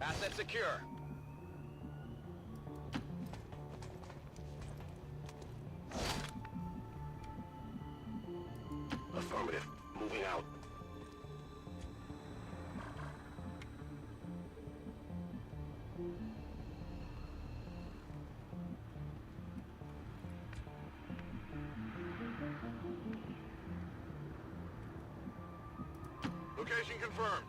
Asset secure. Affirmative. Moving out. Location confirmed.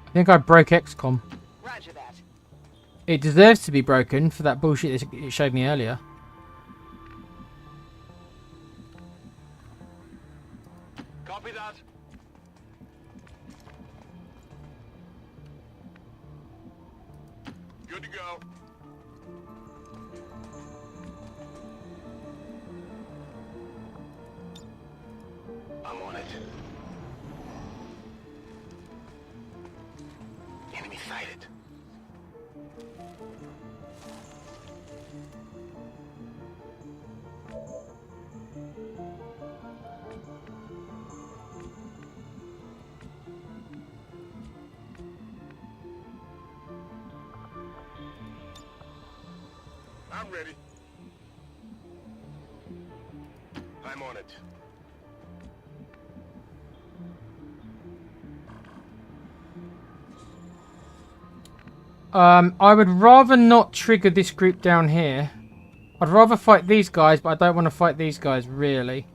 I think I broke XCOM. Roger that. It deserves to be broken for that bullshit it showed me earlier. Copy that. Good to go. I'm on it. Enemy sighted. I'm ready. I'm on it. I would rather not trigger this group down here. I'd rather fight these guys, but I don't want to fight these guys, really.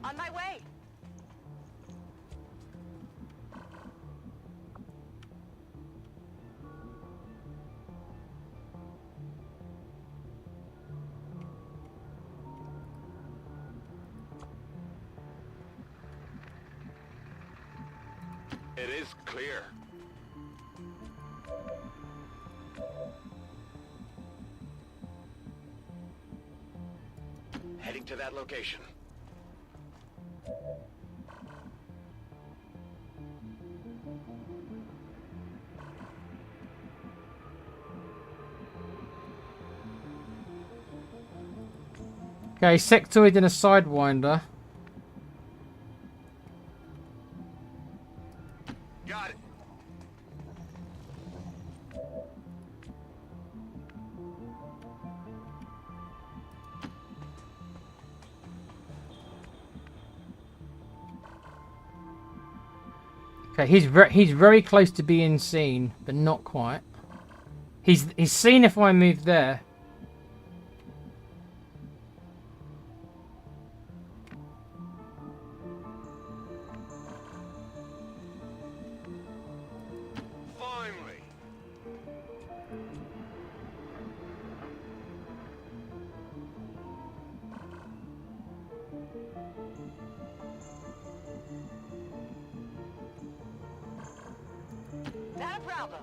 On my way. It is clear. Heading to that location. Okay, sectoid and a sidewinder. Got it. Okay, he's very close to being seen, but not quite. He's seen if I move there. Finally. Not a problem.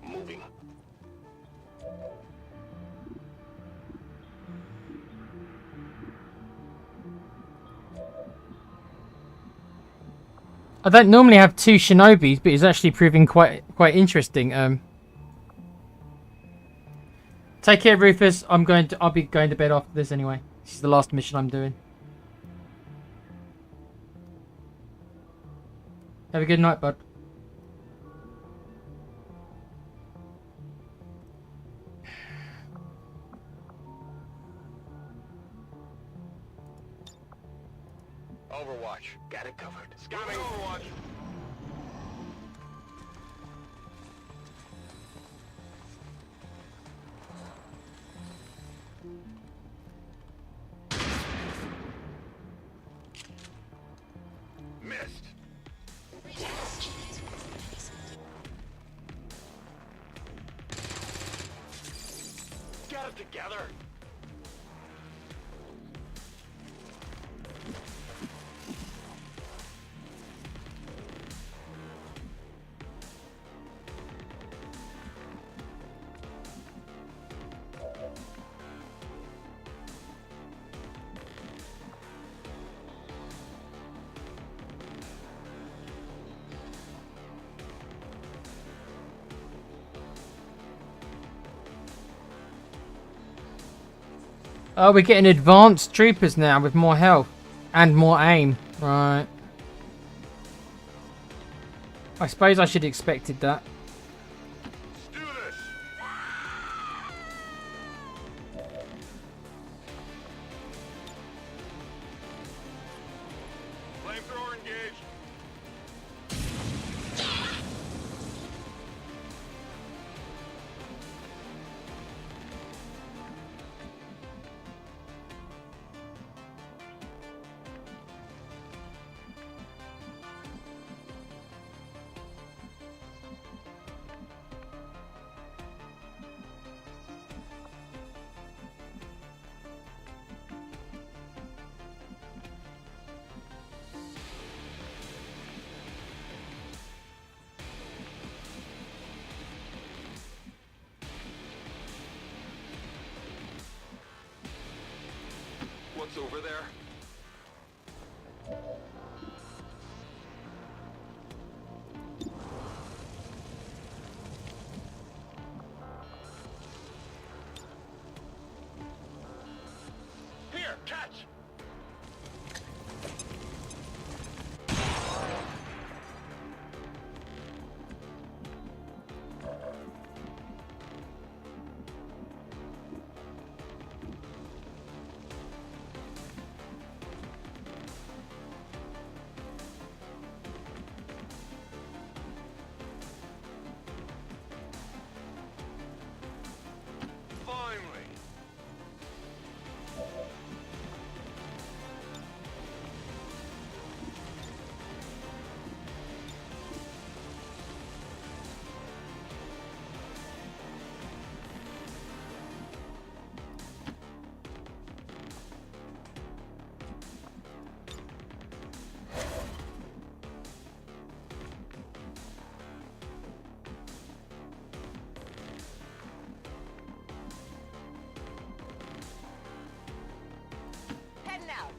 Moving. I don't normally have two shinobis, but it's actually proving quite interesting. Take care, Rufus. I'll be going to bed after this anyway. This is the last mission I'm doing. Have a good night, bud. Overwatch. Got it covered. Scanning Overwatch. Missed. Get it together. Oh, we're getting advanced troopers now with more health and more aim. Right. I suppose I should have expected that. Let's do this. Flamethrower engaged. What's over there? Here, catch! Finally! Heading out.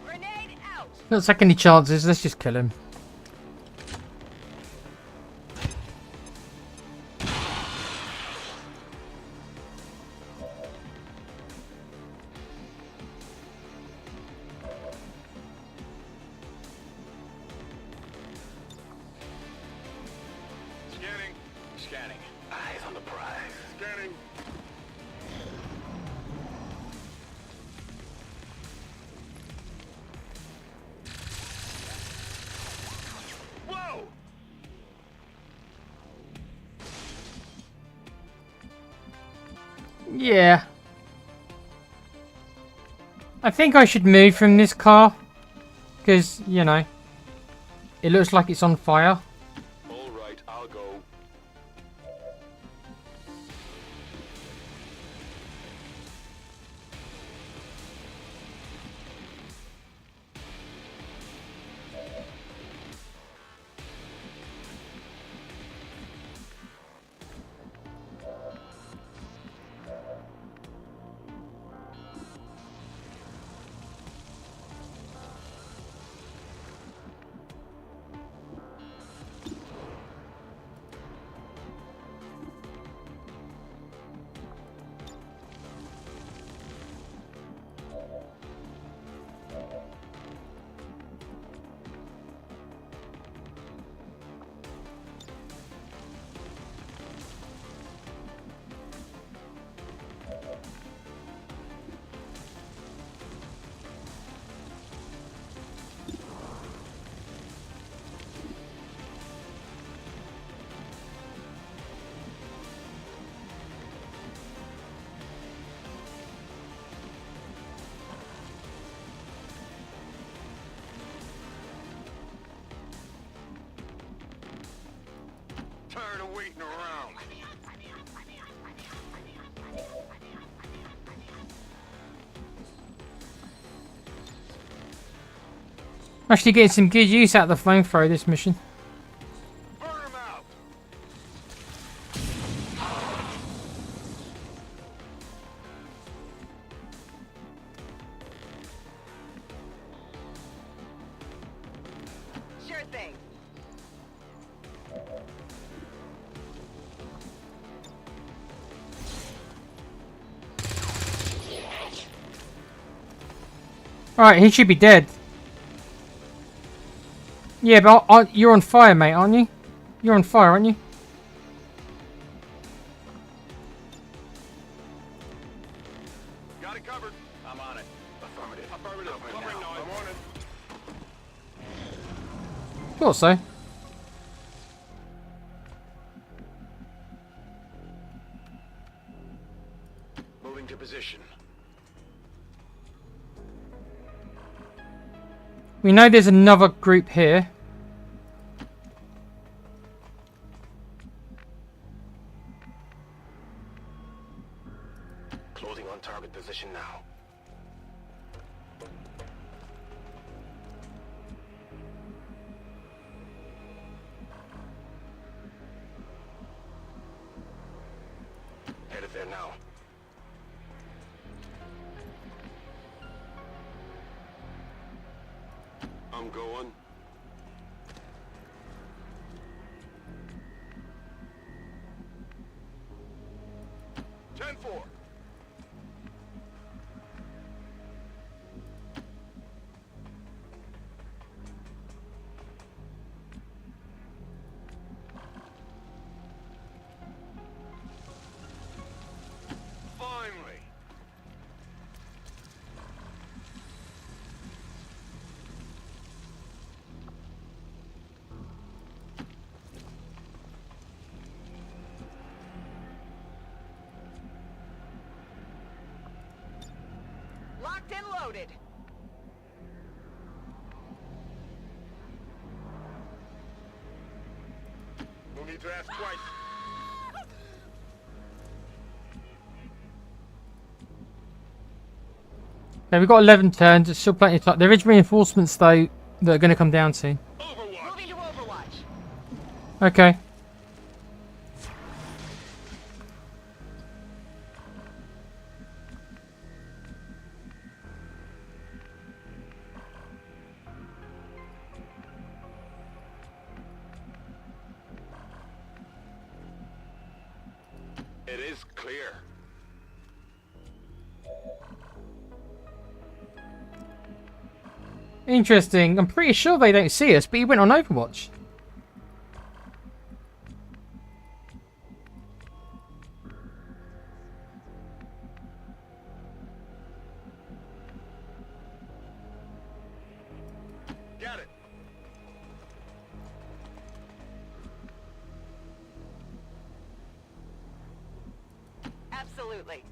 Grenade out. Not taking any chances. Let's just kill him. Scanning. Scanning. Eyes on the prize. Scanning. Whoa! Yeah. I think I should move from this car. Because, you know, it looks like it's on fire. All right, I'll go. Tired of waiting around. Actually getting some good use out of the flamethrower this mission. Burn 'em out. Alright, he should be dead. Yeah, but you're on fire, mate, aren't you? You're on fire, aren't you? Got it covered. I'm on it. Affirmative. Affirmative. Covering now. I'm on it. Thought so. Moving to position. We know there's another group here. Closing on target position now. Headed there now. I'm going. Ten-4. Finally. Locked and loaded. No need to ask twice. Okay, we've got 11 turns. There's still plenty of time. There is reinforcements, though, that are going to come down soon. Moving to Overwatch. Okay. It is clear. Interesting. I'm pretty sure they don't see us, but he went on Overwatch. Got it. Absolutely.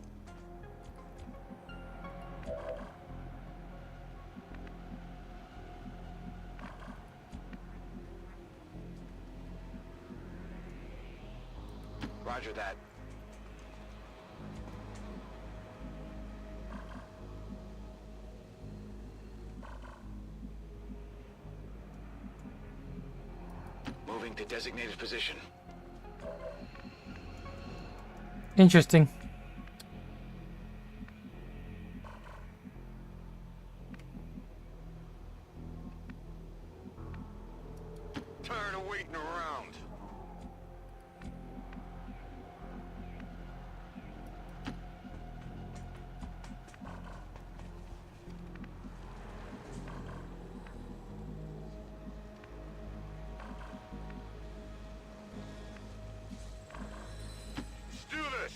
Roger that. Moving to designated position. Interesting. Tired of waiting around. Let's do this.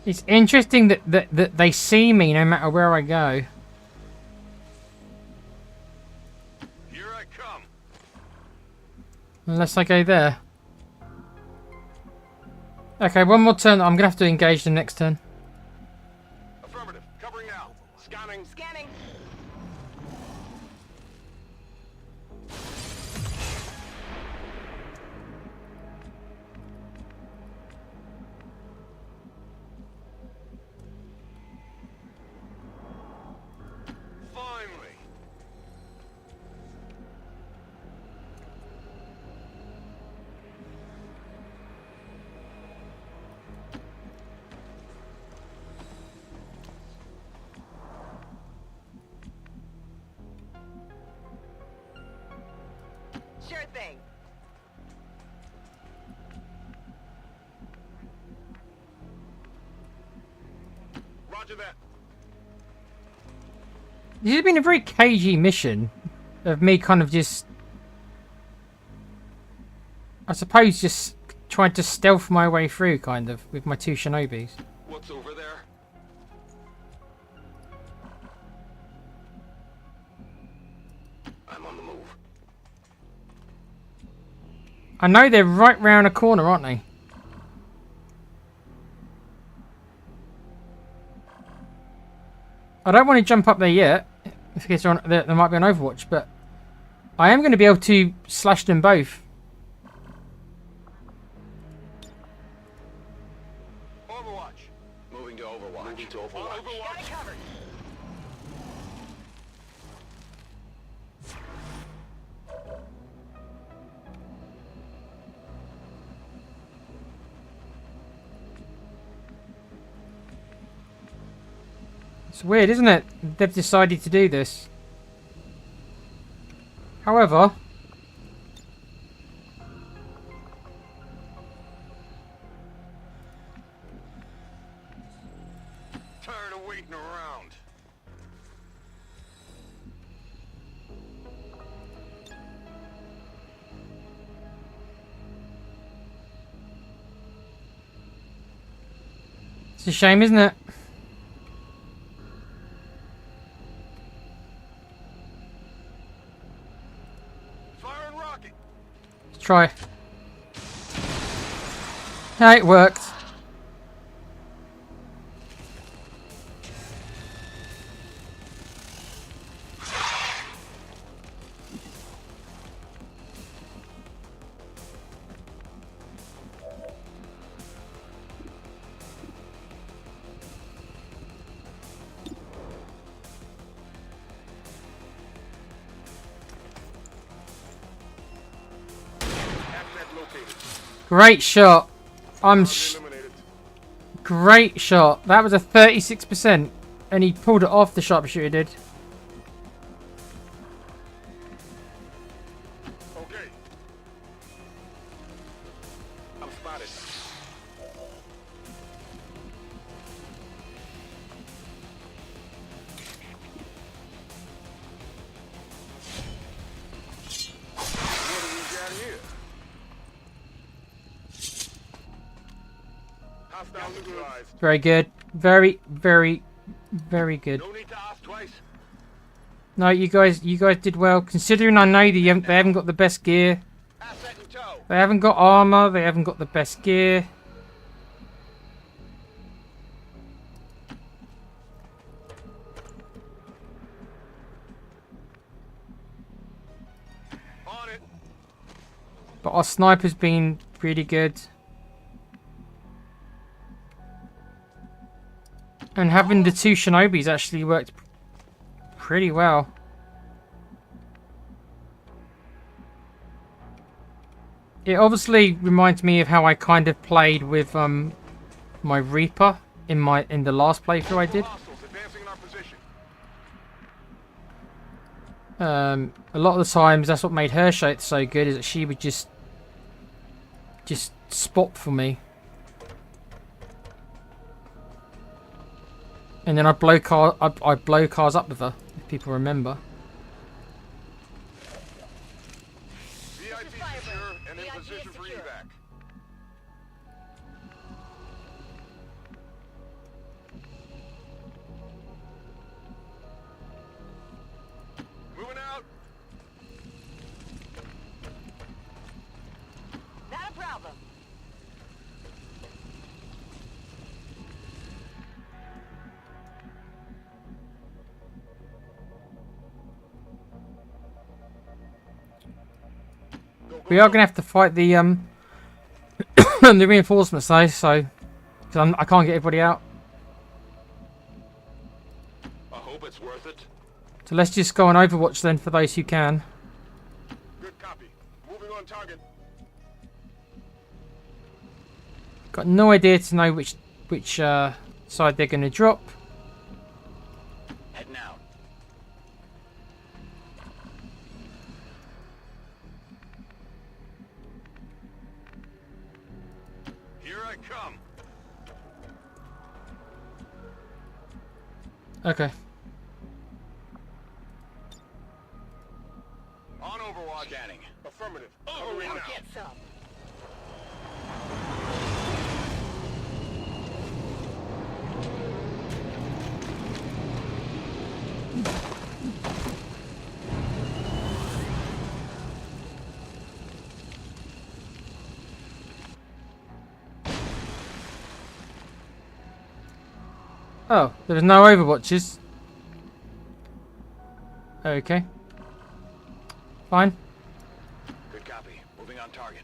It's interesting that they see me no matter where I go. Here I come. Unless I go there. Okay, one more turn. I'm going to have to engage the next turn. Affirmative. Covering now. Scanning. Scanning. Finally. Sure thing. Roger that. This has been a very cagey mission of me kind of just, I suppose, just trying to stealth my way through, kind of, with my 2 shinobis. What's over there? I'm on the move. I know they're right round a corner, aren't they? I don't want to jump up there yet, in case there might be an Overwatch, but I am going to be able to slash them both. Overwatch. Moving to Overwatch. Moving to Overwatch. Got it covered. It's weird, isn't it? They've decided to do this. However, Tired of waiting around. it's a shame, isn't it? Firing rocket. Let's try. Hey, it worked. Asset located. Great shot. Eliminated. Great shot. That was a 36%, and he pulled it off. The sharpshooter did. Okay. I'm spotted. What do we got here? Hostile neutralized. Very good. Very, very, very good. No need to ask twice. No, you guys did well. Considering I know they haven't got the best gear. Asset in tow. They haven't got armor. They haven't got the best gear. On it. But our sniper's been pretty good. And having the 2 shinobis actually worked pretty well. It obviously reminds me of how I kind of played with my Reaper in the last playthrough I did. Hostiles advancing in our position. A lot of the times that's what made her shot so good, is that she would just spot for me. And then I'd blow cars up with her, if people remember. VIP secure and in position for evac. Moving out. Not a problem. We are gonna have to fight the the reinforcements though, so because I can't get everybody out. I hope it's worth it. So let's just go on Overwatch then for those who can. Good copy. Moving on target. Got no idea to know which side they're gonna drop. Heading out. Here I come. Okay. On Overwatch. Scanning. Affirmative. Over now. Get some. Oh, there was no Overwatches. Okay. Fine. Good copy. Moving on target.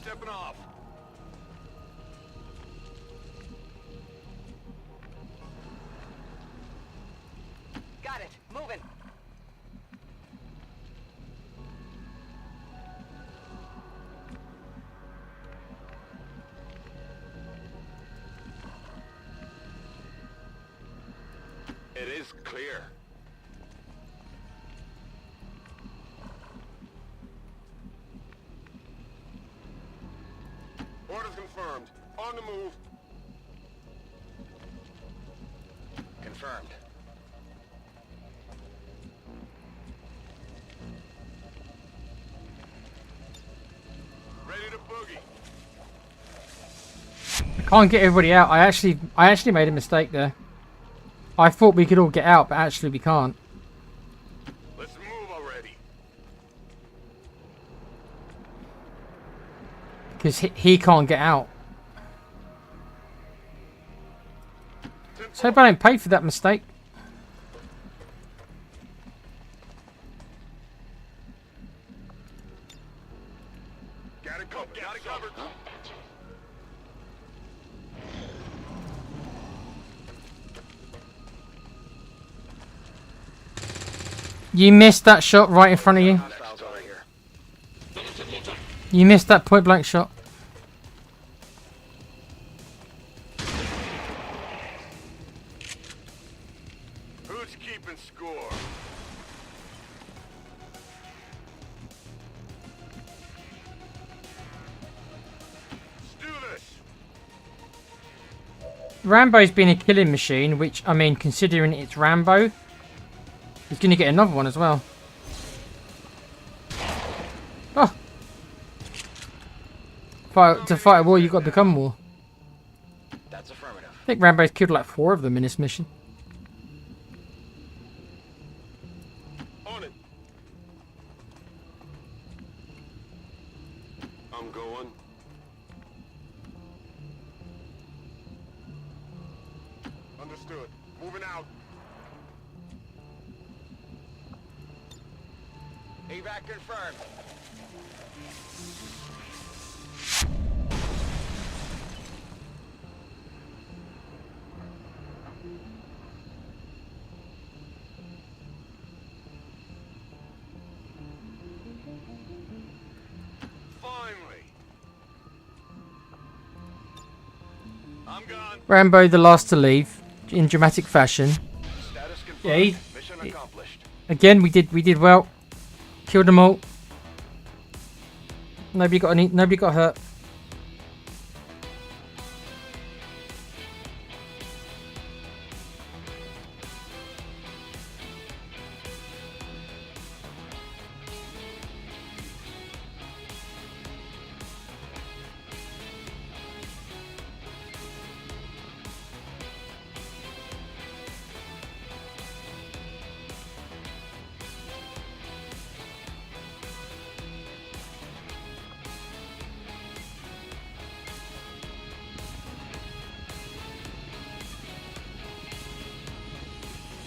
Stepping off. Got it. Moving. It is clear. Orders confirmed. On the move. Confirmed. Ready to boogie. I can't get everybody out. I actually made a mistake there. I thought we could all get out, but actually we can't. Let's move already. Because he can't get out. So hope I don't pay for that mistake. Got it covered. Got it covered. You missed that shot right in front of you. Hostiles over here. You missed that point blank shot. Who's keeping score? Let's do this. Rambo's been a killing machine, which, I mean, considering it's Rambo, he's going to get another one as well. Oh! To fight a war, you've got to become war. That's affirmative. I think Rambo's killed like 4 of them in this mission. On it. I'm going. Understood. Moving out. Evac confirmed. Finally. I'm gone. Rambo the last to leave, in dramatic fashion. Status confirmed. Yeah, Mission accomplished. again, we did well. Killed them all. Nobody got hurt.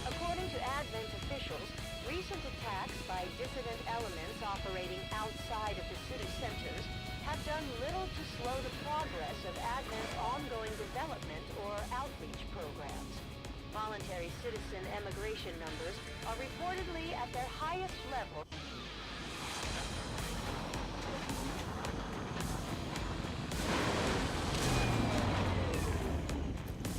According to Advent officials, recent attacks by dissident elements operating outside of the city centers have done little to slow the progress of Advent's ongoing development or outreach programs. Voluntary citizen emigration numbers are reportedly at their highest level.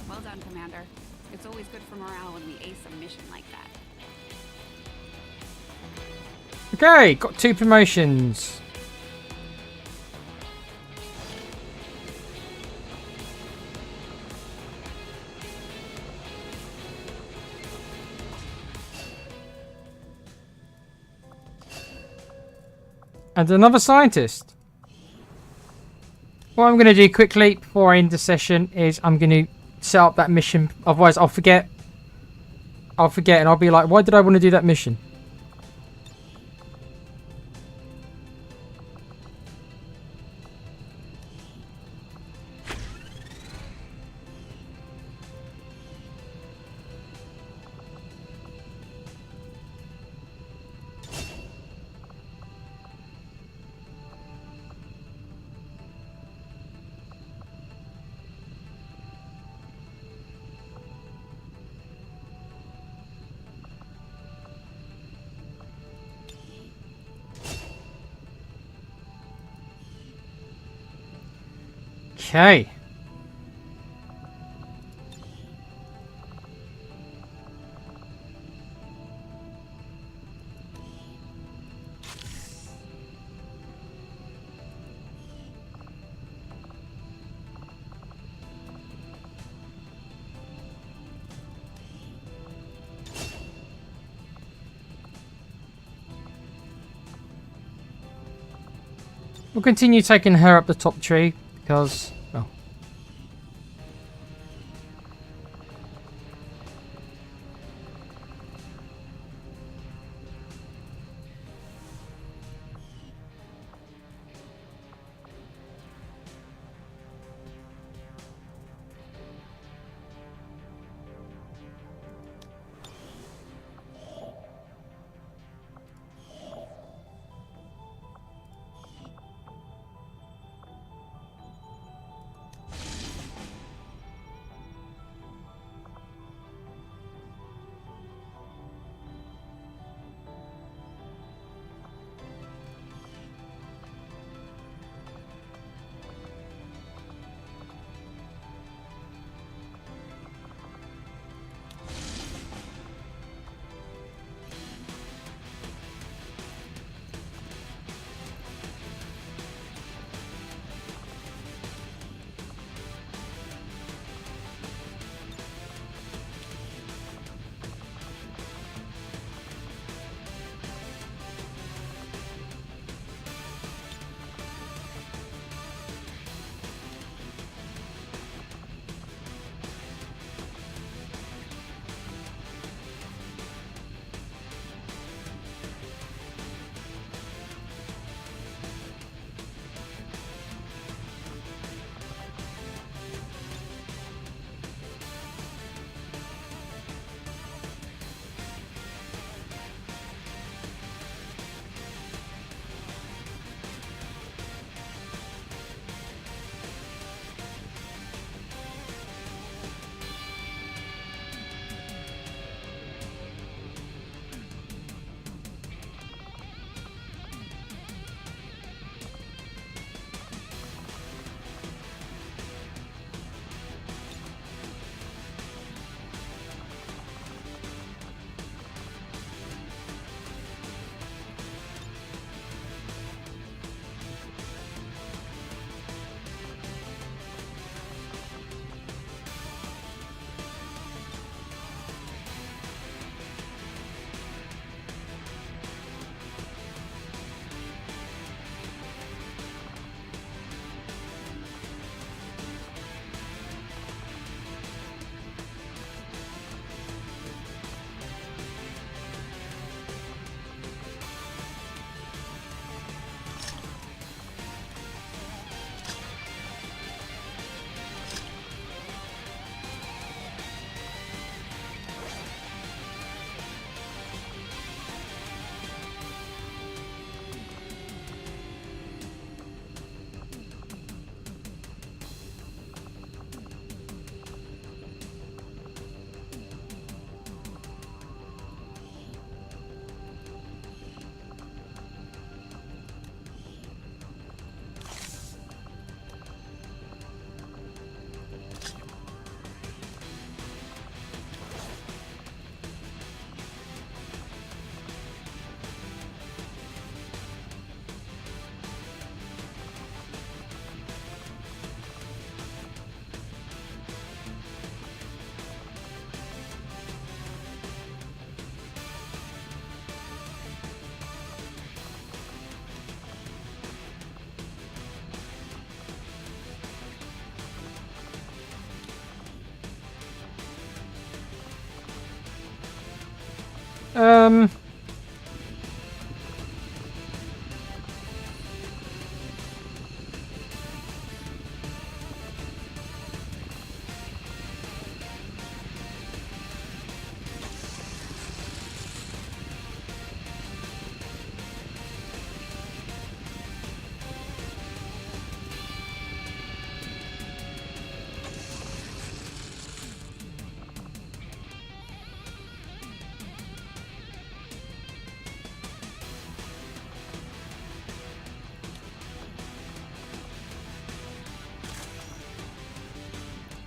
Well done, Commander. It's always good for morale when we ace a mission like that. Okay, got 2 promotions. And another scientist. What I'm going to do quickly before I end the session is I'm going to set up that mission. Otherwise, I'll forget. I'll forget and I'll be like, why did I want to do that mission? Okay. We'll continue taking her up the top tree because, well,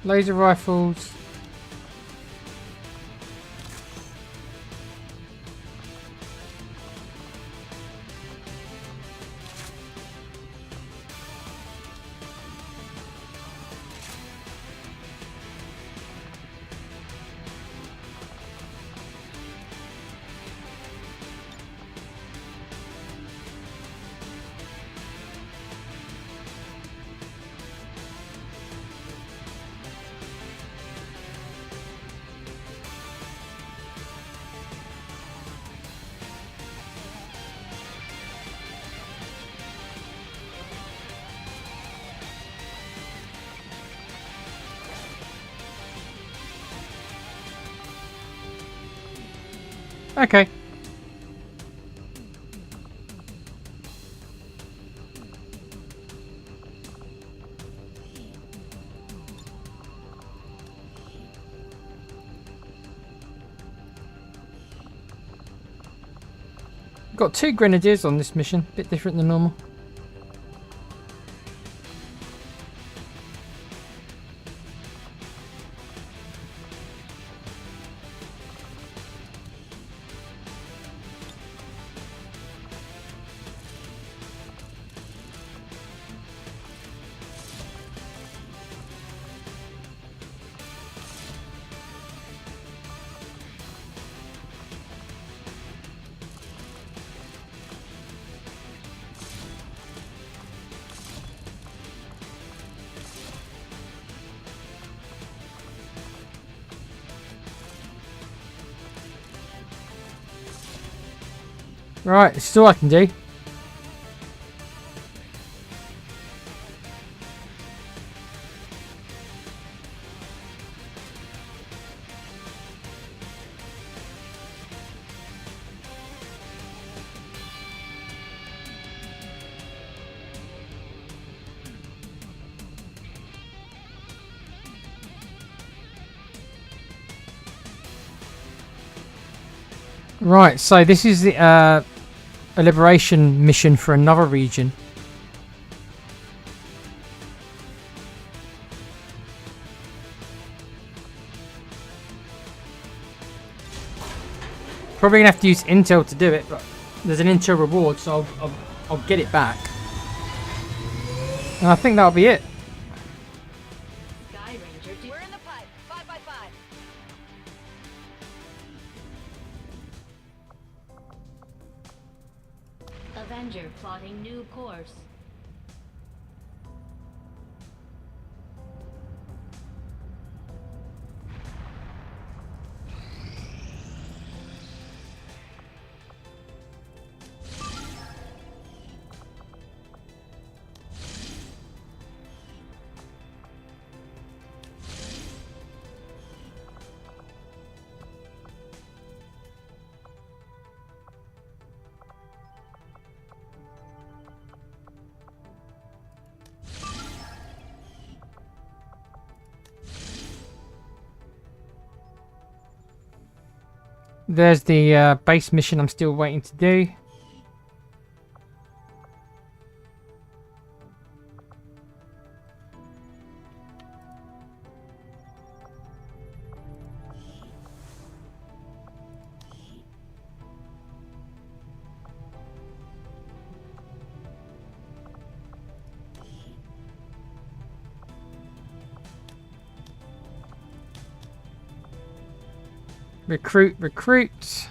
Laser rifles. Okay. Got 2 grenadiers on this mission, bit different than normal. Right, this is all I can do. Right, so this is the a liberation mission for another region. Probably gonna have to use intel to do it, but there's an intel reward, so I'll get it back. And I think that'll be it. We're in the pipe. 5 by 5. Avenger plotting new course. There's the base mission I'm still waiting to do. Recruit.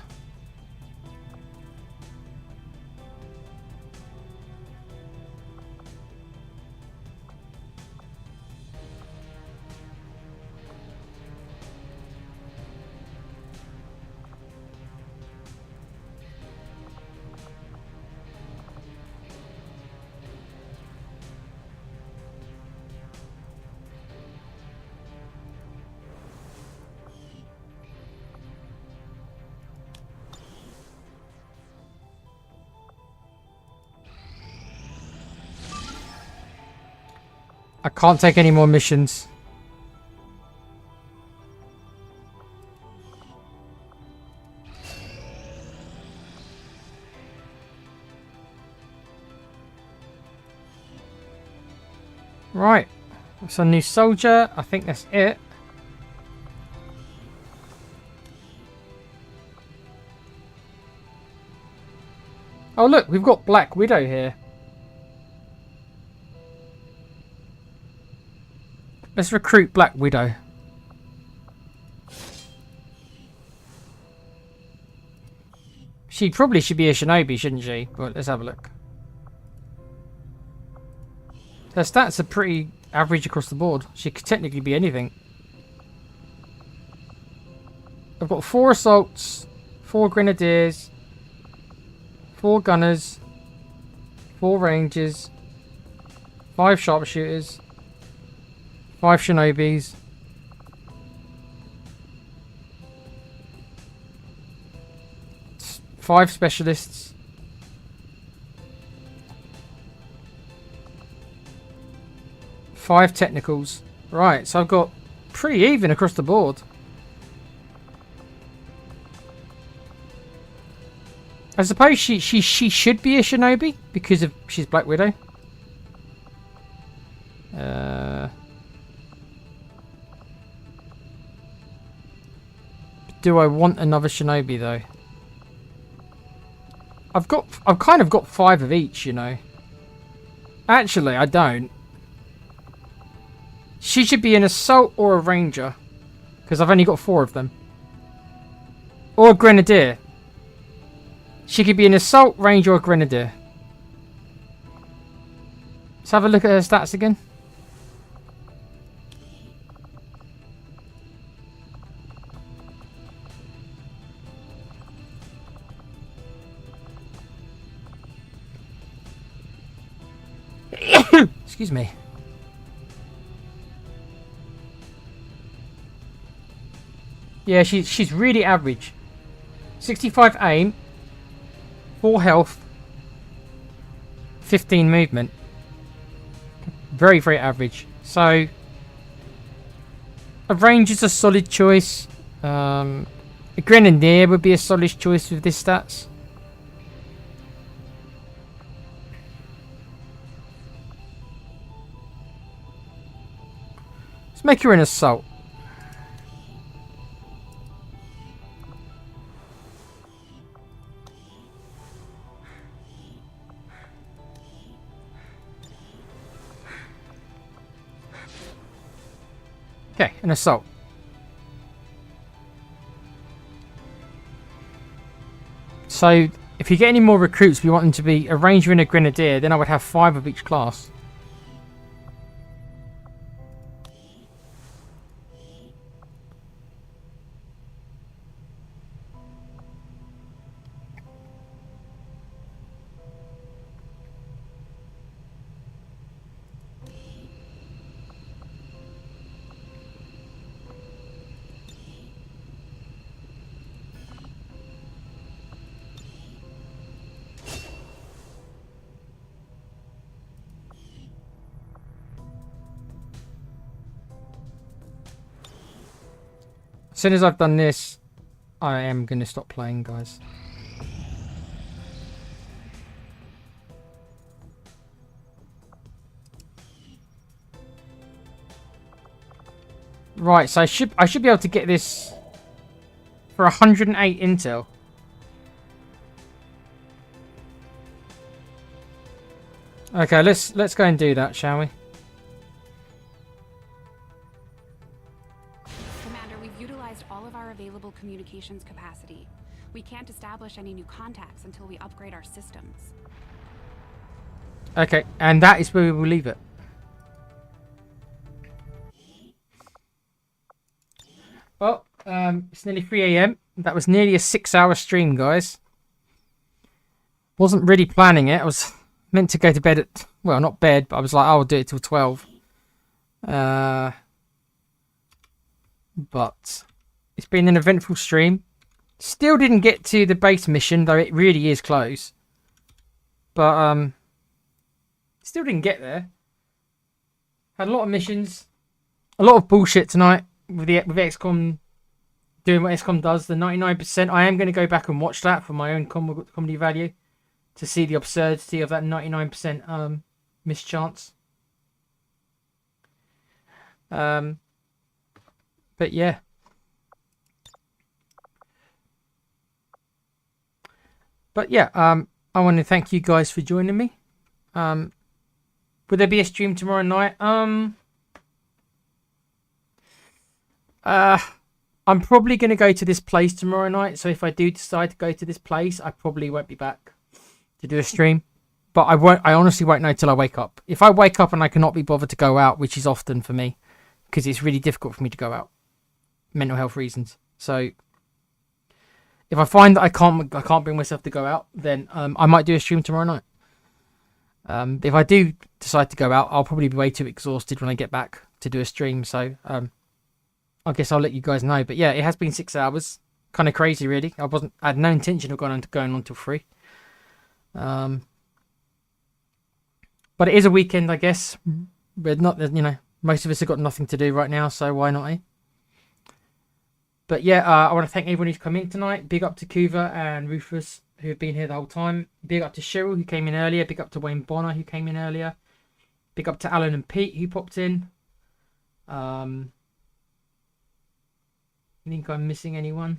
I can't take any more missions. Right. That's a new soldier. I think that's it. Oh look, we've got Black Widow here. Let's recruit Black Widow. She probably should be a shinobi, shouldn't she? But let's have a look. Her stats are pretty average across the board. She could technically be anything. I've got 4 assaults, 4 grenadiers, 4 gunners, 4 rangers, 5 sharpshooters, 5 shinobis, 5 specialists, 5 technicals. Right, so I've got pretty even across the board. I suppose she should be a shinobi because of she's Black Widow. Do I want another shinobi though? I've kind of got 5 of each, you know. Actually, I don't. She should be an assault or a ranger because I've only got 4 of them. Or a grenadier. She could be an assault, ranger, or grenadier. Let's have a look at her stats again. Excuse me. Yeah, she's really average. 65 aim, 4 health, 15 movement. Very, very average. So, a range is a solid choice. A grenadier would be a solid choice with this stats. Let's make her an assault. Okay, an assault. So, if you get any more recruits, we want them to be a ranger and a grenadier, then I would have 5 of each class. As soon as I've done this, I am going to stop playing, guys. Right, so I should be able to get this for 108 intel. Okay, let's go and do that, shall we? Communications capacity. We can't establish any new contacts until we upgrade our systems. Okay, and that is where we will leave it. Well, it's nearly 3 AM. That was nearly a 6-hour stream, guys. Wasn't really planning it. I was meant to go to bed at, well, not bed, but I was like, I'll do it till 12. But it's been an eventful stream. Still didn't get to the base mission, though it really is close. But, still didn't get there. Had a lot of missions, a lot of bullshit tonight with XCOM doing what XCOM does. The 99%. I am going to go back and watch that for my own comedy value to see the absurdity of that 99% mischance. But yeah. I want to thank you guys for joining me. Will there be a stream tomorrow night? I'm probably going to go to this place tomorrow night. So if I do decide to go to this place, I probably won't be back to do a stream. But I honestly won't know till I wake up. If I wake up and I cannot be bothered to go out, which is often for me, because it's really difficult for me to go out, mental health reasons. So if I find that I can't bring myself to go out, then I might do a stream tomorrow night. If I do decide to go out, I'll probably be way too exhausted when I get back to do a stream. So I guess I'll let you guys know. But yeah, it has been 6 hours. Kind of crazy, really. I had no intention of going on till 3. But it is a weekend, I guess. But not, most of us have got nothing to do right now, so why not, eh? But yeah, I want to thank everyone who's come in tonight. Big up to Kuva and Rufus, who have been here the whole time. Big up to Cheryl, who came in earlier. Big up to Wayne Bonner, who came in earlier. Big up to Alan and Pete, who popped in. I think I'm missing anyone.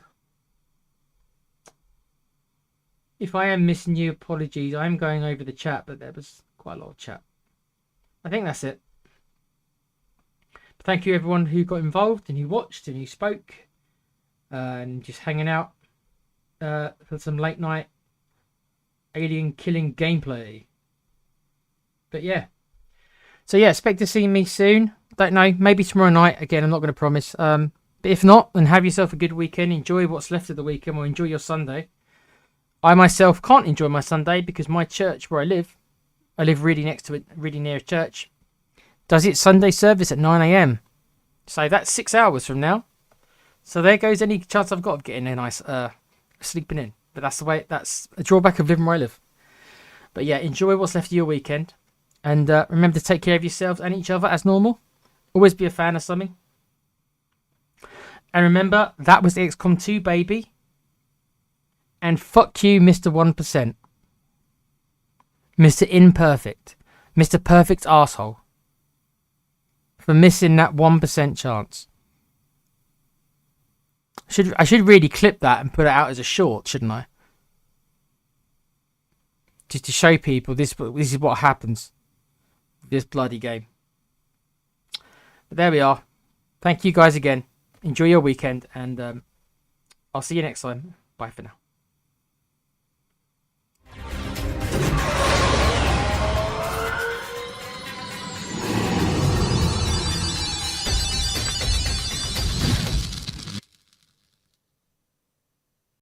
If I am missing you, apologies. I am going over the chat, but there was quite a lot of chat. I think that's it. But thank you everyone who got involved and who watched and who spoke. And just hanging out for some late night alien killing gameplay. But yeah. So yeah, expect to see me soon. Don't know, maybe tomorrow night. Again, I'm not going to promise. But if not, then have yourself a good weekend. Enjoy what's left of the weekend or enjoy your Sunday. I myself can't enjoy my Sunday because my church where I live really next to it, really near a church, does its Sunday service at 9 a.m. So that's 6 hours from now. So there goes any chance I've got of getting a nice sleeping in. But that's the way. That's a drawback of living where I live. But yeah, enjoy what's left of your weekend, and remember to take care of yourselves and each other as normal. Always be a fan of something. And remember, that was XCOM2, baby. And fuck you, Mr. 1%, Mr. Imperfect, Mr. Perfect Arsehole, for missing that 1% chance. I should really clip that and put it out as a short, shouldn't I? Just to show people this is what happens with this bloody game. But there we are. Thank you guys again. Enjoy your weekend, and I'll see you next time. Bye for now.